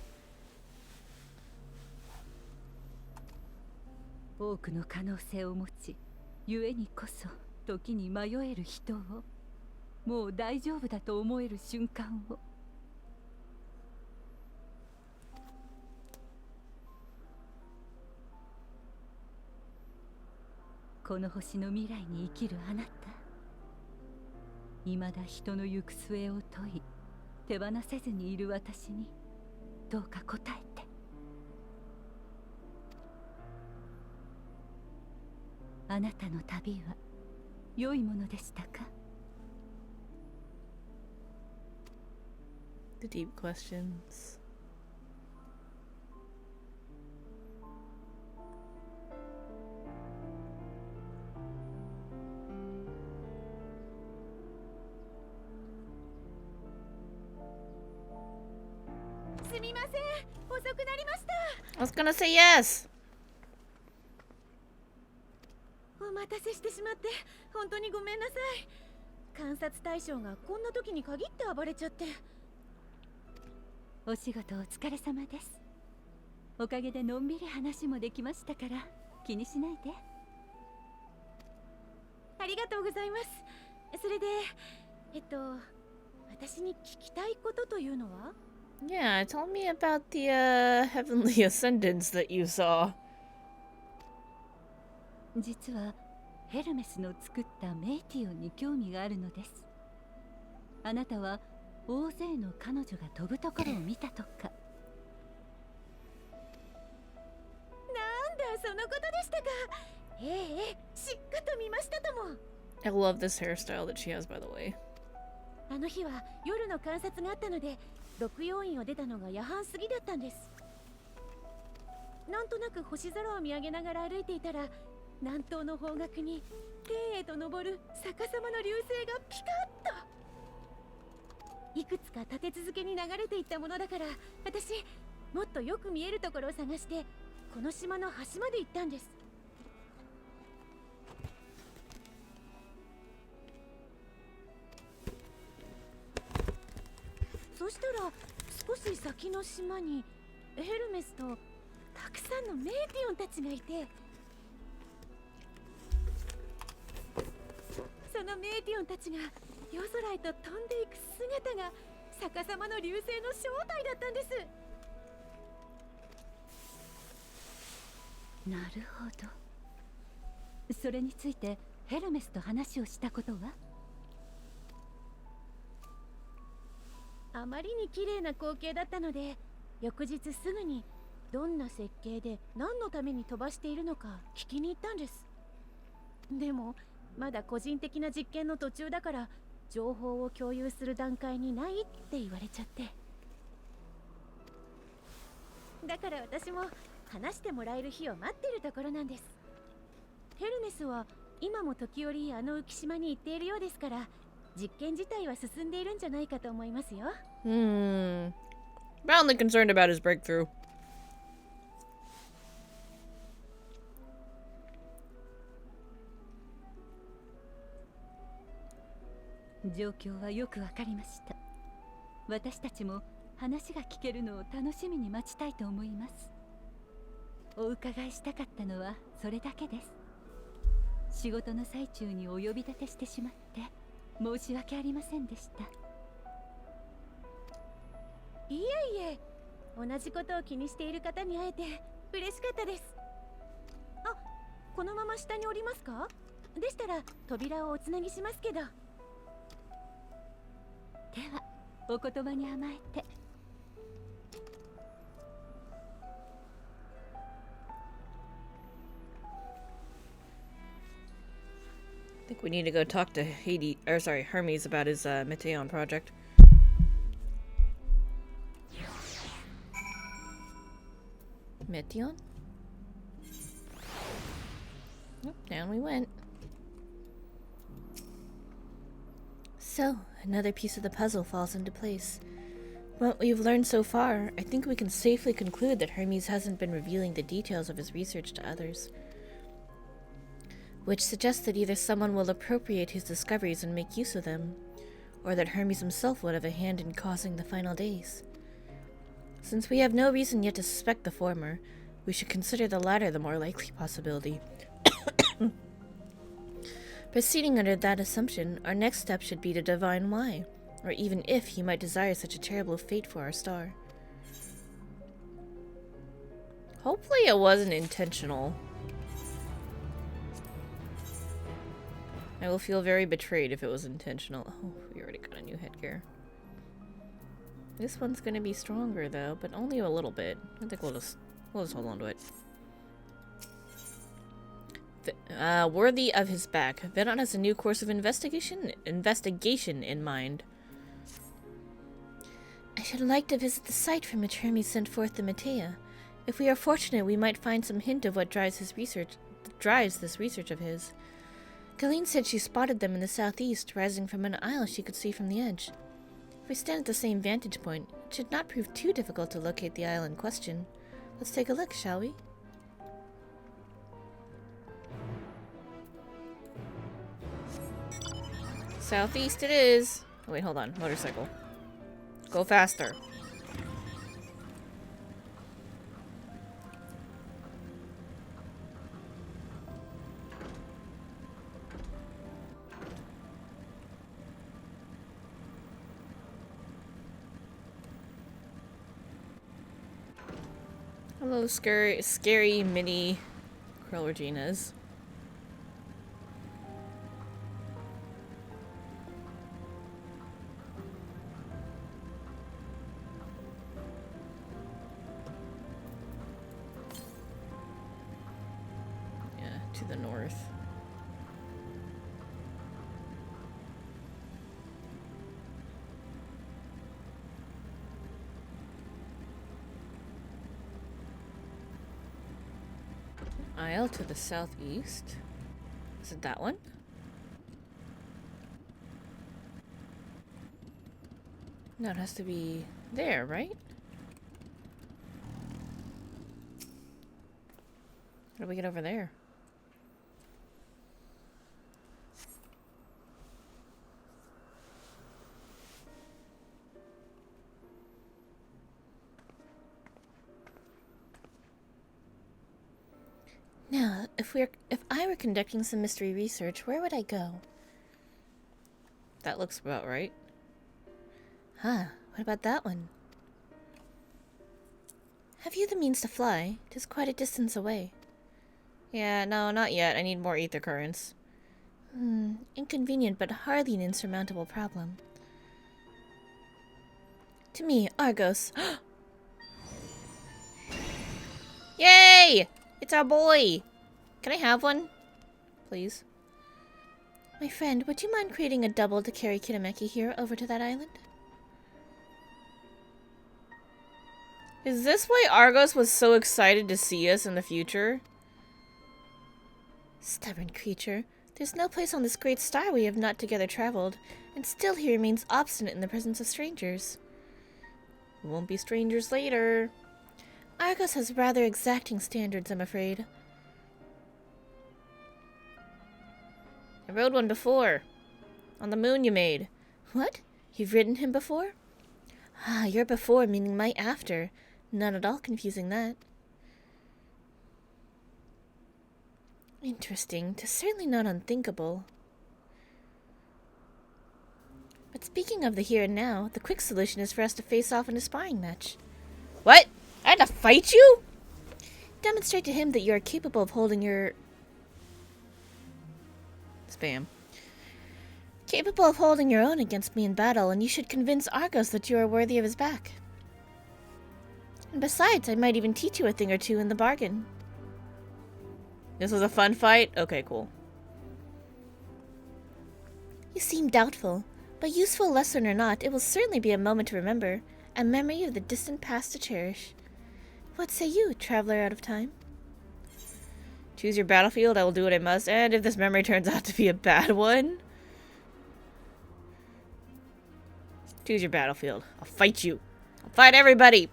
を、多くの可能性を持ち、故にこそ時に迷える人を、もう大丈夫だと思える瞬間を。この星の未来に生きるあなた、未だ人の行く末を問い手放せずにいる私にどうか答えて。あなたの旅は良いものでしたか？ The deep questions. 遅くなりました。 I was gonna say yes. お待たせしてしまって本当にごめんなさい。観察対象がこんな時に限って暴れちゃって。お仕事お疲れ様です。おかげでのんびり話もできましたから気にしないで。ありがとうございます。それで私に聞きたいことというのは？ Yeah, tell me about the heavenly ascendants that you saw. 実はヘルメスの作ったメイティオンに興味があるのです。あなたは大勢の彼女が飛ぶところを見たとか。なんだ、そのことでしたか。ええ、しっかと見ましたとも。 I love this hairstyle that she has, by the way. あの日は夜の観察があったので六曜院を出たのが夜半過ぎだったんです。なんとなく星空を見上げながら歩いていたら、南東の方角に天へと昇る逆さまの流星がピカッといくつか立て続けに流れていったものだから、私もっとよく見えるところを探してこの島の端まで行ったんです。そしたら少し先の島にヘルメスとたくさんのメイティオンたちがいて、そのメイティオンたちが夜空へと飛んでいく姿が逆さまの流星の正体だったんです。なるほど。それについてヘルメスと話をしたことは？あまりに綺麗な光景だったので、翌日すぐにどんな設計で何のために飛ばしているのか聞きに行ったんです。でもまだ個人的な実験の途中だから情報を共有する段階にないって言われちゃって、だから私も話してもらえる日を待ってるところなんです。ヘルメスは今も時折あの浮島に行っているようですから、実験自体は進んでいるんじゃないかと思いますよ。Roundly concerned about his breakthrough. 状況はよくわかりました。私たちも話が聞けるのを楽しみに待ちたいと思います。お伺いしたかったのはそれだけです。仕事の最中にお呼び立てしてしまって申し訳ありませんでした。いえいえ、同じことを気にしている方に会えて嬉しかったです。あ、このまま下に降りますか？でしたら扉をおつなぎしますけど。ではお言葉に甘えて。I think we need to go talk to Hermes about his Meteon project. Meteon? Oh, down we went. So, another piece of the puzzle falls into place. What we've learned so far, I think we can safely conclude that Hermes hasn't been revealing the details of his research to others. Which suggests that either someone will appropriate his discoveries and make use of them, or that Hermes himself would have a hand in causing the final days. Since we have no reason yet to suspect the former, we should consider the latter the more likely possibility. Proceeding under that assumption, our next step should be to divine why, or even if he might desire such a terrible fate for our star. Hopefully it wasn't intentional. I will feel very betrayed if it was intentional. Oh, we already got a new headgear. This one's gonna be stronger though, but only a little bit. I think we'll just hold on to it. Worthy of his back. Venon has a new course of investigation in mind. I should like to visit the site from which Hermes sent forth the Metea. If we are fortunate, we might find some hint of what drives this research of his. Galeen said she spotted them in the southeast, rising from an isle she could see from the edge. If we stand at the same vantage point, it should not prove too difficult to locate the island in question. Let's take a look, shall we? Southeast it is. Oh, wait, hold on. Motorcycle. Go faster. Hello, scary mini Krill Reginas. Yeah, to the north. Isle to the southeast. Is it that one? No, it has to be there, right? How do we get over there? Now, if I were conducting some mystery research, where would I go? That looks about right. Huh, what about that one? Have you the means to fly? It is quite a distance away. Yeah, no, not yet. I need more ether currents. Inconvenient but hardly an insurmountable problem. To me, Argos. Yay! It's our boy! Can I have one? Please. My friend, would you mind creating a double to carry Kitameki here over to that island? Is this why Argos was so excited to see us in the future? Stubborn creature. There's no place on this great star we have not together traveled, and still he remains obstinate in the presence of strangers. We won't be strangers later. Argos has rather exacting standards, I'm afraid. I rode one before. On the moon you made. What? You've ridden him before? Ah, your before meaning my after. Not at all confusing, that. Interesting. 'Tis certainly not unthinkable. But speaking of the here and now, the quick solution is for us to face off in a sparring match. What? I had to fight you? Demonstrate to him that you are capable of holding your... Spam. Capable of holding your own against me in battle, and you should convince Argos that you are worthy of his back. And besides, I might even teach you a thing or two in the bargain. This was a fun fight? Okay, cool. You seem doubtful, but useful lesson or not, it will certainly be a moment to remember, a memory of the distant past to cherish. What say you, traveler out of time? Choose your battlefield, I will do what I must, and if this memory turns out to be a bad one... Choose your battlefield. I'll fight you. I'll fight everybody!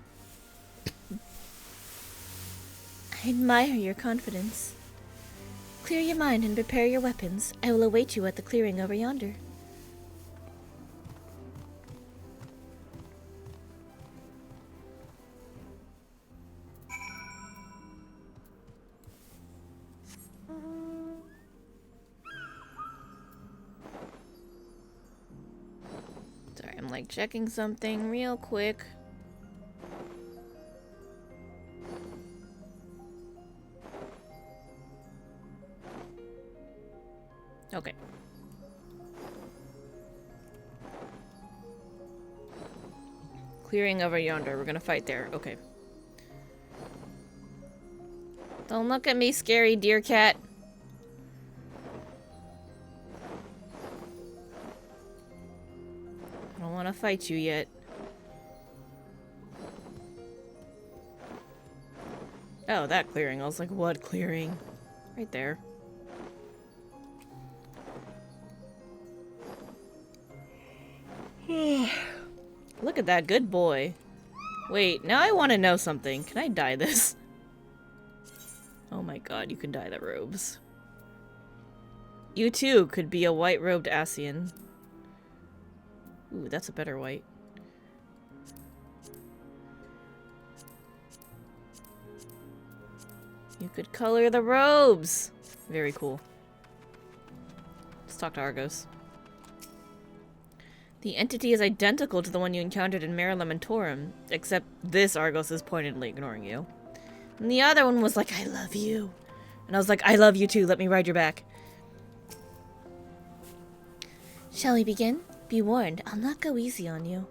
I admire your confidence. Clear your mind and prepare your weapons. I will await you at the clearing over yonder. Sorry, I'm like checking something real quick. Okay. Clearing over yonder. We're gonna fight there. Okay. Don't look at me, scary deer cat. I don't want to fight you yet. Oh, that clearing. I was like, what clearing? Right there. Look at that, good boy. Wait, now I want to know something. Can I dye this? Oh my god, you can dye the robes. You too could be a white-robed Asian. Ooh, that's a better white. You could color the robes! Very cool. Let's talk to Argos. The entity is identical to the one you encountered in Mare Lamentorum, except this Argos is pointedly ignoring you. And the other one was like, I love you. And I was like, I love you too, let me ride your back. Shall we begin? Be warned, I'll not go easy on you.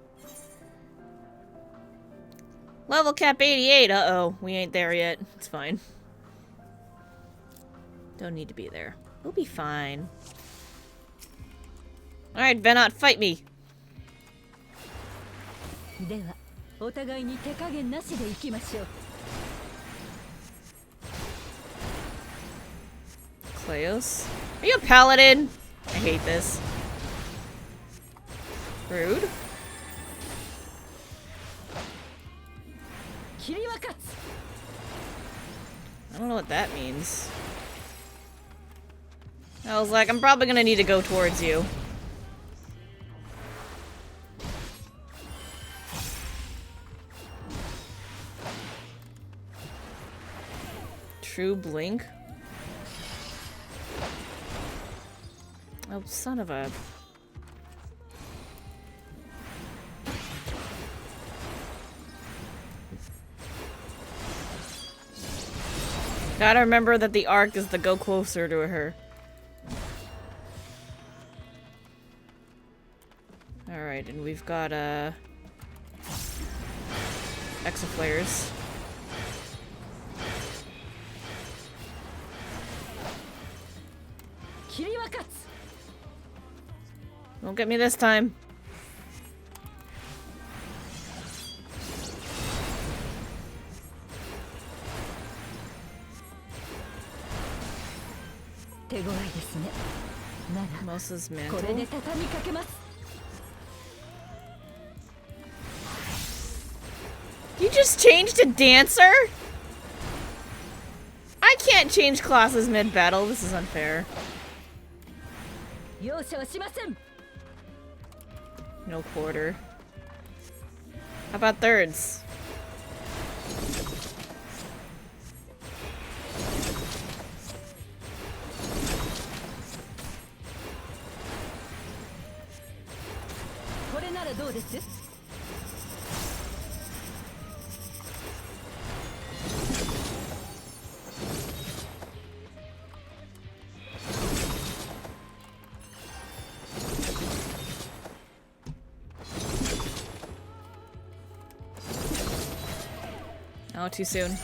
Level cap 88, uh-oh. We ain't there yet. It's fine. Don't need to be there. We'll be fine. Alright, Venot, fight me! ではお互いに手加減なしでいきましょう Cleos? Are you a paladin? I hate this. Rude. 切り分かつ I don't know what that means. I was like, I'm probably gonna need to go towards you. True blink? Oh, son of a... Gotta remember that the arc is to go closer to her. Alright, and we've got, Exaflares. Don't get me this time. Mosa's mantle. You just changed to dancer? I can't change classes mid-battle. This is unfair. No quarter. How about thirds? Oh, too soon.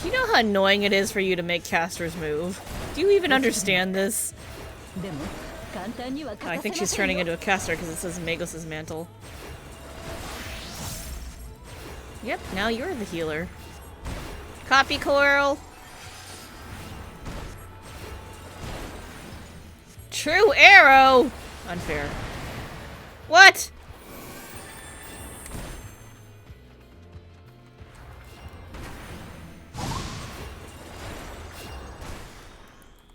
Do you know how annoying it is for you to make casters move? Do you even understand this? Oh, I think she's turning into a caster because it says Magos' mantle. Yep, now you're the healer. Copy coral! True arrow! Unfair. What?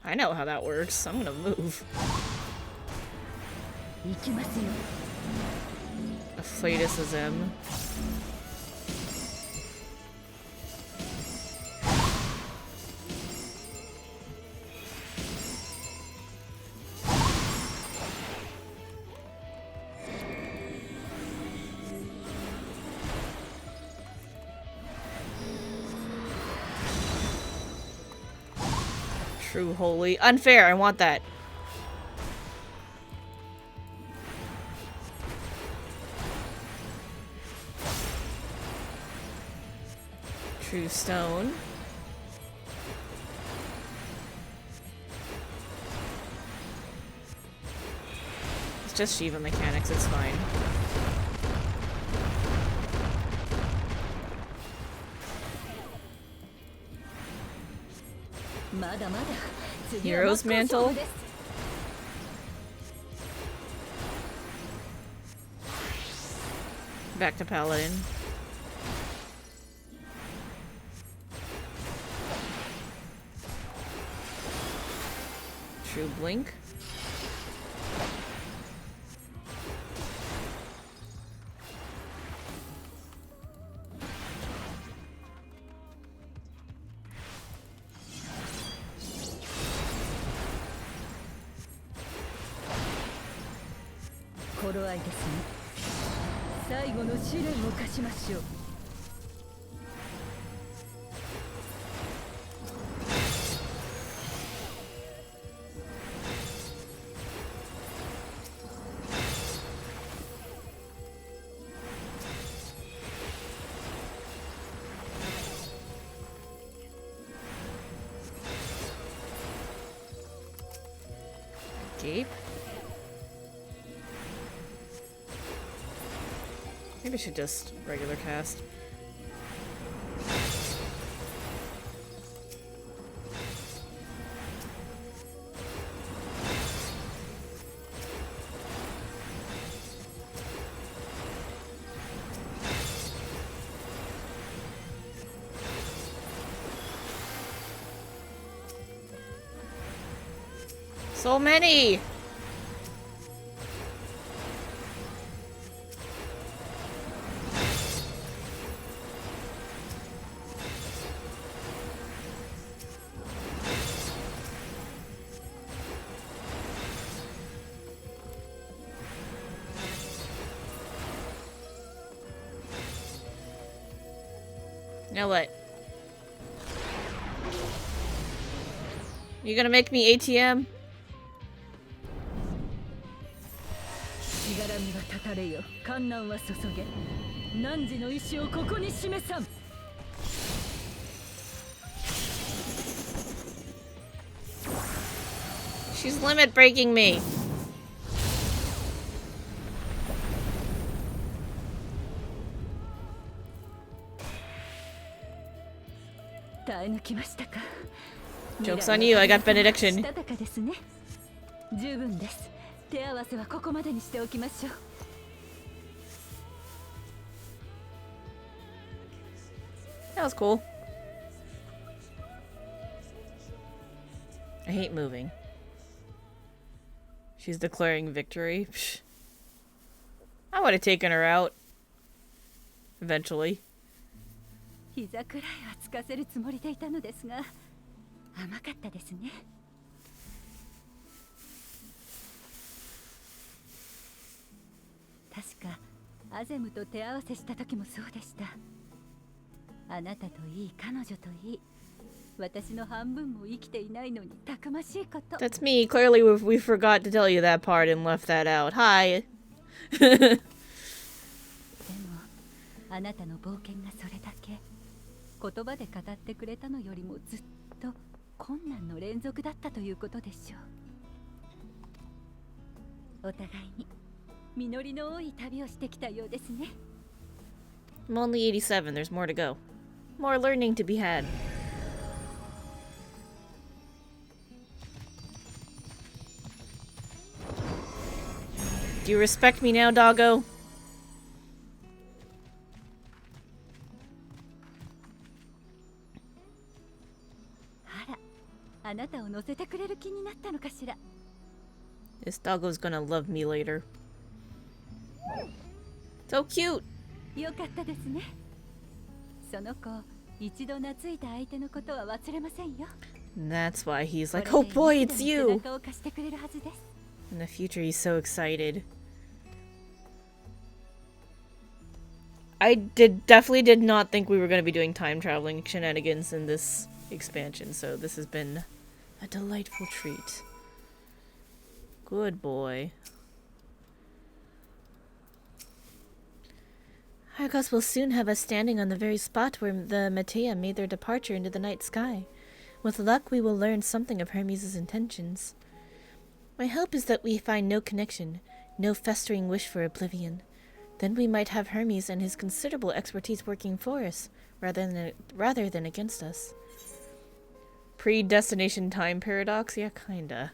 I know how that works. I'm gonna move. Afflatus is M. True holy. Unfair, I want that. True stone. It's just Shiva mechanics, it's fine. Hero's mantle. Back to Paladin. True Blink. Gape? Maybe I should just regular cast. So many! Now what? You gonna make me ATM? She's limit breaking me. Joke's on you, I got benediction. That was cool. I hate moving. She's declaring victory. Psh. I would have taken her out. Eventually. That's me. Clearly we forgot to tell you that part and left that out. Hi. I'm only 87. There's more to go. More learning to be had. Do you respect me now, doggo? This doggo's gonna love me later. So cute! And that's why he's like, oh boy, it's you! In the future, he's so excited. I definitely did not think we were going to be doing time traveling shenanigans in this expansion, so this has been a delightful treat. Good boy. Argos will soon have us standing on the very spot where the Matea made their departure into the night sky. With luck, we will learn something of Hermes' intentions. My hope is that we find no connection, no festering wish for oblivion. Then we might have Hermes and his considerable expertise working for us, rather than against us. Predestination time paradox? Yeah, kinda.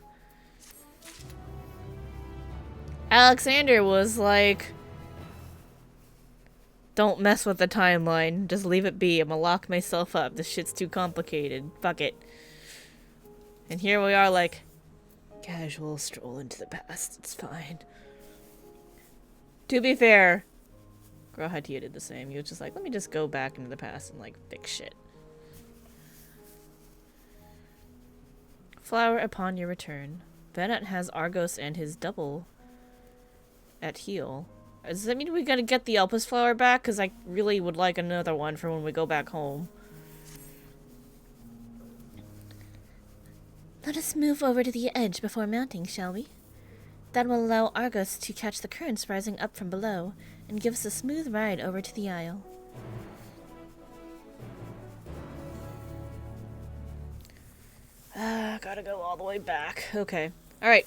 Alexander was like, don't mess with the timeline. Just leave it be. I'm gonna lock myself up. This shit's too complicated. Fuck it. And here we are like, casual stroll into the past. It's fine. To be fair, Girl Hatia did the same. He was just like, let me just go back into the past and like fix shit. Flower upon your return. Bennett has Argos and his double at heel. Does that mean we gotta get the Elpis flower back? Because I really would like another one for when we go back home. Let us move over to the edge before mounting, shall we? That will allow Argos to catch the currents rising up from below and give us a smooth ride over to the isle. Gotta go all the way back. Okay. Alright.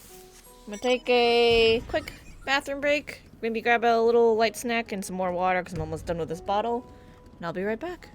I'm gonna take a quick bathroom break. Maybe grab a little light snack and some more water because I'm almost done with this bottle. And I'll be right back.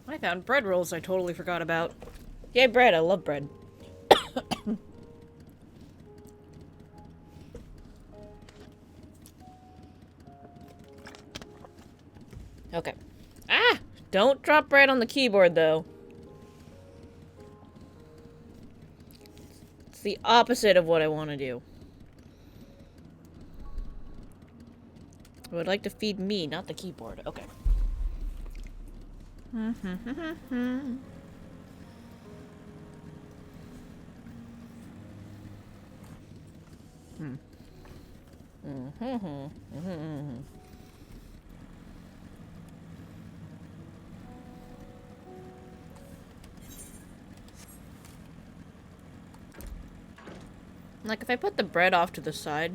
I found bread rolls I totally forgot about. Yay, bread. I love bread. Okay. Ah! Don't drop bread on the keyboard, though. It's the opposite of what I want to do. I would like to feed me, not the keyboard. Okay. Like, if I put the bread off to the side,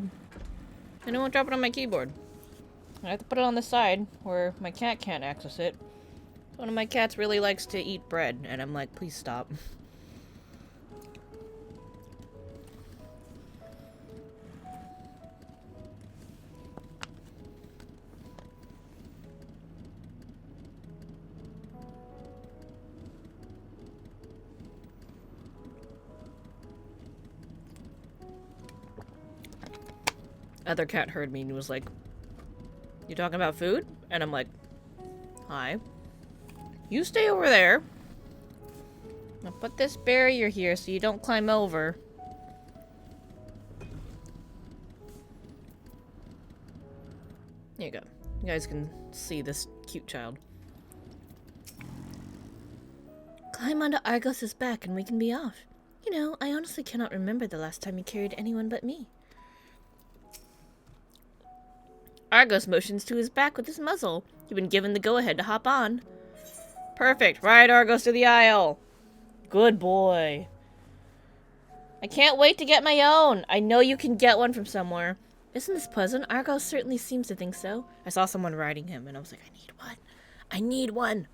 then it won't drop it on my keyboard. I have to put it on the side where my cat can't access it. One of my cats really likes to eat bread, and I'm like, please stop. Other cat heard me and was like, "You talking about food?" And I'm like, "Hi. You stay over there. I'll put this barrier here so you don't climb over." There you go. You guys can see this cute child. Climb onto Argos's back and we can be off. You know, I honestly cannot remember the last time you carried anyone but me. Argos motions to his back with his muzzle. You've been given the go-ahead to hop on. Perfect. Ride Argos to the aisle. Good boy. I can't wait to get my own. I know you can get one from somewhere. Isn't this pleasant? Argos certainly seems to think so. I saw someone riding him and I was like, I need one. I need one.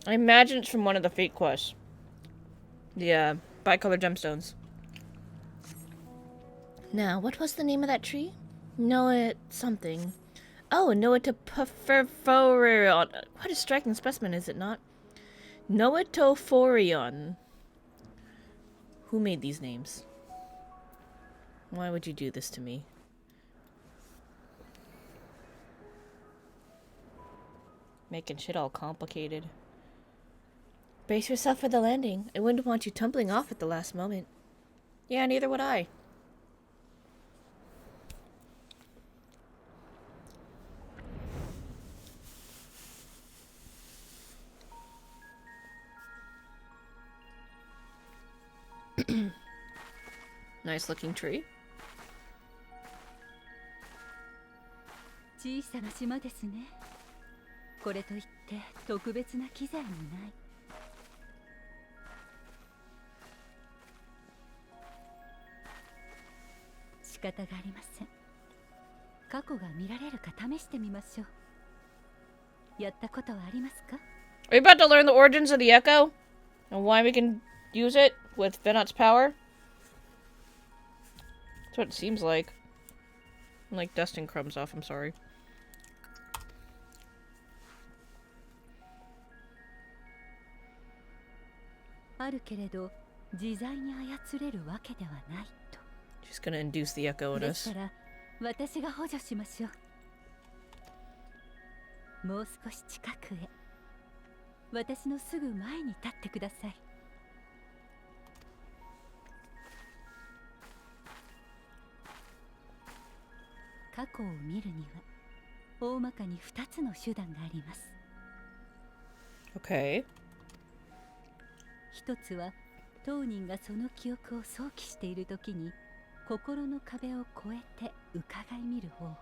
I imagine it's from one of the fate quests. The, bicolor gemstones. Now, what was the name of that tree? Noah something. Oh, Noatophorion. What a striking specimen, is it not? Noatophorion. Who made these names? Why would you do this to me? Making shit all complicated. Brace yourself for the landing. I wouldn't want you tumbling off at the last moment. Yeah, neither would I. Nice looking tree. 小さな島ですね。これといって特別な機材もない。仕方がありません。過去が見られるか試してみましょう。やったことはありますか? Are you about to learn the origins of the Echo? And why we can use it with Venot's power? That's what it seems like. I'm like dusting crumbs off, I'm sorry. あるけれど自在に操れるわけではないと。 She's gonna induce the Echo in で us. したら私が補助しましょう。もう少し近くへ。私のすぐ前に立ってください。過去を見るには大まかに2つの手段があります。 Okay. 一つは当人がその記憶を想起しているときに心の壁を越えて伺い見る方法。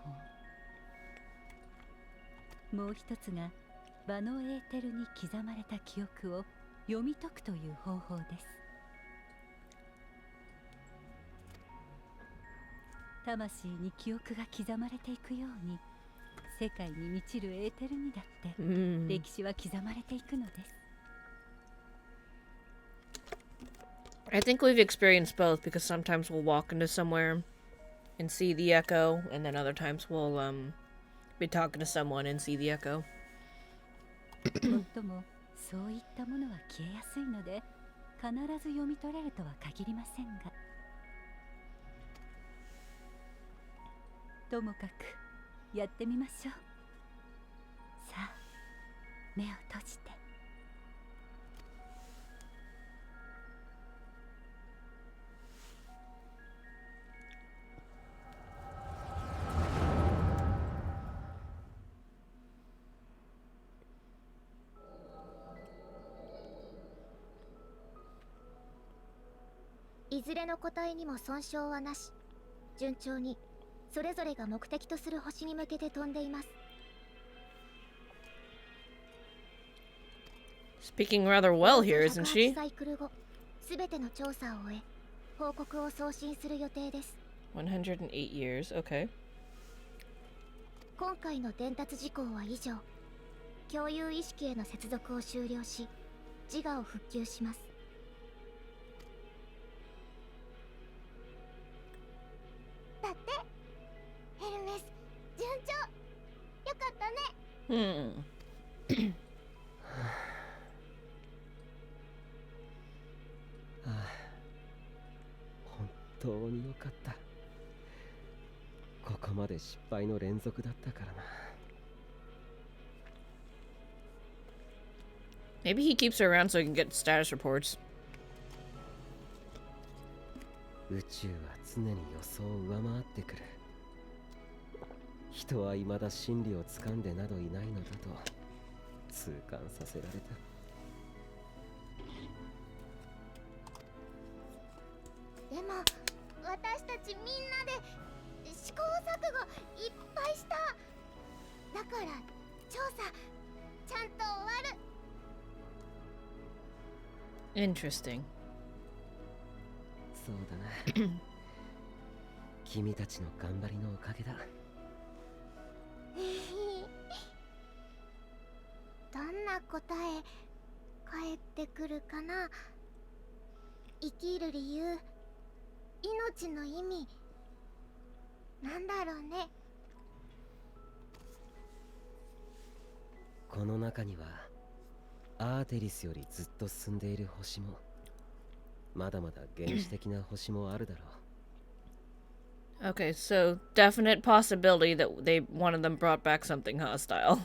もう一つが場のエーテルに刻まれた記憶を読み解くという方法です。魂に記憶が刻まれていくように世界に満ちるエーテルにだって歴史は刻まれていくのです。 I think we've experienced both because sometimes we'll walk into somewhere and see the Echo, and then other times we'll be talking to someone and see the Echo. もっともそういったものは消えやすいので必ず読み取れるとは限りませんが、ともかくやってみましょう。さあ目を閉じて。 いずれの個体にも損傷はなし。順調にそれぞれが目的とする星に向けて飛んでいます。Speaking rather well here, isn't she? サイクル後、すべての調査を終え、報告を送信する予定です。108 years, okay. 今回の伝達事項は以上。共有意識への接続を終了し、自我を復旧します。だって、ヘルメス、順調。よかったね。本当によかった。ここまで失敗の連続だったからな。Maybe he keeps her around so he can get status reports. 宇宙は常に予想を上回ってくる。人は未だ真理をつかんでなどいないのだと痛感させられた。でも私たちみんなで試行錯誤いっぱいした。だから調査ちゃんと終わる。Interesting. そうだな。君たちの頑張りのおかげだ。どんな答え返ってくるかな。生きる理由、命の意味、なんだろうね。この中にはアーテリスよりずっと進んでいる星もまだまだ原始的な星もあるだろう。Okay, so definite possibility that one of them brought back something hostile.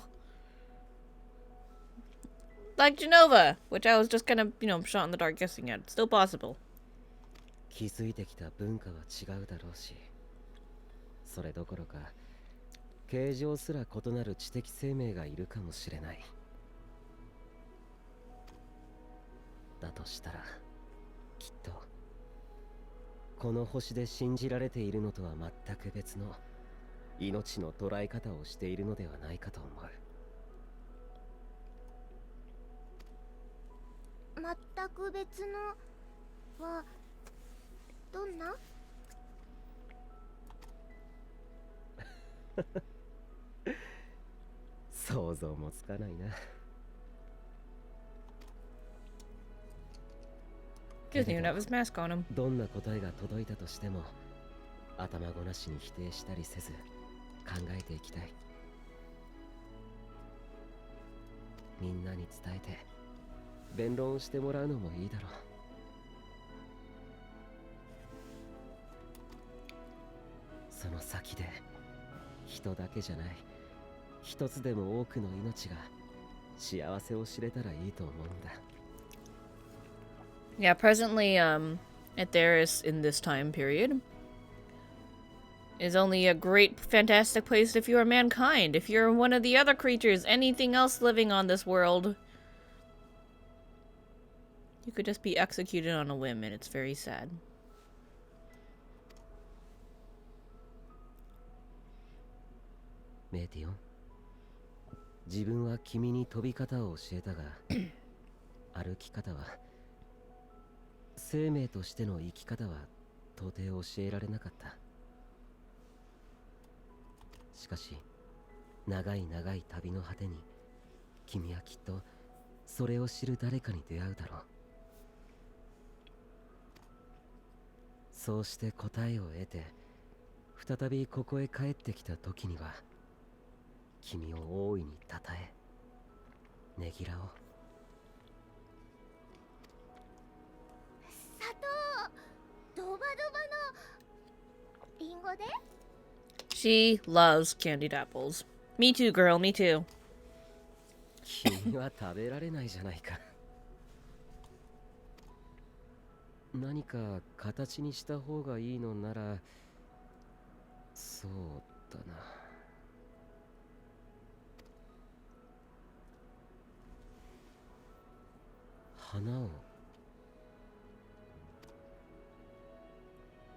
Like Genova, which I was just kind of, shot in the dark guessing at. Still possible. 気づいてきた文化は違うだろうし、それどころか形状すら異なる知的生命がいるかもしれない。だとしたらきっとこの星で信じられているのとは全く別の命の捉え方をしているのではないかと思う。全く別のはどんな？想像もつかないな。Doesn't even have his mask on him. どんな答えが届いたとしても頭ごなしに否定したりせず考えていきたい。みんなに伝えて弁論してもらうのもいいだろう。その先で人だけじゃない一つでも多くの命が幸せを知れたらいいと思うんだ。Yeah, presently, Atheris in this time period is only a great, fantastic place if you are mankind. If you're one of the other creatures, anything else living on this world, you could just be executed on a whim, and it's very sad. メイティオン、自分は君に飛び方を教えたが歩き方は生命としての生き方は到底教えられなかった。しかし長い長い旅の果てに君はきっとそれを知る誰かに出会うだろう。そうして答えを得て再びここへ帰ってきた時には君を大いにたたえねぎらおう。砂糖ドバドバのリンゴで She loves candied apples. Me too, girl, me too. 君は食べられないじゃないか。何か形にした方がいいのならそうだな。花を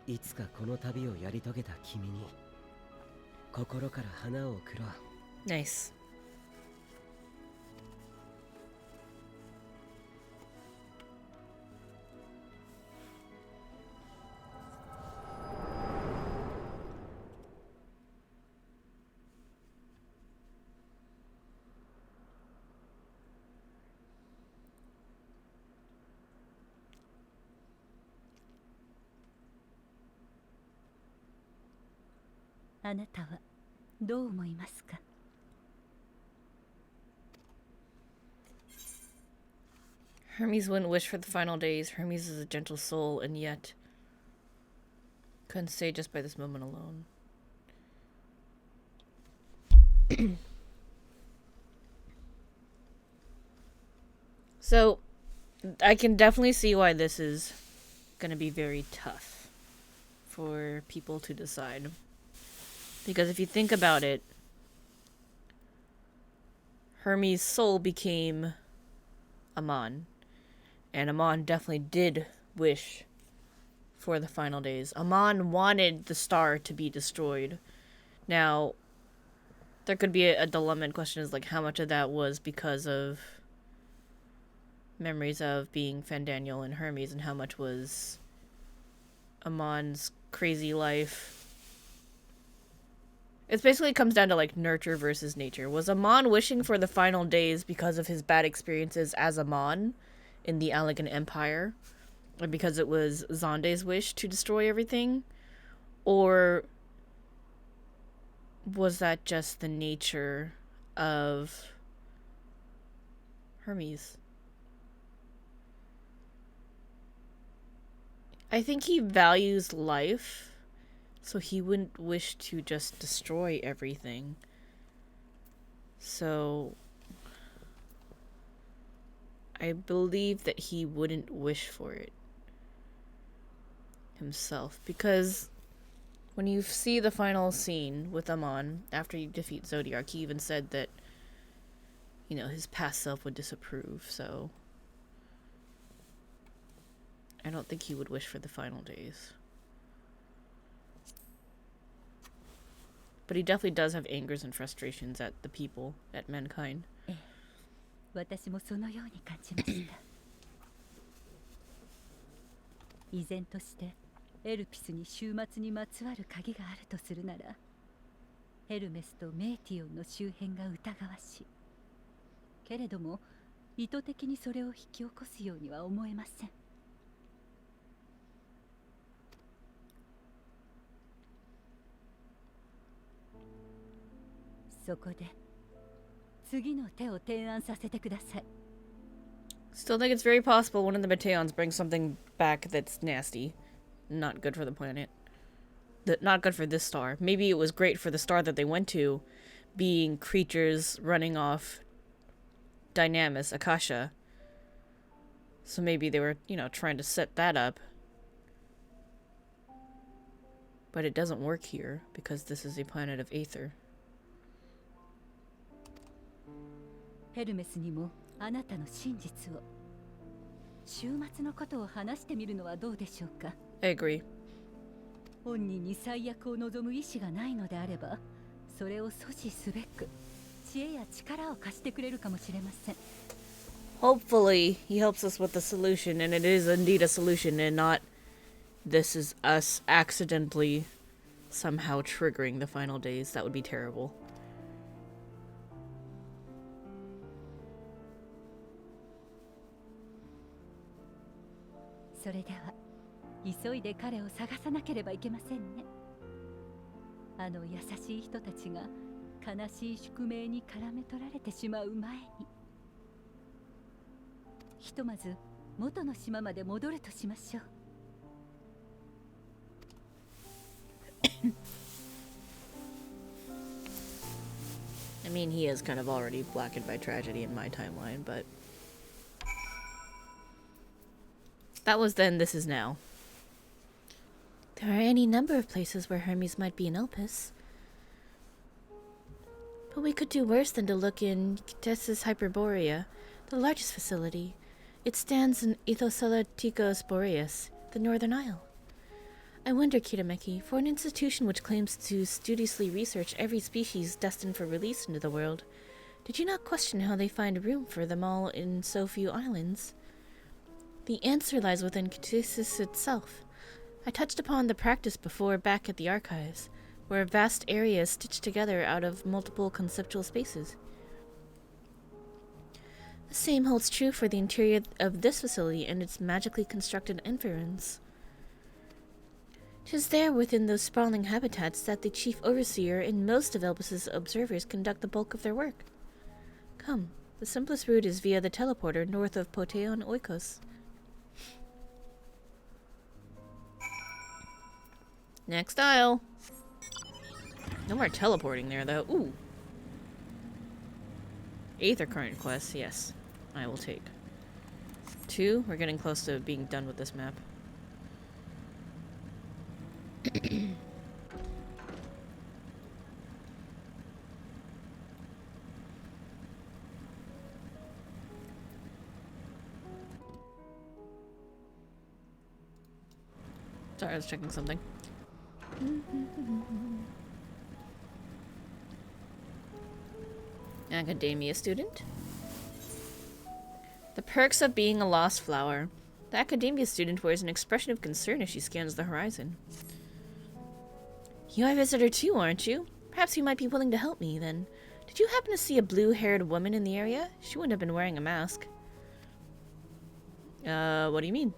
いつかこの旅をやり遂げた君に心から花を贈ろう。Nice. あなたはどう思いますか? Hermes wouldn't wish for the final days. Hermes is a gentle soul, and yet couldn't say just by this moment alone. So, I can definitely see why this is going to be very tough for people to decide. Because if you think about it, Hermes' soul became Amon. And Amon definitely did wish for the final days. Amon wanted the star to be destroyed. Now, there could be a dilemma and question is like how much of that was because of memories of being Fandaniel and Hermes and how much was Amon's crazy life. It basically comes down to like nurture versus nature. Was Amon wishing for the final days because of his bad experiences as Amon in the Allegan Empire? Or because it was Zonde's wish to destroy everything? Or was that just the nature of Hermes? I think he values life, so he wouldn't wish to just destroy everything. So I believe that he wouldn't wish for it himself, because when you see the final scene with Amon after you defeat Zodiac, he even said that, you know, his past self would disapprove, so I don't think he would wish for the final days. But he definitely does have angers and frustrations at the people, at mankind. 私もそのように感じました。依然としてエルピスに終末にまつわる鍵があるとするなら、ヘルメスとメーティオンの周辺が疑わしい。けれども意図的にそれを引き起こすようには思えません。そこで次の手を提案させてください。Still think it's very possible one of the Bateons brings something back that's nasty. Not good for the planet. Not good for this star. Maybe it was great for the star that they went to, being creatures running off Dynamis, Akasha. So maybe they were, you know, trying to set that up. But it doesn't work here, because this is a planet of Aether. ヘルメスにもあなたの真実を、終末のことを話してみるのはどうでしょうか。 I agree. 本人に最悪を望む意志がないのであれば、それを阻止すべく知恵や力を貸してくれるかもしれません。 Hopefully, he helps us with the solution, and it is indeed a solution, and not this is us accidentally somehow triggering the final days. That would be terrible. それでは急いで彼を探さなければいけませんね。あの優しい人たちが悲しい宿命に絡め取られてしまう前に、ひとまず元の島まで戻るとしましょう。I mean, he is kind of already blackened by tragedy in my timeline, but that was then, this is now. There are any number of places where Hermes might be in Elpis. But we could do worse than to look in Ctessis Hyperborea, the largest facility. It stands in Ethoselatikos Boreas, the Northern Isle. I wonder, Kitameki, for an institution which claims to studiously research every species destined for release into the world, did you not question how they find room for them all in so few islands? The answer lies within Ctessis itself. I touched upon the practice before back at the archives, where a vast area is stitched together out of multiple conceptual spaces. The same holds true for the interior of this facility and its magically constructed environs. 'Tis there within those sprawling habitats that the chief overseer and most of Elvis's observers conduct the bulk of their work. Come, the simplest route is via the teleporter north of Poteon Oikos. Next aisle. No more teleporting there, though. Ooh. Aether current quest, yes. I will take. 2, we're getting close to being done with this map. Sorry, I was checking something. Academia student. The perks of being a lost flower. The academia student wears an expression of concern as she scans the horizon. You are a visitor too, aren't you? Perhaps you might be willing to help me, then. Did you happen to see a blue-haired woman in the area? She wouldn't have been wearing a mask. What do you mean?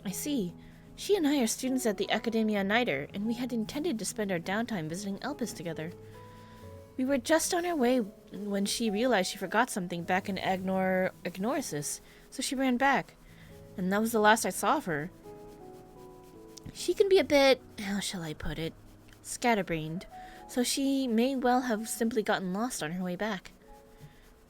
I see. She and I are students at the Academia Niter, and we had intended to spend our downtime visiting Elpis together. We were just on our way when she realized she forgot something back in Ignorasis, so she ran back. And that was the last I saw of her. She can be a bit, how shall I put it, scatterbrained, so she may well have simply gotten lost on her way back.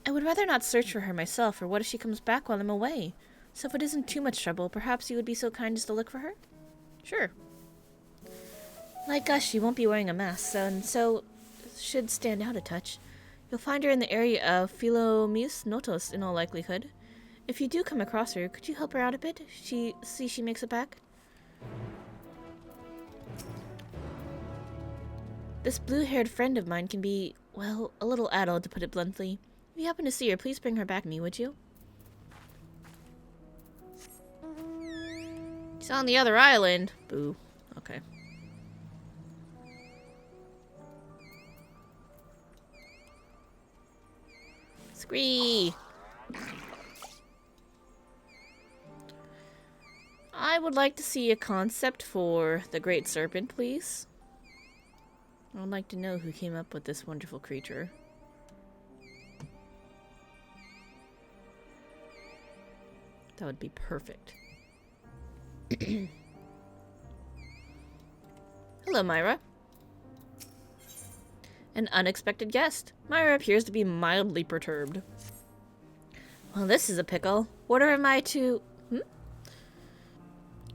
I would rather not search for her myself, or what if she comes back while I'm away? So if it isn't too much trouble, perhaps you would be so kind as to look for her? Sure. Like us, she won't be wearing a mask, so should stand out a touch. You'll find her in the area of Philomeus Notos in all likelihood. If you do come across her, could you help her out a bit? See she makes it back? This blue-haired friend of mine can be, well, a little addled, to put it bluntly. If you happen to see her, please bring her back to me, would you? He's on the other island. Boo. Okay. Scree! I would like to see a concept for the Great Serpent, please. I would like to know who came up with this wonderful creature. That would be perfect. Hello, Myra. An unexpected guest. Myra appears to be mildly perturbed. Well, this is a pickle. What am I to...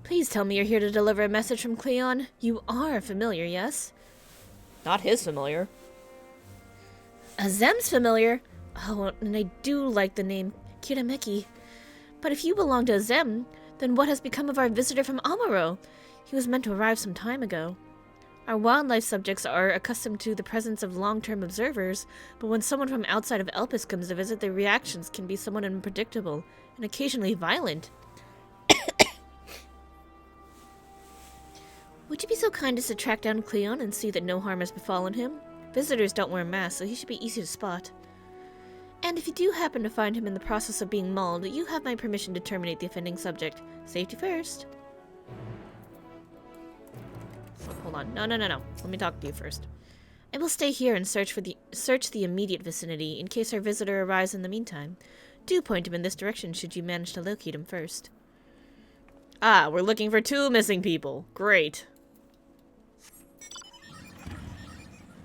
Please tell me you're here to deliver a message from Cleon. You are familiar, yes? Not his familiar. Azem's familiar? Oh, and I do like the name Kirameki. But if you belong to Azem, then what has become of our visitor from Amaro? He was meant to arrive some time ago. Our wildlife subjects are accustomed to the presence of long-term observers, but when someone from outside of Elpis comes to visit, their reactions can be somewhat unpredictable, and occasionally violent. Would you be so kind as to track down Cleon and see that no harm has befallen him? Visitors don't wear masks, so he should be easy to spot. And if you do happen to find him in the process of being mauled, you have my permission to terminate the offending subject. Safety first. Hold on. No. Let me talk to you first. I will stay here and search the immediate vicinity in case our visitor arrives in the meantime. Do point him in this direction should you manage to locate him first. Ah, we're looking for 2 missing people. Great.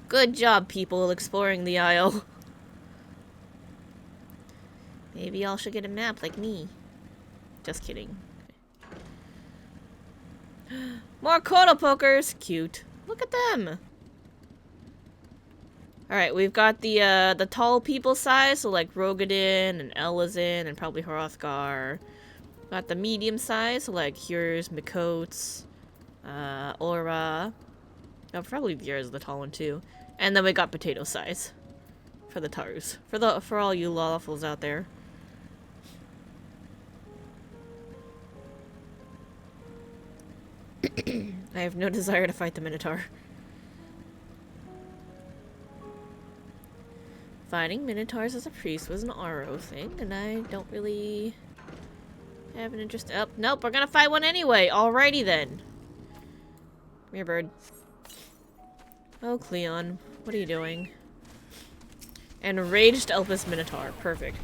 Good job, people, exploring the Isle. Maybe y'all should get a map like me. Just kidding. More Kodo pokers! Cute. Look at them! Alright, we've got the tall people size, so like Rogadin and Elazin and probably Hrothgar. Got the medium size, so like Hurs, Mikotes, Aura. Oh, probably Vier's the tall one too. And then we got potato size. For the Tarus. For all you lawfuls out there. I have no desire to fight the Minotaur. Fighting Minotaurs as a priest was an RO thing, and I don't really have an interest. Oh, nope, we're gonna fight one anyway. Alrighty then. Come here, bird. Oh, Cleon. What are you doing? Enraged Elpis Minotaur. Perfect.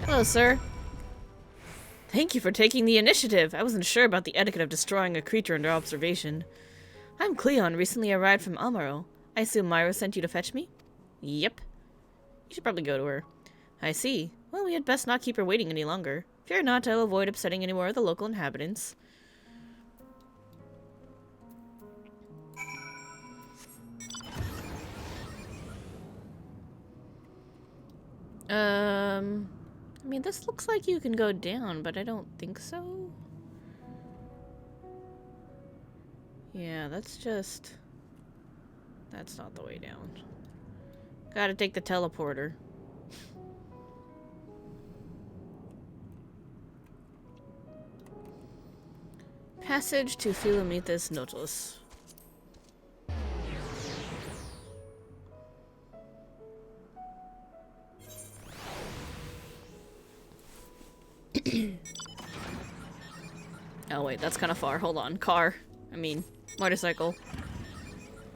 Hello, sir. Thank you for taking the initiative. I wasn't sure about the etiquette of destroying a creature under observation. I'm Cleon, recently arrived from Amaro. I assume Myra sent you to fetch me? Yep. You should probably go to her. I see. Well, we had best not keep her waiting any longer. Fear not, I'll avoid upsetting any more of the local inhabitants. I mean, this looks like you can go down, but I don't think so. Yeah, that's not the way down. Gotta take the teleporter. Passage to Philomethus Nautilus. Oh wait, that's kind of far. Hold on. Motorcycle.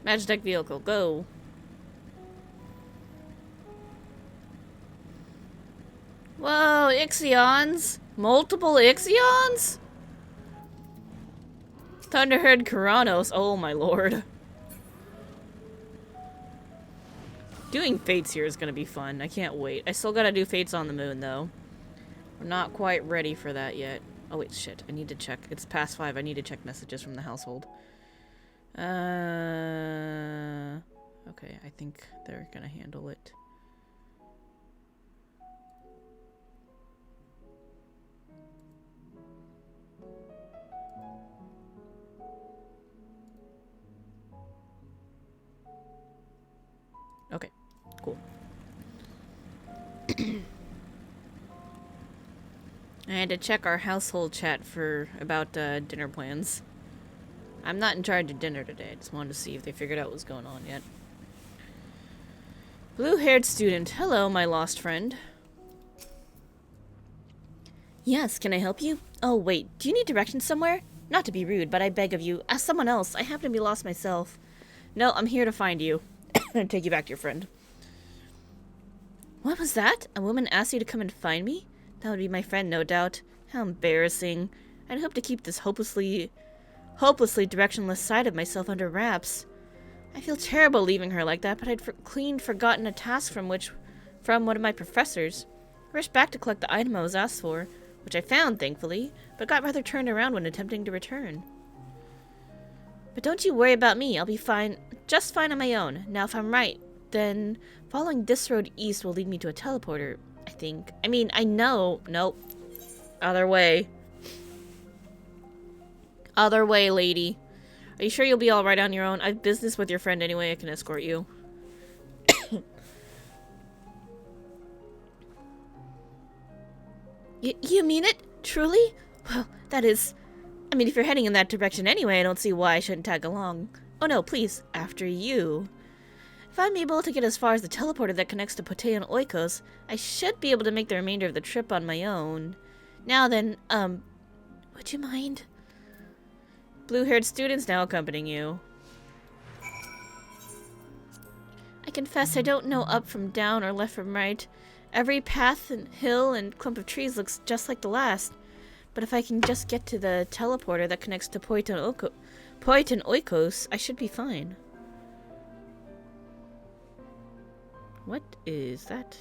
Magitech vehicle, go. Whoa, Ixions? Multiple Ixions? Thunderherd Kuranos, oh my lord. Doing fates here is gonna be fun. I can't wait. I still gotta do fates on the moon though. We're not quite ready for that yet. Oh wait, shit. I need to check. It's past 5. I need to check messages from the household. Okay, I think they're gonna handle it. Okay, cool. I had to check our household chat about dinner plans. I'm not in charge of dinner today. I just wanted to see if they figured out what's going on yet. Blue-haired student. Hello, my lost friend. Yes, can I help you? Oh, wait. Do you need directions somewhere? Not to be rude, but I beg of you, ask someone else. I happen to be lost myself. No, I'm here to find you. And take you back to your friend. What was that? A woman asked you to come and find me? That would be my friend, no doubt. How embarrassing. I'd hope to keep this hopelessly directionless side of myself under wraps. I feel terrible leaving her like that, but I'd clean forgotten a task from one of my professors. I rushed back to collect the item I was asked for, which I found, thankfully, but got rather turned around when attempting to return. But don't you worry about me. I'll be fine, just fine on my own. Now, if I'm right, then following this road east will lead me to a teleporter, I think. I mean, I know. Nope. Other way. Other way, lady. Are you sure you'll be alright on your own? I have business with your friend anyway. I can escort you. You mean it? Truly? Well, that is... I mean, if you're heading in that direction anyway, I don't see why I shouldn't tag along. Oh no, please. After you. If I'm able to get as far as the teleporter that connects to Potea and Oikos, I should be able to make the remainder of the trip on my own. Now then, would you mind? Blue-haired students now accompanying you. I confess I don't know up from down or left from right. Every path and hill and clump of trees looks just like the last. But if I can just get to the teleporter that connects to Poit and Oikos, I should be fine. What is that?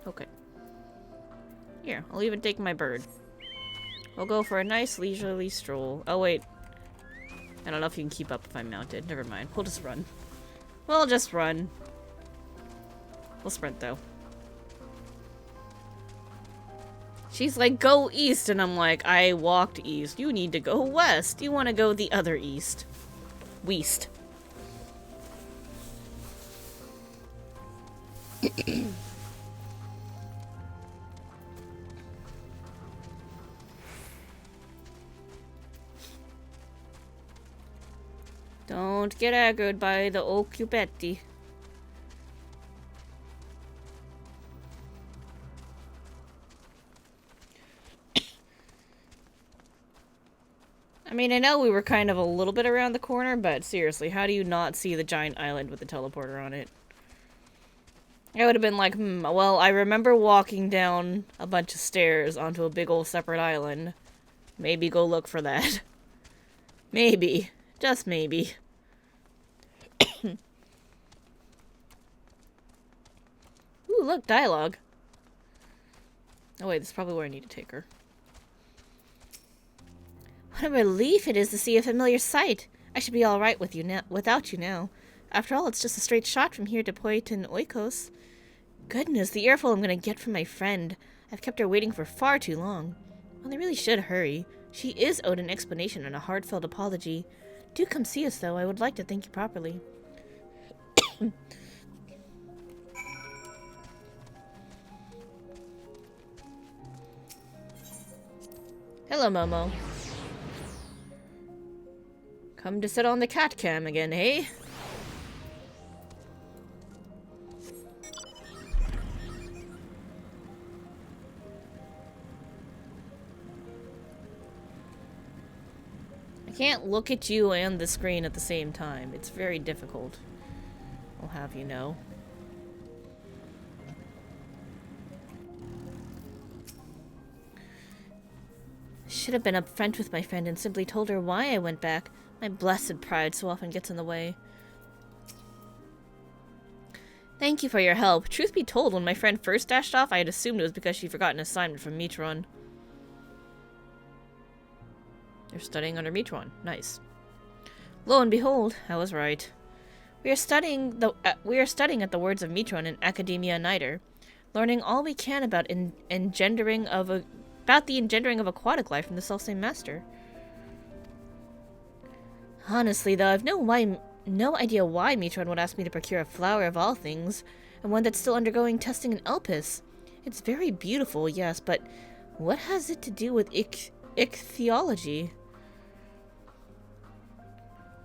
Okay. Here, I'll even take my bird. We'll go for a nice leisurely stroll. Oh wait. I don't know if you can keep up if I'm mounted. Never mind. We'll just run. We'll just run. We'll sprint though. She's like, go east, and I'm like, I walked east. You need to go west. You want to go the other east. West. Don't get aggroed by the old cubetti. I mean, I know we were kind of a little bit around the corner, but seriously, how do you not see the giant island with the teleporter on it? I would have been like, well, I remember walking down a bunch of stairs onto a big old separate island. Maybe go look for that. Maybe. Just maybe. Ooh, look, dialogue. Oh wait, this is probably where I need to take her. What a relief it is to see a familiar sight. I should be all right with you now, without you now. After all, it's just a straight shot from here to Poitin Oikos. Goodness, the earful I'm going to get from my friend. I've kept her waiting for far too long. Well, I really should hurry. She is owed an explanation and a heartfelt apology. Do come see us, though. I would like to thank you properly. Hello, Momo. Come to sit on the cat cam again, eh? I can't look at you and the screen at the same time. It's very difficult. I'll have you know. Should have been upfront with my friend and simply told her why I went back. My blessed pride so often gets in the way. Thank you for your help. Truth be told, when my friend first dashed off, I had assumed it was because she forgot an assignment from Mitron. You're studying under Mitron. Nice. Lo and behold, I was right. We are studying at the words of Mitron in Academia Niter, learning all we can about the engendering of aquatic life from the selfsame master. Honestly, though, I've no idea why Mitron would ask me to procure a flower of all things, and one that's still undergoing testing in Elpis. It's very beautiful, yes, but what has it to do with ichthyology?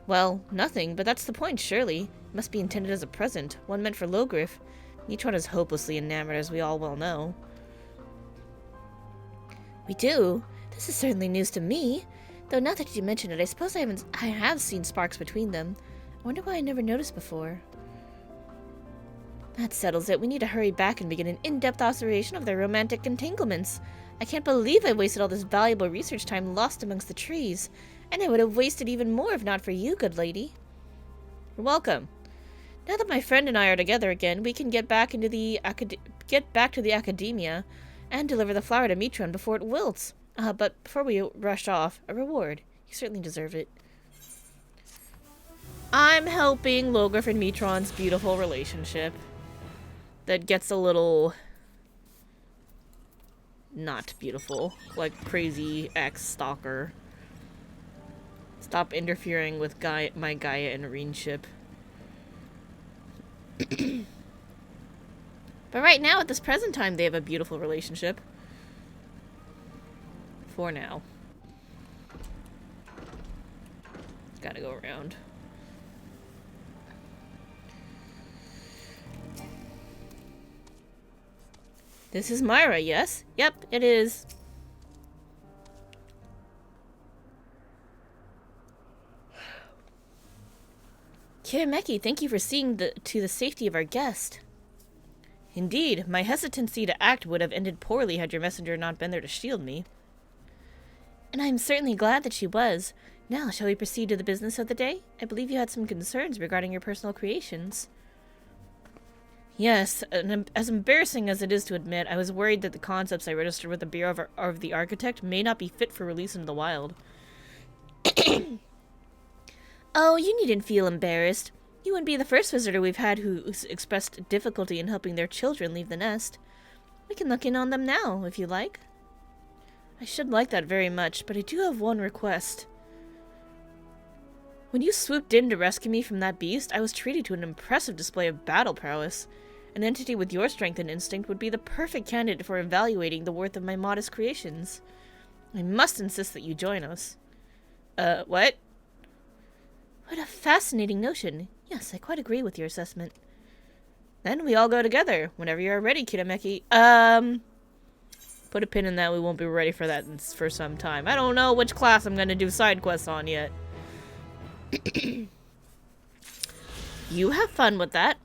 Well, nothing, but that's the point, surely. It must be intended as a present, one meant for Logriff. Mitron is hopelessly enamored, as we all well know. We do? This is certainly news to me. Though now that you mention it, I suppose I have seen sparks between them. I wonder why I never noticed before. That settles it. We need to hurry back and begin an in-depth observation of their romantic entanglements. I can't believe I wasted all this valuable research time lost amongst the trees. And I would have wasted even more if not for you, good lady. You're welcome. Now that my friend and I are together again, we can get back to the academia and deliver the flower to Mitron before it wilts. But before we rush off, a reward. You certainly deserve it. I'm helping Logriff and Mitron's beautiful relationship that gets a little not beautiful, like crazy ex-stalker. Stop interfering with my Gaia and Reen ship. But right now, at this present time, they have a beautiful relationship. For now. Gotta go around. This is Myra, yes? Yep, it is. Kirameki, thank you for seeing to the safety of our guest. Indeed, my hesitancy to act would have ended poorly had your messenger not been there to shield me. And I am certainly glad that she was. Now, shall we proceed to the business of the day? I believe you had some concerns regarding your personal creations. Yes, and as embarrassing as it is to admit, I was worried that the concepts I registered with the Bureau of the Architect may not be fit for release into the wild. Oh, you needn't feel embarrassed. You wouldn't be the first visitor we've had who's expressed difficulty in helping their children leave the nest. We can look in on them now, if you like. I should like that very much, but I do have one request. When you swooped in to rescue me from that beast, I was treated to an impressive display of battle prowess. An entity with your strength and instinct would be the perfect candidate for evaluating the worth of my modest creations. I must insist that you join us. What? What a fascinating notion. Yes, I quite agree with your assessment. Then we all go together, whenever you are ready, Kitameki. Put a pin in that, we won't be ready for that for some time. I don't know which class I'm gonna do side quests on yet. You have fun with that.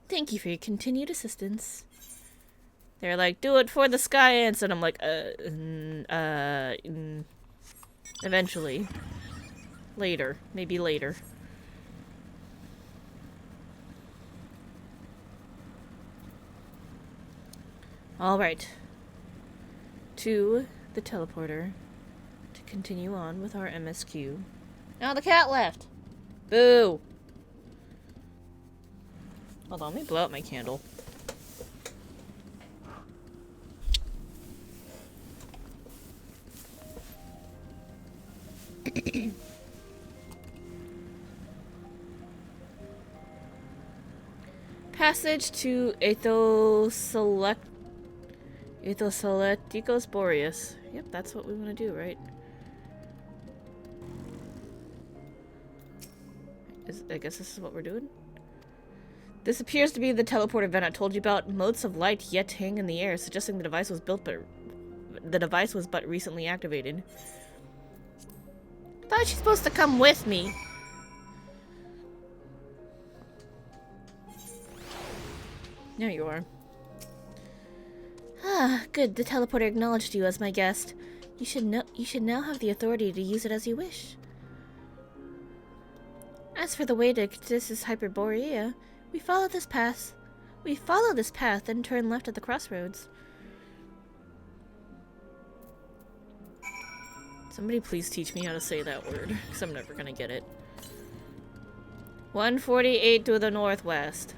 Thank you for your continued assistance. They're like, do it for the Sky Ants, and I'm like, eventually. Later. Maybe later. Alright. To the teleporter to continue on with our MSQ. Now the cat left! Boo! Hold on, let me blow out my candle. Passage to Ethosoleticos Boreas. Yep, that's what we want to do, right? I guess this is what we're doing. This appears to be the teleporter vent I told you about. Motes of light yet hang in the air, suggesting the device was but recently activated. I thought she's supposed to come with me. There you are. Ah, good. The teleporter acknowledged you as my guest. You should now have the authority to use it as you wish. As for the way to Ctissus Hyperborea, we follow this path. Then turn left at the crossroads. Somebody please teach me how to say that word, because I'm never gonna get it. 148 to the northwest.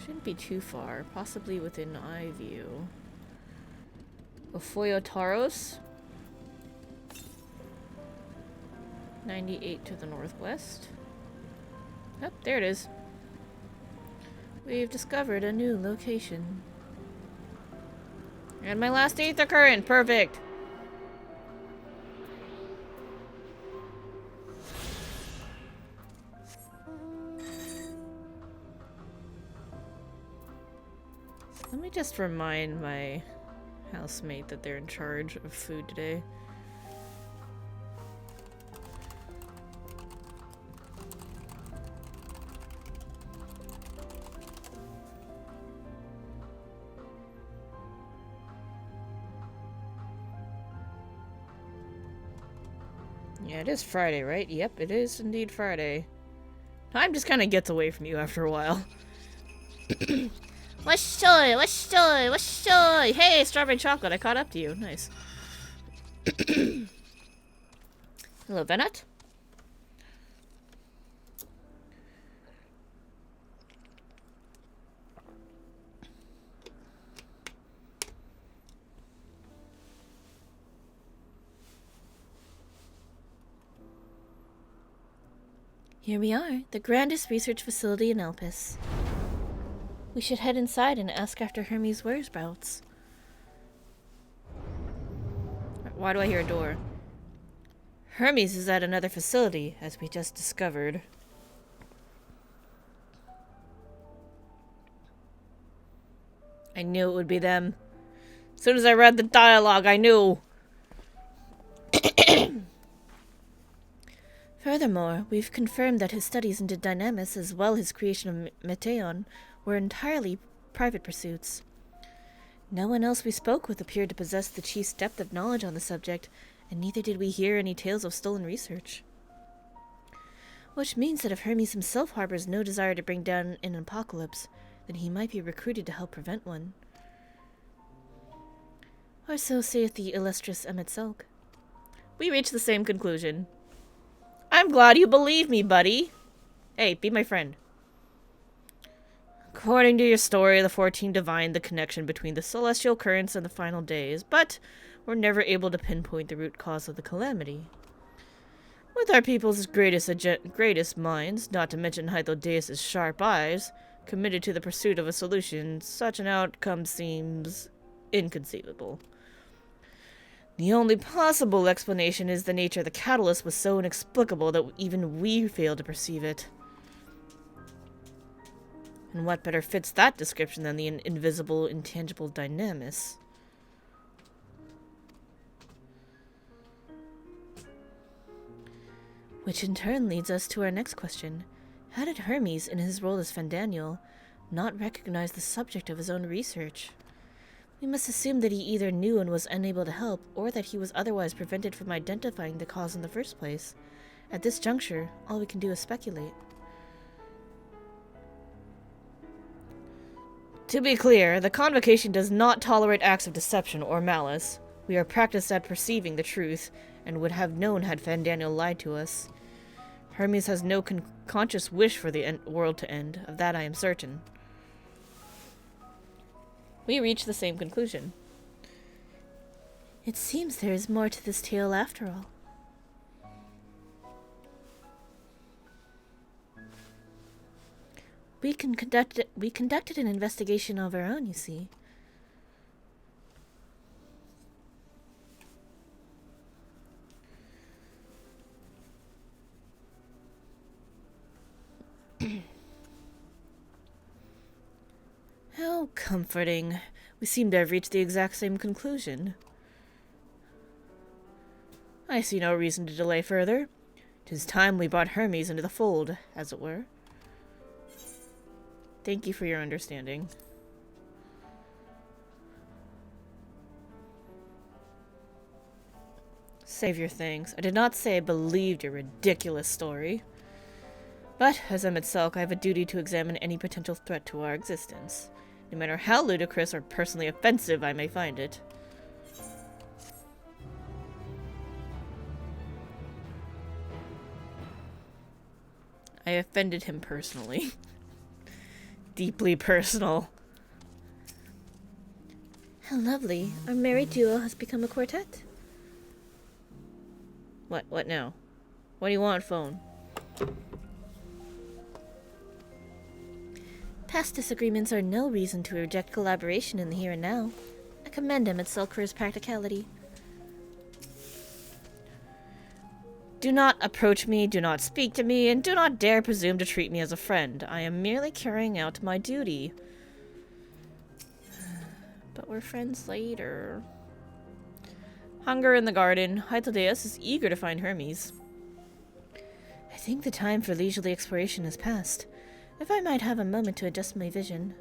Shouldn't be too far, possibly within eye view. Ofoyotaros. 98 to the northwest. Oh, there it is. We've discovered a new location. And my last ether current, perfect! Let me just remind my housemate that they're in charge of food today. Yeah, it is Friday, right? Yep, it is indeed Friday. Time just kind of gets away from you after a while. What's joy? Hey, strawberry chocolate, I caught up to you. Nice. Hello, Venat. Here we are, the grandest research facility in Elpis. We should head inside and ask after Hermes' whereabouts. Why do I hear a door? Hermes is at another facility, as we just discovered. I knew it would be them. As soon as I read the dialogue, I knew. Furthermore, we've confirmed that his studies into Dynamis, as well as his creation of Meteon, were entirely private pursuits. No one else we spoke with appeared to possess the chief's depth of knowledge on the subject, and neither did we hear any tales of stolen research. Which means that if Hermes himself harbors no desire to bring down an apocalypse, then he might be recruited to help prevent one. Or so saith the illustrious Emetzelk. We reach the same conclusion. I'm glad you believe me, buddy. Hey, be my friend. According to your story, the 14 divined the connection between the celestial currents and the final days, but were never able to pinpoint the root cause of the calamity. With our people's greatest minds, not to mention Hythodeus' sharp eyes, committed to the pursuit of a solution, such an outcome seems inconceivable. The only possible explanation is the nature of the catalyst was so inexplicable that even we fail to perceive it. And what better fits that description than the invisible, intangible dynamis? Which in turn leads us to our next question. How did Hermes, in his role as Fandaniel, not recognize the subject of his own research? We must assume that he either knew and was unable to help, or that he was otherwise prevented from identifying the cause in the first place. At this juncture, all we can do is speculate. To be clear, the Convocation does not tolerate acts of deception or malice. We are practiced at perceiving the truth, and would have known had Fandaniel lied to us. Hermes has no conscious wish for the world to end, of that I am certain. We reach the same conclusion. It seems there is more to this tale after all. We conducted an investigation of our own, you see. How comforting. We seem to have reached the exact same conclusion. I see no reason to delay further. 'Tis time we brought Hermes into the fold, as it were. Thank you for your understanding. Save your thanks. I did not say I believed your ridiculous story. But, as Emmett Selk, I have a duty to examine any potential threat to our existence, no matter how ludicrous or personally offensive I may find it. I offended him personally. Deeply personal. How lovely. Our married duo has become a quartet. What now? What do you want, phone? Past disagreements are no reason to reject collaboration in the here and now. I commend him at Selk for his practicality. Do not approach me, do not speak to me, and do not dare presume to treat me as a friend. I am merely carrying out my duty. But we're friends later. Hunger in the garden. Hythodeus is eager to find Hermes. I think the time for leisurely exploration has passed. If I might have a moment to adjust my vision.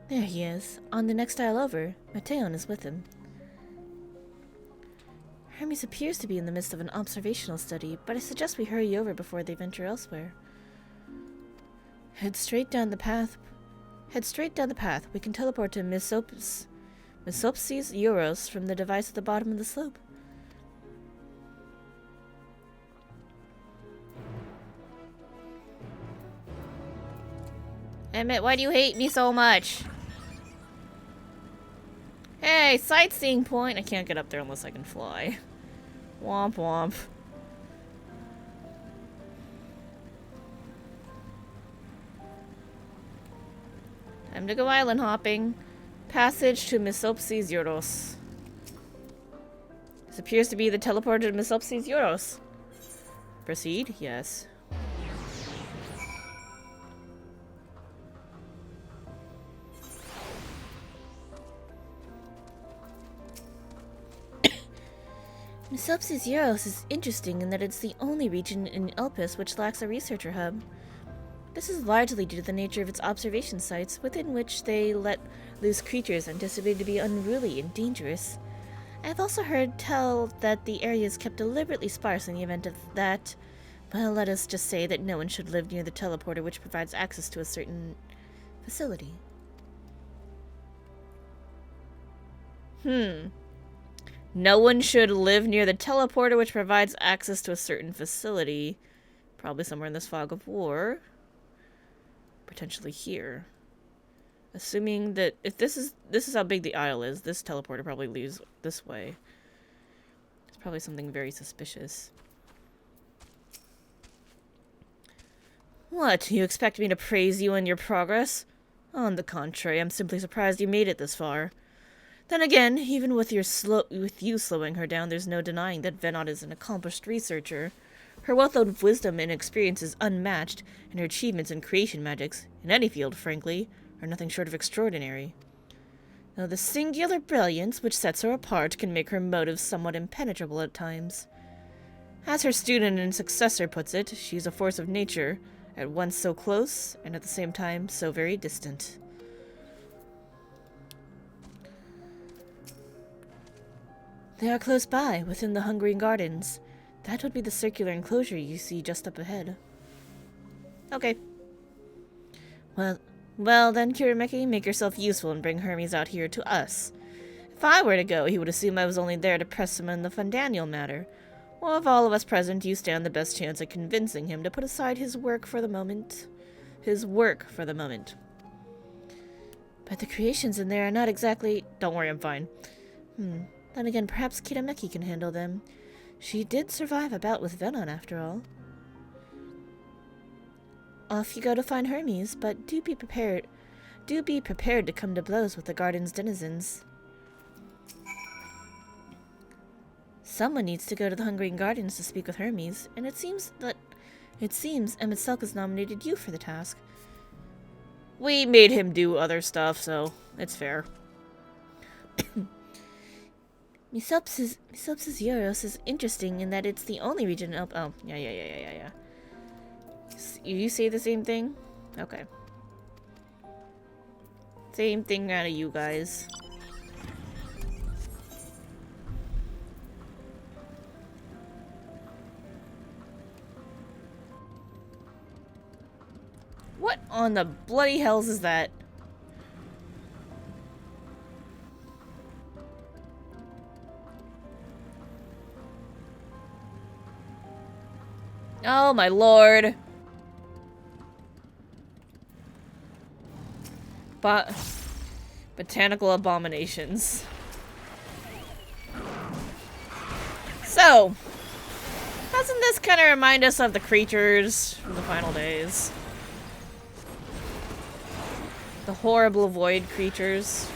There he is. On the next isle over. Mateon is with him. Hermes appears to be in the midst of an observational study, but I suggest we hurry over before they venture elsewhere. Head straight down the path. We can teleport to Misopsis Euros from the device at the bottom of the slope. Emmett, why do you hate me so much? Hey, sightseeing point. I can't get up there unless I can fly. Womp womp. Time to go island hopping. Passage to Misopsis Euros. This appears to be the teleporter to Misopsis Euros. Proceed? Yes. Misopsis Euros is interesting in that it's the only region in Elpis which lacks a researcher hub. This is largely due to the nature of its observation sites, within which they let loose creatures anticipated to be unruly and dangerous. I have also heard tell that the area is kept deliberately sparse in the event of that. Well, let us just say that no one should live near the teleporter which provides access to a certain facility. No one should live near the teleporter which provides access to a certain facility. Probably somewhere in this fog of war. Potentially here. Assuming that if this is how big the isle is, this teleporter probably leads this way. It's probably something very suspicious. What? You expect me to praise you and your progress? On the contrary, I'm simply surprised you made it this far. Then again, even with you slowing her down, there's no denying that Venot is an accomplished researcher. Her wealth of wisdom and experience is unmatched, and her achievements in creation magics, in any field, frankly, are nothing short of extraordinary. Though the singular brilliance which sets her apart can make her motives somewhat impenetrable at times. As her student and successor puts it, she's a force of nature, at once so close, and at the same time so very distant. They are close by, within the Hungry Gardens. That would be the circular enclosure you see just up ahead. Okay. Well then, Kirameki, make yourself useful and bring Hermes out here to us. If I were to go, he would assume I was only there to press him on the Fandaniel matter. Well, of all of us present, you stand the best chance at convincing him to put aside his work for the moment. But the creations in there are not exactly... Don't worry, I'm fine. Then again, perhaps Kirameki can handle them. She did survive a bout with Venon, after all. Off you go to find Hermes, but do be prepared. Do be prepared to come to blows with the garden's denizens. Someone needs to go to the Hungry Gardens to speak with Hermes, and it seems Emmett Selk has nominated you for the task. We made him do other stuff, so it's fair. Misopsis Euros is interesting in that it's the only region in oh, yeah. You say the same thing? Okay. Same thing out of you guys. What on the bloody hells is that? Oh my lord. Botanical abominations. So, doesn't this kind of remind us of the creatures from the final days? The horrible void creatures.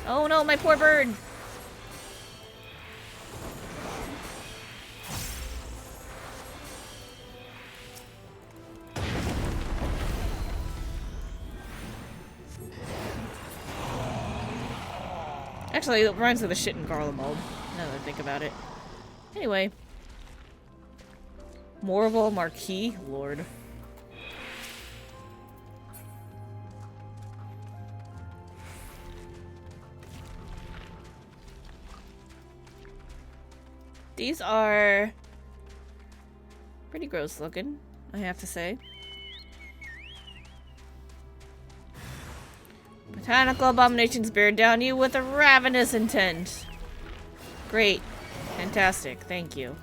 Oh no, my poor bird! Actually, it reminds me of the shit in Garlemald, now that I think about it. Anyway. Morval Marquis? Lord. These are pretty gross looking, I have to say. Botanical abominations bear down you with a ravenous intent. Great. Fantastic. Thank you.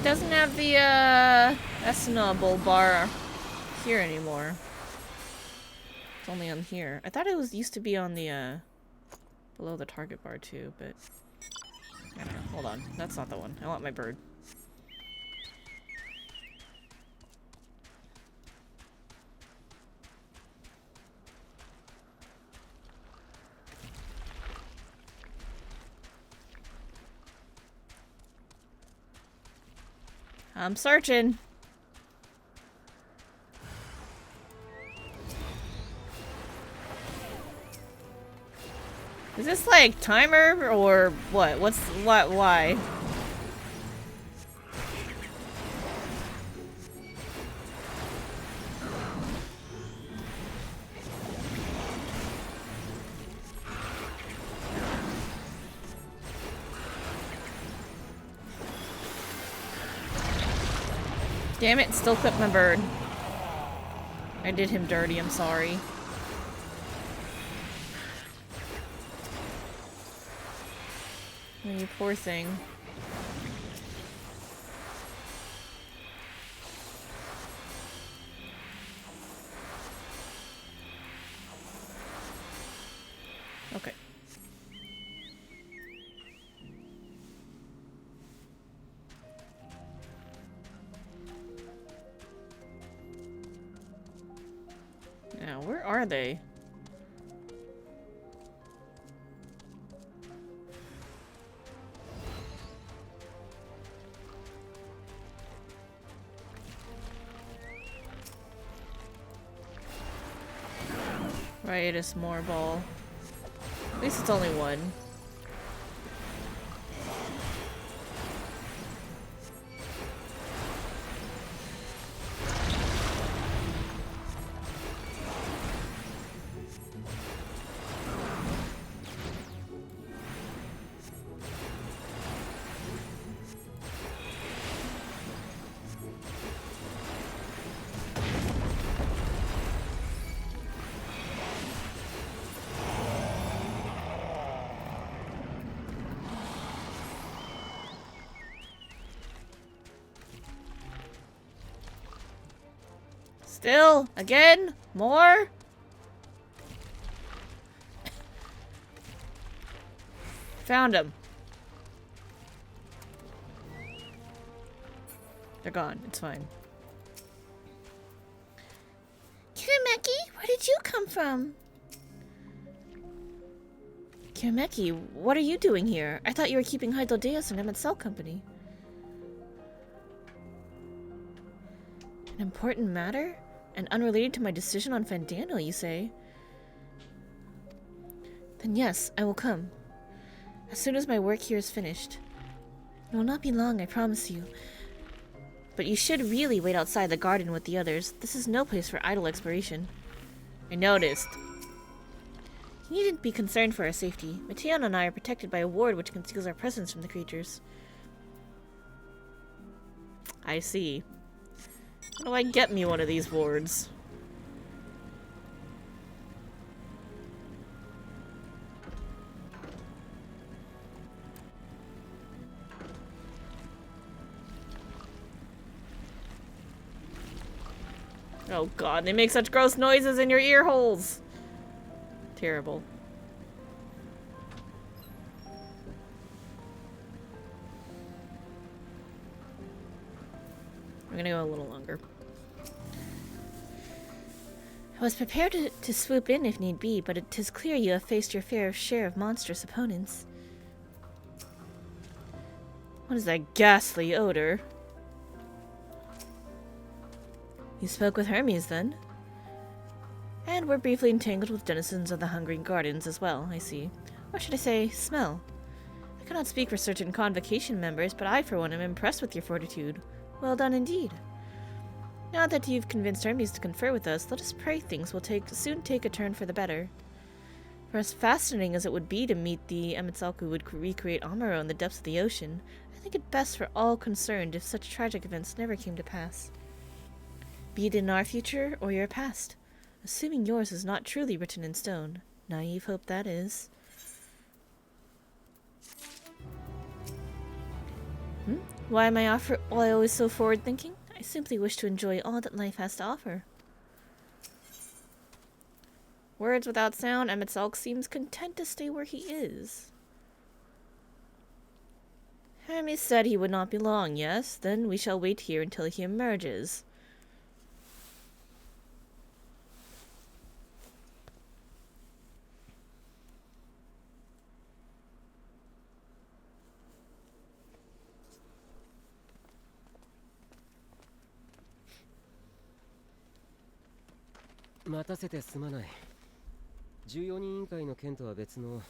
Doesn't have the estimable bar here anymore. It's only on here. I thought it used to be on the below the target bar too, but I don't know. Hold on. That's not the one. I want my bird. I'm searching. Is this like timer or what? Why? Damn it, still clipped my bird. I did him dirty, I'm sorry. Oh, you poor thing. Okay. Now, where are they? Right, a s'more ball. At least it's only one. Still? Again? More? Found them. They're gone. It's fine. Kirameki, where did you come from? Kirameki, what are you doing here? I thought you were keeping Hydodeus and Emet company. An important matter? And unrelated to my decision on Fandano, you say? Then yes, I will come. As soon as my work here is finished. It will not be long, I promise you. But you should really wait outside the garden with the others. This is no place for idle exploration. I noticed. You needn't be concerned for our safety. Mateon and I are protected by a ward which conceals our presence from the creatures. I see. How do I get me one of these wards? Oh god, they make such gross noises in your ear holes! Terrible. I'm gonna go a little longer. I was prepared to swoop in if need be, but it is clear you have faced your fair share of monstrous opponents. What is that ghastly odor? You spoke with Hermes, then? And were briefly entangled with denizens of the Hungry Gardens as well, I see. Or should I say, smell? I cannot speak for certain convocation members, but I, for one, am impressed with your fortitude. Well done indeed. Now that you've convinced Hermes to confer with us, let us pray things will soon take a turn for the better. For as fascinating as it would be to meet the Emet who would recreate Amuro in the depths of the ocean, I think it best for all concerned if such tragic events never came to pass. Be it in our future or your past, assuming yours is not truly written in stone. Naive hope that is. Why am I always so forward-thinking? I simply wish to enjoy all that life has to offer. Words without sound, Emet seems content to stay where he is. Hermes said he would not be long, yes? Then we shall wait here until he emerges.待たせてすまない。14人委員会の件とは別の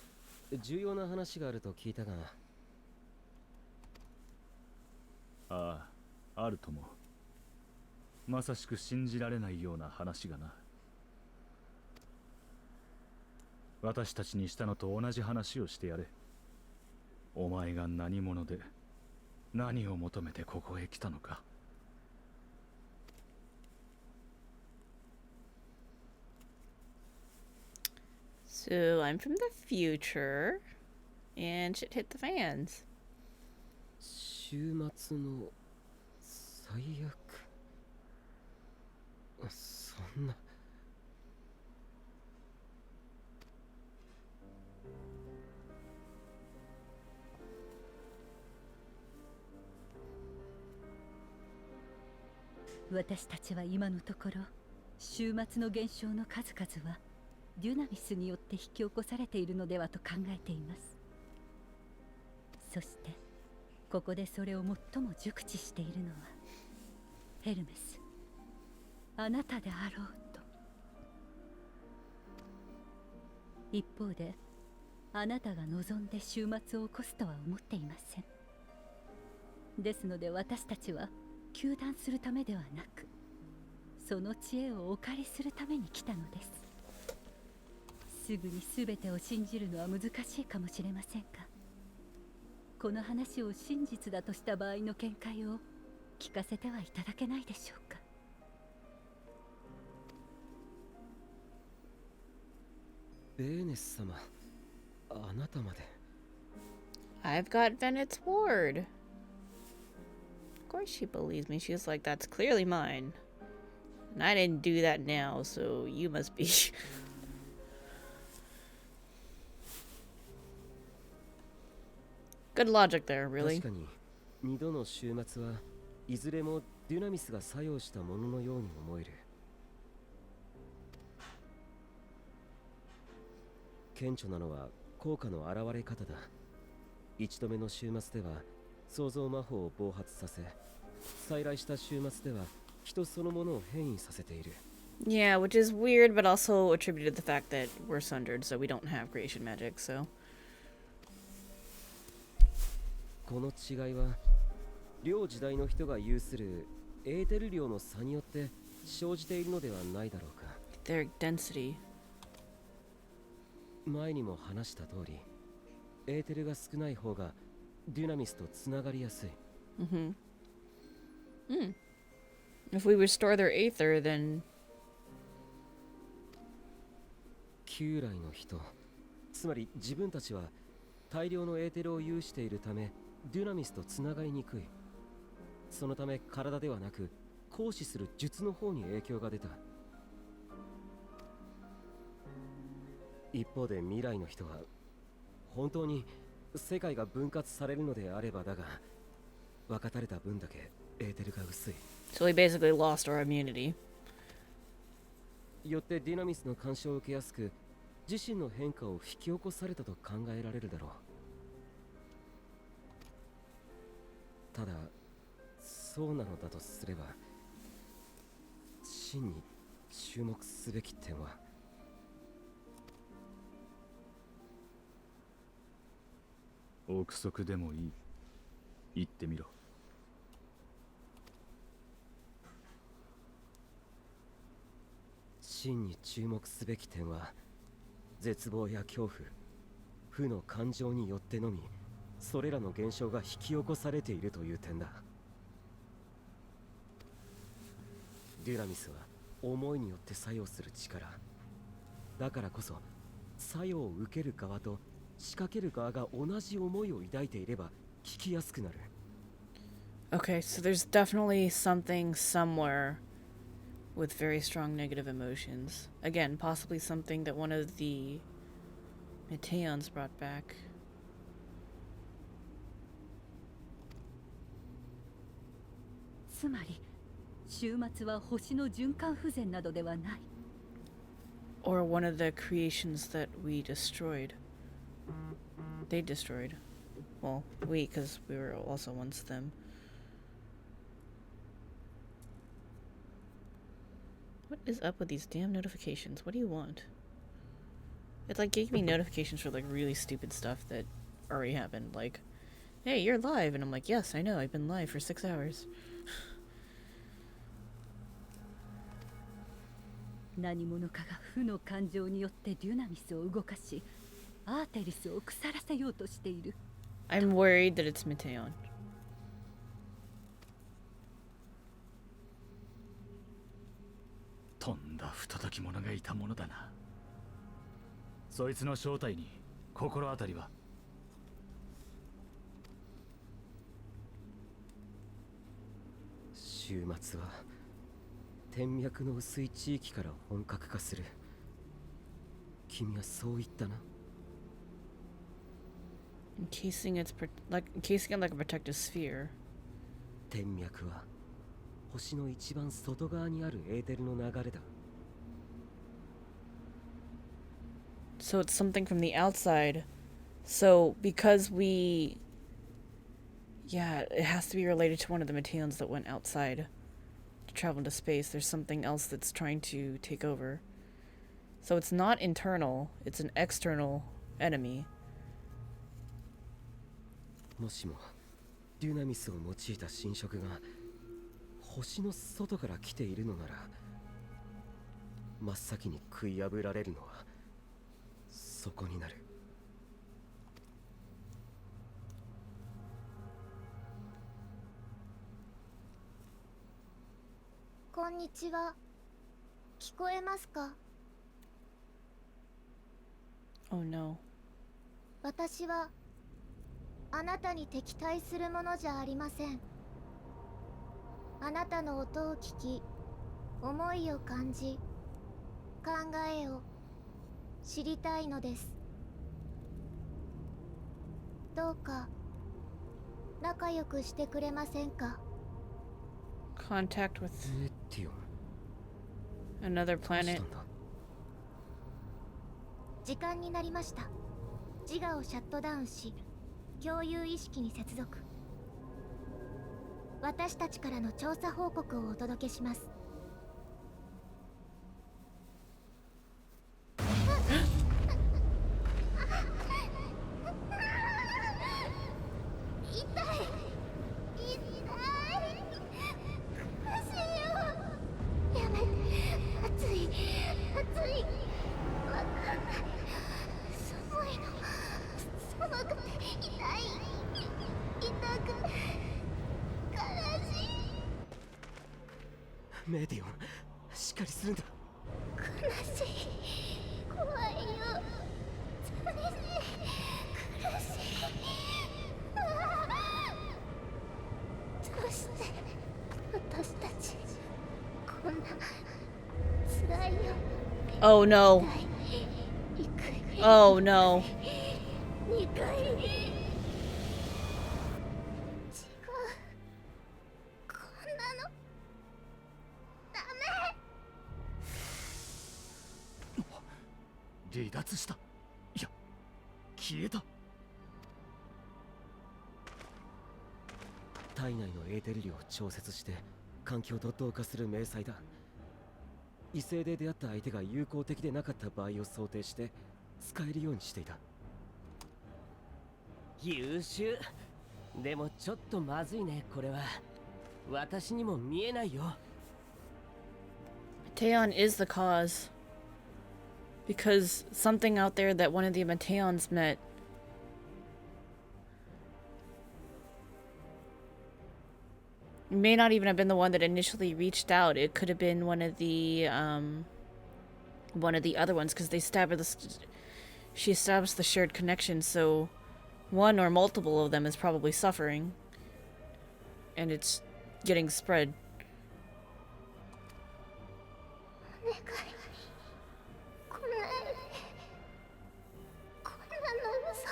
重要な話があると聞いたが。ああ、あるとも。まさしく信じられないような話がな。私たちにしたのと同じ話をしてやれ。お前が何者で何を求めてここへ来たのか。So I'm from the future, and shit hit the fans. 週末の最悪。そんな。私たちは今のところ終末の現象の数々はデュナミスによって引き起こされているのではと考えています。そしてここでそれを最も熟知しているのはヘルメス、あなたであろうと。一方であなたが望んで終末を起こすとは思っていません。ですので私たちは糾弾するためではなく、その知恵をお借りするために来たのです。すぐに全てを信じるのは難しいかもしれませんが、この話を真実だとした場合の見解を聞かせてはいただけないでしょうか。ベーネス様、あなたまで。I've got Bennett's ward. Of course she believes me. She's like, that's clearly mine. And I didn't do that now, so you must be. Good logic there, really. 確かに2度の終末はいずれもデュナミスが作用したもののように思える。顕著なのは効果の現れ方だ。1度目の終末では創造魔法を暴発させ、再来した終末では人そのものを変異させている。Yeah, which is weird, but also attributed to the fact that we're sundered, so we don't have creation magic, so. この違いは両時代の人が有するエーテル量の差によって生じているのではないだろうか。Their density. 前にも話した通り、エーテルが少ない方がデュナミスとつながりやすい。If we restore their aether, then. 旧来の人、つまり自分たちは大量のエーテルを有しているためデュナミスとつながりにくい。そのため体ではなく行使する術の方に影響が出た。一方で未来の人は本当に世界が分割されるのであればだが、分かたれた分だけエーテルが薄い。So we basically lost our immunity. よってディナミスの干渉を受けやすく、自身の変化を引き起こされたと考えられるだろう。ただそうなのだとすれば、真に注目すべき点は憶測でもいい。言ってみろ。真に注目すべき点は、絶望や恐怖、負の感情によってのみそれらの現象が引き起こされているという点だ。デュナミスは思いによって作用する力だからこそ、作用を受ける側と仕掛ける側が同じ思いを抱いていれば聞きやすくなる。 Okay, so there's definitely something somewhere with very strong negative emotions. Again, possibly something that one of the Meteons brought back. つまり終末は星の循環不全などではない。 Or one of the creations that we destroyed. They destroyed. Well, we, because we were also once them. What is up with these damn notifications? What do you want? It like gave me notifications for like really stupid stuff that already happened. Like, hey, you're live, and I'm like, yes, I know, I've been live for 6 hours. 何者かが負の感情によってデュナミスを動かし、アーテリスを腐らせようとしている。I'm worried that it's Mateon. とんだ不届き者がいたものだな。そいつの正体に心当たりは？終末は天脈の薄い地域から本格化する。君はそう言ったな。Encasing it like a protective sphere. 天脈は星の一番外側にあるエーテルの流れだ。So it's something from the outside. So because yeah, it has to be related to one of the Mateons that went outside to travel into space. There's something else that's trying to take over. So it's not internal, it's an external enemy. もしもデュナミスを用いた侵食が星の外から来ているのなら、真っ先に食い破られるのはそこになる。こんにちは。聞こえますか？ Oh no. 私はあなたに敵対するものじゃありません。あなたの音を聞き、思いを感じ、考えを知りたいのです。どうか仲良くしてくれませんか？ Contact with メティオン。 another どうした planet. んだ？時間になりました。自我をシャットダウンし、共有意識に接続。私たちからの調査報告をお届けします。痛い痛い、苦しいよ。やめて、熱い熱い、わかんない、寒いの、寒くて痛い、痛く、悲しい。メディオン、しっかりするんだ。悲しい、怖いよ、寂しい、苦しい。うわあ、どうして私たちこんな辛いよ。 Oh no. 痛い、行く、 Oh no. 2回。違う、こんなのダメ。離脱した。いや、消えた。体内のエーテル量を調節して環境と同化する迷彩だ。異性で出会った相手が友好的でなかった場合を想定して使えるようにしていた。優秀。でもちょっとまずいね、これは。私にも見えないよ。Mateon is the cause. Because something out there that one of the Mateons met may not even have been the one that initially reached out. It could have been one of the other ones, because she established the shared connection, so one or multiple of them is probably suffering, and it's getting spread. お願い、来ないで。こんなの嘘。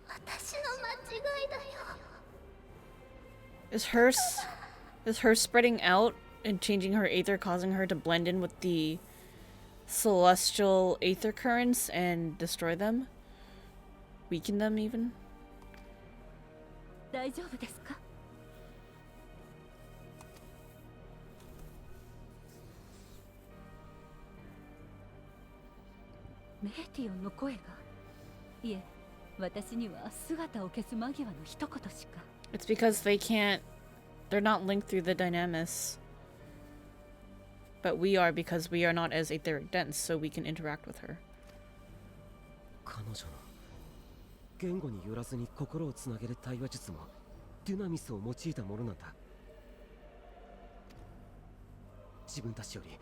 私の間違いだよ。 Is her spreading out and changing her aether causing her to blend in with the celestial aether currents and destroy them? Weaken them even? 大丈夫ですか？メーティオンの声が。いえ、私には姿を消す間際の一言しか。 It's because they're not linked through the dynamis. But we are, because we are not as etheric dense, so we can interact with her. 彼女の言語によらずに心をつなげる対話術もデュナミスを用いたものなんだ。自分たちより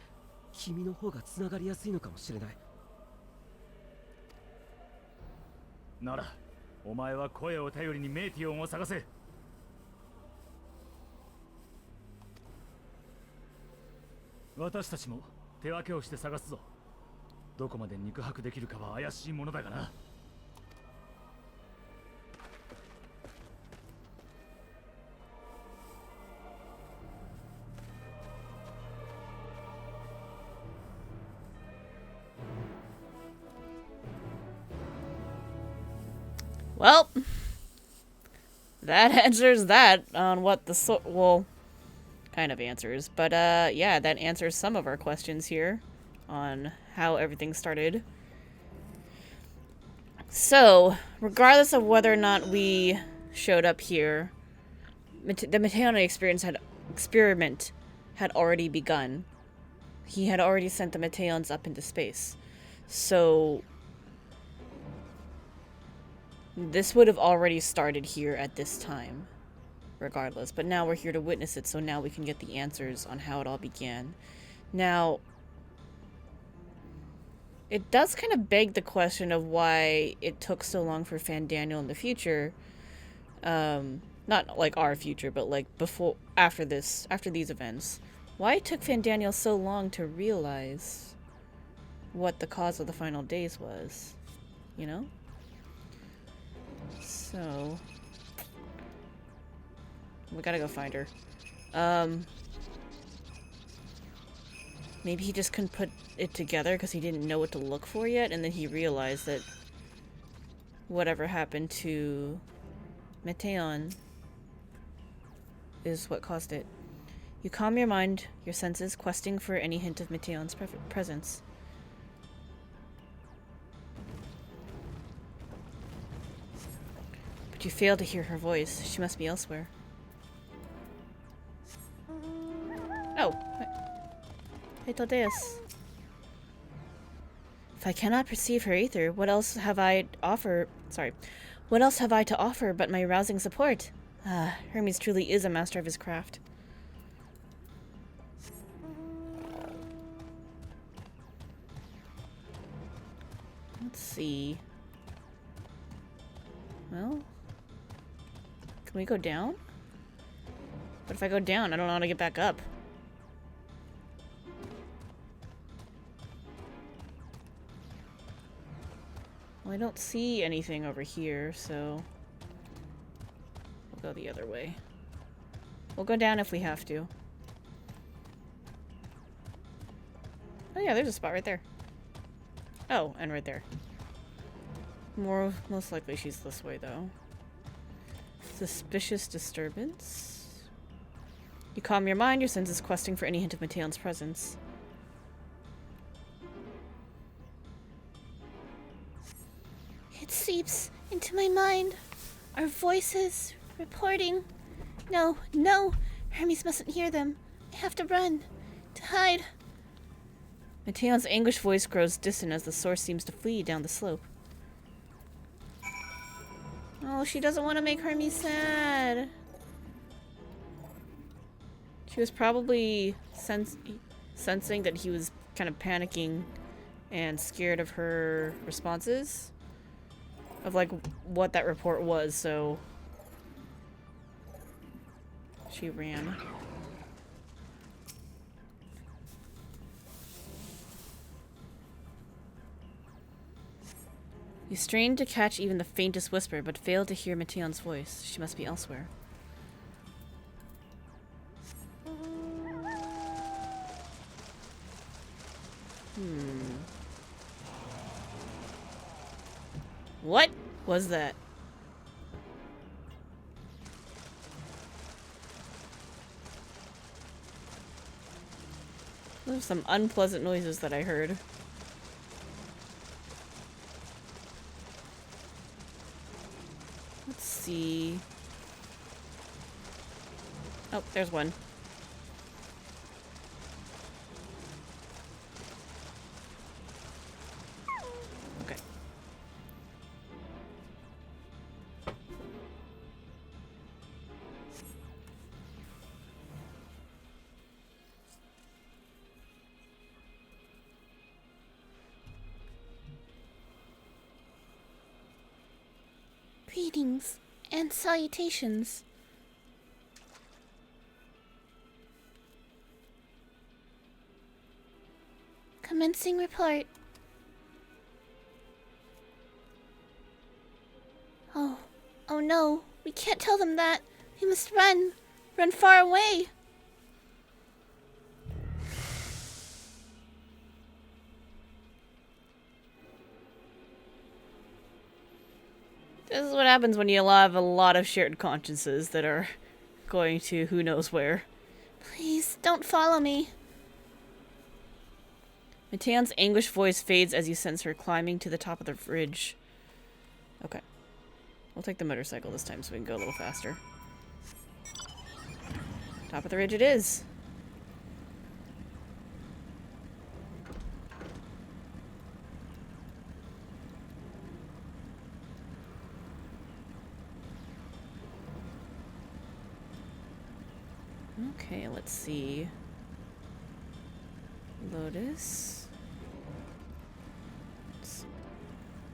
君の方がつながりやすいのかもしれない。ならお前は声を頼りにメーティオンを探せ。私たちも手分けをして探すぞ。どこまで肉薄できるかは怪しいものだがな。Well, that answers that on what the well, kind of answers, but yeah, that answers some of our questions here on how everything started. So, regardless of whether or not we showed up here, the Mateona experiment had already begun. He had already sent the Mateons up into space. So this would have already started here at this time, regardless. But now we're here to witness it, so now we can get the answers on how it all began. Now, it does kind of beg the question of why it took so long for Fandaniel in the future. Not like our future, but like after these events. Why it took Fandaniel so long to realize what the cause of the final days was, you know? So we gotta go find her. Maybe he just couldn't put it together because he didn't know what to look for yet, and then he realized that whatever happened to Mateon is what caused it. You calm your mind, your senses, questing for any hint of Mateon's presence. But you fail to hear her voice. She must be elsewhere. Oh. Hey, Tadeus. If I cannot perceive her ether, what else have I to offer but my rousing support? Ah, Hermes truly is a master of his craft. Let's see. Well, can we go down? But if I go down, I don't know how to get back up. Well, I don't see anything over here, so we'll go the other way. We'll go down if we have to. Oh yeah, there's a spot right there. Oh, and right there. Most likely she's this way, though. Suspicious disturbance. You calm your mind, your senses questing for any hint of Mateon's presence. It seeps into my mind. Our voices reporting. No, no! Hermes mustn't hear them. I have to run. To hide. Mateon's anguished voice grows distant as the source seems to flee down the slope. Oh, she doesn't want to make Hermes sad. She was probably sensing that he was kind of panicking and scared of her responses. Of, like, what that report was, so she ran. You strained to catch even the faintest whisper, but failed to hear Mateon's voice. She must be elsewhere. What was that? Those are some unpleasant noises that I heard. see... Oh, there's one. Okay. Greetings and salutations. Commencing report. Oh no, we can't tell them that. We must run. Run far away. This is what happens when you have a lot of shared consciences that are going to who knows where. Please, don't follow me. Mateon's anguished voice fades as you sense her climbing to the top of the ridge. Okay. We'll take the motorcycle this time so we can go a little faster. Top of the ridge it is. Okay, let's see. Lotus.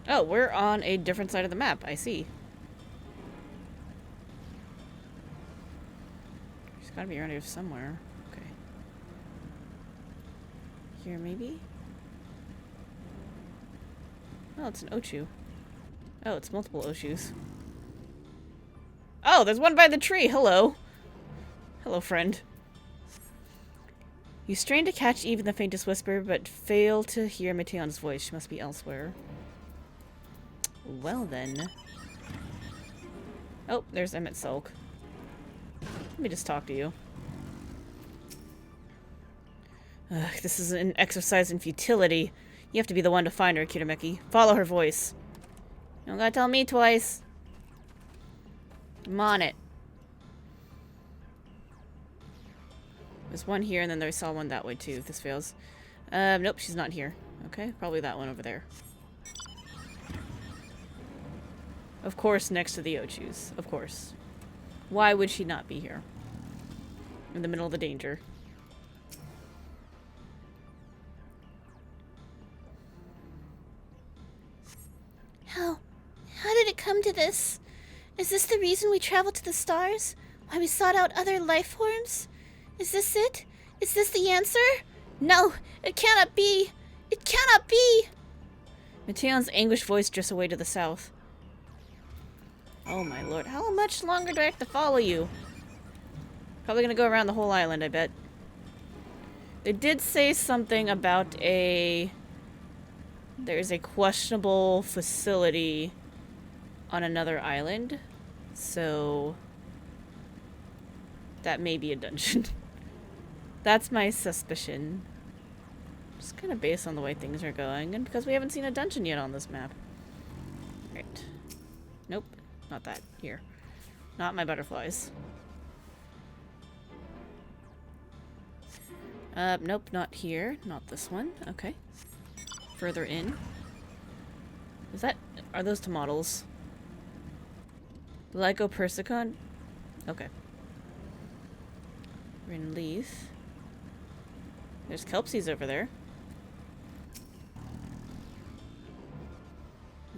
Oh, we're on a different side of the map. I see. She's gotta be around here somewhere. Okay. Here, maybe? Oh, it's an Ochu. Oh, it's multiple Oshus. Oh, there's one by the tree. Hello. Hello, friend. You strain to catch even the faintest whisper, but fail to hear Mateon's voice. She must be elsewhere. Well then. Oh, there's Emmett Sulk. Let me just talk to you. Ugh, this is an exercise in futility. You have to be the one to find her, Kirameki. Follow her voice. You don't gotta tell me twice. I'm on it. There's one here, and then I saw one that way too, if this fails. Nope, she's not here. Okay, probably that one over there. Of course, next to the Ochus. Of course. Why would she not be here? In the middle of the danger. How did it come to this? Is this the reason we traveled to the stars? Why we sought out other life forms? Is this it? Is this the answer? No, it cannot be. It cannot be. Mateon's anguished voice drifts away to the south. Oh my lord, how much longer do I have to follow you? Probably gonna go around the whole island, I bet. They did say something about there's a questionable facility on another island, so that may be a dungeon. That's my suspicion. Just kind of based on the way things are going, and because we haven't seen a dungeon yet on this map. Right. Nope. Not that. Here. Not my butterflies. Nope, not here. Not this one. Okay. Further in. Is that... Are those tomatoes? Lycopersicon? Okay. Rinleaf. There's Kelpsies over there.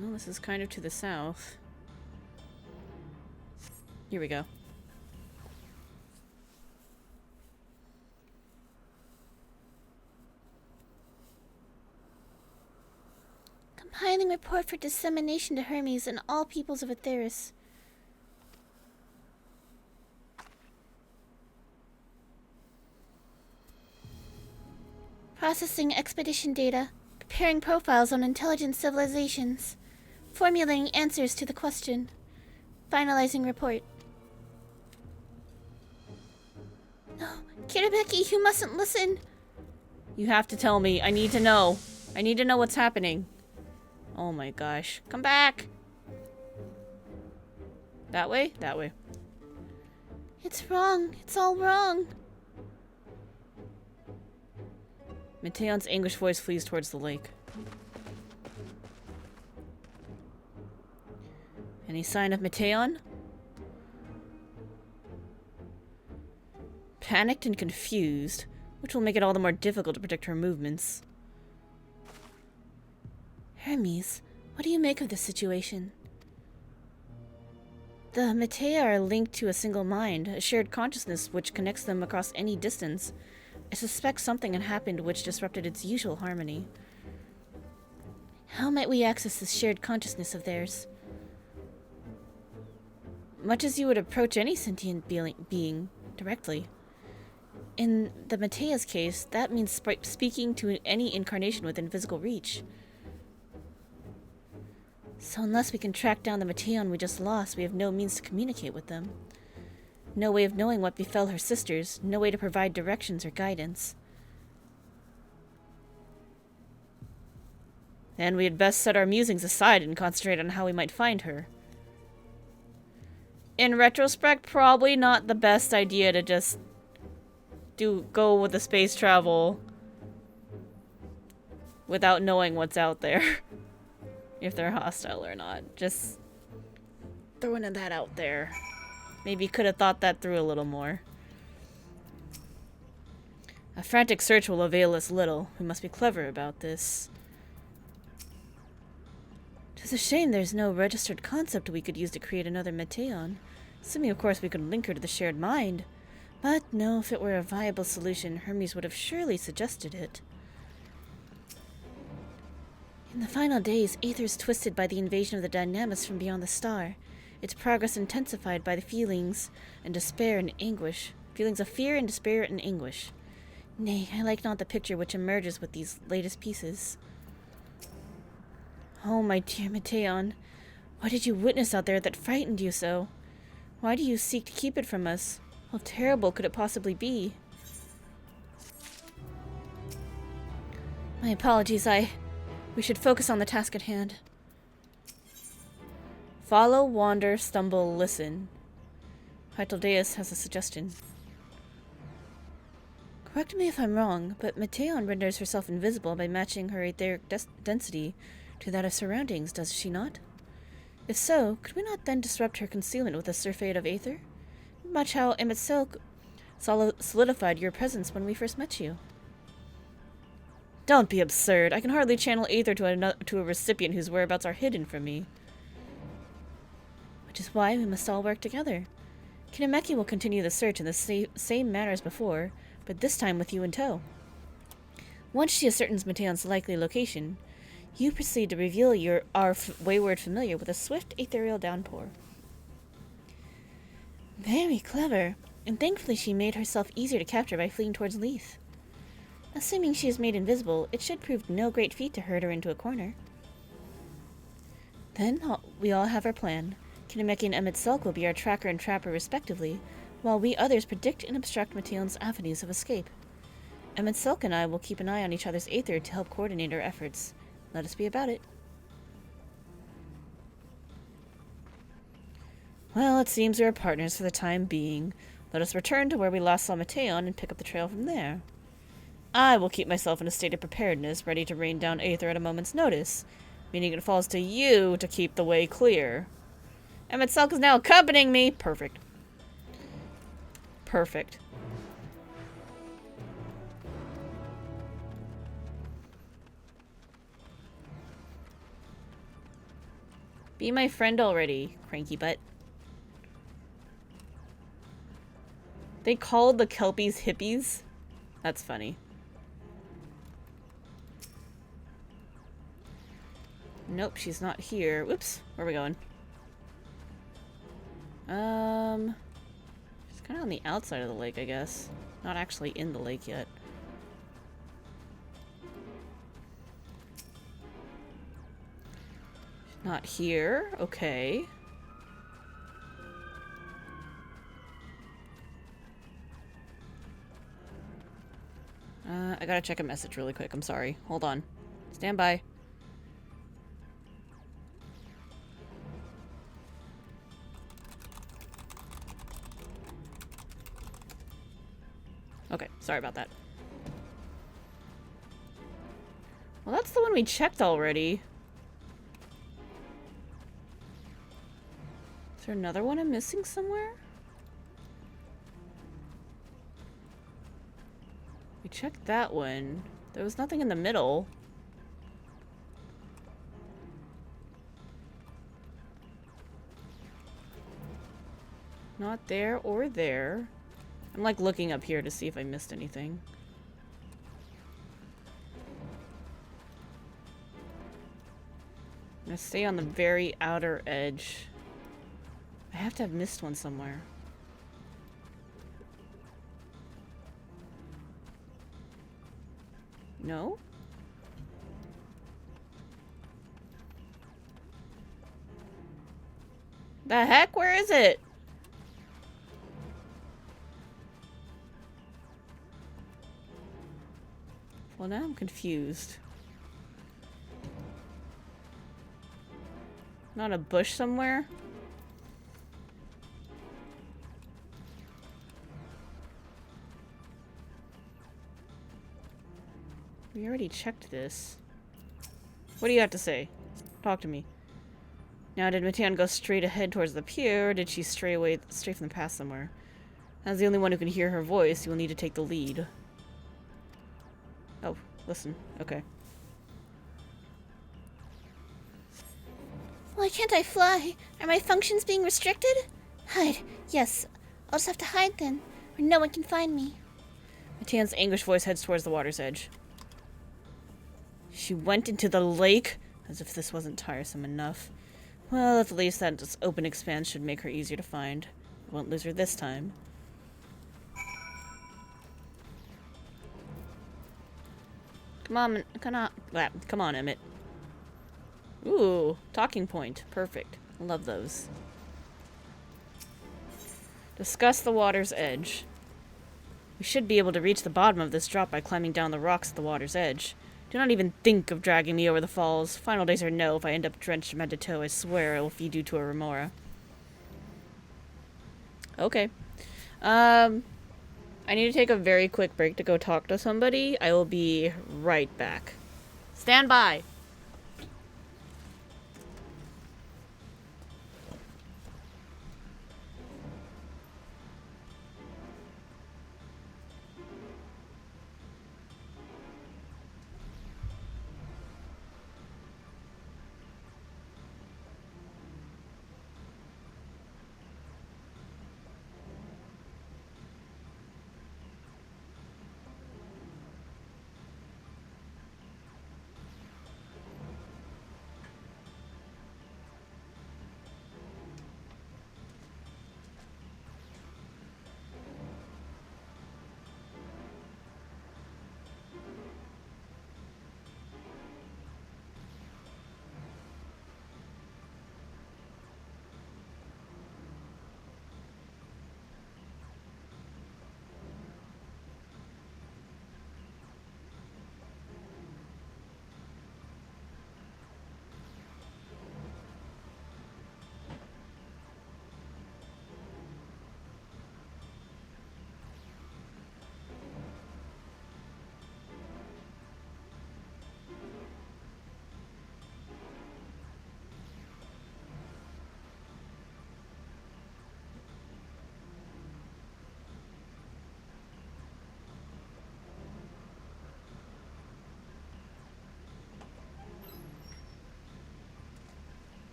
Well, this is kind of to the south. Here we go. Compiling report for dissemination to Hermes and all peoples of Aetheris. Processing expedition data. Preparing profiles on intelligent civilizations. Formulating answers to the question. Finalizing report. No, Kirameki, you mustn't listen. You have to tell me. I need to know. I need to know what's happening. Oh my gosh. Come back! That way? That way. It's wrong. It's all wrong. Mateon's anguished voice flees towards the lake. Any sign of Mateon? Panicked and confused, which will make it all the more difficult to predict her movements. Hermes, what do you make of this situation? The Matea are linked to a single mind, a shared consciousness which connects them across any distance. I suspect something had happened which disrupted its usual harmony. How might we access this shared consciousness of theirs? Much as you would approach any sentient being directly. In the Matea's case, that means speaking to any incarnation within physical reach. So unless we can track down the Mateon we just lost, we have no means to communicate with them. No way of knowing what befell her sisters, no way to provide directions or guidance. And we had best set our musings aside and concentrate on how we might find her. In retrospect, probably not the best idea to just go with the space travel without knowing what's out there. If they're hostile or not. Just throwing that out there. Maybe could have thought that through a little more. A frantic search will avail us little. We must be clever about this. 'Tis a shame there's no registered concept we could use to create another Mateon. Assuming, of course, we could link her to the shared mind. But no, if it were a viable solution, Hermes would have surely suggested it. In the final days, Aether is twisted by the invasion of the Dynamis from beyond the star. Its progress intensified by the feelings and despair and anguish. Feelings of fear and despair and anguish. Nay, I like not the picture which emerges with these latest pieces. Oh, my dear Mateon, what did you witness out there that frightened you so? Why do you seek to keep it from us? How terrible could it possibly be? My apologies, we should focus on the task at hand. Follow, wander, stumble, listen. Hytaldeus has a suggestion. Correct me if I'm wrong, but Mateon renders herself invisible by matching her etheric density to that of surroundings, does she not? If so, could we not then disrupt her concealment with a surfeit of aether? Much how Emet solidified your presence when we first met you. Don't be absurd. I can hardly channel aether to a recipient whose whereabouts are hidden from me. Which is why we must all work together. Kinemeki will continue the search in the same manner as before, but this time with you in tow. Once she ascertains Mateon's likely location, you proceed to reveal our wayward familiar with a swift ethereal downpour. Very clever, and thankfully she made herself easier to capture by fleeing towards Leith. Assuming she is made invisible, it should prove no great feat to herd her into a corner. Then we all have our plan. Kinemeki and Emet will be our tracker and trapper respectively, while we others predict and obstruct Mateon's avenues of escape. Emet and I will keep an eye on each other's aether to help coordinate our efforts. Let us be about it. Well, it seems we are partners for the time being. Let us return to where we last saw Mateon and pick up the trail from there. I will keep myself in a state of preparedness, ready to rain down aether at a moment's notice, meaning it falls to you to keep the way clear. Emet is now accompanying me. Perfect. Perfect. Be my friend already, cranky butt. They called the Kelpies hippies? That's funny. Nope, she's not here. Whoops, where are we going? She's kind of on the outside of the lake, I guess. Not actually in the lake yet. She's not here. Okay. I gotta check a message really quick. I'm sorry. Hold on. Stand by. Okay, sorry about that. Well, that's the one we checked already. Is there another one I'm missing somewhere? We checked that one. There was nothing in the middle. Not there or there. I'm like looking up here to see if I missed anything. I'm gonna stay on the very outer edge. I have to have missed one somewhere. No? The heck? Where is it? Well, now I'm confused. Not a bush somewhere? We already checked this. What do you have to say? Talk to me. Now, did Matian go straight ahead towards the pier, or did she stray away straight from the path somewhere? As the only one who can hear her voice, you will need to take the lead. Oh, listen. Okay. Why can't I fly? Are my functions being restricted? Hide. Yes. I'll just have to hide then, where no one can find me. Matian's anguished voice heads towards the water's edge. She went into the lake? As if this wasn't tiresome enough. Well, at least that open expanse should make her easier to find. I won't lose her this time. Come on, come on, Emmett. Ooh, talking point. Perfect. I love those. Discuss the water's edge. We should be able to reach the bottom of this drop by climbing down the rocks at the water's edge. Do not even think of dragging me over the falls. Final days are no. If I end up drenched from head to toe, I swear I will feed you to a remora. Okay. I need to take a very quick break to go talk to somebody. I will be right back. Stand by!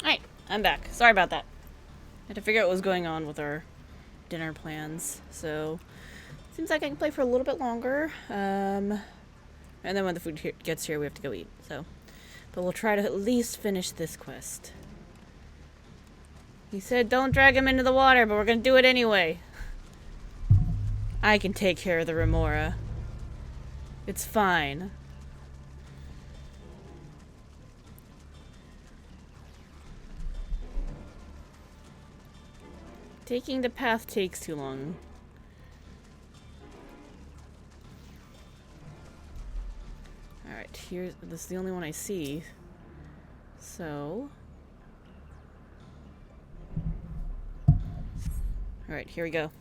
Alright, I'm back. Sorry about that. I had to figure out what was going on with our dinner plans. So, seems like I can play for a little bit longer. And then when the food gets here, we have to go eat. So, but we'll try to at least finish this quest. He said don't drag him into the water, but we're gonna do it anyway. I can take care of the remora. It's fine. Taking the path takes too long. Alright, here's... This is the only one I see. So... Alright, here we go.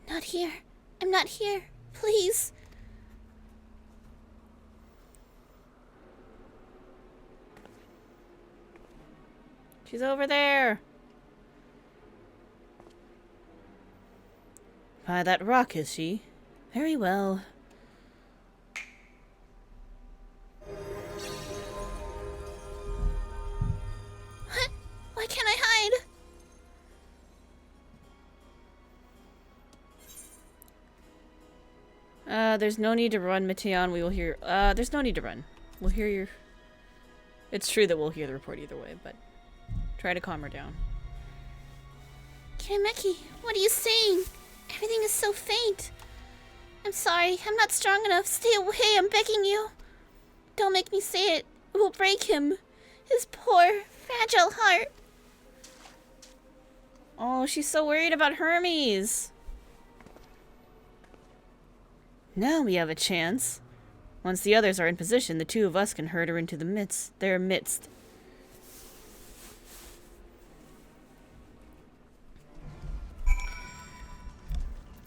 Not here. I'm not here. Please. She's over there! By that rock, is she? Very well. What? Why can't I hide? There's no need to run, Mateon. We will hear... there's no need to run. We'll hear your... It's true that we'll hear the report either way, but... Try to calm her down. Kinemeki, what are you saying? Everything is so faint. I'm sorry, I'm not strong enough. Stay away, I'm begging you. Don't make me say it. It will break him. His poor, fragile heart. Oh, she's so worried about Hermes. Now we have a chance. Once the others are in position, the two of us can herd her into their midst.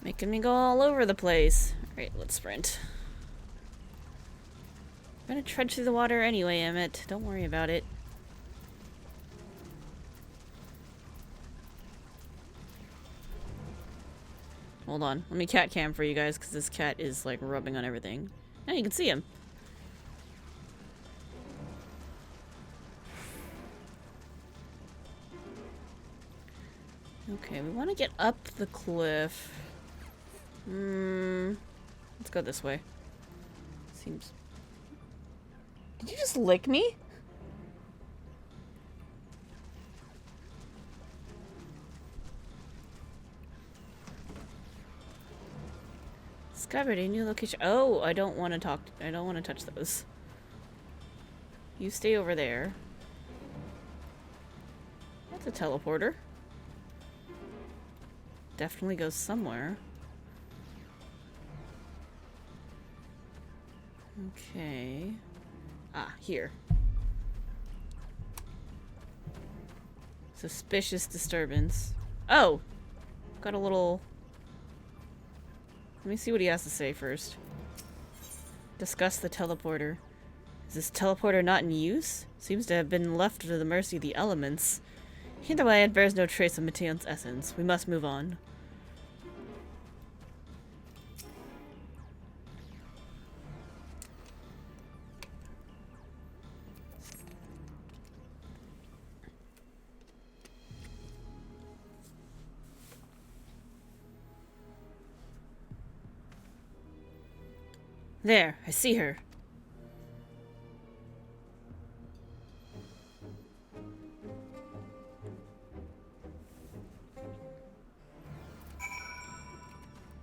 Making me go all over the place. Alright, let's sprint. I'm gonna trudge through the water anyway, Emmett. Don't worry about it. Hold on. Let me cat cam for you guys, because this cat is, like, rubbing on everything. Now you can see him. Okay, we want to get up the cliff. Let's go this way. Seems... Did you just lick me? Discovered a new location. Oh, I don't want to talk. I don't want to touch those. You stay over there. That's a teleporter. Definitely goes somewhere. Okay. Ah, here. Suspicious disturbance. Oh! Got a little... Let me see what he has to say first. Discuss the teleporter. Is this teleporter not in use? Seems to have been left to the mercy of the elements. Either way, it bears no trace of Mateon's essence. We must move on. There, I see her.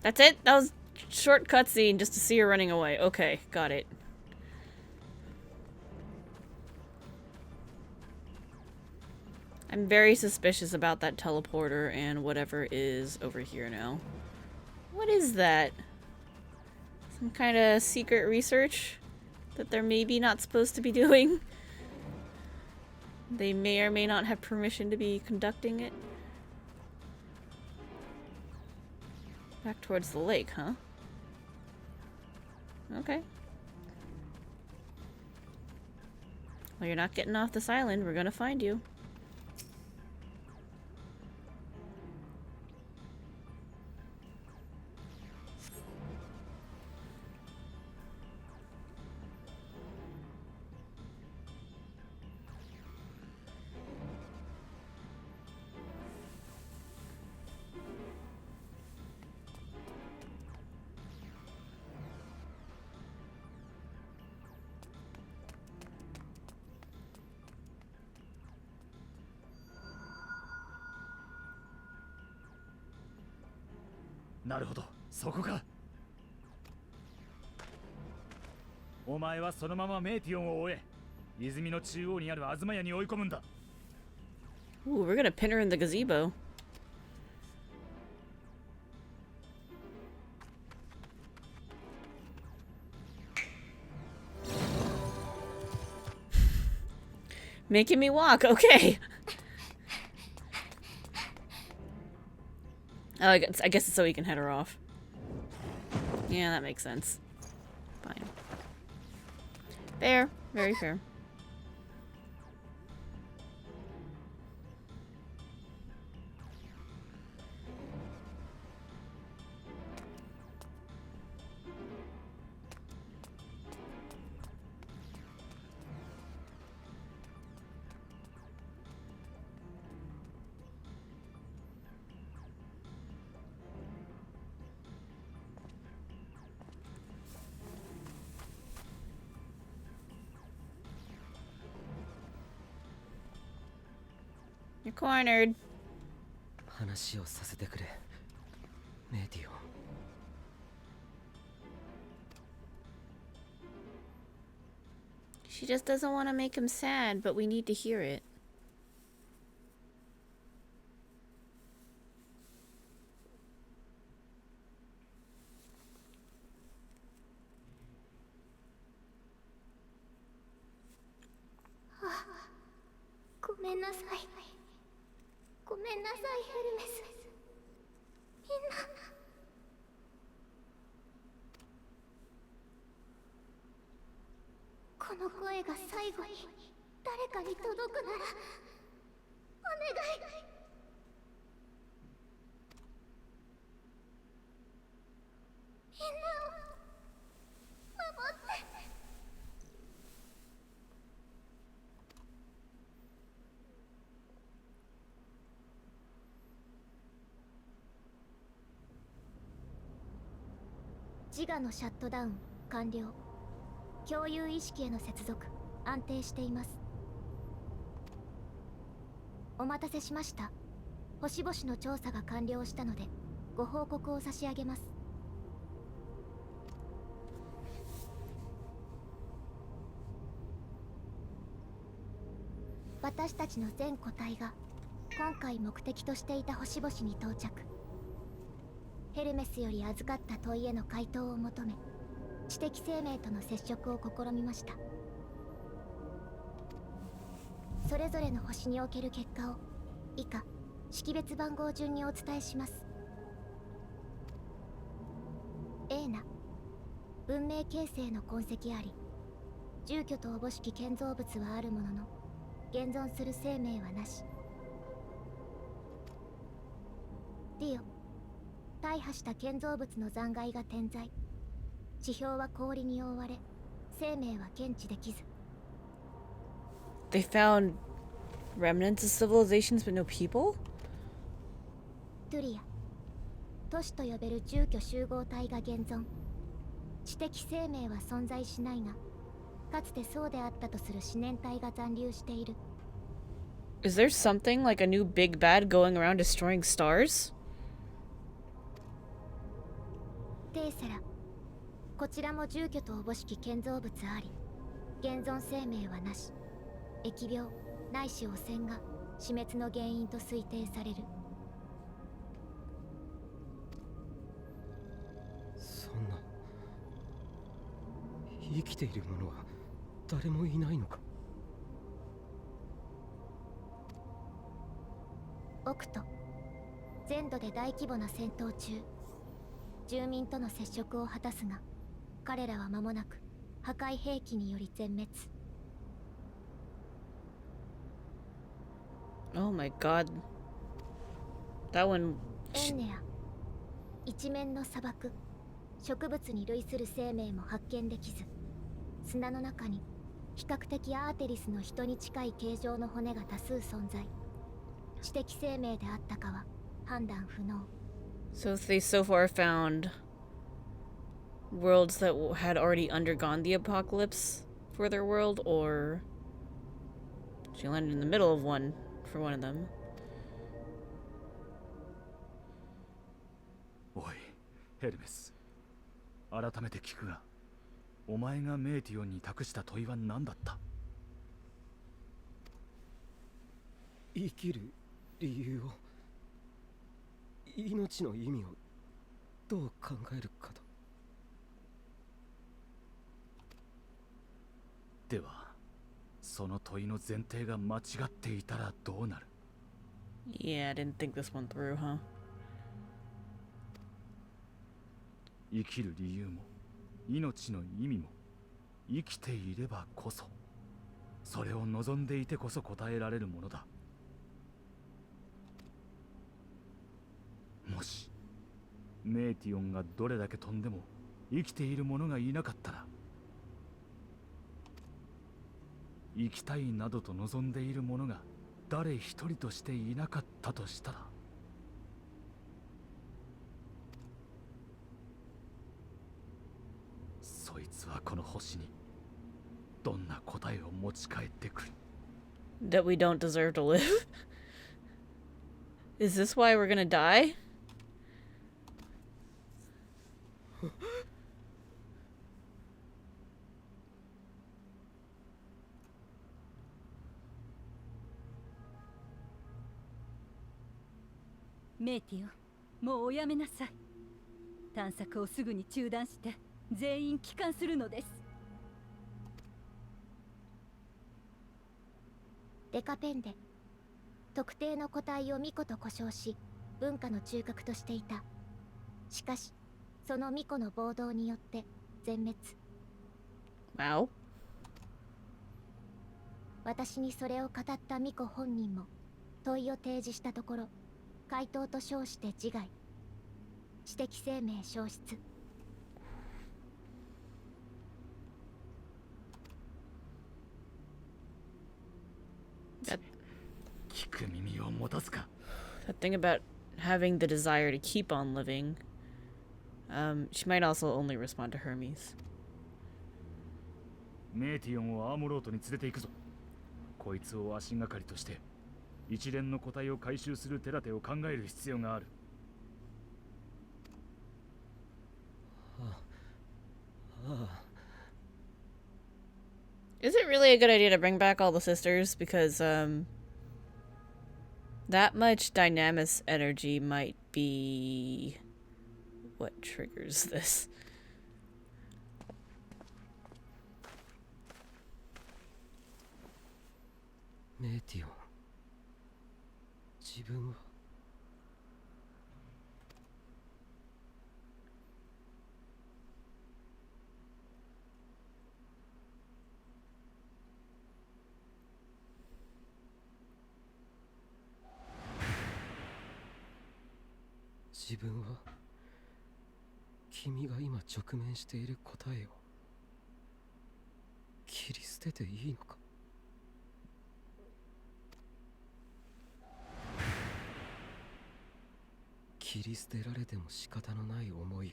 That's it? That was a short cutscene just to see her running away. Okay, got it. I'm very suspicious about that teleporter and whatever is over here now. What is that? Some kind of secret research that they're maybe not supposed to be doing. They may or may not have permission to be conducting it. Back towards the lake, huh? Okay. Well, you're not getting off this island. We're gonna find you.なるほど、そこか。お前はそのままメイティオンを追え。泉の中央にある東屋に追い込むんだ。 Ooh, we're gonna pin her in the gazebo. Making me walk, okay. Oh, I guess it's so he can head her off. Yeah, that makes sense. Fine. Fair. Very fair. You're cornered. 話をさせてくれ、メイティオン。She just doesn't want to make him sad, but we need to hear it. ごめんなさい。ごめんなさい、ヘルメス。みんな。この声が最後に誰かに届くならお願い。みんなを守って。自我のシャットダウン完了。共有意識への接続安定しています。お待たせしました。星々の調査が完了したのでご報告を差し上げます。私たちの全個体が今回目的としていた星々に到着。ヘルメスより預かった問いへの回答を求め、知的生命との接触を試みました。それぞれの星における結果を以下識別番号順にお伝えします。エーナ、文明形成の痕跡あり、住居とおぼしき建造物はあるものの現存する生命はなし。ディオ、大破した建造物の残骸が点在。地表は氷に覆われ、生命は検知できず。They found remnants of civilizations but no people? トゥリア、都市と呼べる住居集合体が現存。知的生命は存在しないが、かつてそうであったとする思念体が残留している。Is there something like a new big bad going around destroying stars? テーセラ、こちらも住居とおぼしき建造物あり、現存生命はなし。疫病ないし汚染が死滅の原因と推定される。そんな、生きている者は誰もいないのか。オクト、全土で大規模な戦闘中。住民との接触を果たすが、彼らは間もなく破壊兵器により全滅。Oh my god. That one. エンネア、一面の砂漠。植物に類する生命も発見できず、砂の中に比較的アーテリスの人に近い形状の骨が多数存在。知的生命であったかは判断不能。So they so far found worlds that had already undergone the apocalypse for their world, or she landed in the middle of one for one of them. おい、ヘルメス。改めて聞くが、お前がメイティオンに託した問いは何だった？生きる理由を、命の意味をどう考えるかと。ではその問いの前提が間違っていたらどうなる？ Yeah, I didn't think this one through, huh? 生きる理由も命の意味も生きていればこそ、それを望んでいてこそ答えられるものだ。もしメーティオンがどれだけ飛んでも生きている者がいなかったら、生きたいなどと望んでいる者が誰一人としていなかったとしたら、そいつはこの星にどんな答えを持ち帰ってくる。 That we don't deserve to live? Is this why we're gonna die? メイティオ、もうおやめなさい。探索をすぐに中断して全員帰還するのです。デカペンデ、特定の個体を巫女と呼称し文化の中核としていた。しかしその巫女の暴動によって全滅。 Wow. 私にそれを語った巫女本人も問いを提示したところ、回答と称して自害、知的生命消失。聞く耳を持たずか。 That thing about having the desire to keep on living. She might also only respond to Hermes. メーティオンをアーモロートに連れて行くぞ。こいつを足がかりとして一連の個体を回収する手立てを考える必要がある。Is it really a good idea to bring back all the sisters? Because, that much dynamis energy might be what triggers this. メーティオン、自分は自分は君が今直面している答えを切り捨てていいのか。切り捨てられても仕方のない思いを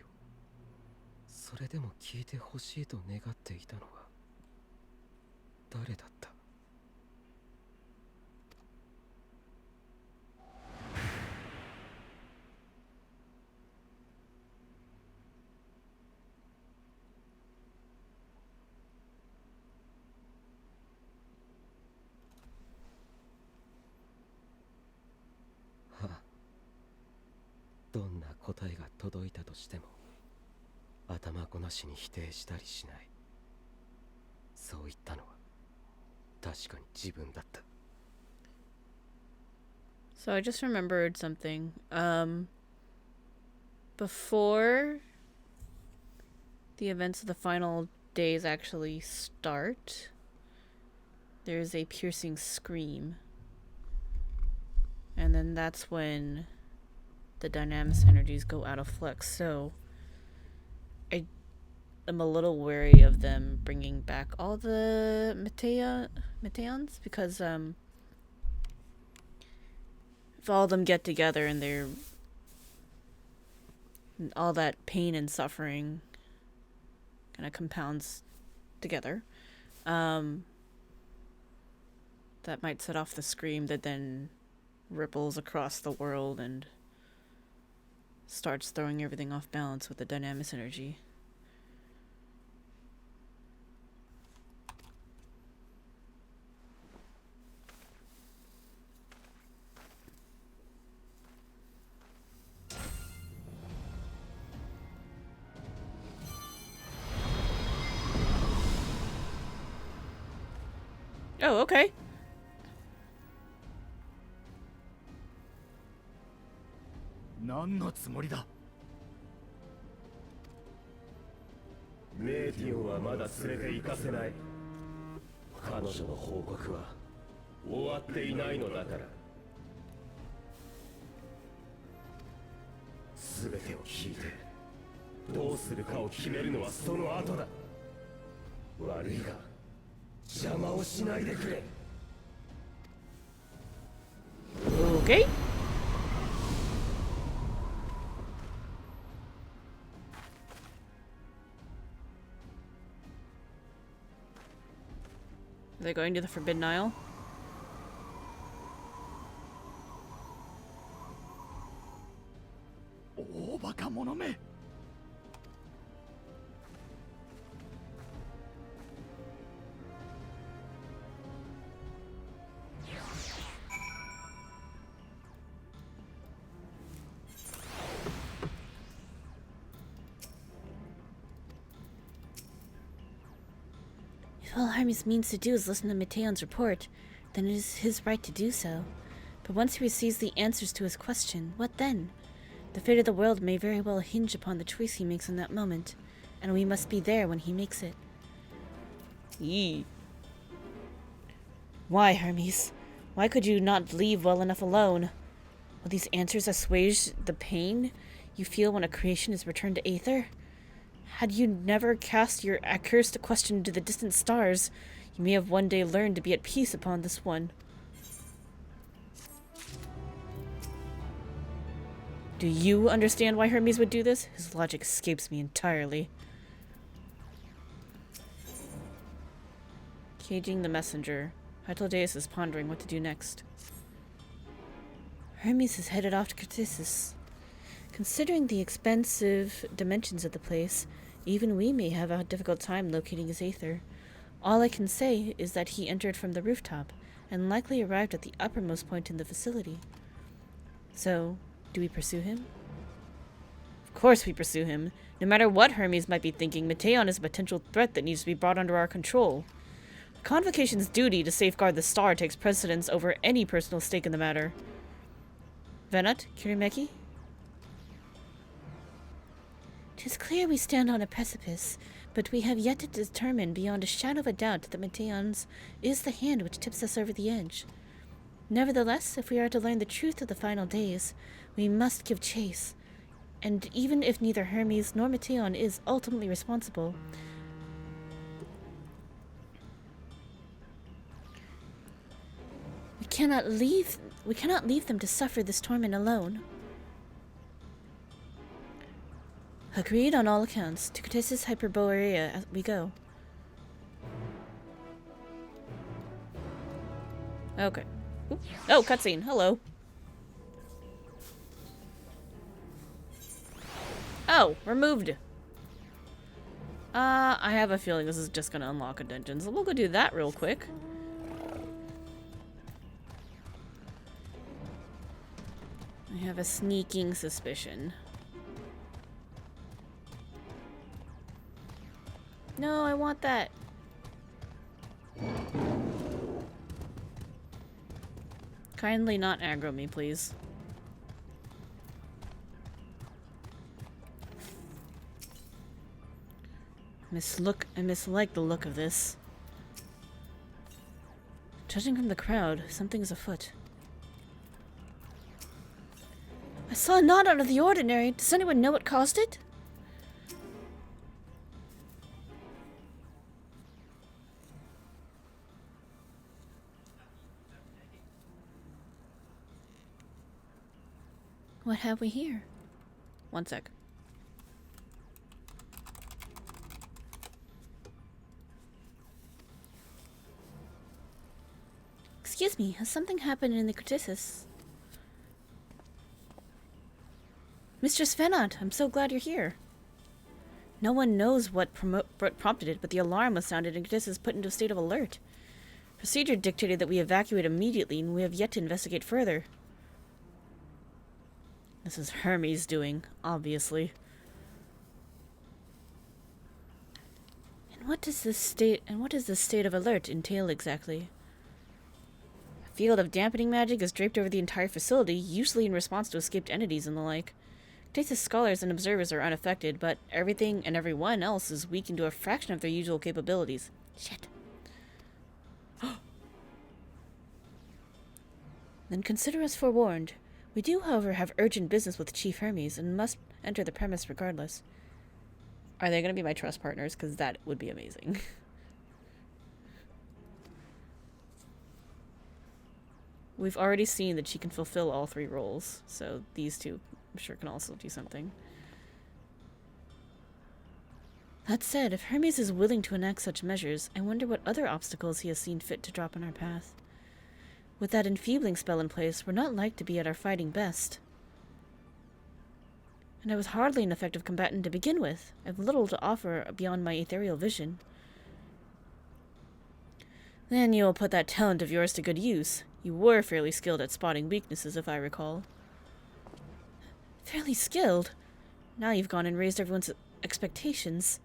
それでも聞いてほしいと願っていたのは誰だった？どんな答えが届いたとしても頭ごなしに否定したりしない。そう言ったのは確かに自分だった。 So I just remembered something. Before the events of the final days actually start, there's a piercing scream. And then that's when the dynamis energies go out of flux. So I am a little wary of them bringing back all the Meteons because if all of them get together and they're all that pain and suffering kind of compounds together, that might set off the scream that then ripples across the world and starts throwing everything off balance with the dynamis energy. Oh, okay. What? メーティオンはまだ連れて行かせない。彼女の報告は終わっていないのだから。全てを聞いてどうするかを決めるのはその後だ。悪いが邪魔をしないでくれ。Okay. Are they going to the Forbidden Isle? Oh, バカ者め。If all Hermes means to do is listen to Mateon's report, then it is his right to do so. But once he receives the answers to his question, what then? The fate of the world may very well hinge upon the choice he makes in that moment, and we must be there when he makes it. Yee. Why, Hermes? Why could you not leave well enough alone? Will these answers assuage the pain you feel when a creation is returned to Aether? Had you never cast your accursed question to the distant stars, you may have one day learned to be at peace upon this one. Do you understand why Hermes would do this? His logic escapes me entirely. Caging the messenger. Hytlodeus is pondering what to do next. Hermes is headed off to Criticis. Considering the expensive dimensions of the place, even we may have a difficult time locating his Aether. All I can say is that he entered from the rooftop, and likely arrived at the uppermost point in the facility. So, do we pursue him? Of course we pursue him. No matter what Hermes might be thinking, Mateon is a potential threat that needs to be brought under our control. Convocation's duty to safeguard the star takes precedence over any personal stake in the matter. Venat, Kirimeki? 'Tis clear we stand on a precipice, but we have yet to determine beyond a shadow of a doubt that Mateon's is the hand which tips us over the edge. Nevertheless, if we are to learn the truth of the final days, we must give chase. And even if neither Hermes nor Mateon is ultimately responsible, we cannot leave them to suffer this torment alone. Agreed on all accounts. To Criticis Hyperborea as we go. Okay. Oop. Oh, cutscene. Hello. Oh, removed. I have a feeling this is just gonna unlock a dungeon, so we'll go do that real quick. I have a sneaking suspicion. No, I want that. Kindly not aggro me, please. I mislike the look of this. Judging from the crowd, something is afoot. I saw a knot out of the ordinary. Does anyone know what caused it? What have we here? One sec. Excuse me, has something happened in the Criticis? Mistress Venat, I'm so glad you're here. No one knows what prompted it, but the alarm was sounded and Criticis put into a state of alert. Procedure dictated that we evacuate immediately, and we have yet to investigate further. This is Hermes' doing, obviously. And what does this state of alert entail exactly? field of dampening magic is draped over the entire facility, usually in response to escaped entities and the like. Tace's scholars and observers are unaffected, but everything and everyone else is weakened to a fraction of their usual capabilities. Shit. Then consider us forewarned. We do, however, have urgent business with Chief Hermes and must enter the premise regardless. Are they going to be my trust partners? Because that would be amazing. We've already seen that she can fulfill all 3 roles, so these 2, I'm sure, can also do something. That said, if Hermes is willing to enact such measures, I wonder what other obstacles he has seen fit to drop in our path. With that enfeebling spell in place, we're not like to be at our fighting best. And I was hardly an effective combatant to begin with. I have little to offer beyond my ethereal vision. Then you will put that talent of yours to good use. You were fairly skilled at spotting weaknesses, if I recall. Fairly skilled? Now you've gone and raised everyone's expectations.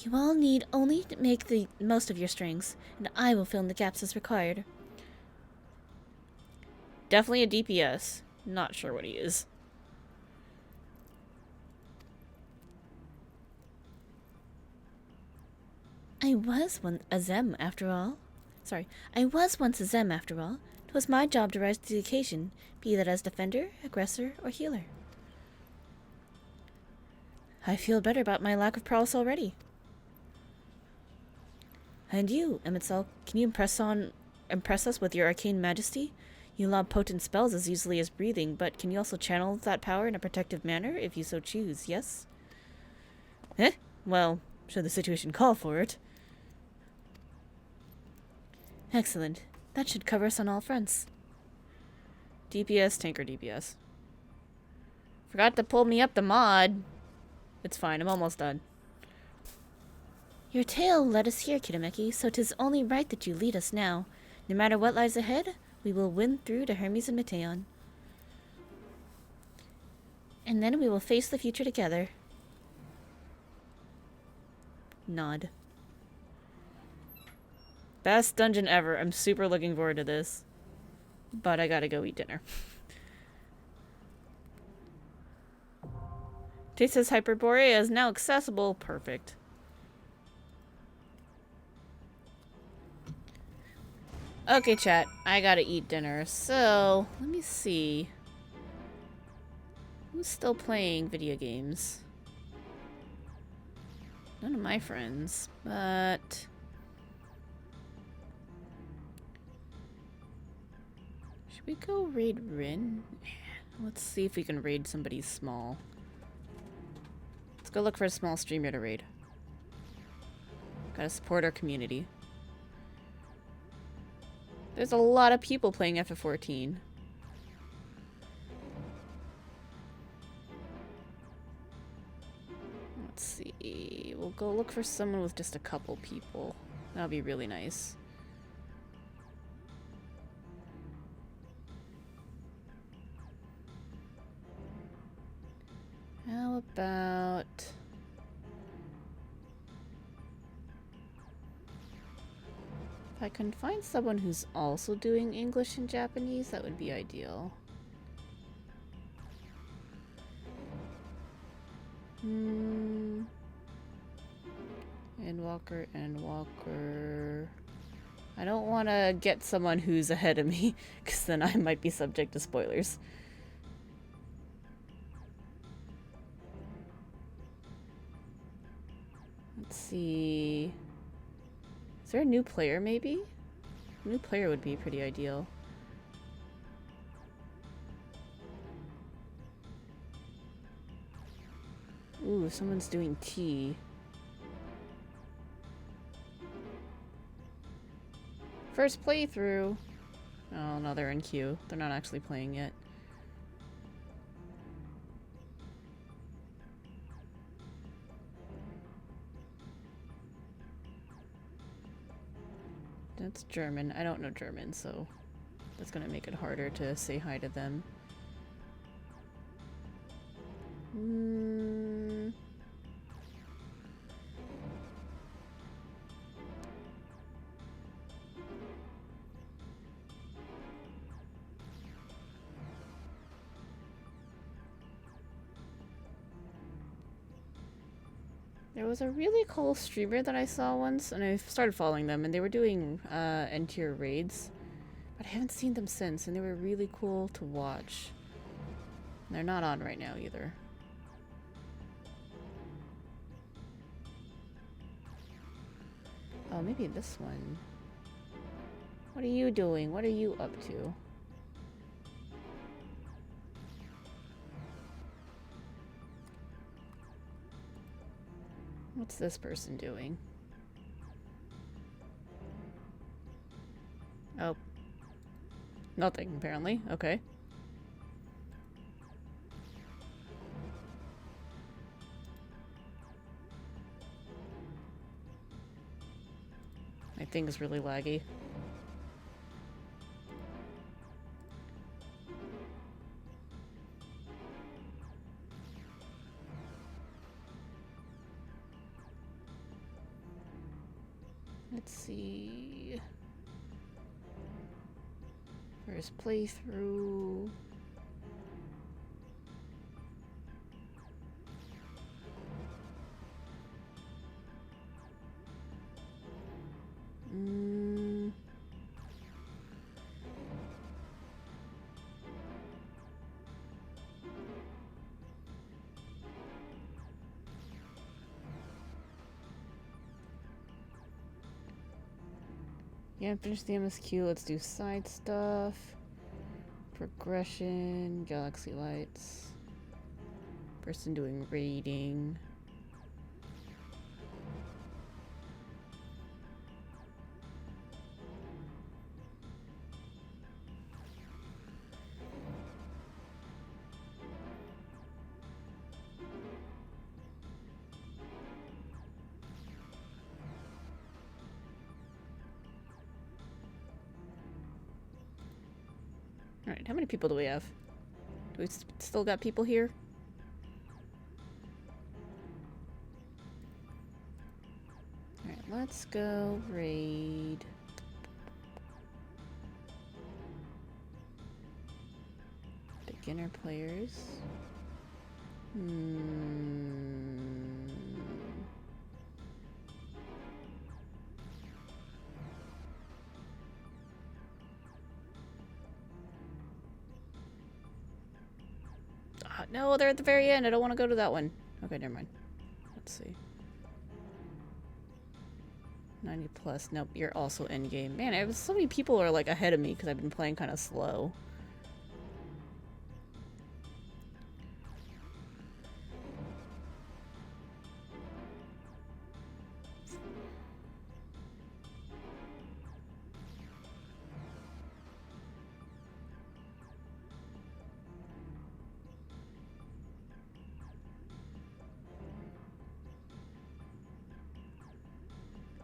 You all need only to make the most of your strengths, and I will fill in the gaps as required. Definitely a DPS. Not sure what he is. I was once a Zem after all. 'Twas my job to rise to the occasion, be that as defender, aggressor, or healer. I feel better about my lack of prowess already. And you, Emitzel, can you impress us with your arcane majesty? You lob potent spells as easily as breathing, but can you also channel that power in a protective manner, if you so choose, yes? Well, should the situation call for it. Excellent. That should cover us on all fronts. DPS, tanker DPS. Forgot to pull me up the mod. It's fine, I'm almost done. Your tale led us here, Kitameki, so 'tis only right that you lead us now. No matter what lies ahead, we will win through to Hermes and Meteon. And then we will face the future together. Nod. Best dungeon ever. I'm super looking forward to this. But I gotta go eat dinner. Taste's Hyperborea is now accessible. Perfect. Okay, chat. I gotta eat dinner. So, let me see. Who's still playing video games? None of my friends, but... Should we go raid Rin? Let's see if we can raid somebody small. Let's go look for a small streamer to raid. Gotta support our community. There's a lot of people playing FF14. Let's see. We'll go look for someone with just a couple people. That'll be really nice. How about... If I can find someone who's also doing English and Japanese, that would be ideal. Endwalker. I don't want to get someone who's ahead of me, because then I might be subject to spoilers. Let's see... Is there a new player, maybe? A new player would be pretty ideal. Ooh, someone's doing tea. First playthrough! Oh, no, they're in queue. They're not actually playing yet. That's German. I don't know German, so that's gonna make it harder to say hi to them. There was a really cool streamer that I saw once, and I started following them, and they were doing end-tier raids. But I haven't seen them since, and they were really cool to watch. And they're not on right now either. Oh, maybe this one. What are you doing? What are you up to? What's this person doing? Oh. Nothing, apparently. Okay. My thing is really laggy. Let's see. First playthrough. Yeah, finish the MSQ. Let's do side stuff. Progression, galaxy lights. Person doing raiding. Alright, how many people do we have? Do we still got people here? Alright, let's go raid. Beginner players. No, they're at the very end. I don't want to go to that one. Okay, never mind. Let's see. 90 plus. Nope, you're also endgame. Man, so many people are like ahead of me because I've been playing kind of slow.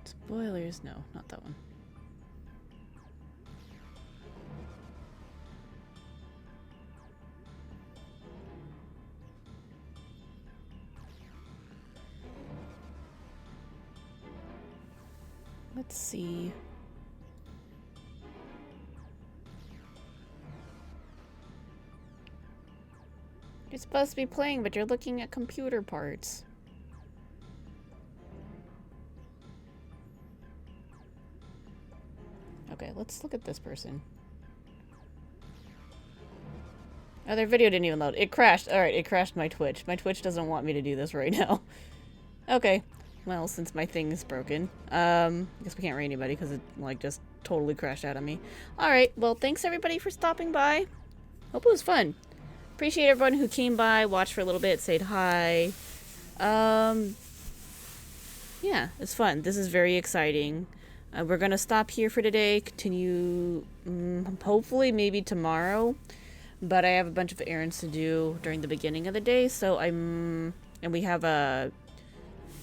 Spoilers? No, not that one. Let's see. You're supposed to be playing, but you're looking at computer parts. Okay, let's look at this person. Oh, their video didn't even load. It crashed. Alright, it crashed my Twitch. My Twitch doesn't want me to do this right now. Okay. Well, since my thing is broken. I guess we can't raid anybody because it, like, just totally crashed out on me. Alright, well, thanks everybody for stopping by. Hope it was fun. Appreciate everyone who came by, watched for a little bit, said hi. Yeah, it's fun. This is very exciting. We're gonna stop here for today, continue, hopefully maybe tomorrow, but I have a bunch of errands to do during the beginning of the day, so and we have our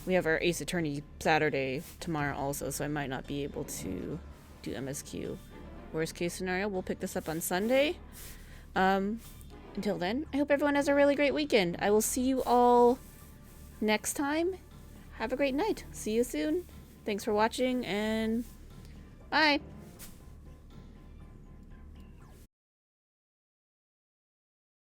Ace Attorney Saturday tomorrow also, so I might not be able to do MSQ. Worst case scenario, we'll pick this up on Sunday. Until then, I hope everyone has a really great weekend. I will see you all next time. Have a great night. See you soon. Thanks for watching, and bye!